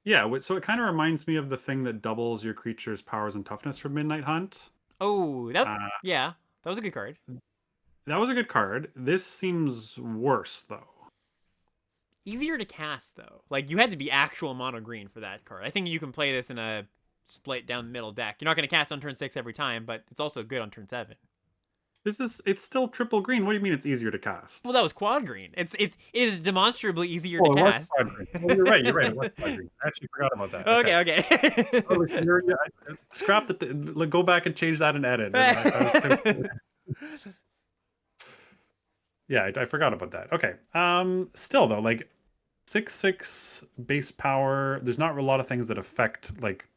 Yeah, so it kind of reminds me of the thing that doubles your creature's powers and toughness from Midnight Hunt. Oh, yeah, that was a good card. That was a good card. This seems worse, though. Easier to cast, though. Like, you had to be actual mono green for that card. I think you can play this in a split down the middle deck. You're not going to cast on turn 6 every time, but it's also good on turn 7. It's still triple green. What do you mean it's easier to cast? Well, that was quad green. It is demonstrably easier to cast. Well, you're right. It was quad green. I actually forgot about that. Okay. Scrap the. Go back and change that and edit. Yeah, I forgot about that. Okay. Still though, like 6/6 base power. There's not a lot of things that affect like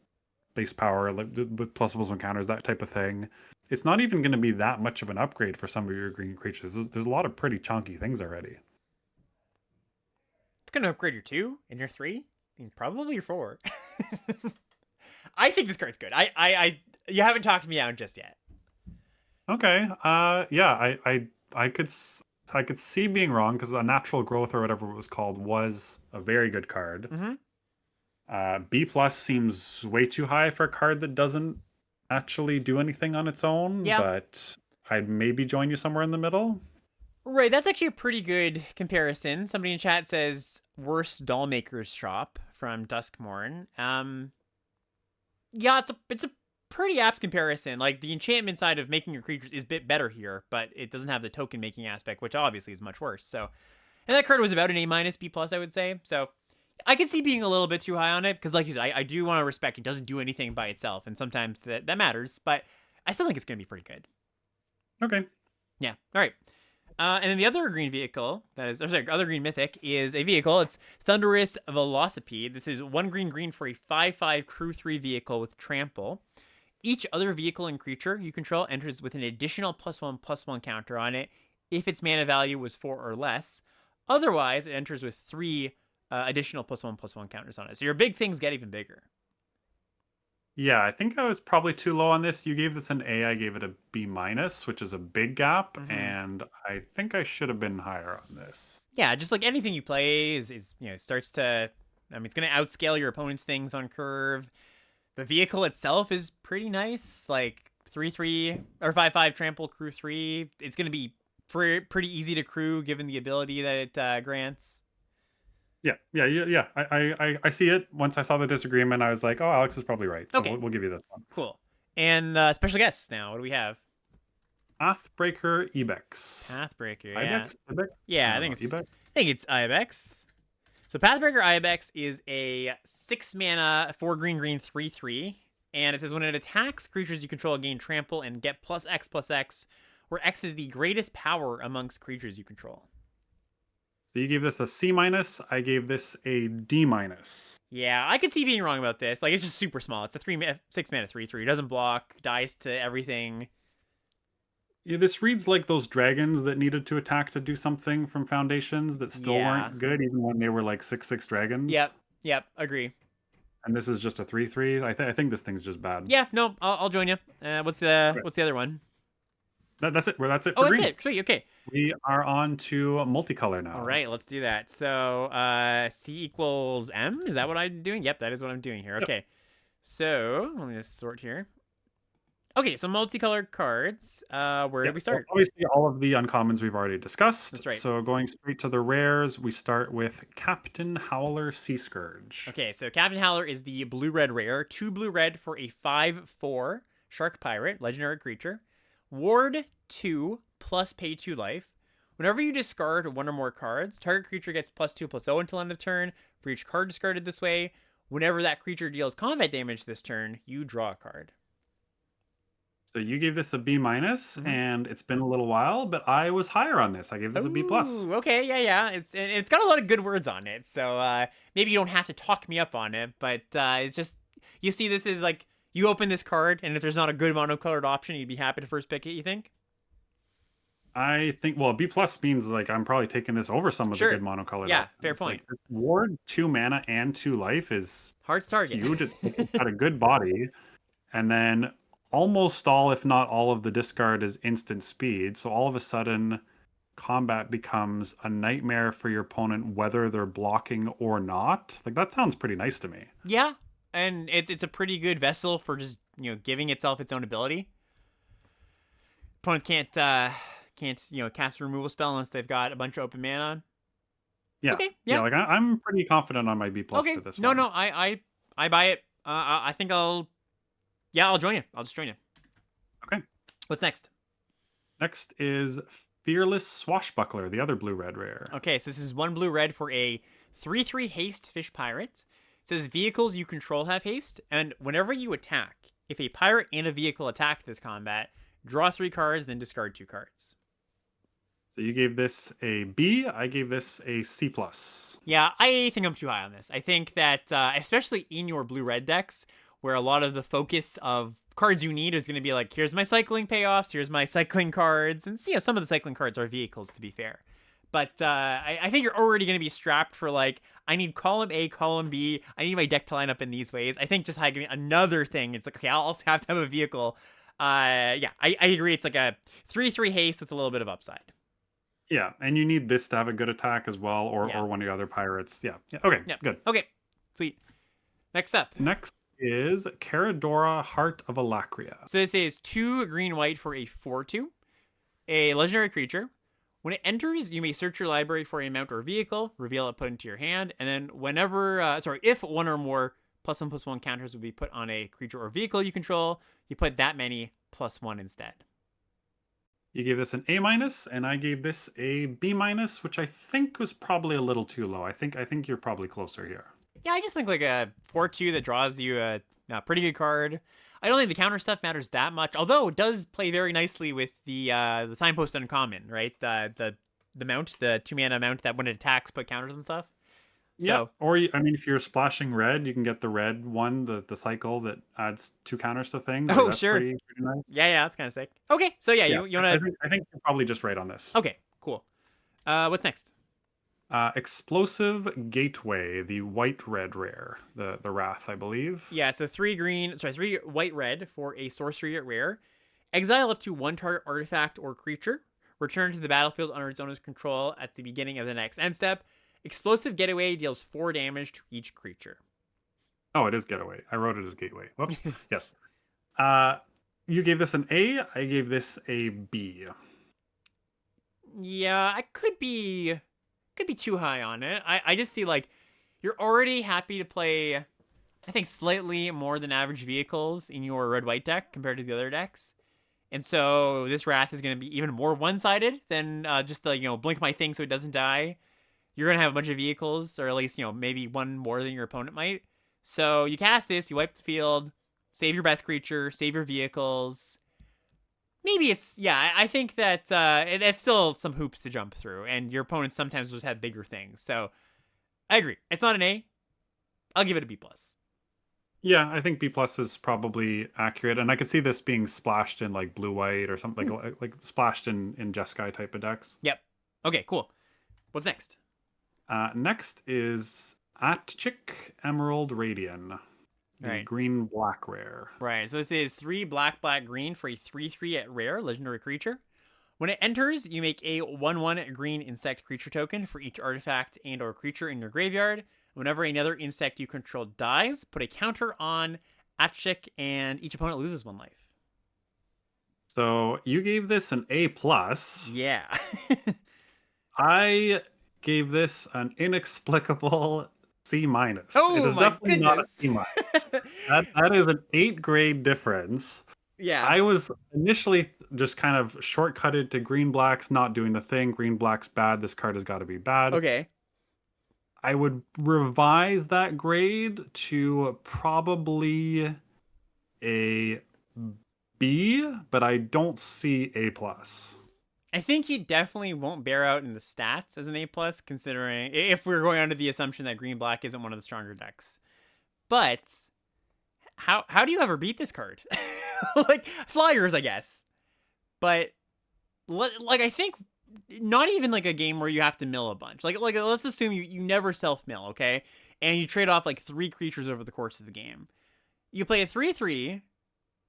base power, like with plusables and counters, that type of thing. It's not even going to be that much of an upgrade for some of your green creatures. There's a lot of pretty chunky things already. It's going to upgrade your 2 and your 3 and probably your 4. I think this card's good. You haven't talked me out just yet. Okay. Yeah, I could see being wrong because a natural growth or whatever it was called was a very good card. B plus seems way too high for a card that doesn't actually do anything on its own. Yeah. But I'd maybe join you somewhere in the middle. Right, that's actually a pretty good comparison. Somebody in chat says worst Dollmaker's Shop from Duskmorn. Yeah, it's a pretty apt comparison. Like, the enchantment side of making your creatures is a bit better here, but it doesn't have the token making aspect, which obviously is much worse. So, and that card was about an A minus, B plus, I would say. So, I could see being a little bit too high on it because, like you said, I do want to respect it doesn't do anything by itself, and sometimes that matters. But I still think it's going to be pretty good. Okay. Yeah. All right. And then the other green vehicle, other green mythic, is a vehicle. It's Thunderous Velocipede. This is 1 green for a 5/5 crew 3 vehicle with trample. Each other vehicle and creature you control enters with an additional +1/+1 counter on it if its mana value was 4 or less. Otherwise, it enters with 3 additional +1/+1 counters on it. So your big things get even bigger. Yeah, I think I was probably too low on this. You gave this an A, I gave it a B minus, which is a big gap, and I think I should have been higher on this. Yeah, just like anything you play is starts to, it's going to outscale your opponent's things on curve. The vehicle itself is pretty nice, like 3/3 or 5/5 trample crew 3. It's going to be pretty easy to crew given the ability that it grants. Yeah. I see it. Once I saw the disagreement, I was like, oh, Alex is probably right. So Okay. we'll give you this one. Cool. And special guests now. What do we have? Pathbreaker Ibex. Pathbreaker, yeah. Ibex? Yeah, I think it's Ibex. So Pathbreaker Ibex is a 6 mana, 4 green 3/3. And it says when it attacks, creatures you control gain trample and get +X/+X, where X is the greatest power amongst creatures you control. So you gave this a C minus. I gave this a D minus. Yeah, I could see being wrong about this. Like, it's just super small. It's a 6 mana 3/3. It doesn't block, dies to everything. Yeah, this reads like those dragons that needed to attack to do something from Foundations that still weren't good, even when they were like 6/6 dragons. Yep, agree. And this is just a 3/3. I think this thing's just bad. Yeah, no, I'll join you. What's the other one? That's it. That's it for green. That's it. Sweet, okay. We are on to multicolor now. All right, let's do that. So, C equals M? Is that what I'm doing? Yep, that is what I'm doing here. Okay. Yep. So, let me just sort here. Okay, so multicolored cards. Where do we start? So obviously, all of the uncommons we've already discussed. That's right. So, going straight to the rares, we start with Captain Howler Sea Scourge. Okay, so Captain Howler is the blue-red rare. 2 blue-red for a 5/4 Shark Pirate, legendary creature. Ward 2 plus pay 2 life. Whenever you discard one or more cards, target creature gets +2/+0 until end of turn. For each card discarded this way, whenever that creature deals combat damage this turn, you draw a card. So you gave this a B minus, and it's been a little while, but I was higher on this. I gave this a B plus. Okay, yeah. It's got a lot of good words on it, so maybe you don't have to talk me up on it, but it's just, you see, this is like, You open this card, and if there's not a good monocolored option, you'd be happy to first pick it, you think? I think, well, B plus means like I'm probably taking this over some of the Sure. good monocolored Yeah, fair options. Like point. Ward, 2 mana and 2 life is Hard to target. huge. It's got a good body, and then almost all, if not all, of the discard is instant speed. So all of a sudden, combat becomes a nightmare for your opponent, whether they're blocking or not. Like that sounds pretty nice to me. Yeah, and it's a pretty good vessel for just giving itself its own ability. Opponents can't cast a removal spell unless they've got a bunch of open mana on. Yeah, Okay, yeah. yeah, Like I'm pretty confident on my B plus okay. for this No, one. no, I buy it. I think I'll join you. I'll just join you. Okay. What's next? Next is Fearless Swashbuckler, the other blue-red rare. Okay, so this is 1 blue red for a 3/3 haste fish pirate. It says vehicles you control have haste, and whenever you attack, if a pirate and a vehicle attack this combat, draw 3 cards, then discard 2 cards. So you gave this a B. I gave this a C plus. Yeah, I think I'm too high on this. I think that, especially in your blue-red decks, where a lot of the focus of cards you need is going to be like, here's my cycling payoffs, here's my cycling cards, and some of the cycling cards are vehicles, to be fair. But I think you're already going to be strapped for, like, I need column A, column B, I need my deck to line up in these ways. I think just having another thing, it's like, okay, I'll also have to have a vehicle. Yeah, I agree. It's like a 3/3 haste with a little bit of upside. Yeah, and you need this to have a good attack as well, or Yeah. one of your other pirates. Yeah. Okay, Yeah. good. Okay, sweet. Next up. Next is Caradora, Heart of Alacria. So this is 2 green-white for a 4/2. A legendary creature. When it enters, you may search your library for a mount or vehicle, reveal it, put it into your hand, and then if one or more +1/+1 counters would be put on a creature or vehicle you control, you put that many +1 instead. You gave this an A minus, and I gave this a B minus, which I think was probably a little too low. I think you're probably closer here. Yeah, I just think like a 4/2 that draws you a pretty good card. I don't think the counter stuff matters that much, although it does play very nicely with the signpost uncommon, right? The mount, the 2 mana mount that when it attacks put counters and stuff. Yeah. So Or I mean, if you're splashing red, you can get the red one, the cycle that adds 2 counters to things. Like, oh that's sure, pretty nice. yeah, that's kind of sick. Okay, so yeah, Yeah, you I wanna think, I think you're probably just right on this. okay, cool. What's next? Explosive Gateway, the white-red rare, the Wrath, I believe. Yeah, so 3 white red for a sorcery at rare. Exile up to 1 target artifact or creature. Return to the battlefield under its owner's control at the beginning of the next end step. Explosive Getaway deals 4 damage to each creature. Oh, it is Getaway. I wrote it as Gateway. Whoops. Yes. You gave this an A. I gave this a B. Yeah, I could be too high on it. I just see like you're already happy to play, I think, slightly more than average vehicles in your red-white deck compared to the other decks. And so this Wrath is going to be even more one-sided than just the, blink my thing so it doesn't die. You're going to have a bunch of vehicles, or at least, maybe one more than your opponent might. So you cast this, you wipe the field, save your best creature, save your vehicles. Maybe I think that that's still some hoops to jump through, and your opponents sometimes just have bigger things. So I agree. It's not an A. I'll give it a B+. Yeah, I think B plus is probably accurate, and I could see this being splashed in like blue-white or something like splashed in Jeskai type of decks. Yep. Okay, cool. What's next? Next is Atchik Emerald Radian, the Right. green-black rare. Right, so this is 3 black, green for a 3/3 at rare, legendary creature. When it enters, you make a 1/1 green insect creature token for each artifact and or creature in your graveyard. Whenever another insect you control dies, put a counter on Atchik, and each opponent loses 1 life. So you gave this an A plus. Yeah. I gave this an inexplicable C minus. Oh, it is my definitely not a goodness. C minus. that is an 8 grade difference. Yeah. I was initially just kind of shortcutted to green black's not doing the thing. Green black's bad. This card has got to be bad. Okay. I would revise that grade to probably a B, but I don't see A plus. I think he definitely won't bear out in the stats as an A+, considering if we're going under the assumption that green-black isn't one of the stronger decks. But how do you ever beat this card? Like flyers, I guess, but like I think not even like a game where you have to mill a bunch. Like let's assume you never self mill, okay, and you trade off like 3 creatures over the course of the game. You play a 3/3,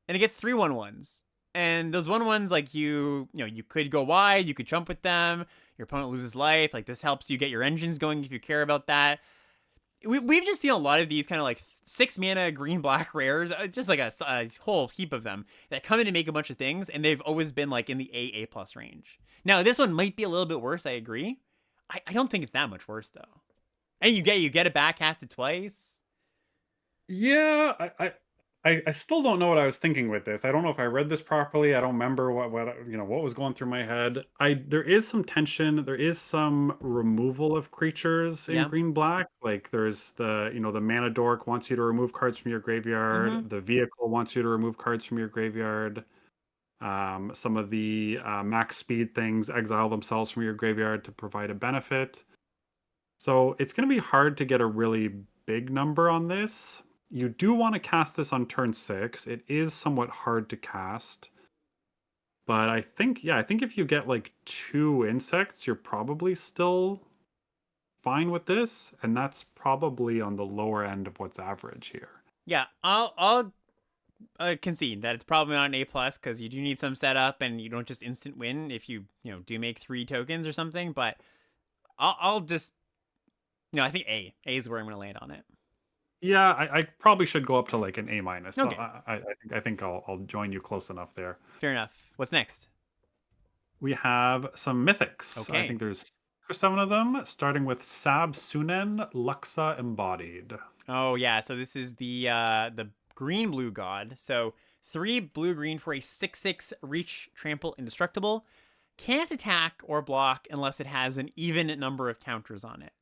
and it gets 3/1/1s. And those 1/1s, like you could go wide, you could jump with them. Your opponent loses life. Like this helps you get your engines going if you care about that. We've just seen a lot of these kind of like 6 mana green black rares, just like a whole heap of them that come in to make a bunch of things, and they've always been like in the A plus range. Now this one might be a little bit worse. I agree. I don't think it's that much worse though. And you get it back, cast it twice. Yeah, I still don't know what I was thinking with this. I don't know if I read this properly. I don't remember what was going through my head. There is some tension. There is some removal of creatures in Yeah. green black. Like there's the mana dork wants you to remove cards from your graveyard. Mm-hmm. The vehicle wants you to remove cards from your graveyard. Some of the max speed things exile themselves from your graveyard to provide a benefit. So it's going to be hard to get a really big number on this. You do want to cast this on turn 6. It is somewhat hard to cast. But I think if you get like 2 insects, you're probably still fine with this. And that's probably on the lower end of what's average here. Yeah, I'll concede that it's probably not an A plus because you do need some setup and you don't just instant win if you do make 3 tokens or something. But I'll just I think A is where I'm gonna land on it. Yeah, I probably should go up to like an A minus. Okay. So I think I'll join you close enough there. Fair enough. What's next? We have some mythics. Okay. I think there's 7 of them, starting with Sab Sunen, Luxa Embodied. Oh yeah, so this is the green blue god. So 3 blue green for a 6/6 reach, trample, indestructible. Can't attack or block unless it has an even number of counters on it.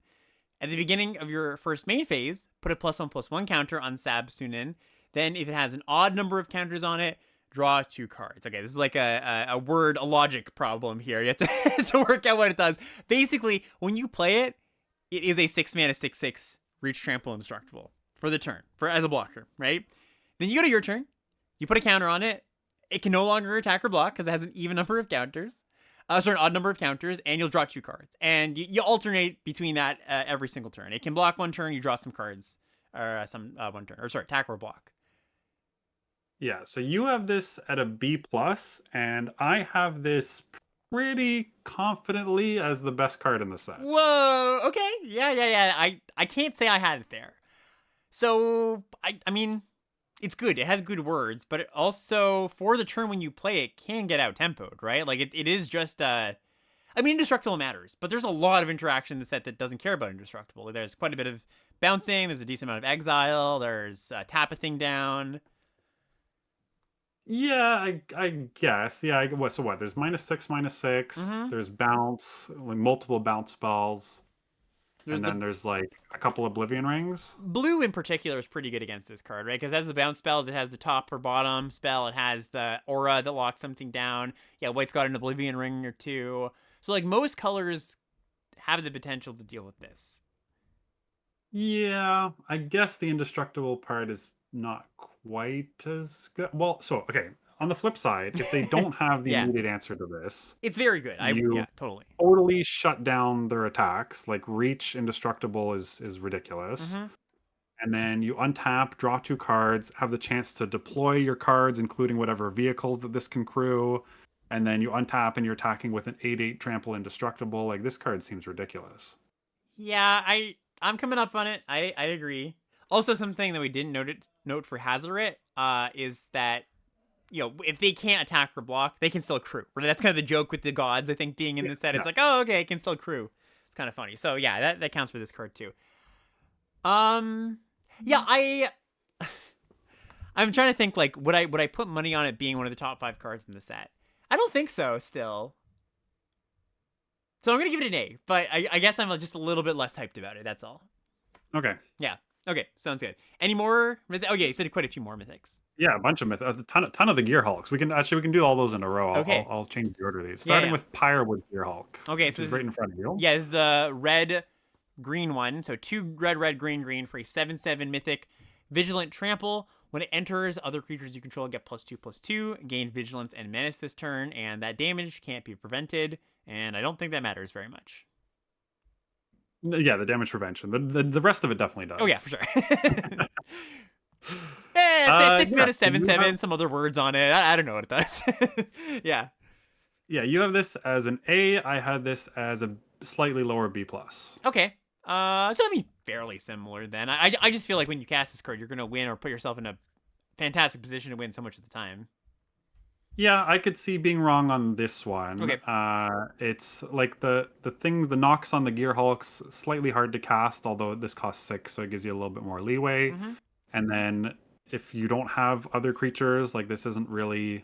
At the beginning of your first main phase, put a +1/+1 counter on Sab Sunin. Then, if it has an odd number of counters on it, draw 2 cards. Okay, this is like a logic problem here. You have to, to work out what it does. Basically, when you play it, it is a 6 mana 6/6 reach, trample, indestructible for the turn, as a blocker, right? Then you go to your turn, you put a counter on it. It can no longer attack or block because it has an even number of counters. An odd number of counters, and you'll draw 2 cards. And you alternate between that every single turn. It can block 1 turn, you draw some cards, or some 1 turn, or sorry, attack or block. Yeah, so you have this at a B plus, and I have this pretty confidently as the best card in the set. Whoa, okay, yeah. I can't say I had it there. So I mean, it's good. It has good words, but it also, for the turn when you play it, can get out tempoed, right? Like it is just I mean, indestructible matters, but there's a lot of interaction in the set that doesn't care about indestructible. There's quite a bit of bouncing. There's a decent amount of exile. There's tap a thing down. Yeah, I guess. Yeah, so what? There's -6, -6. Mm-hmm. There's bounce, like multiple bounce spells. And then there's like a couple Oblivion Rings. Blue in particular is pretty good against this card, right? Because it has the bounce spells, it has the top or bottom spell, it has the aura that locks something down. Yeah, white's got an Oblivion Ring or 2. So like most colors have the potential to deal with this. Yeah, I guess the indestructible part is not quite as good. Well, so okay. On the flip side, if they don't have the Yeah. immediate answer to this, It's very good. Yeah, totally. totally shut down their attacks. Like reach indestructible is ridiculous. Mm-hmm. And then you untap, draw 2 cards, have the chance to deploy your cards, including whatever vehicles that this can crew. And then you untap and you're attacking with an 8/8 trample indestructible. Like this card seems ridiculous. Yeah, I'm coming up on it. I agree. Also, something that we didn't note for Hazoret is that if they can't attack or block, they can still accrue. That's kind of the joke with the gods, I think, being in the set. It's like, oh, okay, it can still accrue. It's kind of funny. So yeah, that counts for this card too. Yeah, I'm trying to think, like, would I put money on it being one of the top 5 cards in the set? I don't think so still. So I'm gonna give it an A, but I guess I'm just a little bit less hyped about it, that's all. Okay. Yeah. Okay, sounds good. Any more? Okay, you said quite a few more mythics. Yeah, a bunch of a ton of the Gear Hulks. We can do all those in a row. Okay. I'll change the order of these. Starting with Pyrewood Gear Hulk. Okay, which so is right in front of you. Yeah, this is the red-green one. So 2 red, green for a 7/7 mythic. Vigilant Trample. When it enters, other creatures you control get +2/+2, gain Vigilance and Menace this turn, and that damage can't be prevented, and I don't think that matters very much. Yeah, the damage prevention. The rest of it definitely Oh yeah, does. for sure. Yeah, six Yeah, mana, so seven, you have seven. Some other words on it. I don't know what it does. Yeah. yeah, you have this as an A. I had this as a slightly lower B plus. Okay. So I mean, fairly similar then. I just feel like when you cast this card, you're gonna win or put yourself in a fantastic position to win so much of the time. Yeah, I could see being wrong on this one. Okay. It's like the knocks on the Gear Hulk's slightly hard to cast, although this costs 6, so it gives you a little bit more leeway. Mm-hmm. And then if you don't have other creatures, like this isn't really,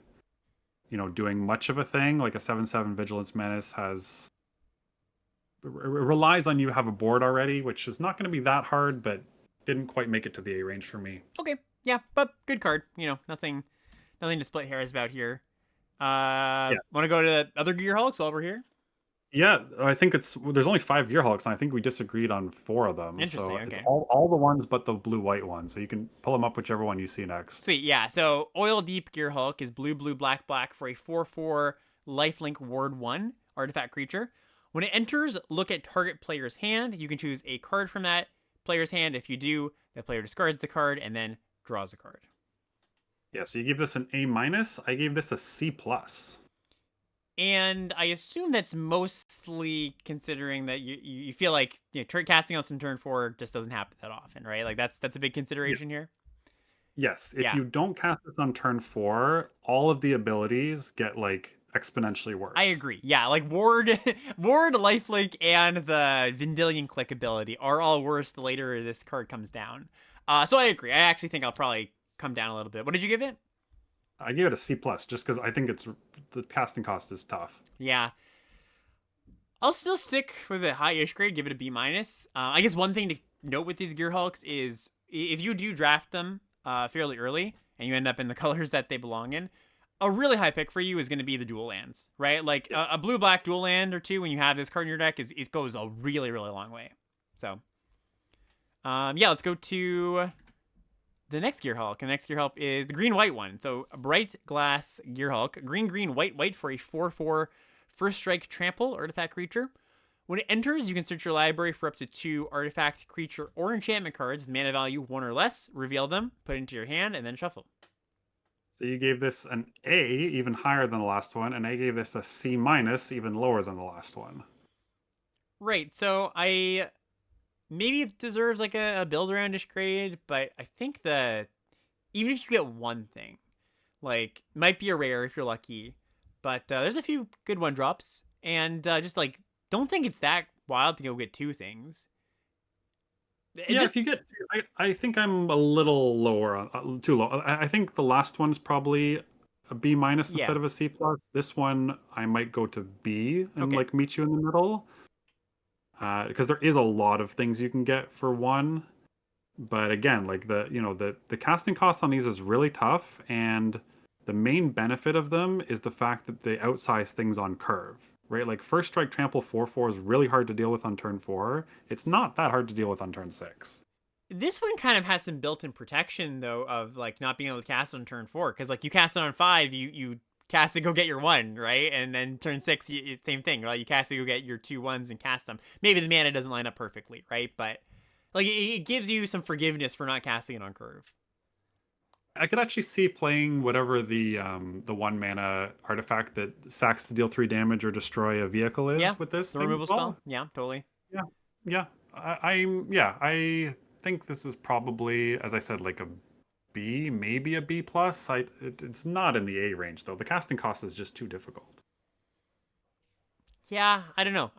doing much of a thing. Like a 7/7 Vigilance Menace relies on you have a board already, which is not going to be that hard, but didn't quite make it to the A range for me. Okay. Yeah, but good card. Nothing to split hairs about here. Yeah. Want to go to other Gear Hulks while we're here? Yeah, I think there's only 5 Gearhulks, and I think we disagreed on 4 of them. Interesting. So it's Okay. all the ones but the blue-white one. So you can pull them up whichever one you see next. Sweet. Yeah. So Oil Deep Gear Hulk is blue, blue, black, black for a 4/4 lifelink ward 1 artifact creature. When it enters, look at target player's hand. You can choose a card from that player's hand. If you do, the player discards the card and then draws a card. Yeah, so you give this an A minus. I gave this a C plus. And I assume that's mostly considering that you feel like casting us in turn 4 just doesn't happen that often, right? Like that's a big consideration here. Yes, if Yeah, you don't cast this on turn 4, all of the abilities get like exponentially worse. I agree. Yeah, like Ward, Lifelink, and the Vendilion Click ability are all worse the later this card comes down. So I agree. I actually think I'll probably come down a little bit. What did you give it? I gave it a C plus just because I think the casting cost is tough. Yeah. I'll still stick with a high-ish grade, give it a B minus. I guess one thing to note with these Gear Hulks is if you do draft them fairly early and you end up in the colors that they belong in, a really high pick for you is going to be the dual lands, right? Like a blue-black dual land or two when you have this card in your deck it goes a really, really long way. So, yeah, let's go to the next Gear Hulk. And the next Gear Hulk is the green-white one. So, Bright Glass Gear Hulk. Green, green, white, white for a 4/4 First Strike Trample artifact creature. When it enters, you can search your library for up to 2 artifact, creature, or enchantment cards, mana value 1 or less, reveal them, put it into your hand, and then shuffle. So you gave this an A, even higher than the last one, and I gave this a C minus, even lower than the last one. Right, so maybe it deserves like a build aroundish grade, but I think even if you get one thing, like might be a rare if you're lucky, but there's a few good one drops, and just like don't think it's that wild to go get 2 things. If you get, I think I'm a little lower on too low. I think the last one's probably a B minus Yeah. instead of a C plus. This one I might go to B and Okay. like meet you in the middle, because there is a lot of things you can get for 1. But again, like the casting cost on these is really tough, and the main benefit of them is the fact that they outsize things on curve. Right, like First Strike Trample 4/4 is really hard to deal with on turn 4. It's not that hard to deal with on turn 6. This one kind of has some built-in protection though of like not being able to cast on turn 4 because like you cast it on 5, you cast to go get your 1, right? And then turn 6, same thing, right? You cast to go get your 2 1s and cast them. Maybe the mana doesn't line up perfectly, right? But like it gives you some forgiveness for not casting it on curve. I could actually see playing whatever the 1 mana artifact that sacks to deal 3 damage or destroy a vehicle is Yeah, with this the thing removal as well. spell. Yeah, totally. Yeah. I think this is probably, as I said, like a B, maybe a B plus. It's not in the A range though. The casting cost is just too difficult. Yeah, I don't know.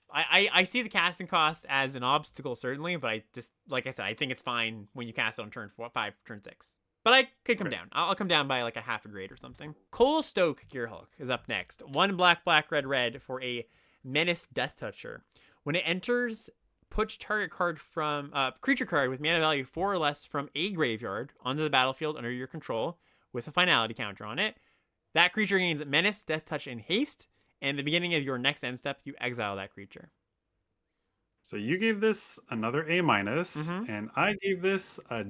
I see the casting cost as an obstacle certainly, but I just like I said, I think it's fine when you cast it on turn 5, turn 6. But I could come down. I'll come down by like a half a grade or something. Cole Stoke Gear Hulk is up next. 1 black, black, red, red for a Menace Death Toucher. When it enters, put target card from creature card with mana value 4 or less from a graveyard onto the battlefield under your control with a finality counter on it. That creature gains Menace, Death Touch, and Haste. And at the beginning of your next end step, you exile that creature. So you gave this another A minus, Mhm. and I gave this a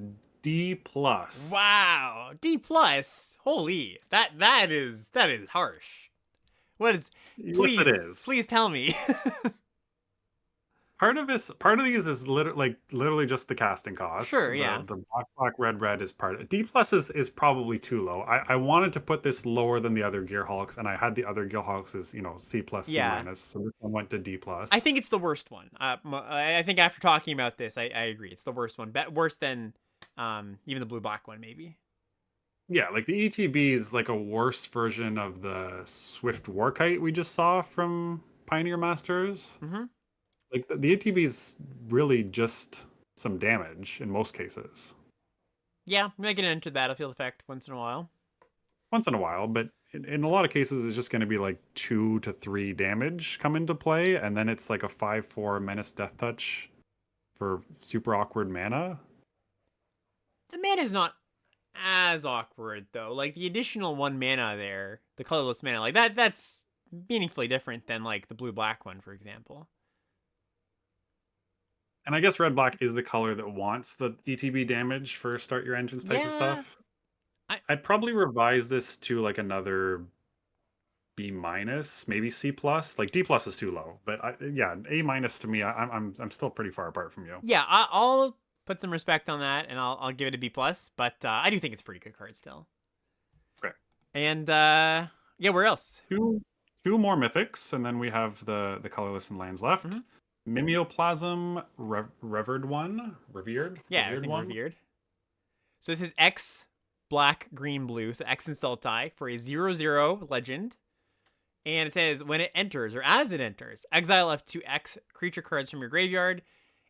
D plus. Wow, D plus. Holy, that is harsh. What is? Yes, it Please, is. please tell me. Part of these is literally just the casting cost. Sure, The yeah, the black red is part of it. D plus is probably too low. I wanted to put this lower than the other Gearhulks, and I had the other Gearhulks as C plus C yeah. minus, so this one went to D I plus. think it's the worst one. I think after talking about this, I agree. It's the worst one. Worse than even the blue black one, maybe. Yeah, like the ETB is like a worse version of the Swift Warkite we just saw from Pioneer Masters. Mm-hmm. Like the ETB is really just some damage in most cases. Yeah, I can enter battlefield effect once in a while. Once in a while, but in a lot of cases, it's just going to be like 2 to 3 damage come into play, and then it's like a 5/4 Menace Death Touch for super awkward mana. The mana is not as awkward though. Like the additional 1 mana there, the colorless mana, like that's meaningfully different than like the blue black one, for example. And I guess red black is the color that wants the ETB damage for start your engines type of Yeah, stuff. I I'd probably revise this to like another B minus, maybe C plus. Like D plus is too low, but yeah, A minus to me, I'm still pretty far apart from you. yeah, I'll put some respect on that, and I'll give it a B plus. But I do think it's a pretty good card still. Okay, And yeah, where else? two more mythics, and then we have the colorless and lands left. Mm-hmm. Mimeoplasm revered one, Yeah, revered everything one. revered. So this is X black green blue, so X and Sultai for a 0/0 legend. And it says when it enters or as it enters, exile up to X creature cards from your graveyard.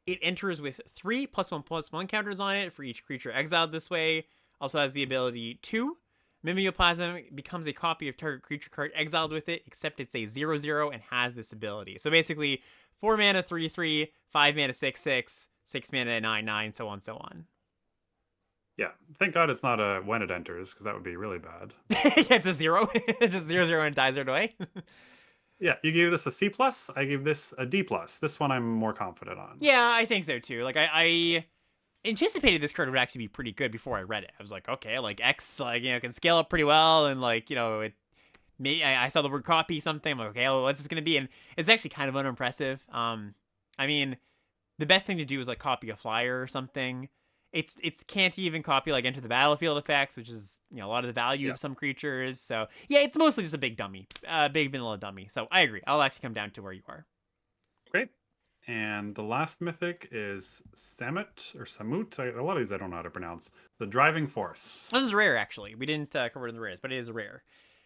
It enters with 3+1/+1 counters on it for each creature exiled this way. Also has the ability to Mimeoplasm becomes a copy of target creature card exiled with it, except it's a 0/0 and has this ability. So basically, 4 mana 3/3, 5 mana 6/6, 6 mana 9/9, so on so on. Yeah, thank God it's not a when it enters, because that would be really bad. Yeah, it's a 0. It's just 0/0 and dies right away. Yeah, you gave this a C plus. I gave this a D plus. This one I'm more confident on. Yeah, I think so too. Like I anticipated this card would actually be pretty good before I read it. I was like, okay, like X, like can scale up pretty well, and like it. Me, I saw the word copy something. I'm like, okay, well, what's this gonna be? And it's actually kind of unimpressive. I mean, the best thing to do is like copy a flyer or something. It's can't even copy like enter the battlefield effects, which is a lot of the value of some creatures. So yeah, it's mostly just a big dummy, big vanilla dummy. So I agree. I'll actually come down to where you are. Great. And the last mythic is Samut or Samut. A lot of these I don't know how to pronounce. The Driving Force. This is rare actually. We didn't cover it in the rares, but it is a rare.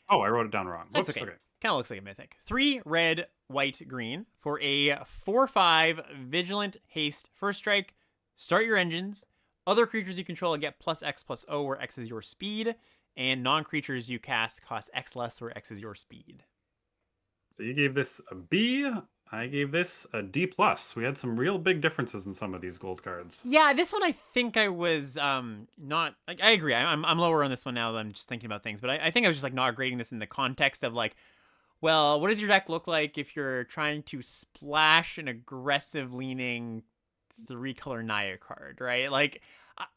Oh, I wrote it down wrong. That's Whoops, okay. Kind of looks like a mythic. 3 red, white, green for a 4/5 vigilant haste first strike. Start your engines. Other creatures you control get +X+O, where X is your speed, and non-creatures you cast cost X less, where X is your speed. So you gave this a B. I gave this a D plus. We had some real big differences in some of these gold cards. Yeah, this one I think I was not. I agree. I'm lower on this one now that I'm just thinking about things, but I think I was just like not grading this in the context of like, well, what does your deck look like if you're trying to splash an aggressive leaning 3-color Naya card, right? Like,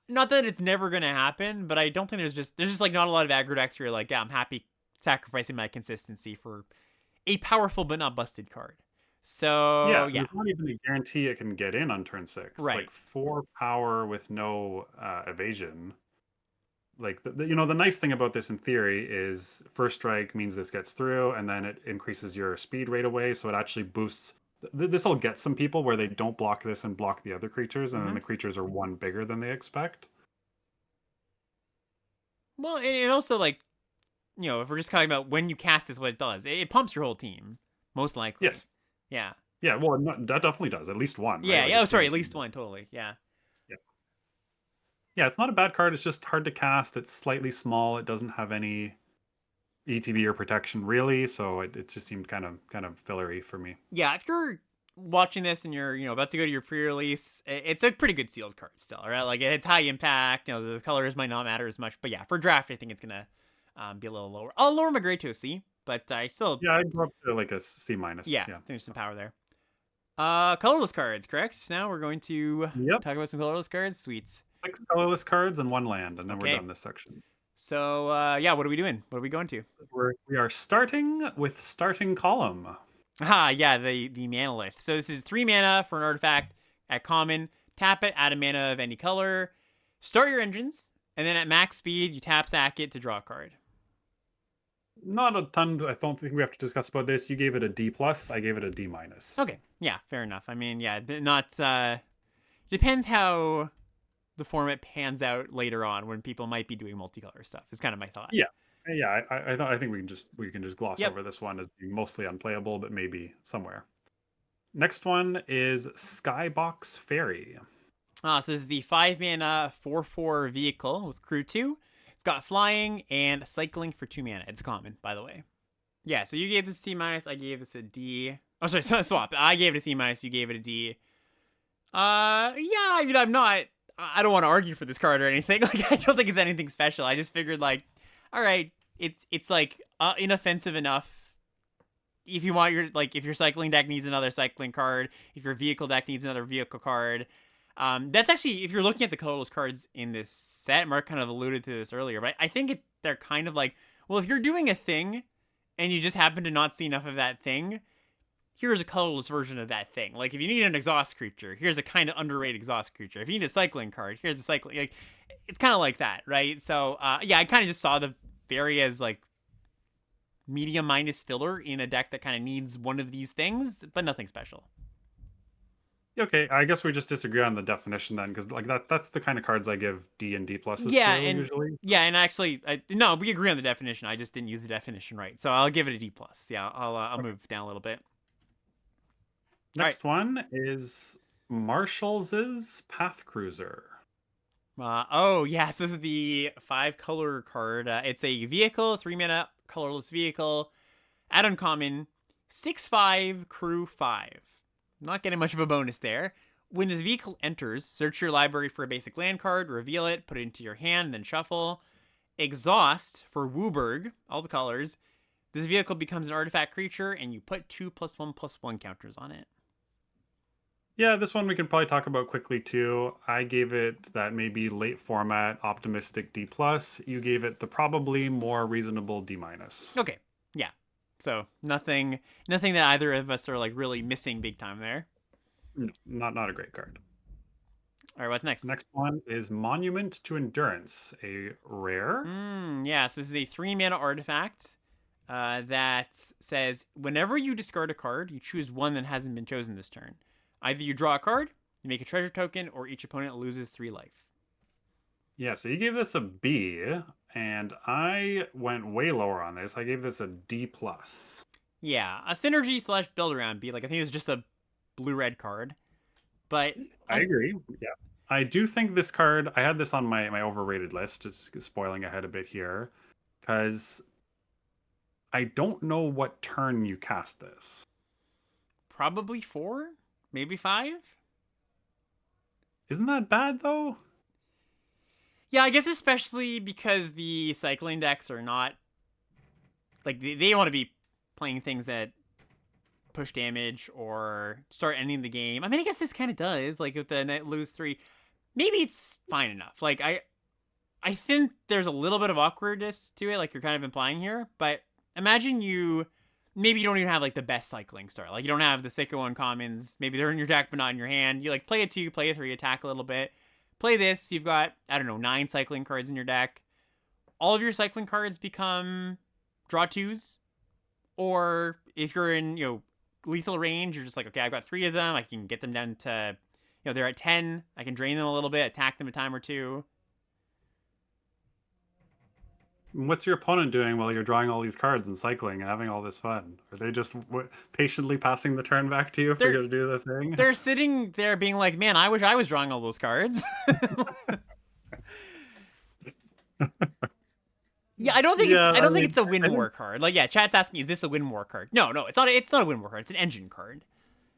not that it's never gonna happen, but I don't think there's just like not a lot of aggro decks where you're like, yeah, I'm happy sacrificing my consistency for a powerful but not busted card. So Yeah, yeah, there's not even a guarantee it can get in on turn 6. right. Like 4 power with no evasion. Like the nice thing about this in theory is first strike means this gets through, and then it increases your speed right away. So it actually boosts. This will get some people where they don't block this and block the other creatures, and then the creatures are one bigger than they expect. Well, and also like, if we're just talking about when you cast this, what it does, it pumps your whole team, most likely. Yes. Yeah. Yeah. Well, that definitely does. At least one. Yeah. Right? Like Yeah. Oh, sorry. At least one. Totally. Yeah. Yeah. Yeah. It's not a bad card. It's just hard to cast. It's slightly small. It doesn't have any ETB or protection really, so it just seemed kind of fillery for me. Yeah. If you're watching this and you're about to go to your pre-release, it's a pretty good sealed card still, right? Like it's high impact. The colors might not matter as much, but yeah, for draft, I think it's gonna be a little lower. I'll lower my grade to a C, but I still I grew up to like a C minus. yeah, I think there's some power there. Colorless cards, correct? Now we're going to talk about some colorless cards. Sweet. 6 colorless cards and 1 land, and then we're Okay. done this section. So yeah, what are we doing? What are we going to? We are starting with starting column. Ah, yeah, the Manolith. So this is 3 mana for an artifact at common. Tap it, add a mana of any color. Start your engines, and then at max speed, you tap sack it to draw a card. Not a ton. I don't think we have to discuss about this. You gave it a D plus. I gave it a D minus. Okay, yeah, fair enough. I mean, yeah, not depends how the format pans out later on when people might be doing multicolor stuff. Is kind of my thought. Yeah, yeah. I think we can just gloss Yep. over this one as being mostly unplayable, but maybe somewhere. Next one is Skybox Fairy. So this is the 5 mana 4/4 vehicle with crew 2. It's got flying and cycling for 2 mana. It's common, by the way. Yeah, so you gave this a C minus. I gave this a D. Oh, sorry, swap. I gave it a C minus. You gave it a D. Yeah, I mean, I don't want to argue for this card or anything. Like, I don't think it's anything special. I just figured, like, all right, it's like inoffensive enough. If you want if your cycling deck needs another cycling card, if your vehicle deck needs another vehicle card, that's actually, if you're looking at the colorless cards in this set, Mark kind of alluded to this earlier, but I think they're kind of like, well, if you're doing a thing and you just happen to not see enough of that thing, here's a colorless version of that thing. Like, if you need an exhaust creature, here's a kind of underrated exhaust creature. If you need a cycling card, here's a cycling. Like, it's kind of like that, right? So, yeah, I kind of just saw the Fairy as like medium minus filler in a deck that kind of needs one of these things, but nothing special. Okay, I guess we just disagree on the definition then, because like that's the kind of cards I give D and D pluses Yeah, to and usually. yeah, and actually, no, we agree on the definition. I just didn't use the definition right, so I'll give it a D plus. Yeah, I'll move down a little bit. Next one is Marshall's Path Cruiser. Oh yes, this is the 5 color card. It's a vehicle, 3 mana colorless vehicle, at uncommon, 6/5 crew 5. Not getting much of a bonus there. When this vehicle enters, search your library for a basic land card, reveal it, put it into your hand, then shuffle. Exhaust for Wooburg, all the colors. This vehicle becomes an artifact creature, and you put 2+1/+1 counters on it. Yeah, this one we can probably talk about quickly too. I gave it that maybe late format optimistic D plus. You gave it the probably more reasonable D minus. Okay, yeah. So nothing that either of us are like really missing big time there. No, not a great card. All right, what's next? Next one is Monument to Endurance, a rare. Yeah, so this is a 3 mana artifact that says whenever you discard a card, you choose one that hasn't been chosen this turn. Either you draw a card, you make a treasure token, or each opponent loses 3 life. Yeah, so you gave this a B, and I went way lower on this. I gave this a D plus. Yeah, a synergy / build around B. Like, I think it's just a blue-red card. But I agree. Yeah. I do think this card, I had this on my overrated list, just spoiling ahead a bit here, because I don't know what turn you cast this. probably 4, maybe 5. Isn't that bad though? Yeah, I guess especially because the cycling decks are not like they want to be playing things that push damage or start ending the game. I mean, I guess this kind of does. Like with the net lose 3, maybe it's fine enough. Like I think there's a little bit of awkwardness to it, like you're kind of implying here. But imagine maybe you don't even have like the best cycling start. Like you don't have the sicko uncommons. Maybe they're in your deck but not in your hand. You like play a 2, play a 3, attack a little bit. Play this, you've got, I don't know, 9 cycling cards in your deck. All of your cycling cards become draw 2s. Or if you're in, lethal range, you're just like, okay, I've got 3 of them. I can get them down to, they're at 10. I can drain them a little bit, attack them a time or 2. What's your opponent doing while you're drawing all these cards and cycling and having all this fun? Are they just patiently passing the turn back to you if they're going to do the thing? They're sitting there being like, man, I wish I was drawing all those cards. Yeah, I don't think it's a win war card. Like, yeah, chat's asking, is this a win war card? No, it's not. It's not a win war card. It's an engine card.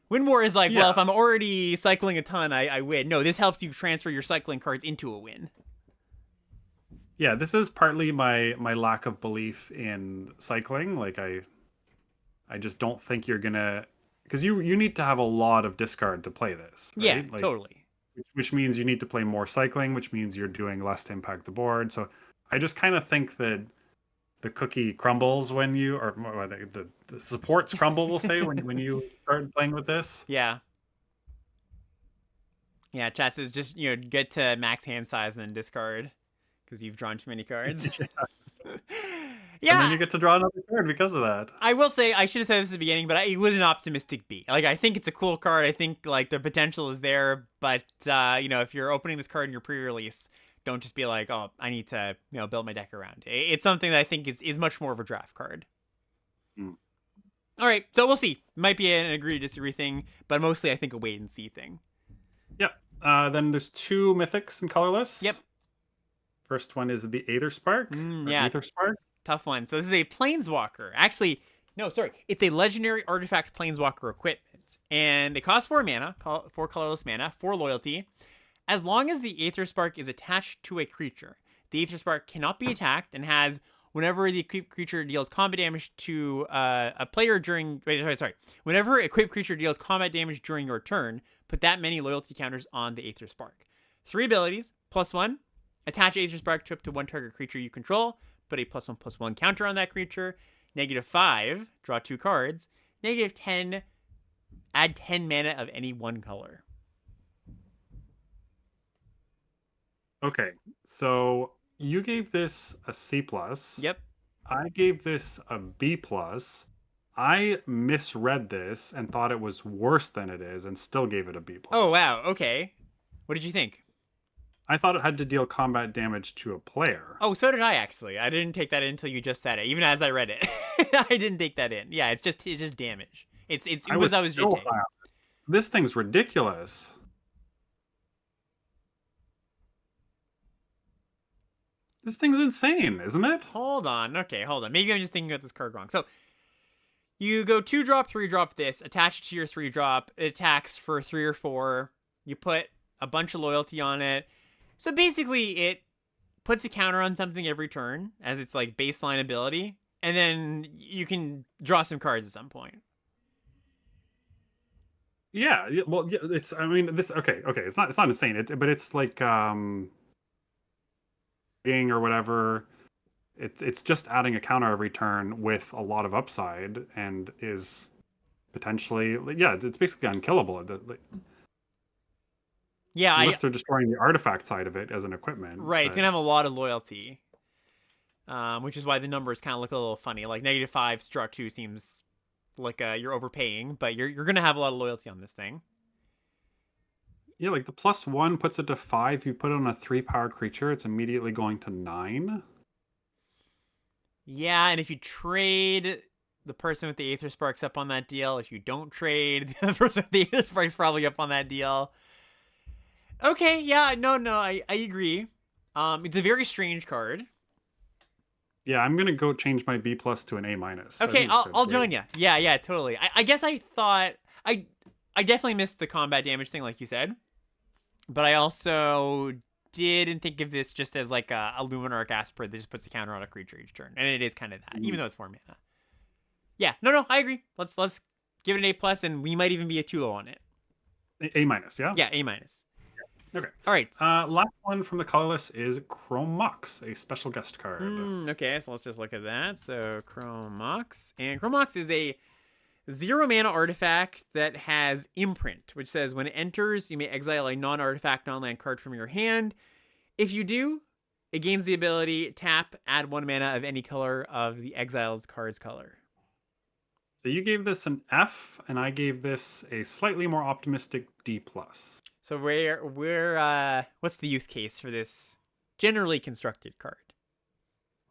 Win war is like, well, if I'm already cycling a ton, I win. No, this helps you transfer your cycling cards into a win. Yeah, this is partly my lack of belief in cycling. Like I just don't think you're gonna, because you need to have a lot of discard to play this. Right? Yeah, like, totally. which means you need to play more cycling, which means you're doing less to impact the board. So I just kind of think that the cookie crumbles when you, or the supports crumble, we'll say, when you start playing with this. Yeah. Yeah, chess is just, get to max hand size and then discard because you've drawn too many cards. And then Yeah, you get to draw another card because of that. I will say I should have said this at the beginning, but it was an optimistic B. Like I think it's a cool card. I think like the potential is there, but if you're opening this card in your pre-release, don't just be like, oh, I need to build my deck around it. It's something that I think is much more of a draft card. Mm. All right, so we'll see. Might be an agree to disagree thing, but mostly I think a wait and see thing. Yep. Then there's 2 mythics and colorless. Yep. First one is the Aetherspark. Yeah. Aetherspark. Tough one. So this is a Planeswalker. Actually, no, sorry. It's a legendary artifact Planeswalker equipment. And it costs 4 mana, 4 colorless mana, 4 loyalty. As long as the Aetherspark is attached to a creature, the Aetherspark cannot be attacked and has whenever the equipped creature deals combat damage to a player during... Whenever equipped creature deals combat damage during your turn, put that many loyalty counters on the Aetherspark. 3 abilities, +1. Attach Aetherspark to up to 1 target creature you control. Put a +1/+1 counter on that creature. -5, draw 2 cards. -10, add 10 mana of any one color. Okay, so you gave this a C+. Yep. I gave this a B+. I misread this and thought it was worse than it is and still gave it a B+. Oh, wow. Okay. What did you think? I thought it had to deal combat damage to a player. Oh, so did I, actually. I didn't take that in until you just said it, even as I read it. I didn't take that in. Yeah, it's just damage. It was JT. This thing's ridiculous. This thing's insane, isn't it? Hold on. Okay, hold on. Maybe I'm just thinking about this card wrong. So, you go 2-drop, 3-drop this, attach it to your 3-drop. It attacks for 3 or 4. You put a bunch of loyalty on it. So basically, it puts a counter on something every turn as its like baseline ability, and then you can draw some cards at some point. Yeah, well, yeah, it's. I mean, this. Okay. It's not insane. But it's like or whatever. It's just adding a counter every turn with a lot of upside and is potentially it's basically unkillable. Yeah, unless they're destroying the artifact side of it as an equipment. Right, it's gonna have a lot of loyalty, which is why the numbers kind of look a little funny. Like -5 draw 2 seems like you're overpaying, but you're gonna have a lot of loyalty on this thing. Yeah, like the +1 puts it to 5. You put it on a 3-power creature, it's immediately going to 9. Yeah, and if you trade the person with the Aetherspark's up on that deal. If you don't trade, the person with the Aetherspark's probably up on that deal. Okay, yeah, no, I agree. It's a very strange card. Yeah, I'm gonna go change my B+ to an A-. Okay, I'll join you. Yeah, totally. I guess I thought I definitely missed the combat damage thing, like you said, but I also didn't think of this just as like a Luminarch Aspirate that just puts a counter on a creature each turn, and it is kind of that, even though it's 4 mana. Yeah, no, I agree. Let's give it an A+, and we might even be a 2-low on it. A-, yeah. Yeah, A-. Okay. All right. Last one from the colorless is Chrome Mox, a special guest card. Okay, so let's just look at that. So Chrome Mox. And Chrome Mox is a 0 mana artifact that has Imprint, which says when it enters, you may exile a non-artifact non-land card from your hand. If you do, it gains the ability tap, add 1 mana of any color of the exiled card's color. So you gave this an F, and I gave this a slightly more optimistic D+. So what's the use case for this generally constructed card?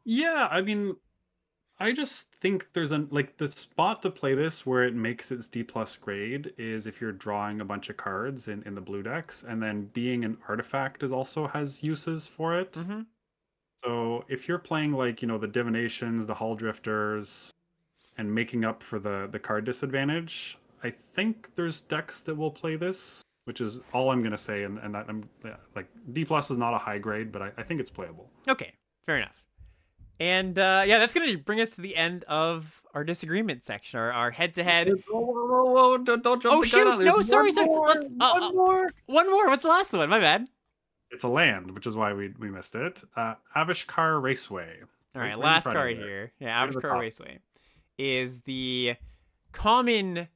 Yeah, I mean, I just think there's the spot to play this where it makes its D+ grade is if you're drawing a bunch of cards in the blue decks, and then being an artifact also has uses for it. Mm-hmm. So if you're playing the Divinations, the Hull Drifters, and making up for the card disadvantage, I think there's decks that will play this, which is all I'm gonna say. And that D+ is not a high grade, but I think it's playable. Okay, fair enough. And yeah, that's gonna bring us to the end of our disagreement section, our head-to-head. Whoa, don't jump Oh the gun shoot! on. There's No, one sorry. more, Let's one more. one more. What's the last one? My bad. It's a land, which is why we missed it. Avishkar Raceway, All right, right in last front of card you there, here. Yeah, right at Average the Car top. Raceway is the common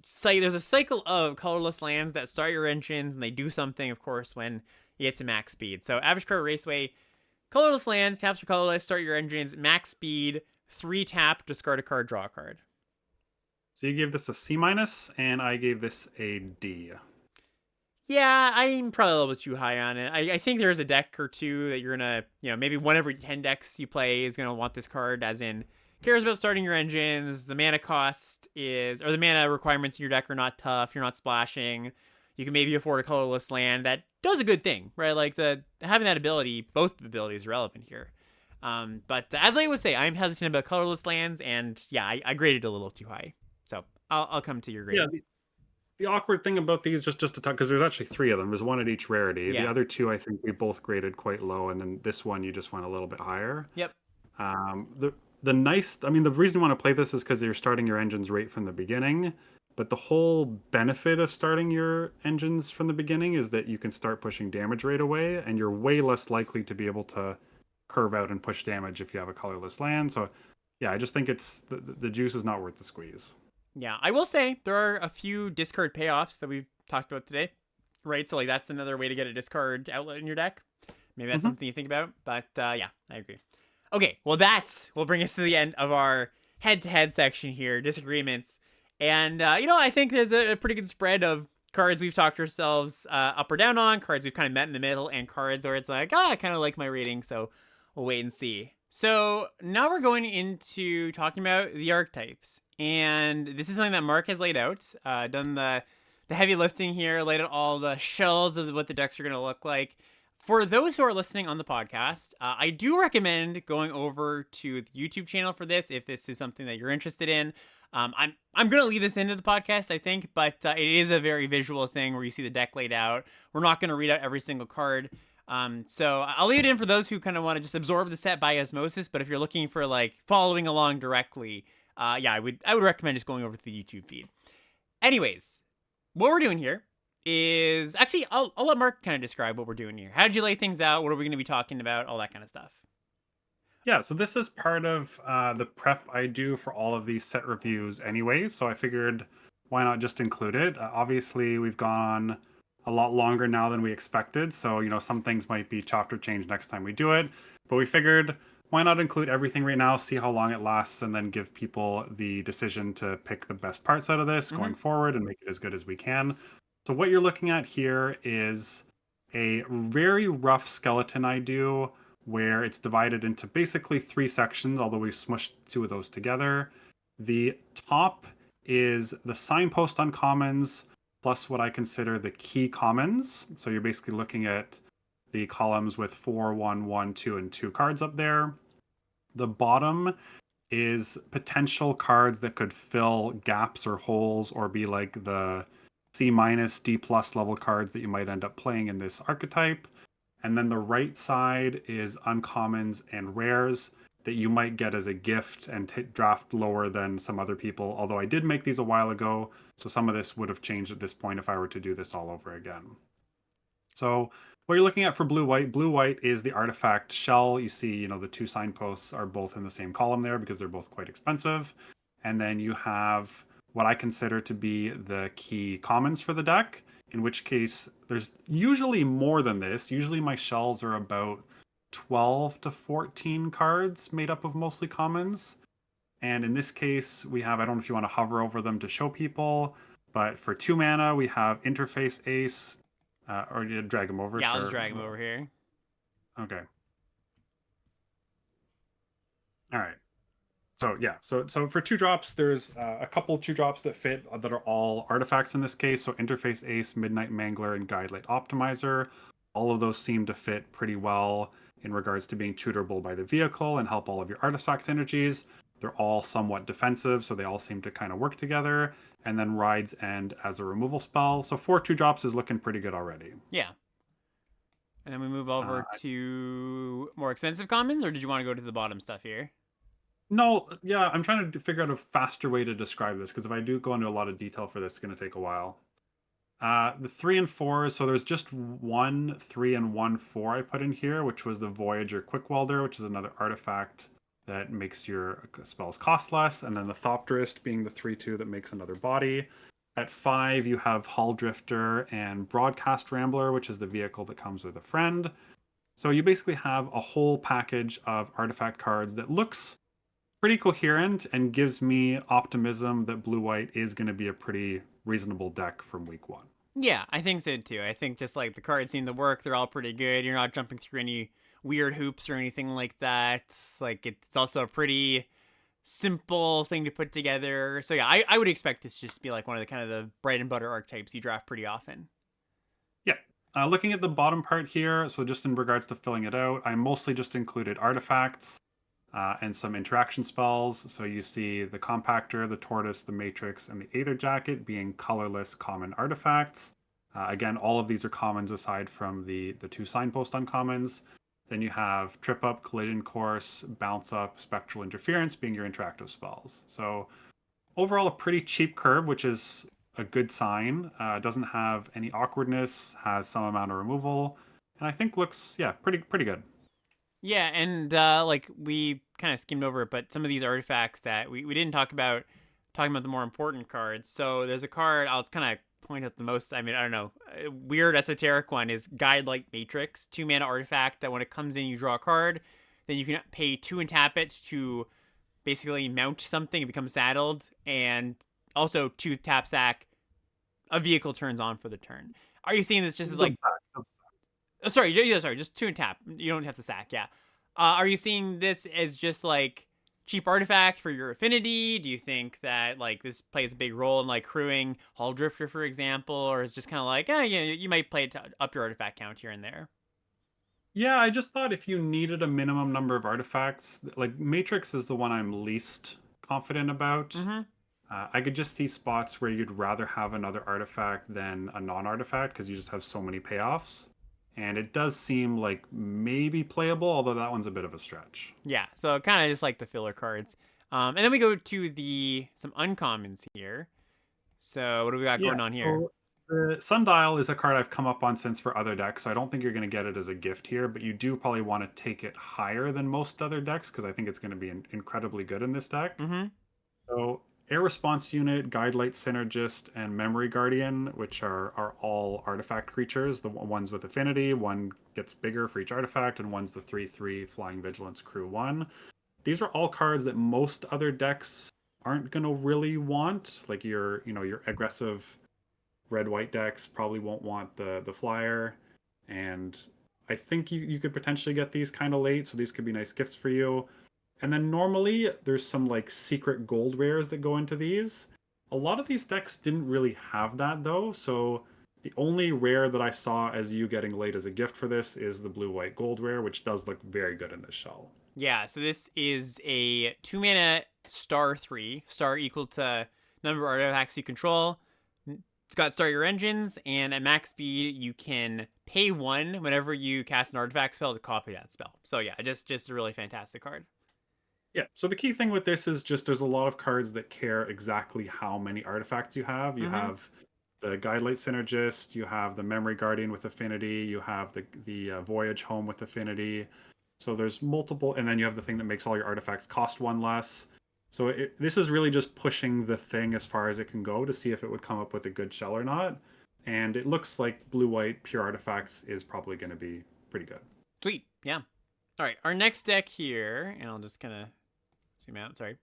site. There's a cycle of colorless lands that start your engines, and they do something, of course, when you get to max speed. So, Average Car Raceway, colorless land, taps for colorless, start your engines, max speed, 3 tap, discard a card, draw a card. So you gave this a C minus, and I gave this a D. Yeah, I'm probably a little bit too high on it. I think there's a deck or two that you're gonna, maybe one every 10 decks you play is gonna want this card, as in cares about starting your engines. The mana cost is, or the mana requirements in your deck are not tough. You're not splashing. You can maybe afford a colorless land that does a good thing, right? Like the having that ability, both abilities are relevant here. But as I would say, I'm hesitant about colorless lands, and yeah, I graded a little too high. So I'll come to your Yeah, grade. the awkward thing about these, just to talk, because there's actually three of them. There's one at each rarity. The Yeah. other two, I think we both graded quite low, and then this one you just went a little bit higher. Yep. The nice, I mean, the reason you want to play this is because you're starting your engines right from the beginning. But the whole benefit of starting your engines from the beginning is that you can start pushing damage right away, and you're way less likely to be able to curve out and push damage if you have a colorless land. So, yeah, I just think it's the juice is not worth the squeeze. Yeah, I will say there are a few discard payoffs that we've talked about today, right? So like that's another way to get a discard outlet in your deck. Maybe that's Hmm. something you think about. But yeah, I agree. Okay, well that will bring us to the end of our head-to-head section here, disagreements, and I think there's a pretty good spread of cards we've talked ourselves up or down on, cards we've kind of met in the middle, and cards where it's like, I kind of like my rating, so we'll wait and see. So now we're going into talking about the archetypes, and this is something that Mark has laid out, done the heavy lifting here, laid out all the shells of what the decks are going to look like. For those who are listening on the podcast, I do recommend going over to the YouTube channel for this if this is something that you're interested in. I'm gonna leave this into the podcast, I think, but it is a very visual thing where you see the deck laid out. We're not gonna read out every single card. So I'll leave it in for those who kind of want to just absorb the set by osmosis. But if you're looking for like following along directly, yeah, I would recommend just going over to the YouTube feed. Anyways, what we're doing here is actually I'll let Mark kind of describe what we're doing here. How did you lay things out? What are we going to be talking about? All that kind of stuff. Yeah, so this is part of the prep I do for all of these set reviews anyways, so I figured why not just include it? Obviously, we've gone a lot longer now than we expected, so some things might be chopped or changed next time we do it, but we figured why not include everything right now, see how long it lasts, and then give people the decision to pick the best parts out of this Mm-hmm. going forward and make it as good as we can. So what you're looking at here is a very rough skeleton I do where it's divided into basically three sections, although we've smushed two of those together. The top is the signpost uncommons plus what I consider the key commons. So you're basically looking at the columns with 4, 1, 1, 2, and 2 cards up there. The bottom is potential cards that could fill gaps or holes or be like the C minus, D plus level cards that you might end up playing in this archetype. And then the right side is uncommons and rares that you might get as a gift and draft lower than some other people. Although I did make these a while ago, so some of this would have changed at this point if I were to do this all over again. So what you're looking at for blue white is the artifact shell. You see, the two signposts are both in the same column there because they're both quite expensive. And then you have what I consider to be the key commons for the deck, in which case there's usually more than this. Usually my shells are about 12 to 14 cards made up of mostly commons. And in this case, we have, I don't know if you want to hover over them to show people, but for 2 mana, we have Interface Ace, or you drag them over, Yeah, sure. I'll just drag him over here. Okay. All right. So yeah, so for 2 drops, there's a couple 2 drops that fit that are all artifacts in this case. So Interface Ace, Midnight Mangler, and Guidelight Optimizer. All of those seem to fit pretty well in regards to being tutorable by the vehicle and help all of your artifact energies. They're all somewhat defensive, so they all seem to kind of work together. And then Ride's End as a removal spell. So 4 2 drops is looking pretty good already. Yeah. And then we move Uh, over to more expensive commons, or did you want to go to the bottom stuff here? no, yeah, I'm trying to figure out a faster way to describe this because if I do go into a lot of detail for this, it's going to take a while. The three and four, so there's just one three and one four I put in here, which was the Voyager Quick Welder, which is another artifact that makes your spells cost less, and then the Thopterist being the 3/2 that makes another body. At five, you have Hull Drifter and Broadcast Rambler, which is the vehicle that comes with a friend. So you basically have a whole package of artifact cards that looks pretty coherent and gives me optimism that blue white is going to be a pretty reasonable deck from week one. Yeah, I think so too. I think just like the cards seem to work, they're all pretty good. You're not jumping through any weird hoops or anything like that. Like it's also a pretty simple thing to put together. So yeah, I would expect this just to be like one of the kind of the bread and butter archetypes you draft pretty often. Yeah. Looking at the bottom part here, so just in regards to filling it out, I mostly just included artifacts and some interaction spells. So you see the Compactor, the Tortoise, the Matrix, and the Aether Jacket being colorless common artifacts. Again, all of these are commons aside from the two signpost uncommons. Then you have Trip Up, Collision Course, Bounce Up, Spectral Interference being your interactive spells. So overall, a pretty cheap curve, which is a good sign. Doesn't have any awkwardness, has some amount of removal, and I think looks pretty good. Yeah, and like we kind of skimmed over it, but some of these artifacts that we didn't talk about, talking about the more important cards. So there's a card I'll kind of point out the most. I mean, I don't know, a weird esoteric one is Guide Light Matrix, 2 mana artifact that when it comes in, you draw a card, then you can pay 2 and tap it to basically mount something, it becomes saddled, and also 2 tap sack, a vehicle turns on for the turn. Are you seeing this just as The like back. oh, sorry, yeah, sorry, just 2 and tap. You don't have to sack, yeah. Are you seeing this as just like cheap artifact for your affinity? Do you think that like this plays a big role in like crewing Hull Drifter, for example, or is just kind of like, yeah, you might play it to up your artifact count here and there? Yeah, I just thought if you needed a minimum number of artifacts, like Matrix is the one I'm least confident about. Mm-hmm. I could just see spots where you'd rather have another artifact than a non-artifact because you just have so many payoffs. And it does seem like maybe playable, although that one's a bit of a stretch. Yeah, so kind of just like the filler cards. And then we go to the some uncommons here. So what do we got Yeah, going on here? so the Sundial is a card I've come up on since for other decks, so I don't think you're going to get it as a gift here, but you do probably want to take it higher than most other decks because I think it's going to be incredibly good in this deck. Mm-hmm. So Air Response Unit, Guidelight Synergist, and Memory Guardian, which are all artifact creatures. The ones with affinity, one gets bigger for each artifact, and one's the 3/3 Flying Vigilance Crew 1. These are all cards that most other decks aren't gonna really want. Like your aggressive red white decks probably won't want the flyer. And I think you could potentially get these kind of late, so these could be nice gifts for you. And then normally there's some like secret gold rares that go into these. A lot of these decks didn't really have that though, so the only rare that I saw as you getting late as a gift for this is the blue white gold rare, which does look very good in this shell. Yeah, so this is a 2 mana star 3, star equal to number of artifacts you control. It's got start your engines, and at max speed, you can pay 1 whenever you cast an artifact spell to copy that spell. So yeah, just a really fantastic card. Yeah, so the key thing with this is just there's a lot of cards that care exactly how many artifacts you have. You Mm-hmm. have the Guidelight Synergist, you have the Memory Guardian with Affinity, you have the Voyage Home with Affinity. So there's multiple, and then you have the thing that makes all your artifacts cost 1 less. So this is really just pushing the thing as far as it can go to see if it would come up with a good shell or not. And it looks like blue-white pure artifacts is probably going to be pretty good. Sweet, yeah. All right, our next deck here, and I'll just kind of zoom out. Sorry.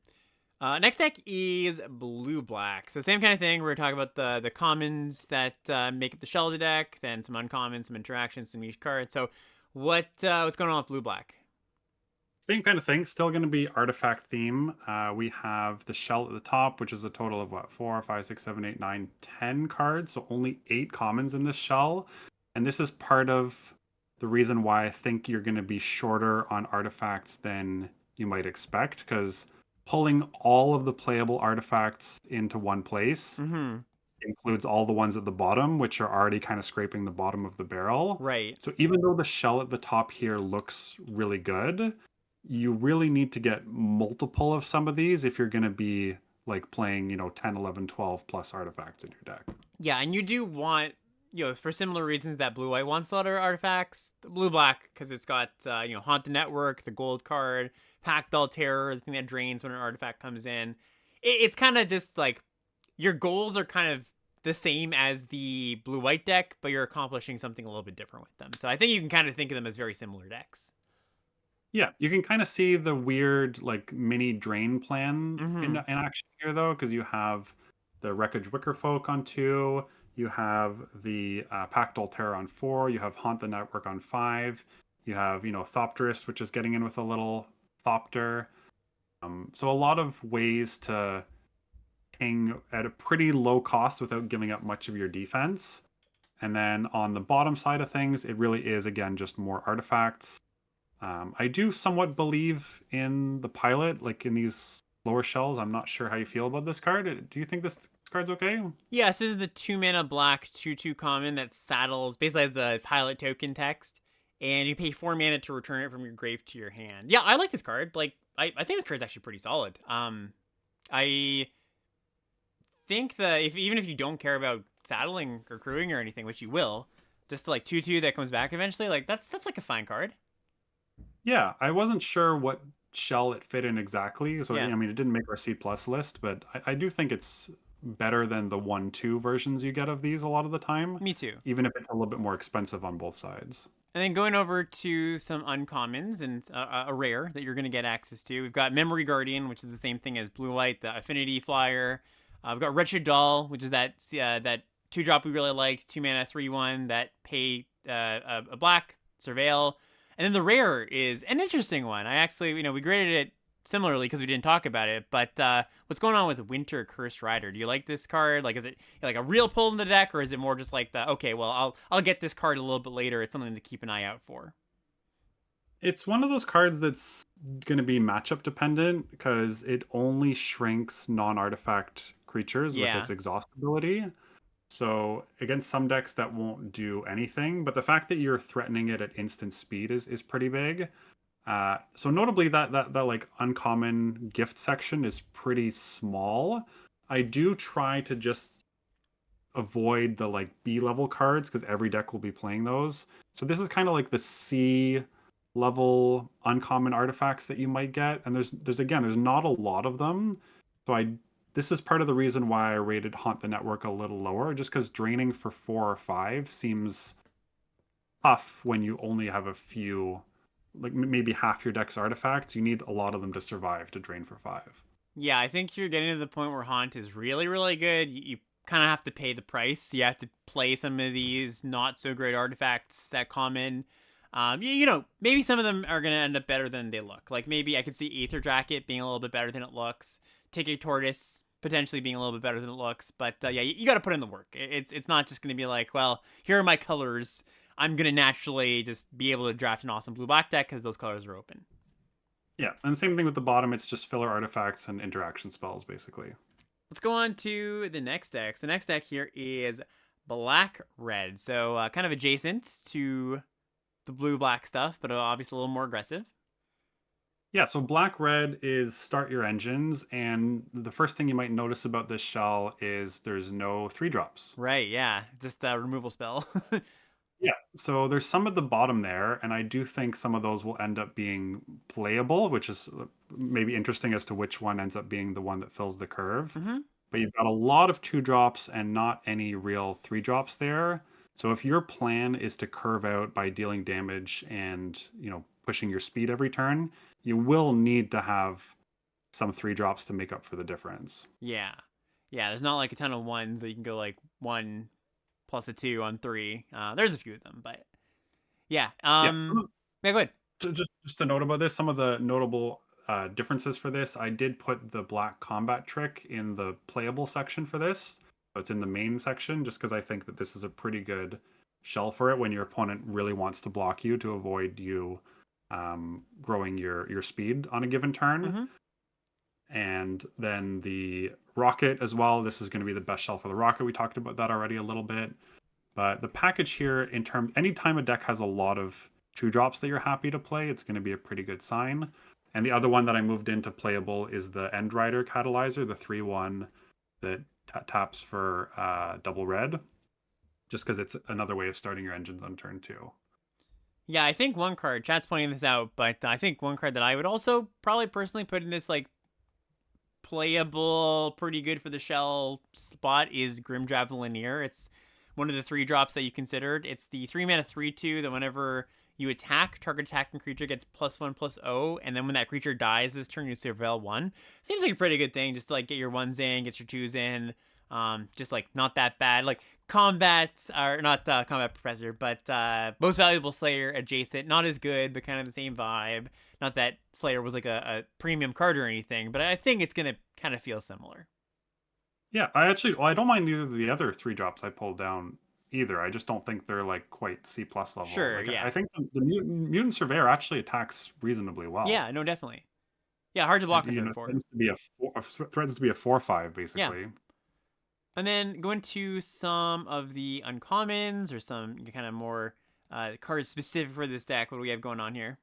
Next deck is blue black. So same kind of thing. We're talking about the commons that make up the shell of the deck, then some uncommons, some interactions, some niche cards. So what's going on with blue black? Same kind of thing. Still going to be artifact theme. We have the shell at the top, which is a total of what 4, 5, 6, 7, 8, 9, 10 cards. So only 8 commons in this shell, and this is part of the reason why I think you're going to be shorter on artifacts than you might expect, because pulling all of the playable artifacts into one place Mm-hmm. includes all the ones at the bottom, which are already kind of scraping the bottom of the barrel. Right. So even though the shell at the top here looks really good, you really need to get multiple of some of these if you're going to be like playing, 10, 11, 12 plus artifacts in your deck. Yeah, and you do want, for similar reasons that blue white wants a lot of artifacts. The blue black because it's got Haunt the Network, the gold card, Pact Terror, the thing that drains when an artifact comes in. It's kind of just like your goals are kind of the same as the blue white deck, but you're accomplishing something a little bit different with them. So I think you can kind of think of them as very similar decks. Yeah, you can kind of see the weird like mini drain plan Mm-hmm. in action here though, because you have the Wreckage Wicker Folk on 2, you have the Pact Terror on 4, you have Haunt the Network on 5, you have Thopterist, which is getting in with a little Thopter. So a lot of ways to ping at a pretty low cost without giving up much of your defense. And then on the bottom side of things, it really is again just more artifacts. I do somewhat believe in the pilot, like in these lower shells. I'm not sure how you feel about this card. Do you think this card's okay? Yes, this is the 2 mana black 2/2 common that saddles basically has the pilot token text, and you pay 4 mana to return it from your grave to your hand. Yeah, I like this card. Like, I think this card's actually pretty solid. I think that even if you don't care about saddling or crewing or anything, which you will, just like 2/2 that comes back eventually, like that's like a fine card. Yeah, I wasn't sure what shell it fit in exactly. So Yeah, I mean, it didn't make our C plus list, but I do think it's better than the 1/2 versions you get of these a lot of the time, me too. even if it's a little bit more expensive on both sides. And then going over to some uncommons and a rare that you're going to get access to. We've got Memory Guardian, which is the same thing as Blue White, the Affinity Flyer. We've got Wretched Doll, which is that 2-drop we really liked, 2 mana, 3/1 that pay a black, Surveil. And then the rare is an interesting one. I actually, we graded it similarly because we didn't talk about it. But what's going on with Winter Cursed Rider? Do you like this card? Like, is it like a real pull in the deck, or is it more just like the okay, well, I'll get this card a little bit later. It's something to keep an eye out for. It's one of those cards that's going to be matchup dependent because it only shrinks non-artifact creatures with Yeah. its exhaust ability. So against some decks that won't do anything, but the fact that you're threatening it at instant speed is pretty big. So notably that like uncommon gift section is pretty small. I do try to just avoid the like B level cards because every deck will be playing those. So this is kind of like the C level uncommon artifacts that you might get, and there's not a lot of them. So I this is part of the reason why I rated Haunt the Network a little lower, just because draining for 4 or 5 seems tough when you only have a few, like maybe half your deck's artifacts. You need a lot of them to survive to drain for 5. Yeah, I think you're getting to the point where Haunt is really, really good. You kind of have to pay the price. You have to play some of these not so great artifacts that common. Maybe some of them are going to end up better than they look. Like maybe I could see Aether Jacket being a little bit better than it looks. Ticket Tortoise potentially being a little bit better than it looks. But yeah, you got to put in the work. It's not just going to be like, well, here are my colors. I'm going to naturally just be able to draft an awesome blue black deck because those colors are open. Yeah, and same thing with the bottom. It's just filler artifacts and interaction spells, basically. Let's go on to the next deck. So next deck here is black red. So kind of adjacent to the blue black stuff, but obviously a little more aggressive. Yeah, so black red is start your engines, and the first thing you might notice about this shell is there's no 3 drops. Right, yeah. Just a removal spell. Yeah, so there's some at the bottom there, and I do think some of those will end up being playable, which is maybe interesting as to which one ends up being the one that fills the curve. Mm-hmm. But you've got a lot of 2 drops and not any real 3 drops there. So if your plan is to curve out by dealing damage and, pushing your speed every turn, you will need to have some 3 drops to make up for the difference. Yeah. Yeah, there's not like a ton of ones that you can go like 1 plus a 2 on 3. There's a few of them, but yeah. Yeah, Yeah, go ahead. just to note about this, some of the notable differences for this, I did put the black combat trick in the playable section for this. So it's in the main section, just because I think that this is a pretty good shell for it when your opponent really wants to block you to avoid you growing your speed on a given turn. Mm-hmm. And then the Rocket as well. This is going to be the best shell for the Rocket. We talked about that already a little bit. But the package here, in terms, anytime a deck has a lot of 2-drops that you're happy to play, it's going to be a pretty good sign. And the other one that I moved into playable is the Endrider Catalyzer, the 3/1 that taps for double red, just because it's another way of starting your engines on turn 2. Yeah, I think one card, chat's pointing this out, but I think one card that I would also probably personally put in this, like, playable, pretty good for the shell spot is Grim Javelineer. It's one of the 3-drops that you considered. It's the 3-mana 3/2 that whenever you attack, target attacking creature gets +1/+0, and then when that creature dies this turn, you surveil 1. Seems like a pretty good thing, just to, like, get your 1s in, get your 2s in. Just, like, not that bad. Like, combat, or not combat professor, but most valuable Slayer adjacent, not as good, but kind of the same vibe. Not that Slayer was like a premium card or anything, but I think it's gonna kind of feel similar. Yeah, I don't mind either of the other 3-drops I pulled down either. I just don't think they're like quite C plus level. Sure, Like yeah. I think the mutant surveyor actually attacks reasonably well. Yeah, no, definitely. Yeah, hard to block on turn 4. Tends to be threatens to be a 4/5 Yeah. basically. And then go into some of the uncommons or some kind of more cards specific for this deck. What do we have going on here?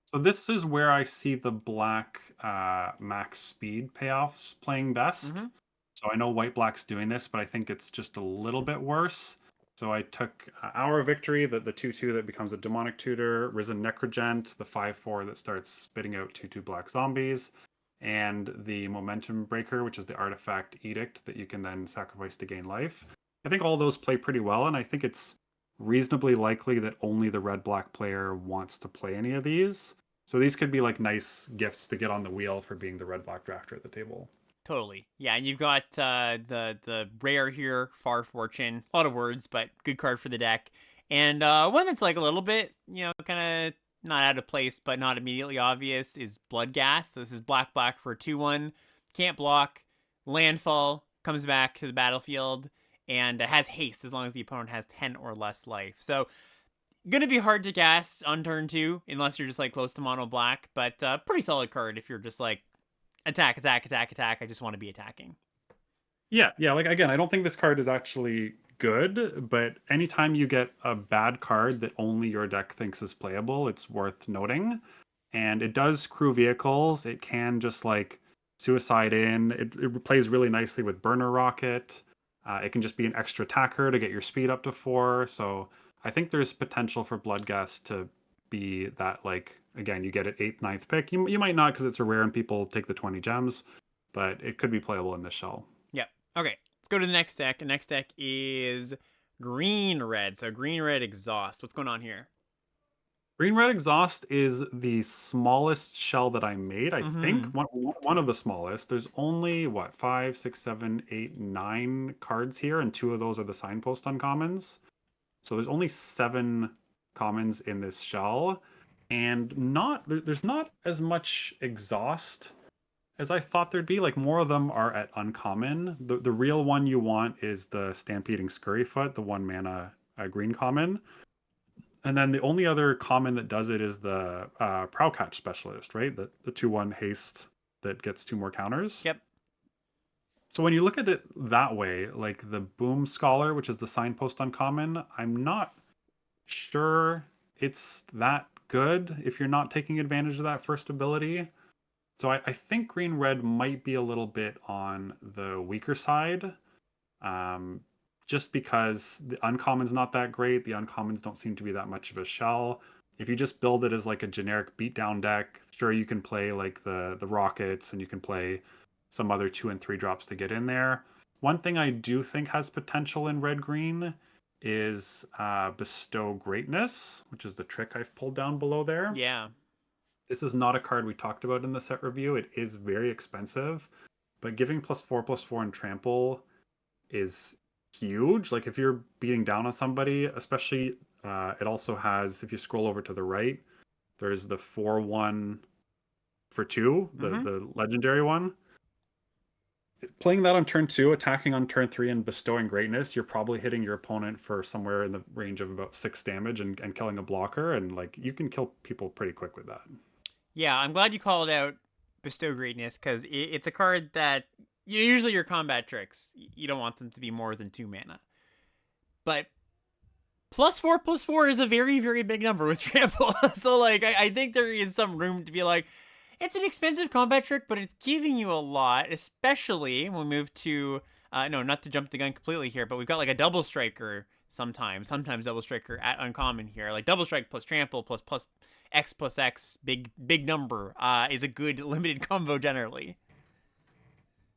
So this is where I see the black max speed payoffs playing best. Mm-hmm. So I know white black's doing this, but I think it's just a little bit worse. So I took Hour Victory, the 2/2 that becomes a Demonic Tutor, Risen Necrogent, the 5/4 that starts spitting out 2/2 black zombies, and the Momentum Breaker, which is the artifact Edict that you can then sacrifice to gain life. I think all those play pretty well, and I think it's reasonably likely that only the red-black player wants to play any of these. So these could be like nice gifts to get on the wheel for being the red-black drafter at the table. Totally. Yeah, and you've got the rare here, Far Fortune. A lot of words, but good card for the deck. And one that's like a little bit, kind of not out of place, but not immediately obvious is Bloodghast. So this is black for 2/1. Can't block. Landfall. Comes back to the battlefield. And has haste as long as the opponent has 10 or less life. So gonna be hard to gas on turn 2 unless you're just like close to mono black. But pretty solid card if you're just like attack. I just want to be attacking. Yeah. Like again, I don't think this card is actually good, but anytime you get a bad card that only your deck thinks is playable, it's worth noting. And it does crew vehicles. It can just like suicide in. It plays really nicely with Burner Rocket. It can just be an extra attacker to get your speed up to 4. So I think there's potential for Bloodghast to be that, like, again, you get an 8th, 9th pick. You might not because it's a rare and people take the 20 gems, but it could be playable in this shell. Yep. Okay, let's go to the next deck. The next deck is green-red. So green-red exhaust. What's going on here? Green Red Exhaust is the smallest shell that I made. I think one of the smallest. There's only what 5, 6, 7, 8, 9 cards here, and 2 of those are the signpost uncommons. So there's only 7 commons in this shell, and there's not as much exhaust as I thought there'd be. Like more of them are at uncommon. The real one you want is the Stampeding Scurryfoot, the 1 mana green common. And then the only other common that does it is the Prowcatch Specialist, right? The 2/1 haste that gets 2 more counters. Yep. So when you look at it that way, like the Boom Scholar, which is the signpost uncommon, I'm not sure it's that good if you're not taking advantage of that first ability. So I think Green Red might be a little bit on the weaker side. Just because the uncommon's not that great. The uncommons don't seem to be that much of a shell. If you just build it as like a generic beatdown deck, sure you can play like the rockets and you can play some other 2 and 3 drops to get in there. One thing I do think has potential in red green is Bestow Greatness, which is the trick I've pulled down below there. Yeah. This is not a card we talked about in the set review. It is very expensive, but giving +4/+4 and trample is huge. Like if you're beating down on somebody, especially it also has, if you scroll over to the right, there's the 4/1 for 2, the legendary one. Playing that on turn 2, attacking on turn 3, and bestowing greatness, you're probably hitting your opponent for somewhere in the range of about 6 damage and killing a blocker, and like you can kill people pretty quick with that. Yeah, I'm glad you called out Bestow Greatness because it's a card that usually your combat tricks, you don't want them to be more than 2 mana. But +4/+4 is a very, very big number with trample. So like I think there is some room to be like, it's an expensive combat trick, but it's giving you a lot, especially when we move to no, not to jump the gun completely here, but we've got like a double striker sometimes double striker at uncommon here. Like double strike plus trample plus X+X, big number, is a good limited combo generally.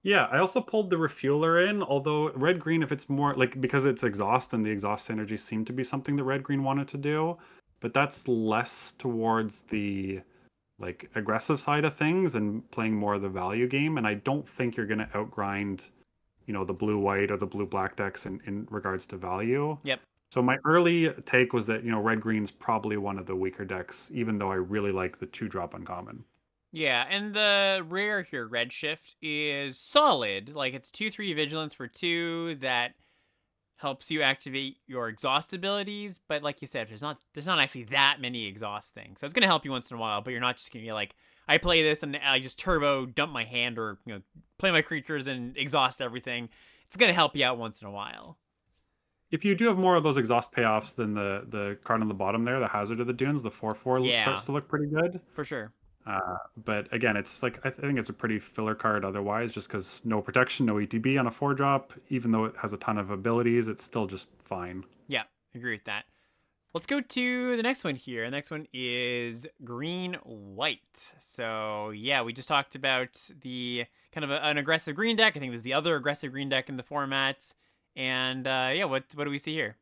Yeah, I also pulled the refueler in, although red green, if it's more like because it's exhaust and the exhaust synergy seemed to be something that red green wanted to do, but that's less towards the like aggressive side of things and playing more of the value game. And I don't think you're gonna outgrind, the blue white or the blue black decks in regards to value. Yep. So my early take was that, red green's probably one of the weaker decks, even though I really like the 2-drop uncommon. Yeah, and the rare here, Redshift, is solid. Like, it's 2/3 Vigilance for 2 that helps you activate your exhaust abilities, but like you said, there's not actually that many exhaust things. So it's gonna help you once in a while, but you're not just gonna be like, I play this and I just turbo dump my hand or play my creatures and exhaust everything. It's gonna help you out once in a while. If you do have more of those exhaust payoffs than the card on the bottom there, the Hazard of the Dunes, the 4/4 Yeah, starts to look pretty good. for sure. But again, it's like I think it's a pretty filler card otherwise, just because no protection, no ETB on a 4-drop. Even though it has a ton of abilities, it's still just fine. Yeah, agree with that. Let's go to the next one here. The next one is green white. So yeah, we just talked about the kind of an aggressive green deck. I think this is the other aggressive green deck in the format. And yeah, what do we see here?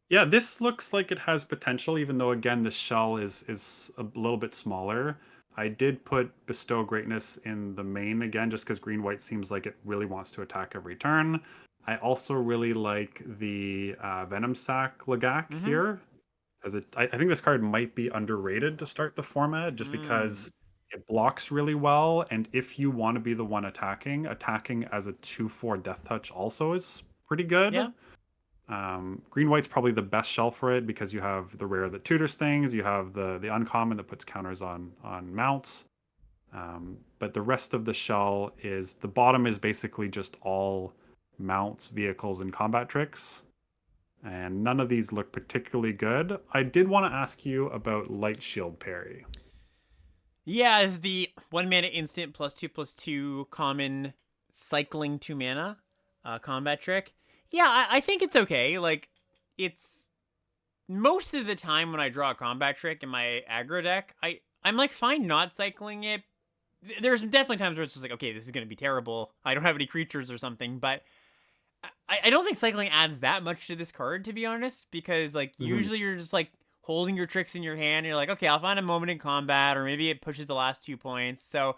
Yeah, this looks like it has potential, even though again the shell is a little bit smaller. I did put Bestow Greatness in the main again, just because green white seems like it really wants to attack every turn. I also really like the Venom Sac Lagak here, as I think this card might be underrated to start the format, just because it blocks really well, and if you want to be the one attacking as a 2/4 Death Touch also is pretty good. Yeah. Green white's probably the best shell for it because you have the rare that tutors things, you have the uncommon that puts counters on mounts. But the rest of the shell is the bottom is basically just all mounts, vehicles, and combat tricks. And none of these look particularly good. I did want to ask you about Light Shield Parry. Yeah, is the 1 mana instant +2/+2 common cycling 2 mana combat trick. Yeah, I think it's okay. Like, it's most of the time when I draw a combat trick in my aggro deck, I'm like fine not cycling it. There's definitely times where it's just like, okay, this is gonna be terrible. I don't have any creatures or something, but I don't think cycling adds that much to this card, to be honest, because like usually you're just like holding your tricks in your hand and you're like, okay, I'll find a moment in combat, or maybe it pushes the last 2 points. So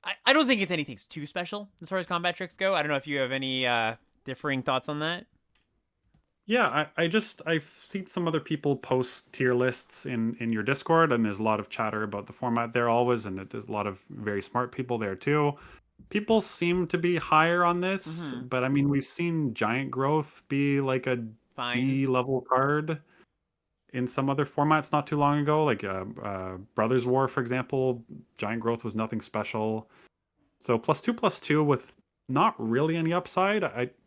I don't think it's anything too special as far as combat tricks go. I don't know if you have any differing thoughts on that. Yeah, I've seen some other people post tier lists in your Discord, and there's a lot of chatter about the format there always, and there's a lot of very smart people there too. People seem to be higher on this, but I mean, we've seen Giant Growth be like a D level card in some other formats not too long ago, like Brothers War, for example. Giant Growth was nothing special. So +2/+2 with not really any upside.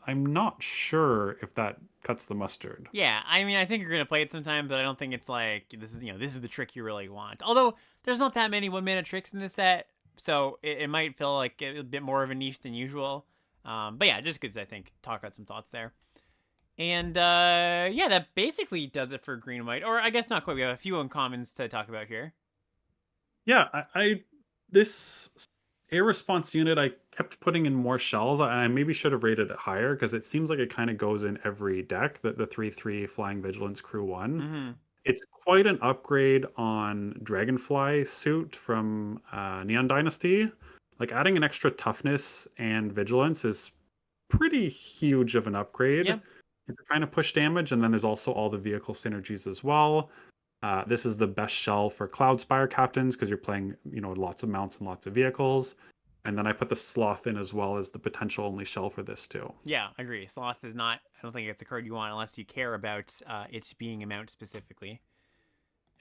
I'm not sure if that cuts the mustard. Yeah, I mean, I think you're gonna play it sometime, but I don't think it's like this is the trick you really want. Although there's not that many 1 mana tricks in this set, so it might feel like a bit more of a niche than usual. But yeah, just because I think talk out some thoughts there. And yeah, that basically does it for green and white. Or I guess not quite. We have a few uncommons to talk about here. Yeah, this air response unit, I kept putting in more shells. I maybe should have rated it higher because it seems like it kind of goes in every deck. The 3/3 Flying Vigilance Crew 1. It's quite an upgrade on Dragonfly suit from Neon Dynasty. Like adding an extra toughness and vigilance is pretty huge of an upgrade. Yeah. If you're trying to push damage, and then there's also all the vehicle synergies as well. This is the best shell for Cloudspire captains because you're playing, lots of mounts and lots of vehicles. And then I put the Sloth in as well as the potential only shell for this too. Yeah, I agree. Sloth is not, I don't think it's a card you want unless you care about it being a mount specifically.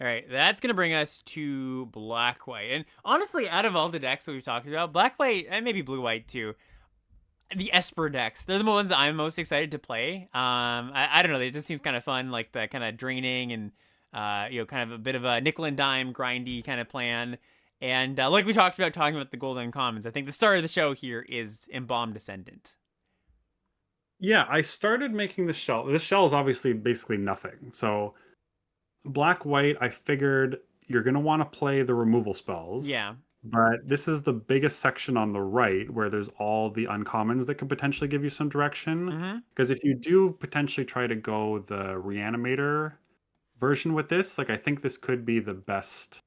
All right, that's going to bring us to black-white. And honestly, out of all the decks that we've talked about, black-white, and maybe blue-white too, The Esper decks. They're the ones that I'm most excited to play. I don't know. It just seems kind of fun, like the kind of draining and kind of a bit of a nickel and dime grindy kind of plan. And like we talking about the golden commons, I think the star of the show here is Embalmed Descendant. Yeah, I started making the shell. This shell is obviously basically nothing. So black white, I figured you're gonna want to play the removal spells. Yeah. But this is the biggest section on the right where there's all the uncommons that could potentially give you some direction. Mm-hmm. Because if you do potentially try to go the reanimator version with this, like I think this could be the best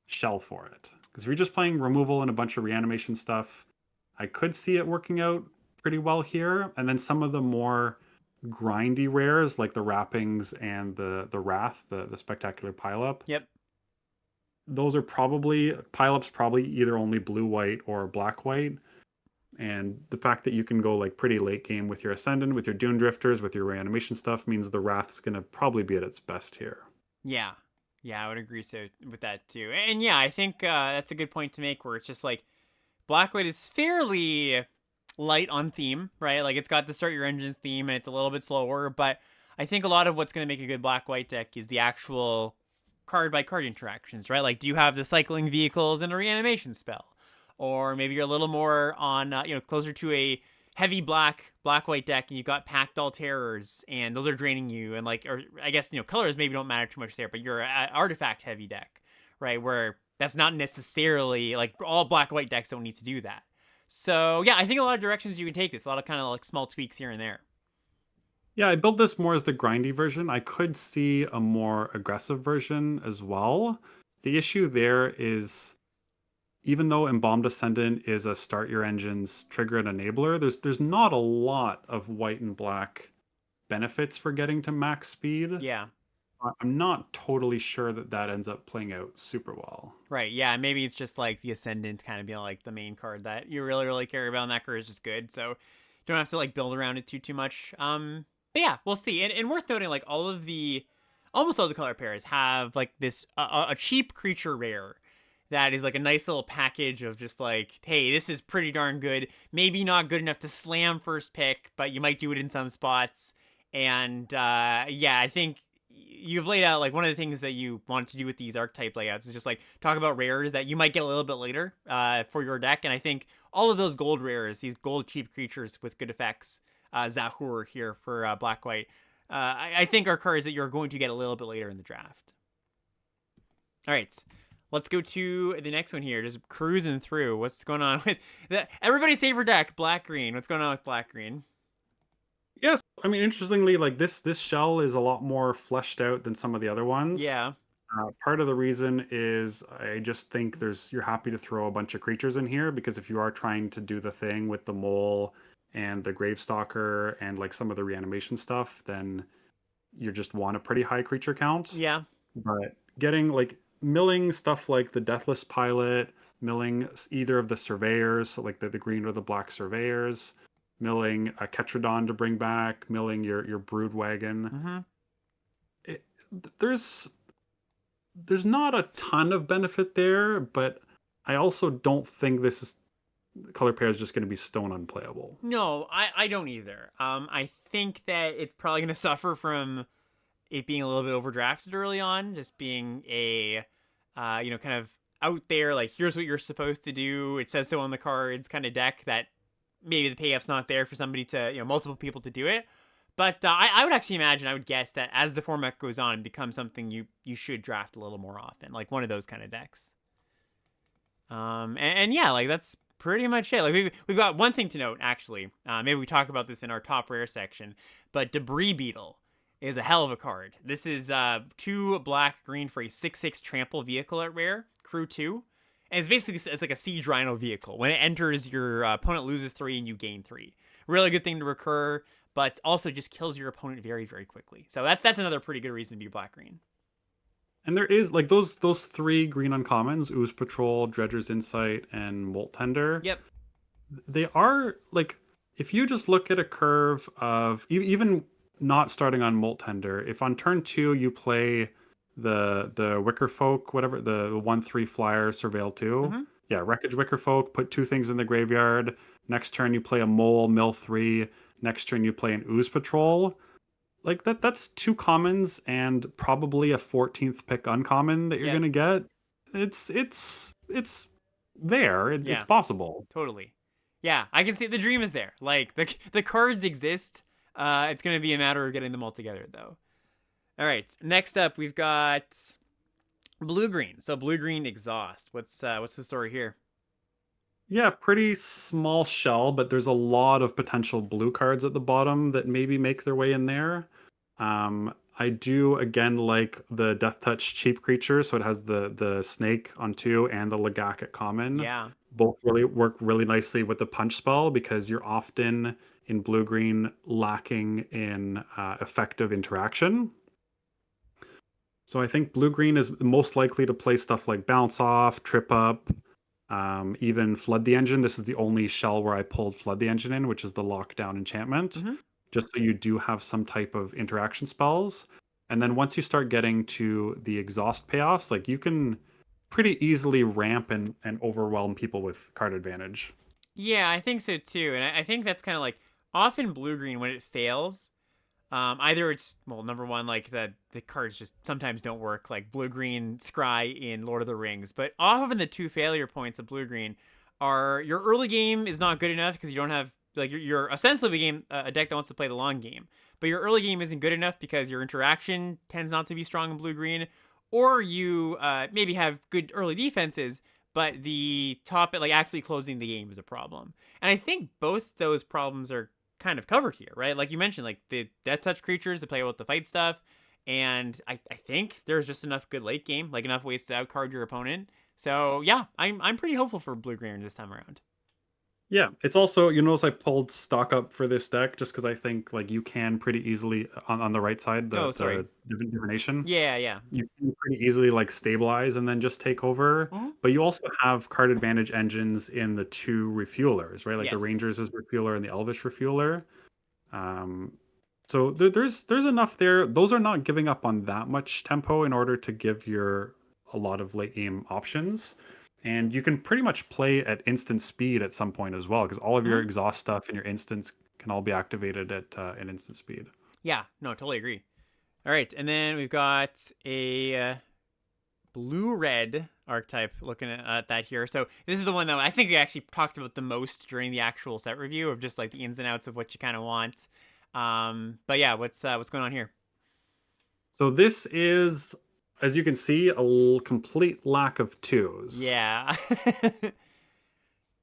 shell for it. Because if you're just playing removal and a bunch of reanimation stuff, I could see it working out pretty well here. And then some of the more grindy rares like the wrappings and the wrath, the spectacular pileup, Yep. those are probably pileups probably either only blue white or black white. And the fact that you can go like pretty late game with your ascendant, with your dune drifters, with your reanimation stuff means the wrath's gonna probably be at its best here. Yeah. Yeah, I would agree with that too. And yeah, I think that's a good point to make where it's just like black white is fairly light on theme, right? Like it's got the start your engines theme and it's a little bit slower, but I think a lot of what's going to make a good black white deck is the actual card by card interactions, right? Like do you have the cycling vehicles and a reanimation spell? Or maybe you're a little more on closer to a heavy black white deck and you've got packed all terrors and those are draining you, and like, or I guess colors maybe don't matter too much there, but you're an artifact heavy deck, right? Where that's not necessarily like all black white decks don't need to do that. So yeah, I think a lot of directions you can take this, a lot of kind of like small tweaks here and there. Yeah, I built this more as the grindy version. I could see a more aggressive version as well. The issue there is even though Embalmed Ascendant is a start your engines trigger and enabler, there's not a lot of white and black benefits for getting to max speed. Yeah. I'm not totally sure that that ends up playing out super well. Right. Yeah. Maybe it's just like the Ascendant kind of being like the main card that you really, really care about, and that card is just good. So you don't have to like build around it too much. But yeah, we'll see. And worth noting, like almost all the color pairs have like this a cheap creature rare that is like a nice little package of just like, hey, this is pretty darn good. Maybe not good enough to slam first pick, but you might do it in some spots. And yeah, I think you've laid out like one of the things that you want to do with these archetype layouts is just like talk about rares that you might get a little bit later for your deck. And I think all of those gold rares, these gold cheap creatures with good effects, Zahur here for black white, I think are cards that you're going to get a little bit later in the draft. All right. Let's go to the next one here. Just cruising through. What's going on with everybody's favorite deck, black green? What's going on with black green? Yes, I mean, interestingly, like this shell is a lot more fleshed out than some of the other ones. Yeah. Part of the reason is I just think you're happy to throw a bunch of creatures in here because if you are trying to do the thing with the mole and the gravestalker and like some of the reanimation stuff, then you just want a pretty high creature count. Yeah. But getting like milling stuff like the Deathless Pilot, milling either of the surveyors, so like the green or the black surveyors, milling a Ketradon to bring back, milling your Brood Wagon. Mm-hmm. There's not a ton of benefit there, but I also don't think this color pair is just going to be stone unplayable. No, I don't either. I think that it's probably going to suffer from it being a little bit overdrafted early on, just being a kind of out there, like here's what you're supposed to do, it says so on the cards kind of deck that maybe the payoff's not there for somebody to multiple people to do it. But I would actually imagine, I would guess that as the format goes on, it becomes something you should draft a little more often, like one of those kind of decks. And yeah, like that's pretty much it. Like we've got one thing to note actually. Maybe we talk about this in our top rare section, but Debris Beetle is a hell of a card. This is 2 black green for a 6/6 trample vehicle at rare, crew 2. And it's basically it's like a siege rhino vehicle. When it enters, your opponent loses 3 and you gain 3. Really good thing to recur, but also just kills your opponent very, very quickly. So that's another pretty good reason to be black green. And there is like those 3 green uncommons, Ooze Patrol, Dredger's Insight, and Molt Tender. Yep. They are like if you just look at a curve of even not starting on Molt Tender, if on turn 2 you play the Wicker Folk, whatever, the 1/3 flyer Surveil 2. Mm-hmm. Yeah, Wreckage Wicker Folk, put 2 things in the graveyard, Next turn you play a Mole, mill 3. Next turn you play an Ooze Patrol. Like that's two commons and probably a 14th pick uncommon that you're Yep. gonna get. It's there. It's Yeah. possible. Totally. Yeah, I can see the dream is there. Like the cards exist. It's gonna be a matter of getting them all together, though. All right. Next up, we've got blue green. So blue green exhaust. What's the story here? Yeah, pretty small shell, but there's a lot of potential blue cards at the bottom that maybe make their way in there. I do again like the Death Touch cheap creature, so it has the snake on 2 and the Lagak at common. Yeah. Both really work really nicely with the punch spell because you're often in blue green lacking in effective interaction. So I think blue green is most likely to play stuff like bounce off, trip up, even Flood the Engine. This is the only shell where I pulled Flood the Engine in, which is the lockdown enchantment, Mm-hmm. just so you do have some type of interaction spells. And then once you start getting to the exhaust payoffs, like you can pretty easily ramp and overwhelm people with card advantage. Yeah, I think so too, and I think that's kind of like often blue green when it fails. Either it's well, number one, like the cards just sometimes don't work, like blue green scry in Lord of the Rings. But often the two failure points of blue green are your early game is not good enough because you don't have like you're ostensibly a deck that wants to play the long game, but your early game isn't good enough because your interaction tends not to be strong in blue green, or you maybe have good early defenses, but the top like actually closing the game is a problem. And I think both those problems are kind of covered here, right? Like you mentioned, like the death touch creatures to play with the fight stuff. And I think there's just enough good late game, like enough ways to outcard your opponent. So yeah, I'm pretty hopeful for blue green this time around. Yeah, it's also you notice I pulled stock up for this deck just because I think like you can pretty easily on the right side Oh, the sorry. divination. Yeah, yeah. You can pretty easily like stabilize and then just take over. Mm-hmm. But you also have card advantage engines in the two refuelers, right? Like the Rangers Yes. is refueler and the Elvish refueler. Um, so there's enough there. Those are not giving up on that much tempo in order to give your a lot of late game options. And you can pretty much play at instant speed at some point as well, because all of your Mm-hmm. exhaust stuff and your instants can all be activated at an instant speed. Yeah, no, totally agree. All right, and then we've got a blue red archetype looking at that here. So this is the one that I think we actually talked about the most during the actual set review of just like the ins and outs of what you kind of want. But yeah, what's going on here? So this is, as you can see, complete lack of twos. Yeah.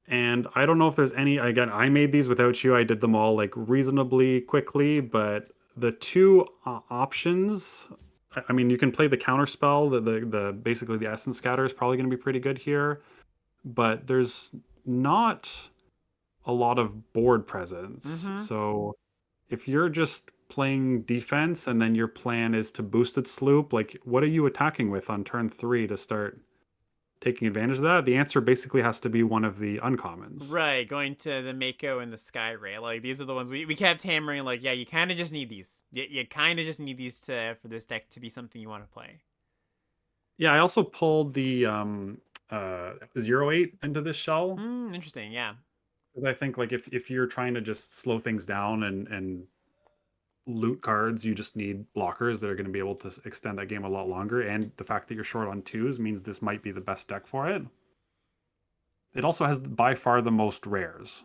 And I don't know if there's any, again, I made these without you. I did them all like reasonably quickly, but the two options, I mean, you can play the counter spell, the basically the essence scatter is probably going to be pretty good here, but there's not a lot of board presence. Mm-hmm. So if you're just playing defense and then your plan is to boost its sloop, like what are you attacking with on turn 3 to start taking advantage of that? The answer basically has to be one of the uncommons. Right, going to the Mako and the Sky Ray. Like these are the ones we kept hammering. Like, yeah, you kind of just need these. You kind of just need these to for this deck to be something you want to play. Yeah, I also pulled the 08 into this shell Interesting. Yeah. because I think like if you're trying to just slow things down and loot cards, you just need blockers that are going to be able to extend that game a lot longer. And the fact that you're short on twos means this might be the best deck for it. It also has by far the most rares.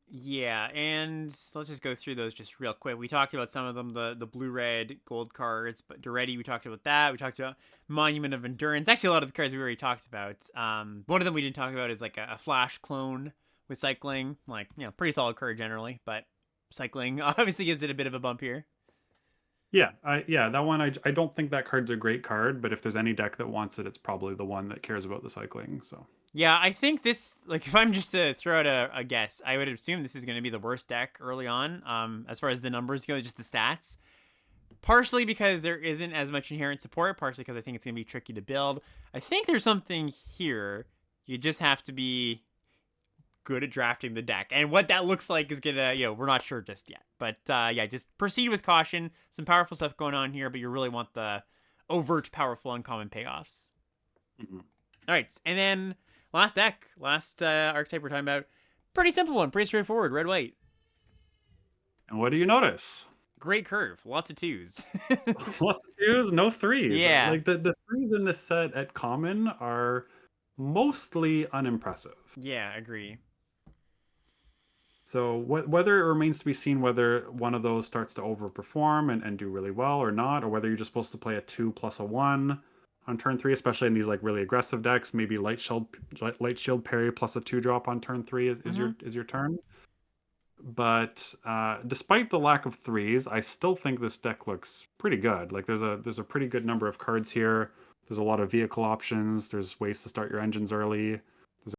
Yeah, and let's just go through those just real quick. We talked about some of them, the blue red gold cards, but Duretti, we talked about that. We talked about Monument of Endurance. Actually, a lot of the cards we already talked about. One of them we didn't talk about is like a flash clone with cycling. Like, pretty solid card generally, but cycling obviously gives it a bit of a bump here. Yeah, that one I don't think that card's a great card, but if there's any deck that wants it, it's probably the one that cares about the cycling. So Yeah, I think this, like, if I'm just to throw out a guess, I would assume this is going to be the worst deck early on, as far as the numbers go, just the stats. Partially because there isn't as much inherent support, partially because I think it's going to be tricky to build. I think there's something here. You just have to be good at drafting the deck. And what that looks like is going to, we're not sure just yet. But yeah, just proceed with caution. Some powerful stuff going on here, but you really want the overt, powerful, uncommon payoffs. Mhm. All right, and then last deck, last archetype we're talking about, Pretty simple one, pretty straightforward. Red white. And what do you notice? Great curve, lots of twos. Lots of twos, no threes. Yeah, Like the threes in this set at common are mostly unimpressive. yeah, agree. So whether it remains to be seen whether one of those starts to overperform and do really well or not, or whether you're just supposed to play a 2 plus a 1 on turn 3, especially in these like really aggressive decks. Maybe light shield parry plus a 2-drop on turn 3 Mm-hmm. is your turn. But despite the lack of threes, I still think this deck looks pretty good. Like there's a pretty good number of cards here. There's a lot of vehicle options. There's ways to start your engines early.